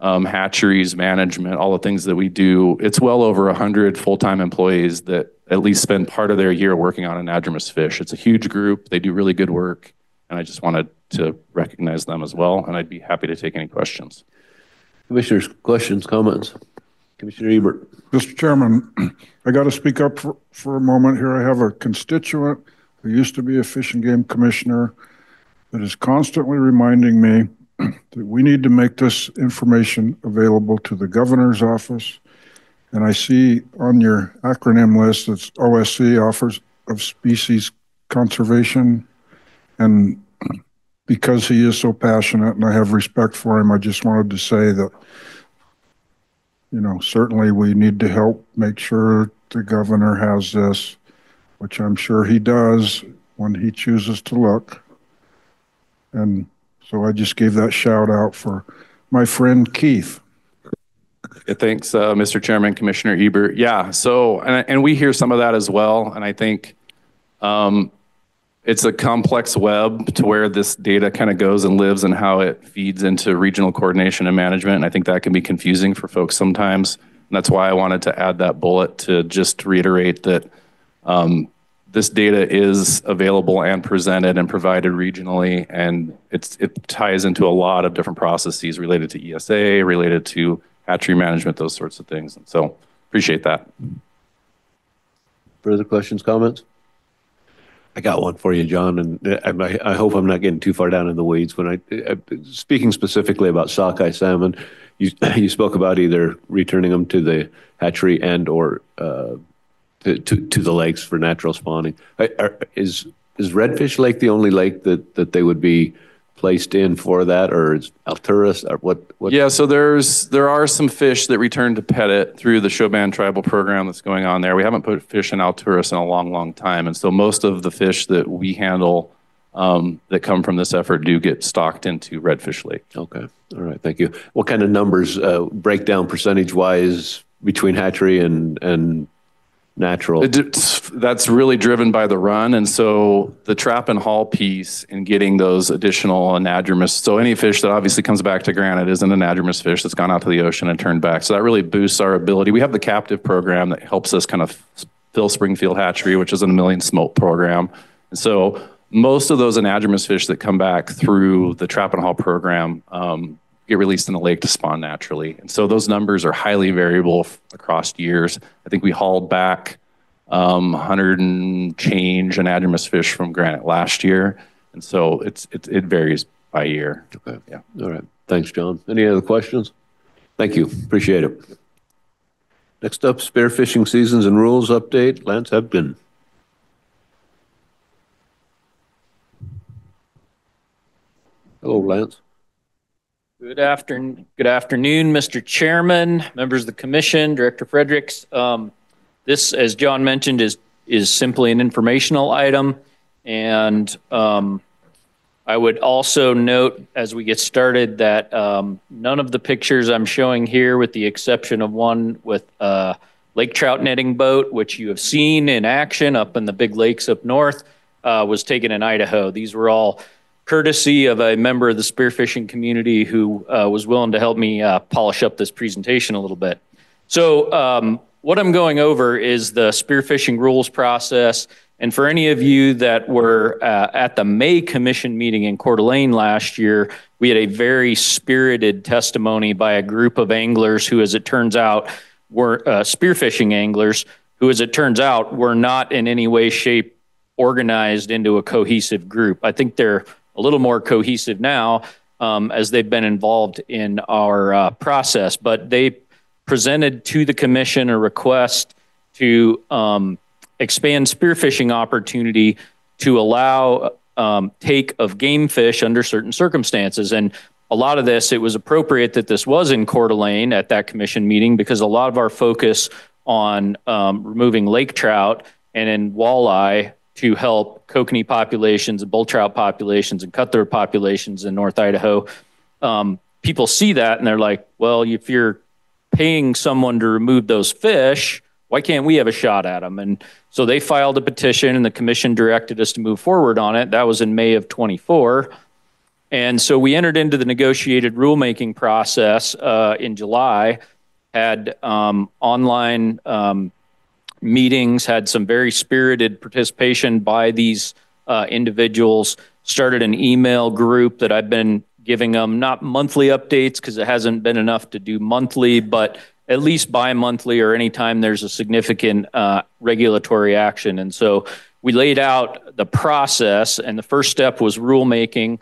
hatcheries, management, all the things that we do, it's well over 100 full-time employees that at least spend part of their year working on anadromous fish. It's a huge group. They do really good work, and I just wanted to recognize them as well, and I'd be happy to take any questions. Commissioners, questions, comments? Commissioner Ebert. Mr. Chairman, I got to speak up for a moment here. I have a constituent who used to be a Fish and Game Commissioner that is constantly reminding me that we need to make this information available to the governor's office. And I see on your acronym list, it's OSC, Office of Species Conservation. And because he is so passionate and I have respect for him, I just wanted to say that, you know, certainly we need to help make sure the governor has this, which I'm sure he does when he chooses to look. And so I just gave that shout out for my friend Keith. Yeah, thanks, Mr. Chairman, Commissioner Ebert. Yeah, so, and we hear some of that as well. And I think it's a complex web to where this data kind of goes and lives and how it feeds into regional coordination and management. And I think that can be confusing for folks sometimes. And that's why I wanted to add that bullet to just reiterate that this data is available and presented and provided regionally. And it ties into a lot of different processes related to ESA, related to hatchery management, those sorts of things. And so appreciate that. Further questions, comments? I got one for you, John, and I hope I'm not getting too far down in the weeds. When speaking specifically about sockeye salmon, you spoke about either returning them to the hatchery and or to the lakes for natural spawning. Is Redfish Lake the only lake that they would be placed in for that, or is Alturas, or what? Yeah, so there are some fish that return to Pettit through the Choban tribal program that's going on there. We haven't put fish in Alturas in a long, long time, and so most of the fish that we handle that come from this effort do get stocked into Redfish Lake. Okay, all right, thank you. What kind of numbers, breakdown percentage-wise between hatchery and natural? That's really driven by the run, and so the trap and haul piece in getting those additional anadromous, so any fish that obviously comes back to Granite is an anadromous fish that's gone out to the ocean and turned back. So that really boosts our ability. We have the captive program that helps us kind of fill Springfield Hatchery, which is a 1 million smolt program. And so most of those anadromous fish that come back through the trap and haul program get released in the lake to spawn naturally. And so those numbers are highly variable across years. I think we hauled back 100 and change anadromous fish from Granite last year. And so it varies by year. Okay. Yeah. All right. Thanks, John. Any other questions? Thank you. Appreciate it. Next up, spearfishing seasons and rules update. Lance Hebden. Hello, Lance. Good afternoon, Mr. Chairman, members of the Commission, Director Fredericks. This, as John mentioned, is simply an informational item. And I would also note as we get started that none of the pictures I'm showing here, with the exception of one with a lake trout netting boat, which you have seen in action up in the big lakes up north, was taken in Idaho. These were all courtesy of a member of the spearfishing community who was willing to help me polish up this presentation a little bit. So what I'm going over is the spearfishing rules process. And for any of you that were at the May Commission meeting in Coeur d'Alene last year, we had a very spirited testimony by a group of anglers who, as it turns out, were spearfishing anglers who, as it turns out, were not in any way, shape, organized into a cohesive group. I think they're a little more cohesive now as they've been involved in our process, but they presented to the Commission a request to expand spearfishing opportunity to allow take of game fish under certain circumstances. And a lot of this, it was appropriate that this was in Coeur d'Alene at that commission meeting because a lot of our focus on removing lake trout and in walleye to help kokanee populations and bull trout populations and cutthroat populations in North Idaho. People see that and they're like, well, if you're paying someone to remove those fish, why can't we have a shot at them? And so they filed a petition and the commission directed us to move forward on it. That was in May of 24. And so we entered into the negotiated rulemaking process in July, had online meetings, had some very spirited participation by these individuals, started an email group that I've been giving them not monthly updates because it hasn't been enough to do monthly, but at least bi-monthly or anytime there's a significant regulatory action. And so we laid out the process, and the first step was rulemaking.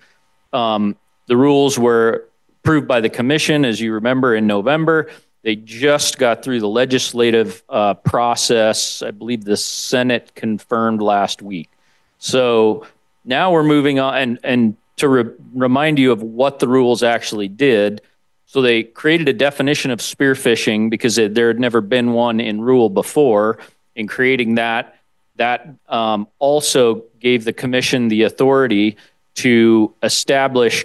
The rules were approved by the commission, as you remember, in November. They just got through the legislative process. I believe the Senate confirmed last week. So now we're moving on, and to remind you of what the rules actually did. So they created a definition of spearfishing because there had never been one in rule before. In creating that also gave the commission the authority to establish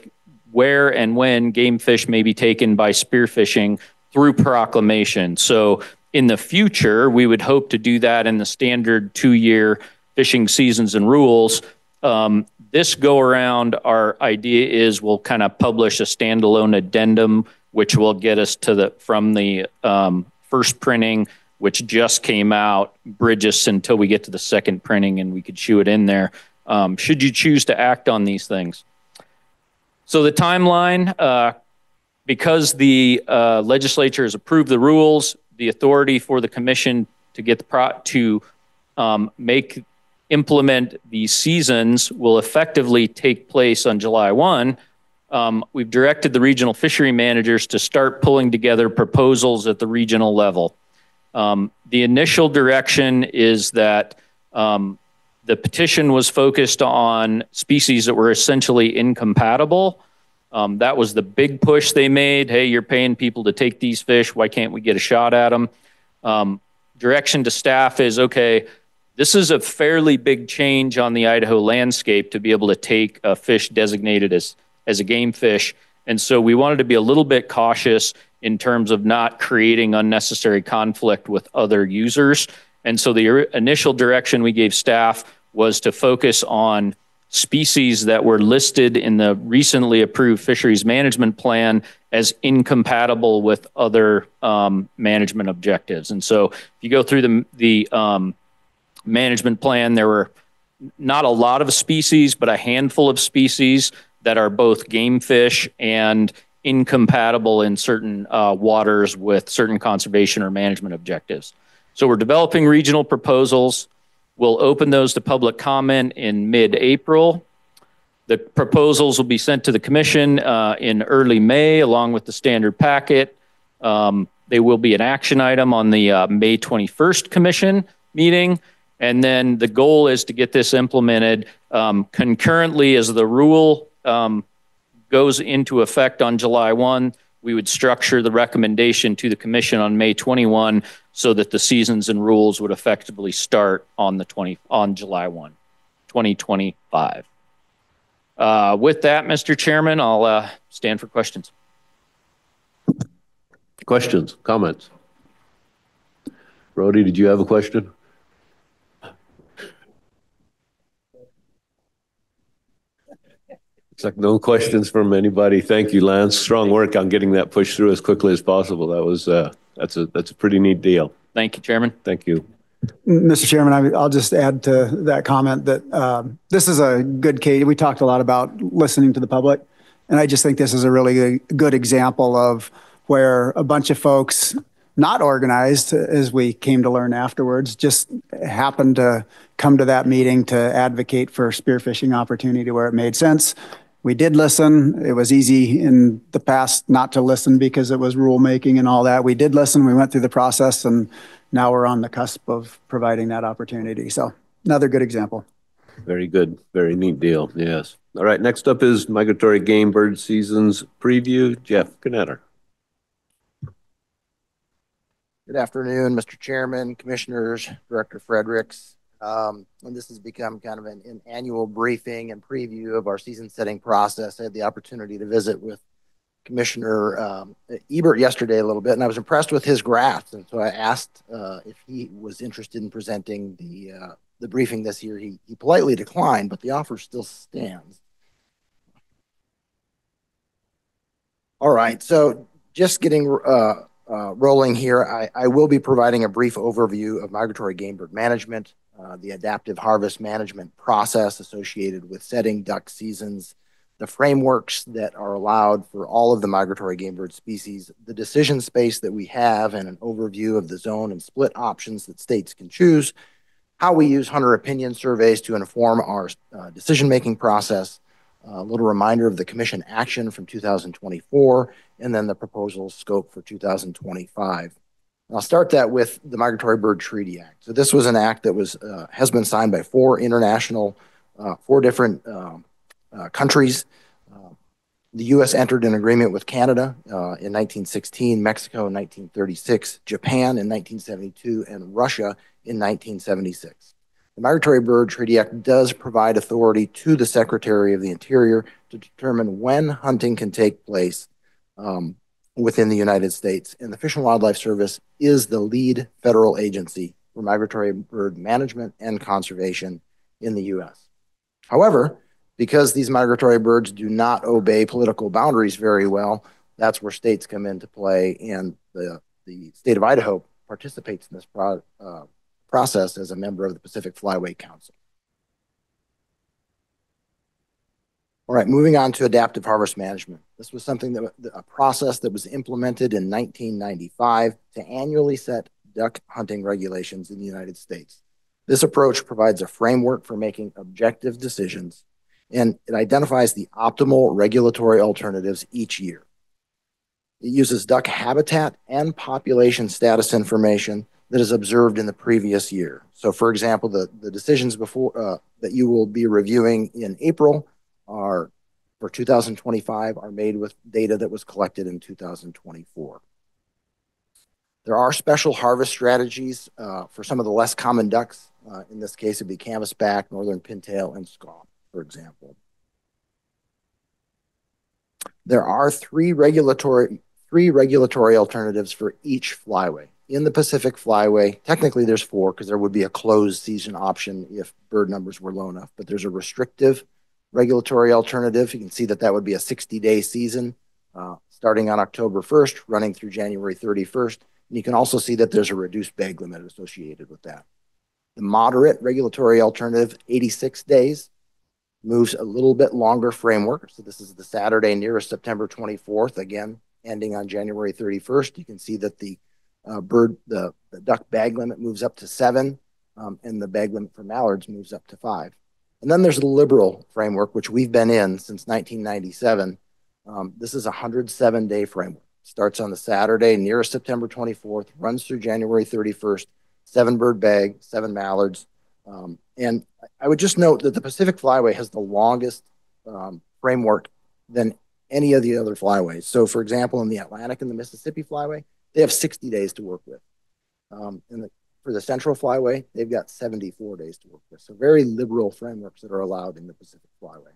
where and when game fish may be taken by spearfishing through proclamation. So in the future, we would hope to do that in the standard 2-year fishing seasons and rules. This go around, our idea is we'll kind of publish a standalone addendum, which will get us to from the first printing, which just came out, bridge us until we get to the second printing and we could shoe it in there. Should you choose to act on these things. So the timeline, because the legislature has approved the rules, the authority for the commission to get implement these seasons will effectively take place on July 1. We've directed the regional fishery managers to start pulling together proposals at the regional level. The initial direction is that the petition was focused on species that were essentially incompatible. That was the big push they made. Hey, you're paying people to take these fish. Why can't we get a shot at them? Direction to staff is, okay, this is a fairly big change on the Idaho landscape to be able to take a fish designated as a game fish. And so we wanted to be a little bit cautious in terms of not creating unnecessary conflict with other users. And so the initial direction we gave staff was to focus on species that were listed in the recently approved fisheries management plan as incompatible with other management objectives. And so if you go through the management plan, there were not a lot of species, but a handful of species that are both game fish and incompatible in certain waters with certain conservation or management objectives. So we're developing regional proposals. We'll open those to public comment in mid-April. The proposals will be sent to the commission in early May, along with the standard packet. They will be an action item on the May 21st commission meeting. And then the goal is to get this implemented concurrently as the rule goes into effect on July 1. We would structure the recommendation to the commission on May 21 so that the seasons and rules would effectively start on July 1, 2025. With that, Mr. Chairman, I'll stand for questions. Questions, comments? Brody, did you have a question? It's like no questions from anybody. Thank you, Lance. Strong work on getting that pushed through as quickly as possible. That was that's a pretty neat deal. Thank you, Chairman. Thank you. Mr. Chairman, I'll just add to that comment that this is a good case. We talked a lot about listening to the public, and I just think this is a really good example of where a bunch of folks, not organized, as we came to learn afterwards, just happened to come to that meeting to advocate for spearfishing opportunity where it made sense. We did listen. It was easy in the past not to listen because it was rulemaking and all that. We did listen. We went through the process, and now we're on the cusp of providing that opportunity. So another good example. Very good. Very neat deal. Yes. All right. Next up is Migratory Game Bird Seasons Preview. Jeff Knetter. Good afternoon, Mr. Chairman, Commissioners, Director Fredericks. And this has become kind of an annual briefing and preview of our season setting process. I had the opportunity to visit with Commissioner Ebert yesterday a little bit, and I was impressed with his graphs. And so I asked if he was interested in presenting the briefing this year. He politely declined, but the offer still stands. All right, so just getting rolling here, I will be providing a brief overview of migratory game bird management, the adaptive harvest management process associated with setting duck seasons, the frameworks that are allowed for all of the migratory game bird species, the decision space that we have, and an overview of the zone and split options that states can choose, how we use hunter opinion surveys to inform our decision-making process, a little reminder of the commission action from 2024, and then the proposal scope for 2025. And I'll start that with the Migratory Bird Treaty Act. So this was an act that has been signed by four different countries. The U.S. entered an agreement with Canada in 1916, Mexico in 1936, Japan in 1972, and Russia in 1976. The Migratory Bird Treaty Act does provide authority to the Secretary of the Interior to determine when hunting can take place within the United States. And the Fish and Wildlife Service is the lead federal agency for migratory bird management and conservation in the U.S. However, because these migratory birds do not obey political boundaries very well, that's where states come into play, and the state of Idaho participates in this process as a member of the Pacific Flyway Council. All right, moving on to adaptive harvest management. This was a process that was implemented in 1995 to annually set duck hunting regulations in the United States. This approach provides a framework for making objective decisions, and it identifies the optimal regulatory alternatives each year. It uses duck habitat and population status information that is observed in the previous year. So for example, the decisions that you will be reviewing in April for 2025 are made with data that was collected in 2024. There are special harvest strategies for some of the less common ducks. In this case, it'd be canvasback, northern pintail, and scoff, for example. There are three regulatory alternatives for each flyway. In the Pacific Flyway, technically there's four because there would be a closed season option if bird numbers were low enough, but there's a restrictive regulatory alternative. You can see that would be a 60-day season starting on October 1st, running through January 31st. And you can also see that there's a reduced bag limit associated with that. The moderate regulatory alternative, 86 days, moves a little bit longer framework. So this is the Saturday nearest September 24th, again, ending on January 31st. You can see that the duck bag limit moves up to 7, and the bag limit for mallards moves up to 5. And then there's the liberal framework, which we've been in since 1997. This is a 107-day framework. Starts on the Saturday nearest September 24th, runs through January 31st, 7 bird bag, 7 mallards. And I would just note that the Pacific Flyway has the longest framework than any of the other flyways. So for example, in the Atlantic and the Mississippi Flyway, they have 60 days to work with. For the Central Flyway, they've got 74 days to work with. So very liberal frameworks that are allowed in the Pacific Flyway.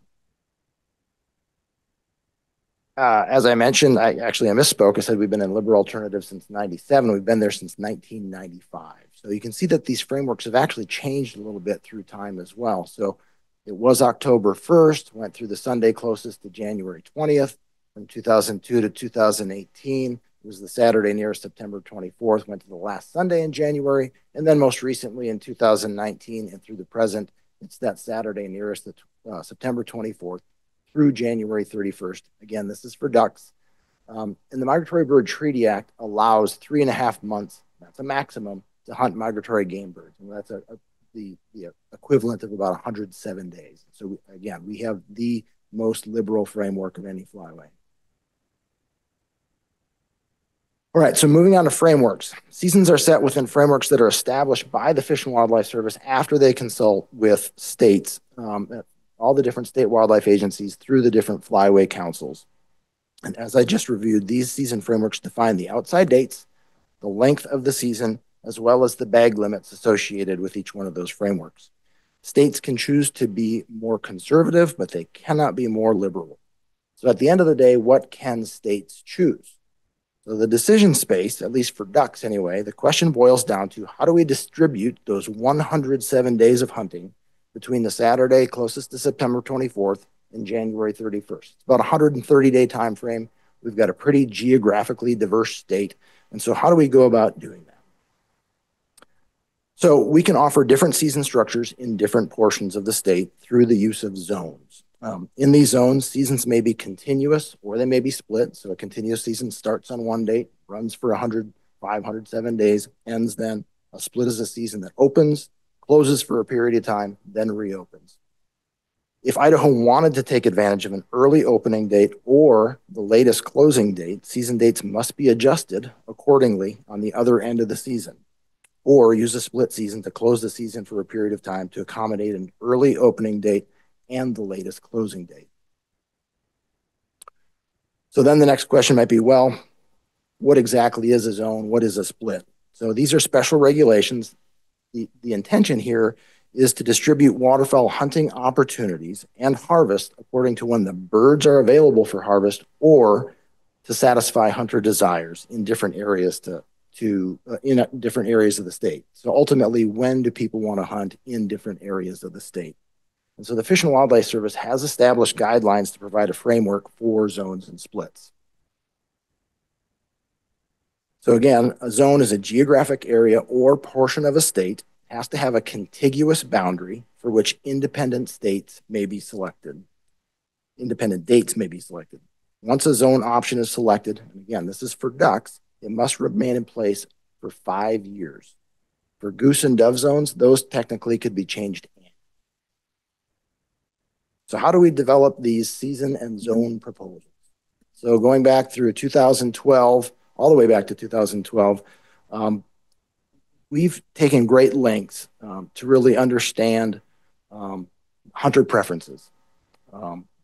As I mentioned, I misspoke. I said we've been in liberal alternatives since 97. We've been there since 1995. So you can see that these frameworks have actually changed a little bit through time as well. So it was October 1st, went through the Sunday closest to January 20th. From 2002 to 2018, it was the Saturday nearest September 24th, went to the last Sunday in January. And then most recently in 2019 and through the present, it's that Saturday nearest the September 24th through January 31st. Again, this is for ducks. And the Migratory Bird Treaty Act allows 3.5 months, that's a maximum, to hunt migratory game birds. And that's the equivalent of about 107 days. So again, we have the most liberal framework of any flyway. All right, so moving on to frameworks. Seasons are set within frameworks that are established by the Fish and Wildlife Service after they consult with states, all the different state wildlife agencies through the different flyway councils. And as I just reviewed, these season frameworks define the outside dates, the length of the season, as well as the bag limits associated with each one of those frameworks. States can choose to be more conservative, but they cannot be more liberal. So at the end of the day, what can states choose? So the decision space, at least for ducks anyway, the question boils down to how do we distribute those 107 days of hunting between the Saturday closest to September 24th and January 31st. It's about a 130-day time frame. We've got a pretty geographically diverse state. And so how do we go about doing that? So we can offer different season structures in different portions of the state through the use of zones. In these zones, seasons may be continuous or they may be split. So a continuous season starts on one date, runs for 105, 107 days, ends then. A split is a season that opens, closes for a period of time, then reopens. If Idaho wanted to take advantage of an early opening date or the latest closing date, season dates must be adjusted accordingly on the other end of the season, or use a split season to close the season for a period of time to accommodate an early opening date and the latest closing date. So then the next question might be, well, what exactly is a zone? What is a split? So these are special regulations. The intention here is to distribute waterfowl hunting opportunities and harvest according to when the birds are available for harvest or to satisfy hunter desires in different areas in different areas of the state. So ultimately, when do people want to hunt in different areas of the state? And so the Fish and Wildlife Service has established guidelines to provide a framework for zones and splits. So again, a zone is a geographic area or portion of a state, has to have a contiguous boundary for which independent dates may be selected. Once a zone option is selected, and again, this is for ducks, it must remain in place for 5 years. For goose and dove zones, those technically could be changed. So how do we develop these season and zone proposals? So going back through 2012, all the way back to 2012, we've taken great lengths to really understand hunter preferences.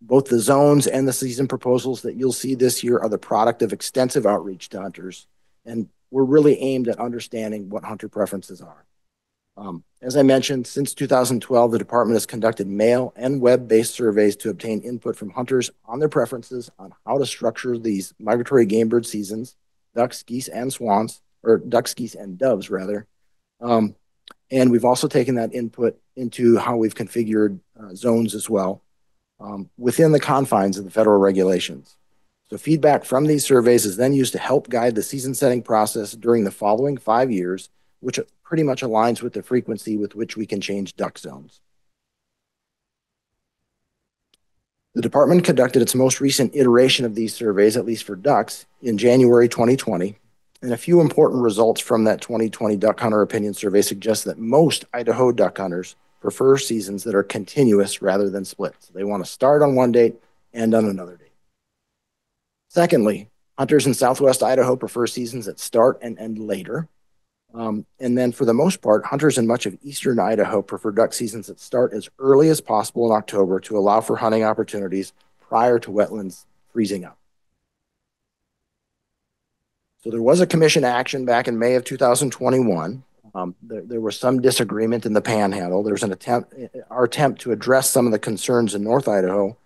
Both the zones and the season proposals that you'll see this year are the product of extensive outreach to hunters, and we're really aimed at understanding what hunter preferences are. As I mentioned, since 2012, the department has conducted mail and web-based surveys to obtain input from hunters on their preferences on how to structure these migratory game bird seasons, ducks, geese, and swans, or ducks, geese, and doves, rather. And we've also taken that input into how we've configured zones as well within the confines of the federal regulations. So feedback from these surveys is then used to help guide the season setting process during the following 5 years, which pretty much aligns with the frequency with which we can change duck zones. The department conducted its most recent iteration of these surveys, at least for ducks, in January 2020. And a few important results from that 2020 Duck Hunter Opinion Survey suggest that most Idaho duck hunters prefer seasons that are continuous rather than split. So they want to start on one date, end on another date. Secondly, hunters in Southwest Idaho prefer seasons that start and end later. And then for the most part, hunters in much of eastern Idaho prefer duck seasons that start as early as possible in October to allow for hunting opportunities prior to wetlands freezing up. So there was a commission action back in May of 2021. There was some disagreement in the Panhandle. There was our attempt to address some of the concerns in North Idaho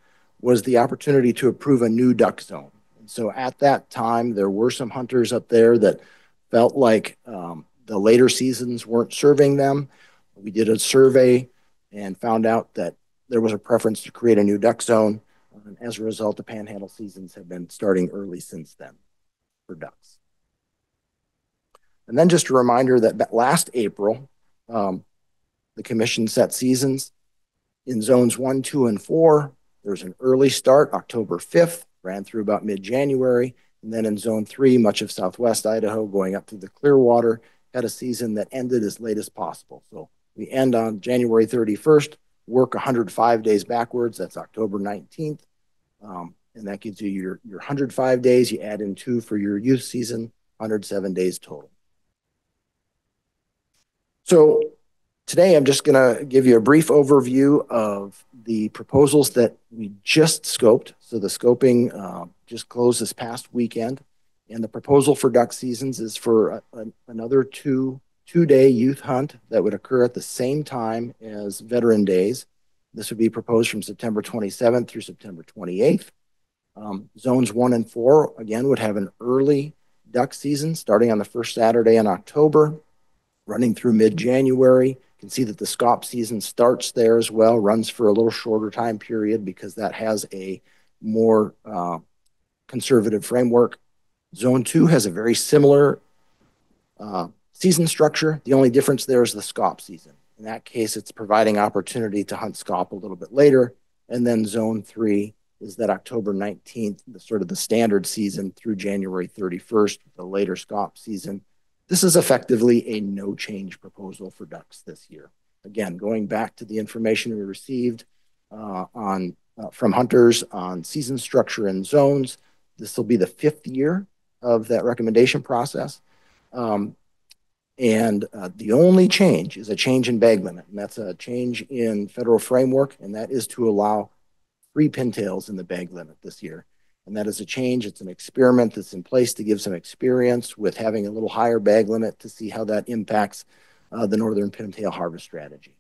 was the opportunity to approve a new duck zone. And so at that time, there were some hunters up there that felt like the later seasons weren't serving them. We did a survey and found out that there was a preference to create a new duck zone. And as a result, the Panhandle seasons have been starting early since then for ducks. And then just a reminder that last April, the commission set seasons in zones 1, 2, and 4. There's an early start, October 5th, ran through about mid-January. And then in zone 3, much of Southwest Idaho, going up to the Clearwater, had a season that ended as late as possible. So we end on January 31st, work 105 days backwards. That's October 19th. And that gives you your 105 days. You add in 2 for your youth season. 107 days total. So today I'm just going to give you a brief overview of the proposals that we just scoped. So the scoping just closed this past weekend, and the proposal for duck seasons is for another two-day youth hunt that would occur at the same time as Veteran Days. This would be proposed from September 27th through September 28th. Zones 1 and 4, again, would have an early duck season starting on the first Saturday in October, running through mid-January. You can see that the scaup season starts there as well, runs for a little shorter time period because that has a more conservative framework. Zone 2 has a very similar season structure. The only difference there is the scaup season. In that case, it's providing opportunity to hunt scaup a little bit later. And then Zone 3 is that October 19th, the sort of the standard season through January 31st, the later scaup season. This is effectively a no change proposal for ducks this year. Again, going back to the information we received from hunters on season structure and zones, this will be the 5th year of that recommendation process. The only change is a change in bag limit, and that's a change in federal framework, and that is to allow 3 pintails in the bag limit this year. And that is a change. It's an experiment that's in place to give some experience with having a little higher bag limit to see how that impacts the northern pintail harvest strategy.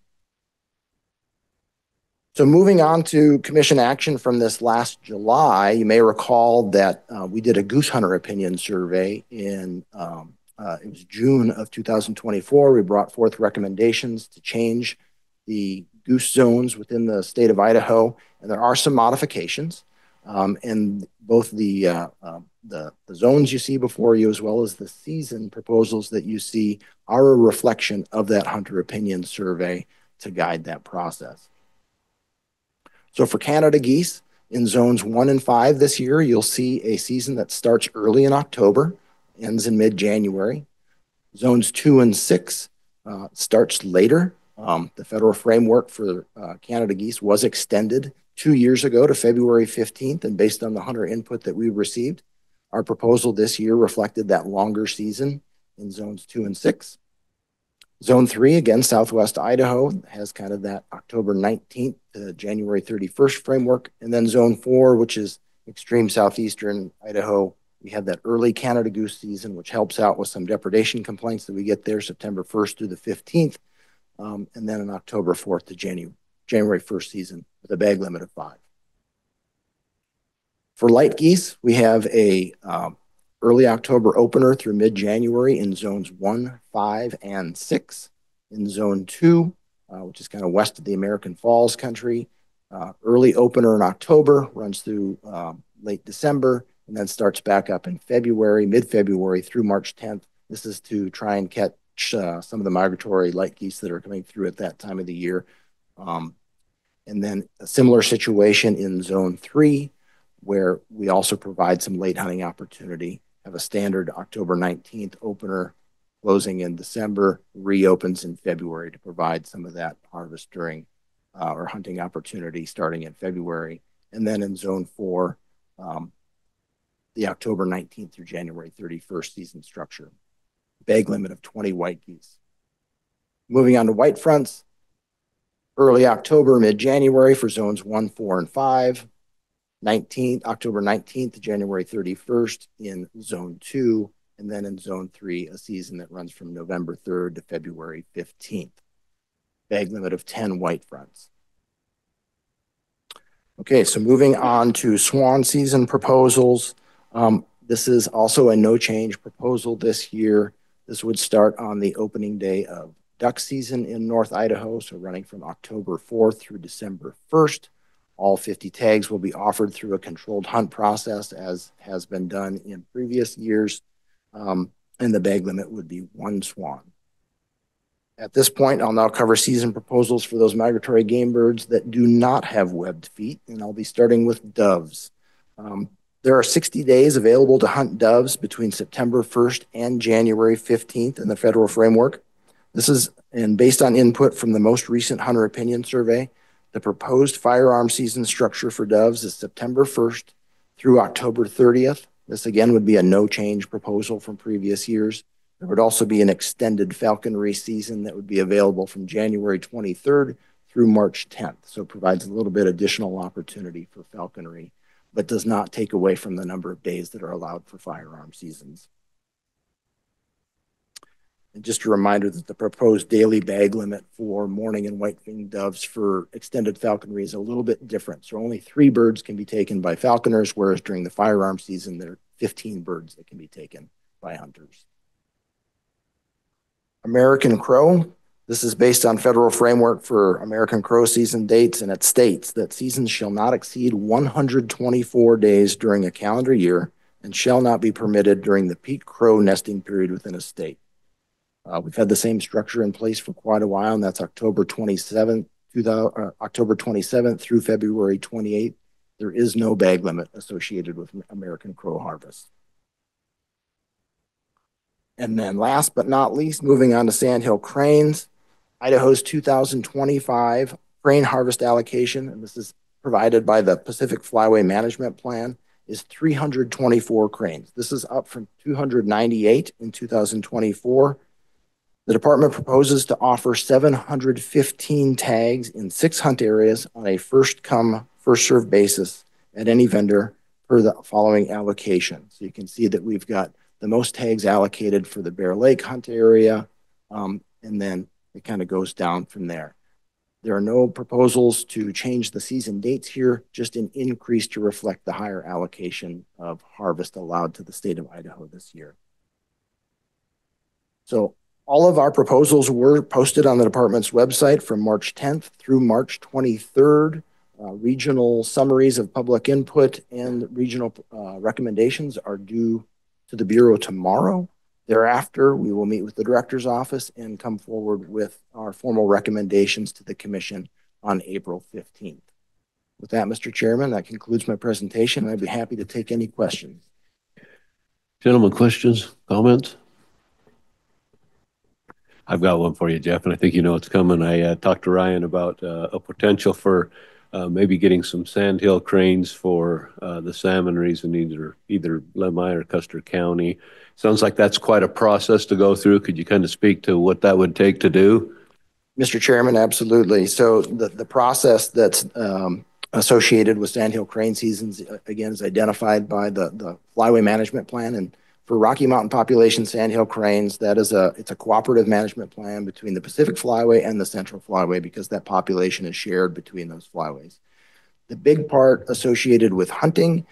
So moving on to commission action from this last July, you may recall that we did a goose hunter opinion survey in it was June of 2024. We brought forth recommendations to change the goose zones within the state of Idaho, and there are some modifications. And both the zones you see before you, as well as the season proposals that you see, are a reflection of that hunter opinion survey to guide that process. So for Canada geese, in zones 1 and 5 this year, you'll see a season that starts early in October, ends in mid-January. Zones 2 and 6 starts later. The federal framework for Canada geese was extended 2 years ago to February 15th, and based on the hunter input that we received, our proposal this year reflected that longer season in zones 2 and 6. Zone 3, again, Southwest Idaho, has kind of that October 19th to January 31st framework. And then Zone 4, which is extreme southeastern Idaho, we have that early Canada goose season, which helps out with some depredation complaints that we get there September 1st through the 15th. And then an October 4th to January 1st season with a bag limit of 5. For light geese, we have a early October opener through mid-January in zones 1, 5, and 6. In zone 2, which is kind of west of the American Falls country, early opener in October, runs through late December, and then starts back up in February, mid-February through March 10th. This is to try and catch some of the migratory light geese that are coming through at that time of the year. And then a similar situation in zone 3, where we also provide some late hunting opportunity, have a standard October 19th opener, closing in December, reopens in February to provide some of that harvest during or hunting opportunity starting in February. And then in zone 4, the October 19th through January 31st season structure. Bag limit of 20 white geese. Moving on to white fronts, early October, mid-January for zones 1, 4, and 5. October 19th to January 31st in zone 2, and then in zone 3, a season that runs from November 3rd to February 15th. Bag limit of 10 white fronts. Okay, so moving on to swan season proposals. This is also a no change proposal this year. This would start on the opening day of duck season in North Idaho, so running from October 4th through December 1st. All 50 tags will be offered through a controlled hunt process, as has been done in previous years, and the bag limit would be 1 swan. At this point, I'll now cover season proposals for those migratory game birds that do not have webbed feet, and I'll be starting with doves. There are 60 days available to hunt doves between September 1st and January 15th in the federal framework. This is, and based on input from the most recent hunter opinion survey, the proposed firearm season structure for doves is September 1st through October 30th. This again would be a no change proposal from previous years. There would also be an extended falconry season that would be available from January 23rd through March 10th. So it provides a little bit additional opportunity for falconry, but does not take away from the number of days that are allowed for firearm seasons. And just a reminder that the proposed daily bag limit for mourning and white-winged doves for extended falconry is a little bit different. So only 3 birds can be taken by falconers, whereas during the firearm season, there are 15 birds that can be taken by hunters. American crow. This is based on federal framework for American crow season dates, and it states that seasons shall not exceed 124 days during a calendar year and shall not be permitted during the peak crow nesting period within a state. We've had the same structure in place for quite a while, and that's October 27th through February 28th. There is no bag limit associated with American crow harvest. And then last but not least, moving on to sandhill cranes. Idaho's 2025 crane harvest allocation, and this is provided by the Pacific Flyway Management Plan, is 324 cranes. This is up from 298 in 2024. The department proposes to offer 715 tags in 6 hunt areas on a first come, first served basis at any vendor per the following allocation. So you can see that we've got the most tags allocated for the Bear Lake hunt area, and then it kind of goes down from there. There are no proposals to change the season dates here, just an increase to reflect the higher allocation of harvest allowed to the state of Idaho this year. So all of our proposals were posted on the department's website from March 10th through March 23rd. Regional summaries of public input and regional recommendations are due to the Bureau tomorrow. Thereafter, we will meet with the director's office and come forward with our formal recommendations to the commission on April 15th. With that, Mr. Chairman, that concludes my presentation. I'd be happy to take any questions. Gentlemen, questions, comments? I've got one for you, Jeff, and I think you know it's coming. I talked to Ryan about a potential for maybe getting some sandhill cranes for the salmoneries in either Lemhi or Custer County. Sounds like that's quite a process to go through. Could you kind of speak to what that would take to do? Mr. Chairman, absolutely. So the process that's associated with sandhill crane seasons, again, is identified by the Flyway Management Plan. And for Rocky Mountain population sandhill cranes, it's a cooperative management plan between the Pacific Flyway and the Central Flyway, because that population is shared between those flyways. The big part associated with hunting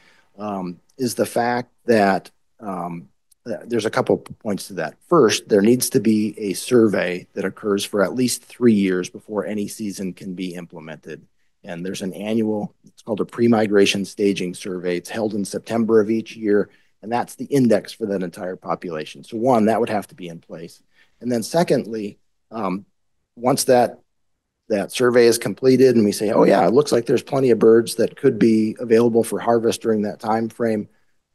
is the fact that there's a couple points to that. First, there needs to be a survey that occurs for at least 3 years before any season can be implemented. And there's an annual, it's called a pre-migration staging survey. It's held in September of each year. And that's the index for that entire population. So one, that would have to be in place. And then secondly, once that survey is completed and we say, oh yeah, it looks like there's plenty of birds that could be available for harvest during that time frame,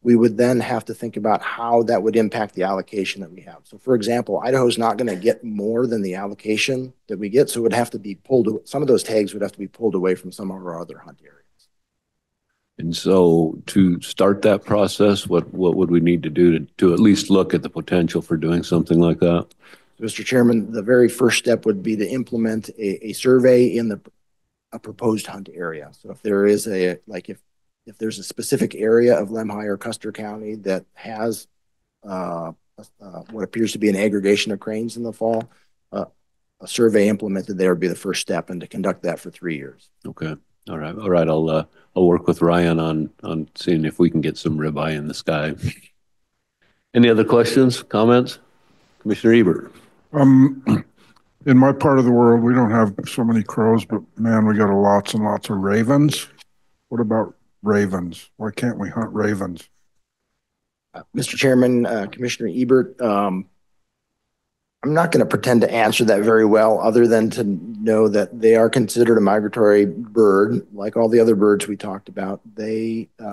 we would then have to think about how that would impact the allocation that we have. So for example, Idaho's not going to get more than the allocation that we get. So it would have to be pulled, some of those tags would have to be pulled away from some of our other hunt areas. And so to start that process, what would we need to do to at least look at the potential for doing something like that? Mr. Chairman, the very first step would be to implement a survey in a proposed hunt area. So if there is if there's a specific area of Lemhi or Custer County that has what appears to be an aggregation of cranes in the fall, a survey implemented there would be the first step, and to conduct that for 3 years. Okay. All right. I'll work with Ryan on seeing if we can get some ribeye in the sky. Any other questions, comments? Commissioner Ebert. In my part of the world, we don't have so many crows, but man, we got lots and lots of ravens. What about ravens? Why can't we hunt ravens? Mr. Chairman, Commissioner Ebert, I'm not going to pretend to answer that very well, other than to know that they are considered a migratory bird, like all the other birds we talked about.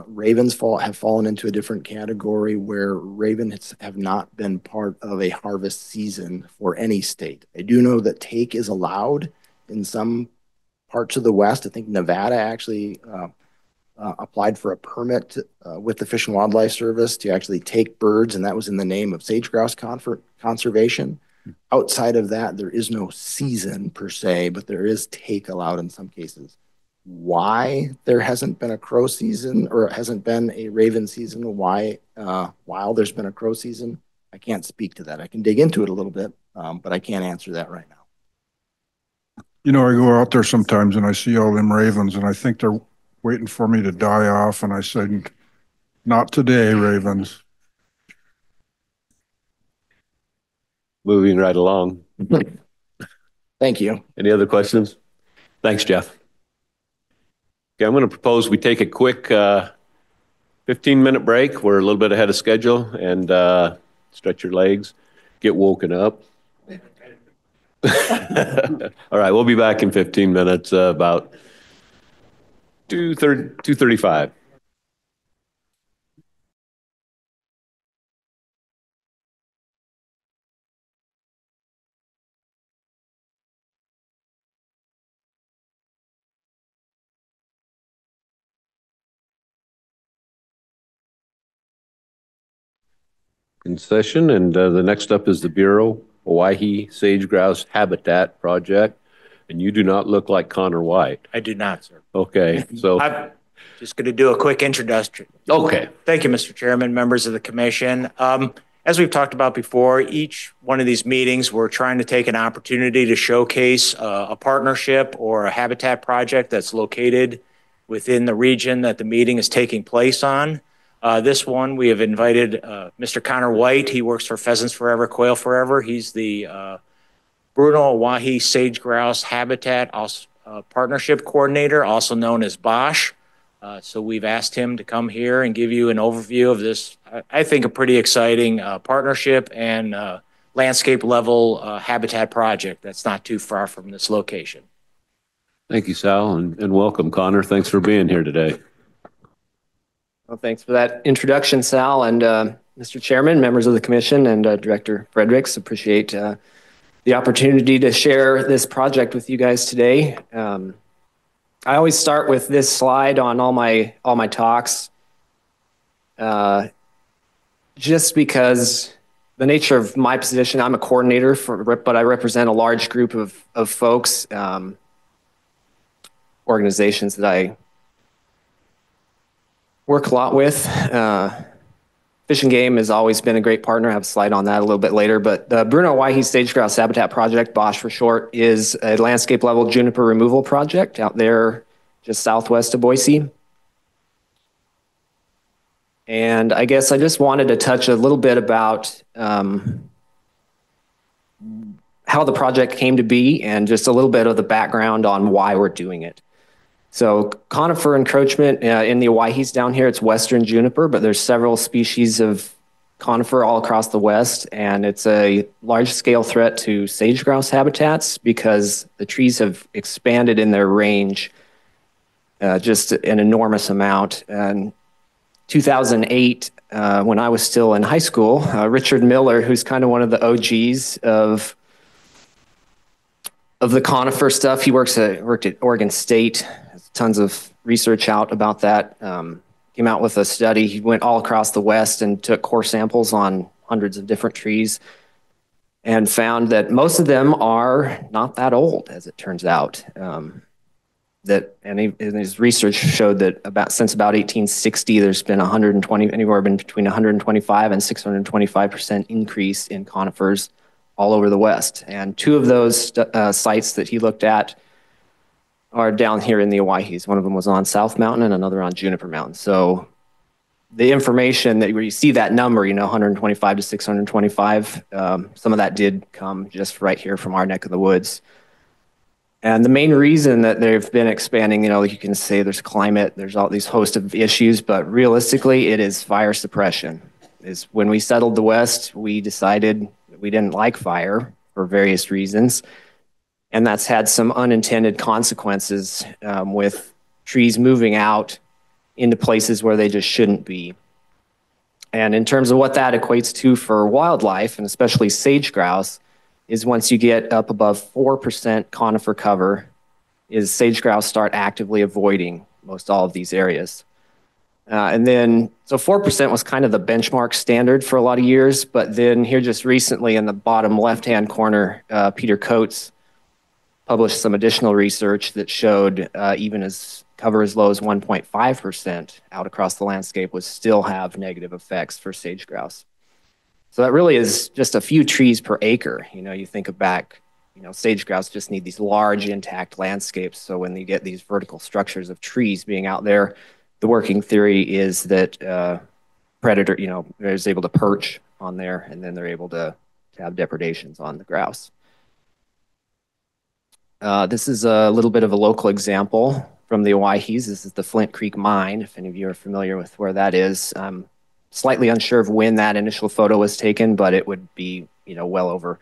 Ravens have fallen into a different category where ravens have not been part of a harvest season for any state. I do know that take is allowed in some parts of the West. I think Nevada actually applied for a permit with the Fish and Wildlife Service to actually take birds, and that was in the name of sage-grouse conservation. Outside of that, there is no season per se, but there is take allowed in some cases. Why there hasn't been a crow season or hasn't been a raven season, why while there's been a crow season, I can't speak to that. I can dig into it a little bit, but I can't answer that right now. You know, I go out there sometimes and I see all them ravens and I think they're waiting for me to die off, and I say, not today, ravens. Moving right along. Thank you. Any other questions? Thanks, Jeff. Okay, I'm going to propose we take a quick 15-minute break. We're a little bit ahead of schedule, and stretch your legs, get woken up. All right, we'll be back in 15 minutes, about 2:35. In session, and the next up is the Bruneau-Owyhee Sage-Grouse Habitat Project, and you do not look like Connor White. I do not, sir. Okay, so I'm just going to do a quick introduction. Okay. Thank you, Mr. Chairman, members of the commission. As we've talked about before, each one of these meetings, we're trying to take an opportunity to showcase a partnership or a habitat project that's located within the region that the meeting is taking place on. This one, we have invited Mr. Connor White. He works for Pheasants Forever, Quail Forever. He's the Bruneau-Owyhee Sage-Grouse Habitat Partnership Coordinator, also known as BOSH. So we've asked him to come here and give you an overview of this, I think, a pretty exciting partnership and landscape level habitat project that's not too far from this location. thank you, Sal, and welcome, Connor. Thanks for being here today. Well, thanks for that introduction, Sal, and Mr. Chairman, members of the commission, and Director Fredericks. Appreciate the opportunity to share this project with you guys today. I always start with this slide on all my talks, just because the nature of my position. I'm a coordinator but I represent a large group of folks, organizations that I work a lot with. Fish and Game has always been a great partner. I have a slide on that a little bit later, but the Bruneau-Owyhee Sage-Grouse Habitat Project, BOSH for short, is a landscape level juniper removal project out there just southwest of Boise. And I guess I just wanted to touch a little bit about how the project came to be and just a little bit of the background on why we're doing it. So conifer encroachment in the Owyhees down here, it's western juniper, but there's several species of conifer all across the West, and it's a large-scale threat to sage-grouse habitats because the trees have expanded in their range just an enormous amount. And 2008, when I was still in high school, Richard Miller, who's kind of one of the OGs of the conifer stuff, he worked at Oregon State. Tons of research out about that. Came out with a study. He went all across the West and took core samples on hundreds of different trees and found that most of them are not that old, as it turns out. His research showed that since about 1860, there's been anywhere between 125 and 625% increase in conifers all over the West. And two of those sites that he looked at are down here in the Owyhees. One of them was on South Mountain and another on Juniper Mountain. So the information that where you see that number, 125 to 625, some of that did come just right here from our neck of the woods. And the main reason that they've been expanding, like you can say there's climate, there's all these host of issues, but realistically it is fire suppression. When we settled the West, we decided that we didn't like fire for various reasons. And that's had some unintended consequences with trees moving out into places where they just shouldn't be. And in terms of what that equates to for wildlife, and especially sage-grouse, is once you get up above 4% conifer cover, is sage-grouse start actively avoiding most all of these areas. And then, so 4% was kind of the benchmark standard for a lot of years, but then here just recently in the bottom left-hand corner, Peter Coates published some additional research that showed even as cover as low as 1.5% out across the landscape would still have negative effects for sage-grouse. So that really is just a few trees per acre. You know, you think back, you know, sage-grouse just need these large intact landscapes. So when you get these vertical structures of trees being out there, the working theory is that predator, you know, is able to perch on there, and then they're able to have depredations on the grouse. This is a little bit of a local example from the Owyhees. This is the Flint Creek Mine, if any of you are familiar with where that is. I'm slightly unsure of when that initial photo was taken, but it would be, you know, well over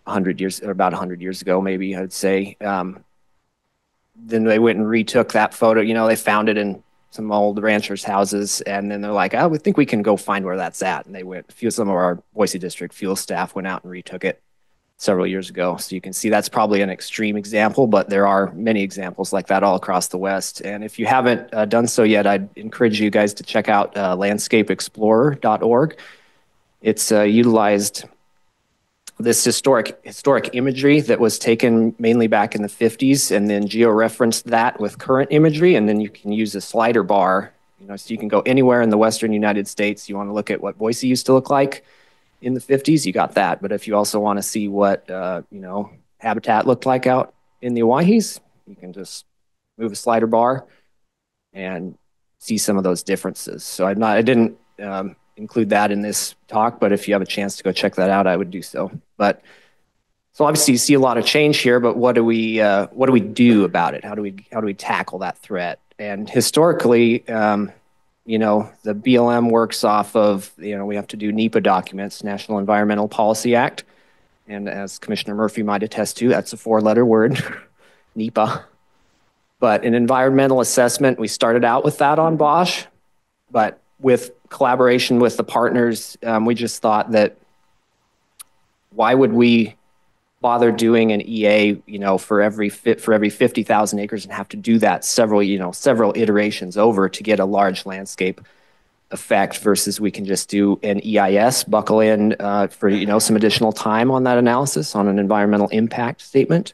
100 years, or about 100 years ago, maybe, I'd say. Then they went and retook that photo. You know, they found it in some old ranchers' houses, and then they're like, oh, we think we can go find where that's at. And they went, some of our Boise District fuel staff went out and retook it several years ago. So you can see that's probably an extreme example, but there are many examples like that all across the West. And if you haven't done so yet, I'd encourage you guys to check out landscapeexplorer.org. It's utilized this historic imagery that was taken mainly back in the 50s, and then georeferenced that with current imagery, and then you can use a slider bar, you know, so you can go anywhere in the Western United States. You want to look at what Boise used to look like in the 50s, you got that. But if you also want to see what, you know, habitat looked like out in the Owyhees, you can just move a slider bar and see some of those differences. So I didn't include that in this talk, but if you have a chance to go check that out, I would do so. But so obviously you see a lot of change here, but what do we do about it? How do we tackle that threat? And historically, you know, the BLM works off of, you know, we have to do NEPA documents, National Environmental Policy Act. And as Commissioner Murphy might attest to, that's a 4-letter word, NEPA. But an environmental assessment, we started out with that on BOSH, but with collaboration with the partners, we just thought that why would we bother doing an EA, you know, for every 50,000 acres and have to do that several iterations over to get a large landscape effect versus we can just do an EIS, buckle in for, you know, some additional time on that analysis on an environmental impact statement,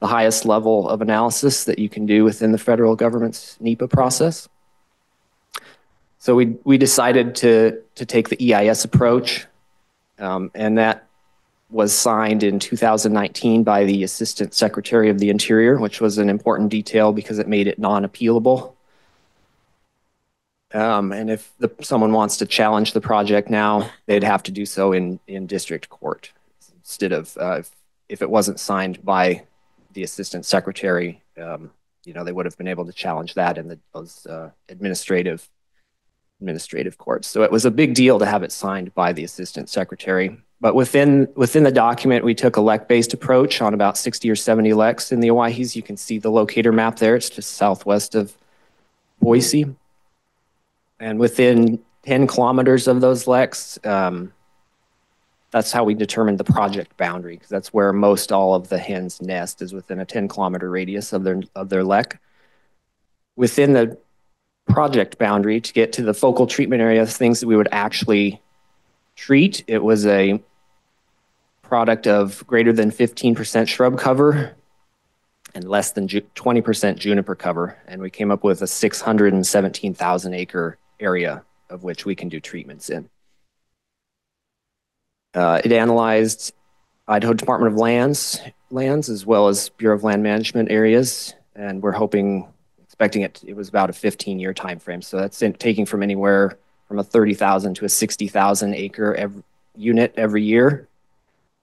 the highest level of analysis that you can do within the federal government's NEPA process. So we decided to take the EIS approach, and that was signed in 2019 by the Assistant Secretary of the Interior, which was an important detail because it made it non-appealable. And if someone wants to challenge the project now, they'd have to do so in district court instead of if it wasn't signed by the Assistant Secretary, you know, they would have been able to challenge that in those administrative courts. So it was a big deal to have it signed by the Assistant Secretary. But within the document, we took a lek-based approach on about 60 or 70 leks in the Owyhees. You can see the locator map there. It's just southwest of Boise. And within 10 kilometers of those leks, that's how we determined the project boundary, because that's where most all of the hens nest, is within a 10-kilometer radius of their lek. Within the project boundary, to get to the focal treatment area, things that we would actually treat, it was a product of greater than 15% shrub cover and less than 20% juniper cover. And we came up with a 617,000 acre area of which we can do treatments in. It analyzed Idaho Department of lands as well as Bureau of Land Management areas, and we're expecting it was about a 15-year time frame. So that's taking from anywhere from a 30,000 to a 60,000 acre unit every year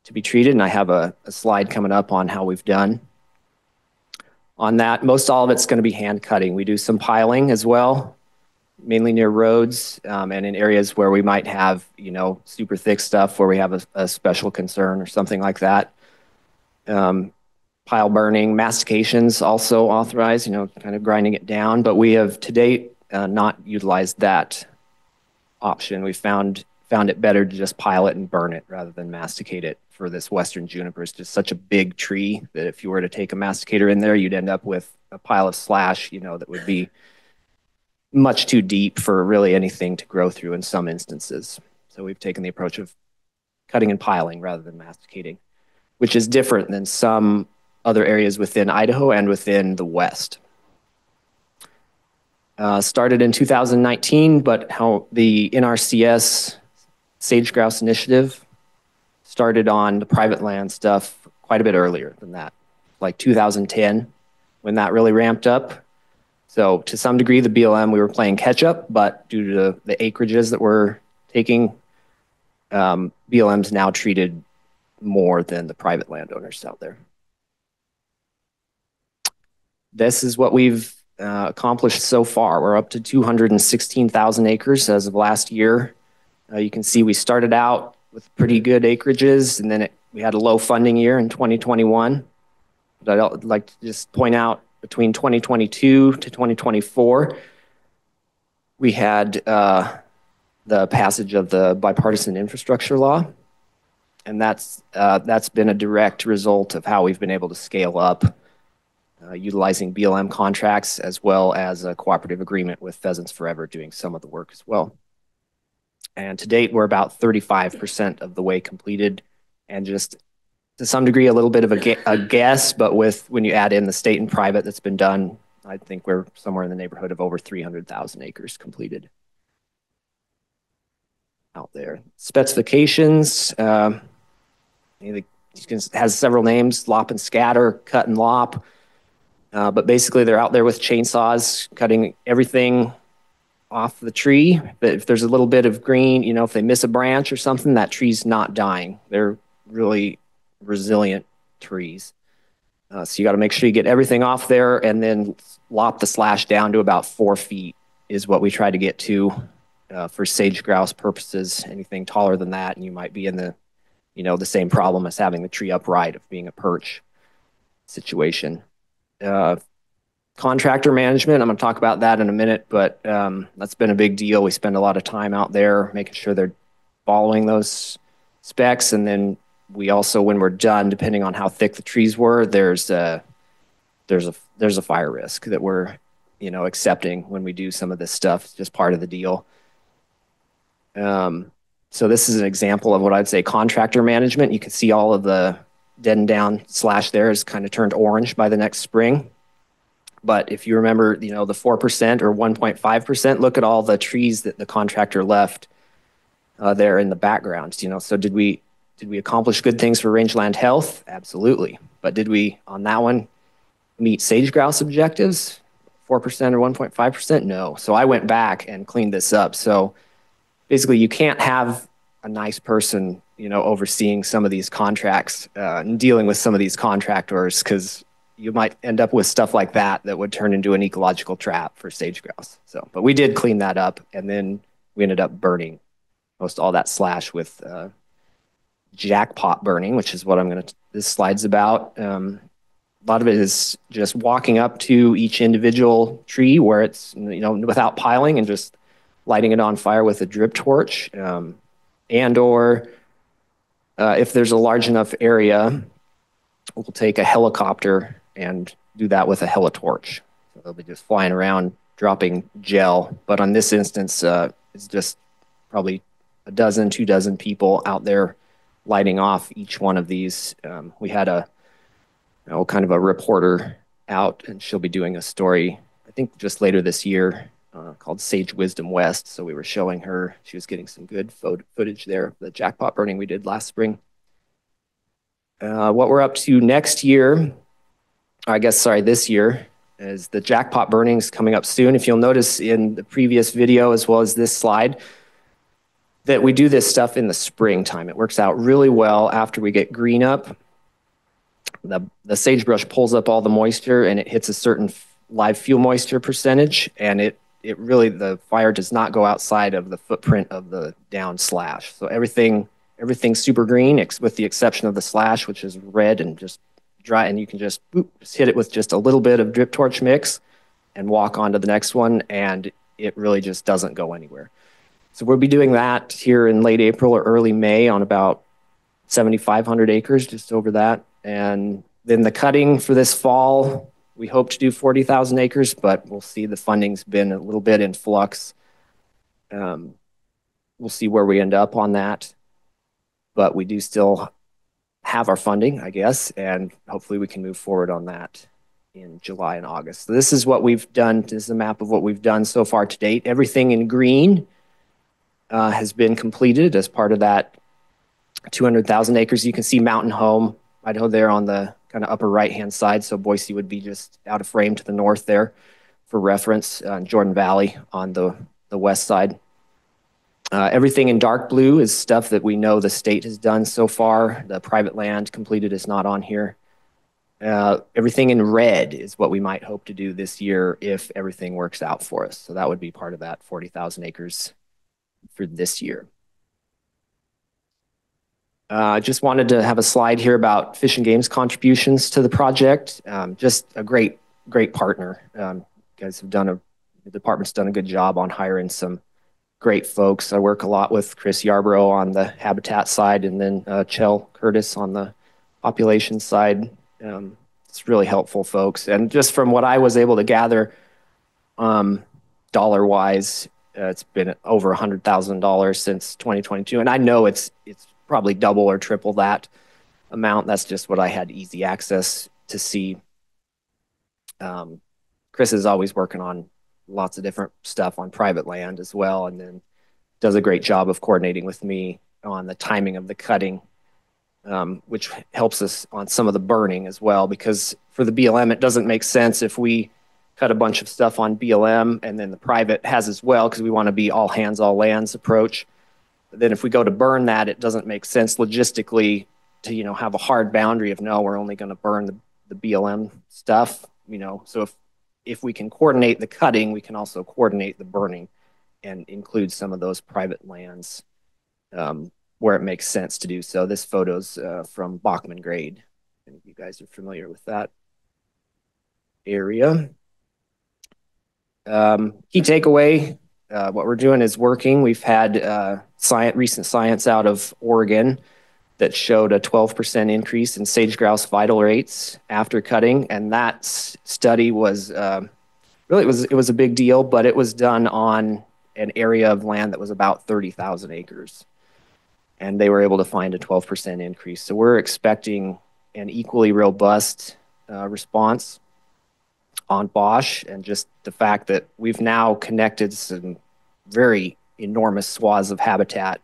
to be treated. And I have a slide coming up on how we've done on that. Most all of it's going to be hand cutting. We do some piling as well, mainly near roads and in areas where we might have, you know, super thick stuff where we have a special concern or something like that. Pile burning, mastications also authorized, you know, kind of grinding it down, but we have to date not utilized that option. We found found it better to just pile it and burn it rather than masticate it for this western juniper. It's just such a big tree that if you were to take a masticator in there, you'd end up with a pile of slash, you know, that would be much too deep for really anything to grow through in some instances. So we've taken the approach of cutting and piling rather than masticating, which is different than some other areas within Idaho and within the West. Started in 2019, but how the NRCS Sage-Grouse initiative started on the private land stuff quite a bit earlier than that, like 2010, when that really ramped up. So to some degree, the BLM, we were playing catch up, but due to the acreages that we're taking, BLM's now treated more than the private landowners out there. This is what we've accomplished so far. We're up to 216,000 acres as of last year. You can see we started out with pretty good acreages, and then we had a low funding year in 2021. But I'd like to just point out between 2022 to 2024, we had the passage of the bipartisan infrastructure law. And that's been a direct result of how we've been able to scale up utilizing BLM contracts as well as a cooperative agreement with Pheasants Forever doing some of the work as well. And to date, we're about 35% of the way completed, and just to some degree, a little bit of a guess, but when you add in the state and private that's been done, I think we're somewhere in the neighborhood of over 300,000 acres completed out there. Specifications, has several names: lop and scatter, cut and lop. But basically, they're out there with chainsaws, cutting everything off the tree. But if there's a little bit of green, you know, if they miss a branch or something, that tree's not dying. They're really resilient trees. So you got to make sure you get everything off there, and then lop the slash down to about 4 feet is what we try to get to for sage-grouse purposes. Anything taller than that, and you might be in the, you know, the same problem as having the tree upright of being a perch situation. Contractor management, I'm going to talk about that in a minute, but that's been a big deal. We spend a lot of time out there making sure they're following those specs, and then we also, when we're done, depending on how thick the trees were, there's a fire risk that we're, you know, accepting when we do some of this stuff. It's just part of the deal. So this is an example of what I'd say contractor management. You can see all of the dead and down slash there is kind of turned orange by the next spring. But if you remember, you know, the 4% or 1.5%, look at all the trees that the contractor left there in the background. You know, so did we accomplish good things for rangeland health? Absolutely. But did we, on that one, meet sage-grouse objectives? 4% or 1.5%? No. So I went back and cleaned this up. So basically, you can't have a nice person, you know, overseeing some of these contracts and dealing with some of these contractors, because you might end up with stuff like that would turn into an ecological trap for sage-grouse. So, but we did clean that up, and then we ended up burning most all that slash with jackpot burning, which is what this slide's about. A lot of it is just walking up to each individual tree where it's, you know, without piling, and just lighting it on fire with a drip torch, and or if there's a large enough area, we'll take a helicopter and do that with a helitorch. So they'll be just flying around, dropping gel. But on this instance, it's just probably 12, 2 dozen people out there lighting off each one of these. We had kind of a reporter out, and she'll be doing a story, I think just later this year, called Sage Wisdom West. So we were showing her, she was getting some good footage there of the jackpot burning we did last spring. What we're up to next year, this year, is the jackpot burnings coming up soon. If you'll notice in the previous video, as well as this slide, that we do this stuff in the springtime. It works out really well after we get green up. The sagebrush pulls up all the moisture, and it hits a certain live fuel moisture percentage, and it really, the fire does not go outside of the footprint of the down slash. So everything's super green, with the exception of the slash, which is red and just dry, and you can just hit it with just a little bit of drip torch mix and walk on to the next one, and it really just doesn't go anywhere. So we'll be doing that here in late April or early May on about 7,500 acres, just over that. And then the cutting for this fall, we hope to do 40,000 acres, but we'll see. The funding's been a little bit in flux. We'll see where we end up on that, but we do still have our funding, I guess, and hopefully we can move forward on that in July and August. So this is what we've done. This is a map of what we've done so far to date. Everything in green has been completed as part of that 200,000 acres. You can see Mountain Home, Idaho there on the kind of upper right-hand side. So Boise would be just out of frame to the north there for reference. Jordan Valley on the west side. Everything in dark blue is stuff that we know the state has done so far. The private land completed is not on here. Everything in red is what we might hope to do this year if everything works out for us. So that would be part of that 40,000 acres for this year. I just wanted to have a slide here about Fish and Game's contributions to the project. Just a great partner. You guys have done the department's done a good job on hiring some great folks. I work a lot with Chris Yarborough on the habitat side, and then Chell Curtis on the population side. It's really helpful folks. And just from what I was able to gather, dollar-wise, it's been over $100,000 since 2022. And I know it's probably double or triple that amount. That's just what I had easy access to see. Chris is always working on lots of different stuff on private land as well, and then does a great job of coordinating with me on the timing of the cutting, which helps us on some of the burning as well, because for the BLM, it doesn't make sense if we cut a bunch of stuff on BLM and then the private has as well, because we want to be all hands, all lands approach. But then if we go to burn that, it doesn't make sense logistically to, have a hard boundary of no, we're only going to burn the BLM stuff, So if we can coordinate the cutting, we can also coordinate the burning and include some of those private lands where it makes sense to do so. This photo's from Bachman Grade, and you guys are familiar with that area. Key takeaway, what we're doing is working. We've had recent science out of Oregon that showed a 12% increase in sage-grouse vital rates after cutting, and that study was really it was a big deal, but it was done on an area of land that was about 30,000 acres, and they were able to find a 12% increase. So we're expecting an equally robust response on BOSH, and just the fact that we've now connected some very enormous swaths of habitat.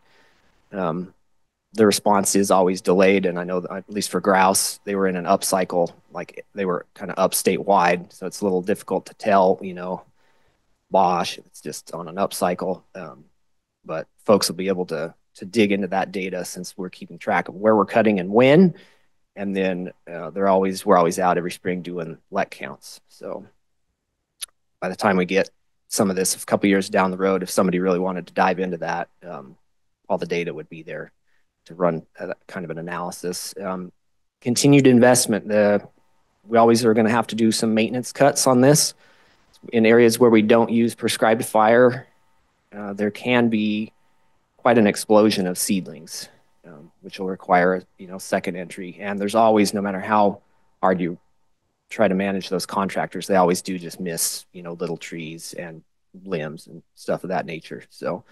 The response is always delayed, and I know that at least for grouse, they were in an upcycle, like they were kind of up statewide, so it's a little difficult to tell, BOSH, it's just on an upcycle. But folks will be able to dig into that data since we're keeping track of where we're cutting and when, and then we're always out every spring doing let counts. So by the time we get some of this a couple years down the road, if somebody really wanted to dive into that, all the data would be there to run kind of an analysis. Continued investment. We always are going to have to do some maintenance cuts on this. In areas where we don't use prescribed fire, there can be quite an explosion of seedlings, which will require second entry. And there's always, no matter how hard you try to manage those contractors, they always do just miss little trees and limbs and stuff of that nature. So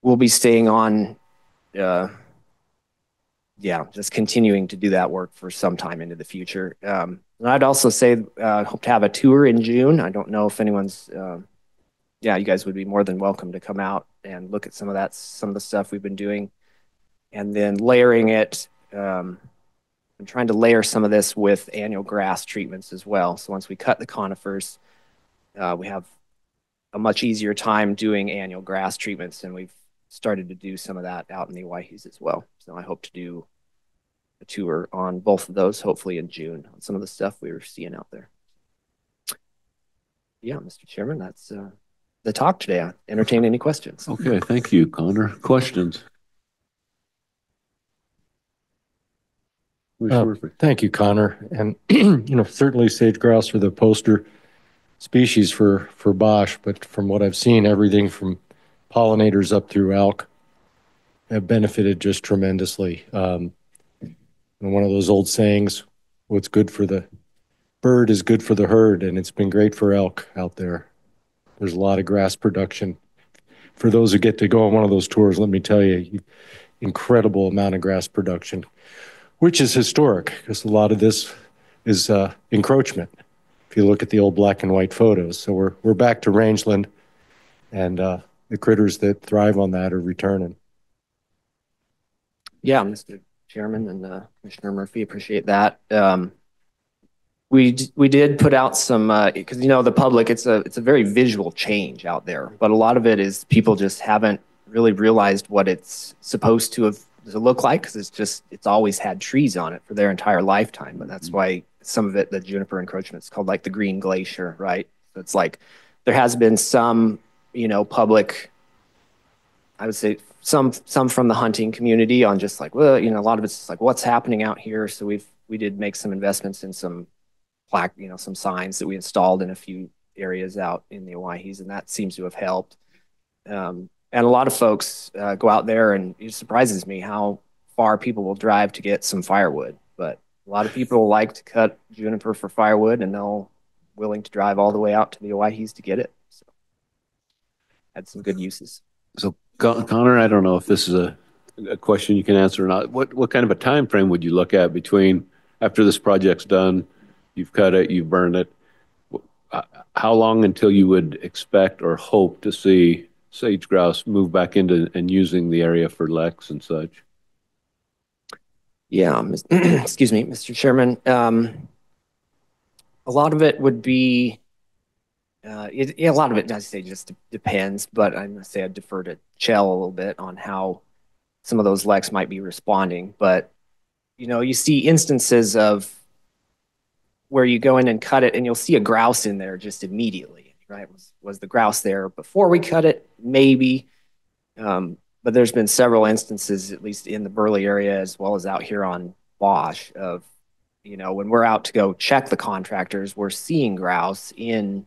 we'll be staying on just continuing to do that work for some time into the future. And I'd also say hope to have a tour in June. I don't know if anyone's you guys would be more than welcome to come out and look at some of the stuff we've been doing, and then layering it. I'm trying to layer some of this with annual grass treatments as well. So once we cut the conifers, we have a much easier time doing annual grass treatments, and we've started to do some of that out in the Owyhees as well. So I hope to do a tour on both of those, hopefully in June, on some of the stuff we were seeing out there. Yeah, Mr. Chairman, that's the talk today. I entertain any questions. Okay, thank you, Connor. Questions? Thank you, Connor. And certainly sage-grouse are the poster species for BOSH, but from what I've seen, everything from pollinators up through elk have benefited just tremendously. And one of those old sayings, what's good for the bird is good for the herd, and it's been great for elk out there. There's a lot of grass production. For those who get to go on one of those tours, let me tell you, incredible amount of grass production, which is historic because a lot of this is encroachment. If you look at the old black and white photos. So we're back to rangeland, and the critters that thrive on that are returning. Yeah, Mr. Chairman and Commissioner Murphy, appreciate that. We did put out some because the public, it's a very visual change out there, but a lot of it is people just haven't really realized what it's supposed to look like, because it's always had trees on it for their entire lifetime. But that's why some of it, the juniper encroachment, is called like the green glacier, right? So it's like there has been some public, I would say some from the hunting community on just like, well, a lot of it's just like what's happening out here. So we did make some investments in some plaque, some signs that we installed in a few areas out in the Owyhees, and that seems to have helped. And a lot of folks go out there, and it surprises me how far people will drive to get some firewood. But a lot of people like to cut juniper for firewood, and they'll willing to drive all the way out to the Owyhees to get it. So had some good uses. So Connor, I don't know if this is a question you can answer or not. What kind of a time frame would you look at between after this project's done, you've cut it, you've burned it? How long until you would expect or hope to see sage-grouse move back into and using the area for leks and such? Yeah, excuse me, Mr. Chairman. A lot of it would be, a lot of it, as I say, just depends, but I'm going to say I'd defer to Chell a little bit on how some of those leks might be responding. But, you see instances of where you go in and cut it and you'll see a grouse in there just immediately, right? Was the grouse there before we cut it? Maybe. But there's been several instances, at least in the Burley area, as well as out here on BOSH, of, when we're out to go check the contractors, we're seeing grouse in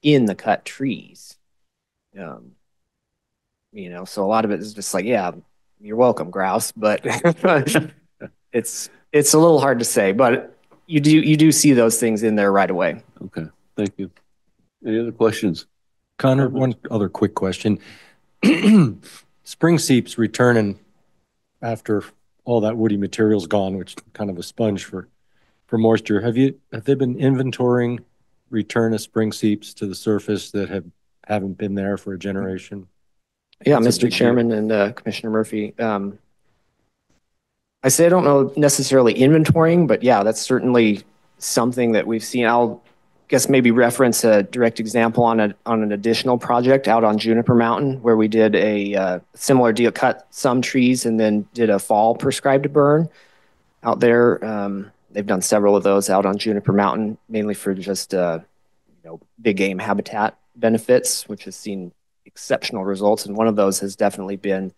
the cut trees. So a lot of it is just like, yeah, you're welcome, grouse, but it's a little hard to say, but you do see those things in there right away. Okay, thank you. Any other questions? Connor, one other quick question. Spring seep's returning after all that woody material's gone, which is kind of a sponge for moisture. Have they been inventorying return of spring seeps to the surface that haven't been there for a generation? Yeah, Mr. Chairman and Commissioner Murphy. I say I don't know necessarily inventorying, but yeah, that's certainly something that we've seen. I'll guess maybe reference a direct example on an additional project out on Juniper Mountain, where we did a similar deal, cut some trees and then did a fall prescribed burn out there. They've done several of those out on Juniper Mountain, mainly for just big game habitat benefits, which has seen exceptional results. And one of those has definitely been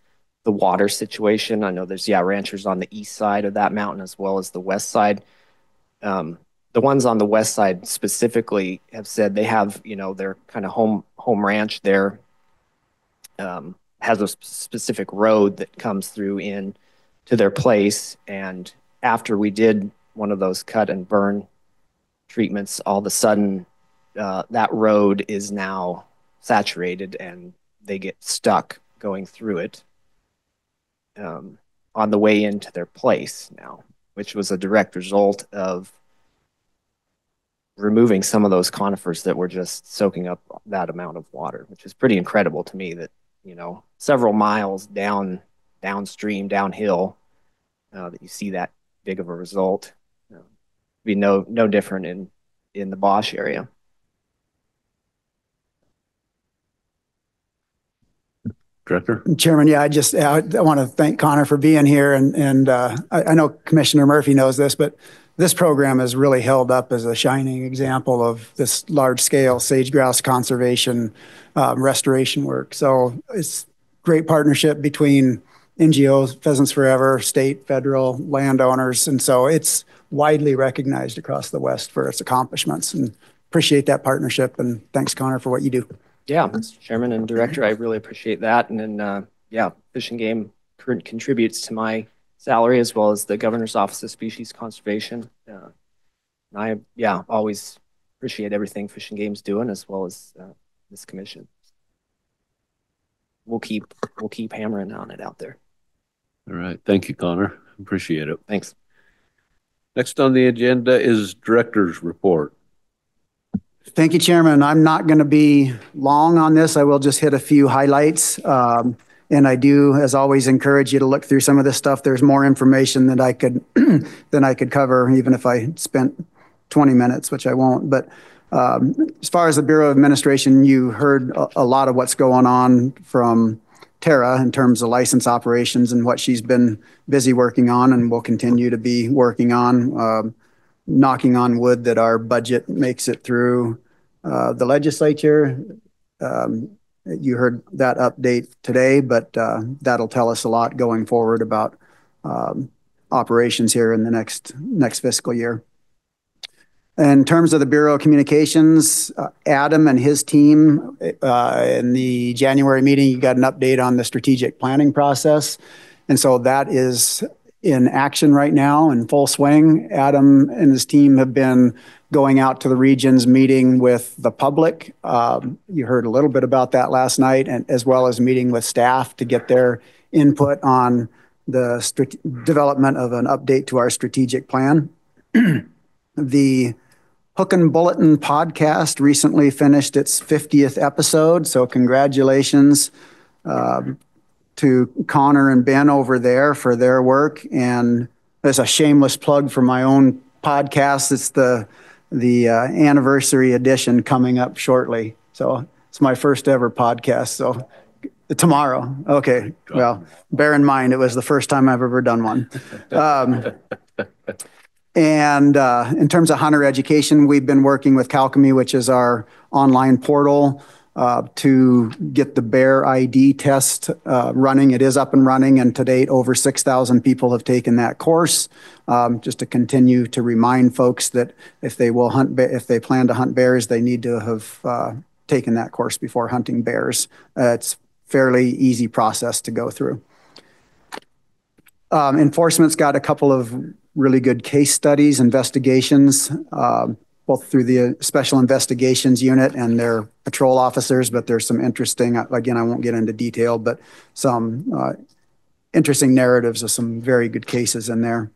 the water situation. I know there's ranchers on the east side of that mountain as well as the west side. The ones on the west side specifically have said they have, their kind of home ranch there has a specific road that comes through in to their place. And after we did one of those cut and burn treatments, all of a sudden that road is now saturated and they get stuck going through it on the way into their place now, which was a direct result of removing some of those conifers that were just soaking up that amount of water, which is pretty incredible to me that, several miles downstream, downhill, that you see that big of a result. Be no different in the BOSH area. Director? Chairman, I want to thank Connor for being here. And I know Commissioner Murphy knows this, but this program has really held up as a shining example of this large-scale sage-grouse conservation restoration work. So it's great partnership between NGOs, Pheasants Forever, state, federal, landowners. And so it's widely recognized across the West for its accomplishments. And appreciate that partnership. And thanks, Connor, for what you do. Yeah, Mr. Chairman and Director, I really appreciate that. And then, yeah, Fish and Game contributes to my salary as well as the Governor's Office of Species Conservation. And I, yeah, always appreciate everything Fish and Game's doing as well as this commission. We'll keep hammering on it out there. All right. Thank you, Connor. Appreciate it. Thanks. Next on the agenda is Director's Report. Thank you, Chairman. I'm not going to be long on this. I will just hit a few highlights. And I do, as always, encourage you to look through some of this stuff. There's more information that I could cover, even if I spent 20 minutes, which I won't. But as far as the Bureau of Administration, you heard a lot of what's going on from Tara in terms of license operations and what she's been busy working on and will continue to be working on. Knocking on wood that our budget makes it through the legislature. You heard that update today, but that'll tell us a lot going forward about operations here in the next fiscal year. In terms of the Bureau of Communications, Adam and his team in the January meeting, you got an update on the strategic planning process. And so that is in action right now in full swing. Adam and his team have been going out to the regions, meeting with the public. You heard a little bit about that last night, and as well as meeting with staff to get their input on the development of an update to our strategic plan. The Hook and Bulletin podcast recently finished its 50th episode, so congratulations to Connor and Ben over there for their work. And there's a shameless plug for my own podcast. It's the anniversary edition coming up shortly. So it's my first ever podcast. So tomorrow. Okay. Well, bear in mind, it was the first time I've ever done one. And in terms of hunter education, we've been working with Calcemy, which is our online portal, to get the Bear ID test running. It is up and running, and to date, over 6,000 people have taken that course. Just to continue to remind folks that if they plan to hunt bears, they need to have taken that course before hunting bears. It's fairly easy process to go through. Enforcement's got a couple of really good case studies, investigations, both through the Special Investigations Unit and their patrol officers, but there's some interesting, again, I won't get into detail, but some interesting narratives of some very good cases in there.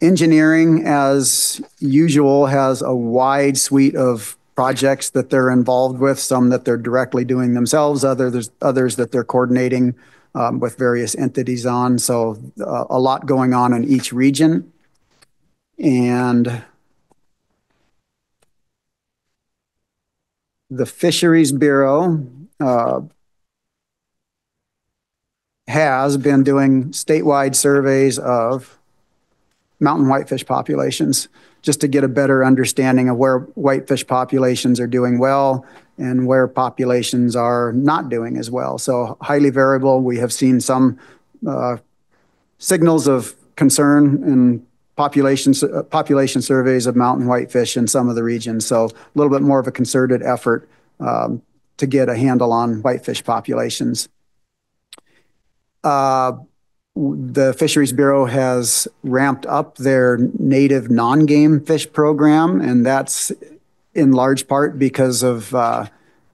Engineering, as usual, has a wide suite of projects that they're involved with, some that they're directly doing themselves, others that they're coordinating with various entities on. So a lot going on in each region. And the Fisheries Bureau has been doing statewide surveys of mountain whitefish populations just to get a better understanding of where whitefish populations are doing well and where populations are not doing as well. So highly variable. We have seen some signals of concern in population surveys of mountain whitefish in some of the regions. So a little bit more of a concerted effort to get a handle on whitefish populations. The Fisheries Bureau has ramped up their native non-game fish program, and that's in large part because of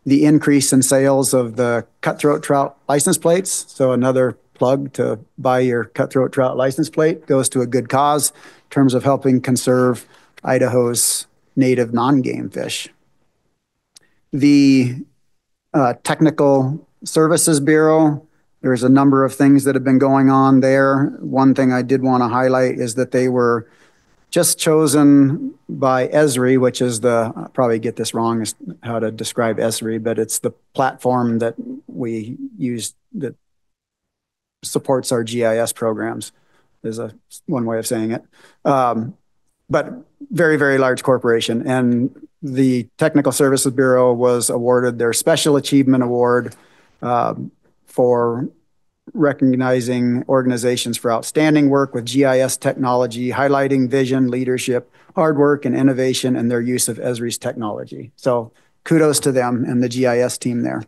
the increase in sales of the cutthroat trout license plates. So another plug to buy your cutthroat trout license plate goes to a good cause in terms of helping conserve Idaho's native non-game fish. The Technical Services Bureau, there's a number of things that have been going on there. One thing I did want to highlight is that they were just chosen by Esri, which is I'll probably get this wrong as how to describe Esri, but it's the platform that we use that supports our GIS programs, is one way of saying it. But very, very large corporation. And the Technical Services Bureau was awarded their Special Achievement Award for recognizing organizations for outstanding work with GIS technology, highlighting vision, leadership, hard work, and innovation, and their use of Esri's technology. So kudos to them and the GIS team there.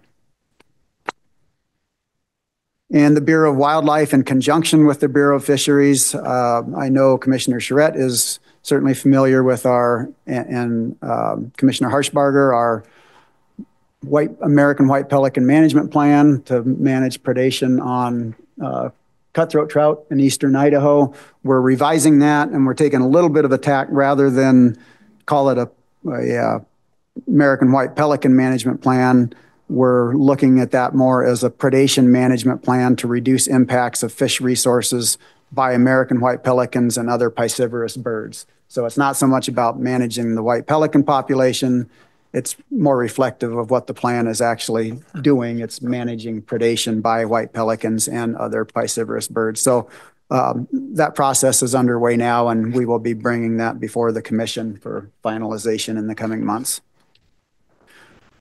And the Bureau of Wildlife, in conjunction with the Bureau of Fisheries, I know Commissioner Charette is certainly familiar with and Commissioner Harshbarger, our American White Pelican Management Plan to manage predation on cutthroat trout in eastern Idaho. We're revising that, and we're taking a little bit of a tack rather than call it a American White Pelican Management Plan. We're looking at that more as a predation management plan to reduce impacts of fish resources by American white pelicans and other piscivorous birds. So it's not so much about managing the white pelican population. It's more reflective of what the plan is actually doing. It's managing predation by white pelicans and other piscivorous birds. So that process is underway now, and we will be bringing that before the commission for finalization in the coming months.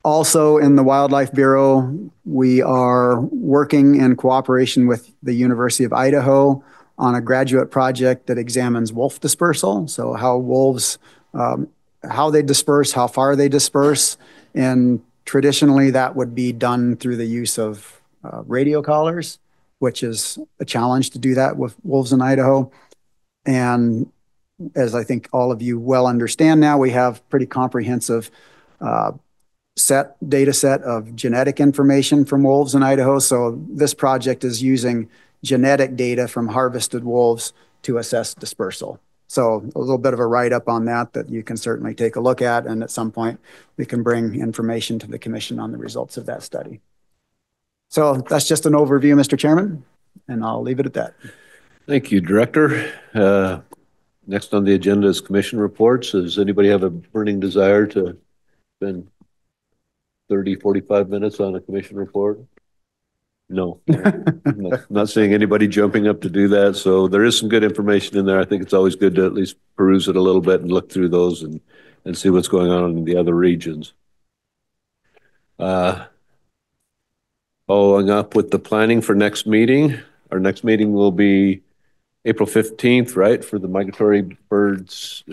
Also, in the Wildlife Bureau, we are working in cooperation with the University of Idaho on a graduate project that examines wolf dispersal. So how wolves, how they disperse, how far they disperse. And traditionally that would be done through the use of radio collars, which is a challenge to do that with wolves in Idaho. And as I think all of you well understand now, we have pretty comprehensive data set of genetic information from wolves in Idaho. So this project is using genetic data from harvested wolves to assess dispersal. So a little bit of a write-up on that you can certainly take a look at, and at some point we can bring information to the commission on the results of that study. So that's just an overview, Mr. Chairman, and I'll leave it at that. Thank you, Director. Next on the agenda is commission reports. Does anybody have a burning desire to spend 30, 45 minutes on a commission report? No. Not seeing anybody jumping up to do that. So there is some good information in there. I think it's always good to at least peruse it a little bit and look through those and see what's going on in the other regions. Following up with the planning for next meeting. Our next meeting will be April 15th, right? For the migratory birds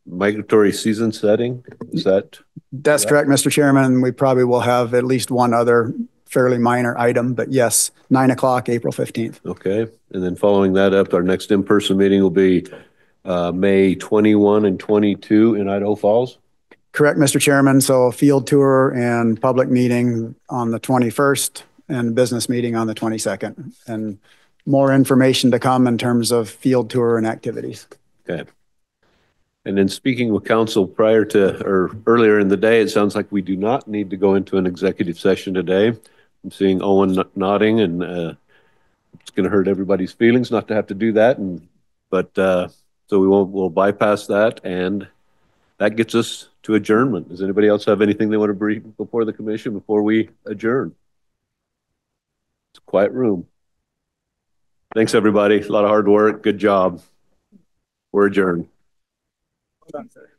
migratory season setting. Is that? That's correct, Mr. Chairman. We probably will have at least one other fairly minor item, but yes, 9 o'clock, April 15th. Okay. And then following that up, our next in-person meeting will be May 21 and 22 in Idaho Falls. Correct, Mr. Chairman. So field tour and public meeting on the 21st and business meeting on the 22nd. And more information to come in terms of field tour and activities. Okay. And then speaking with council prior to or earlier in the day, it sounds like we do not need to go into an executive session today. I'm seeing Owen nodding, and it's going to hurt everybody's feelings not to have to do that. But so we'll bypass that, and that gets us to adjournment. Does anybody else have anything they want to brief before the commission before we adjourn? It's a quiet room. Thanks, everybody. A lot of hard work. Good job. We're adjourned. Hold on, sir.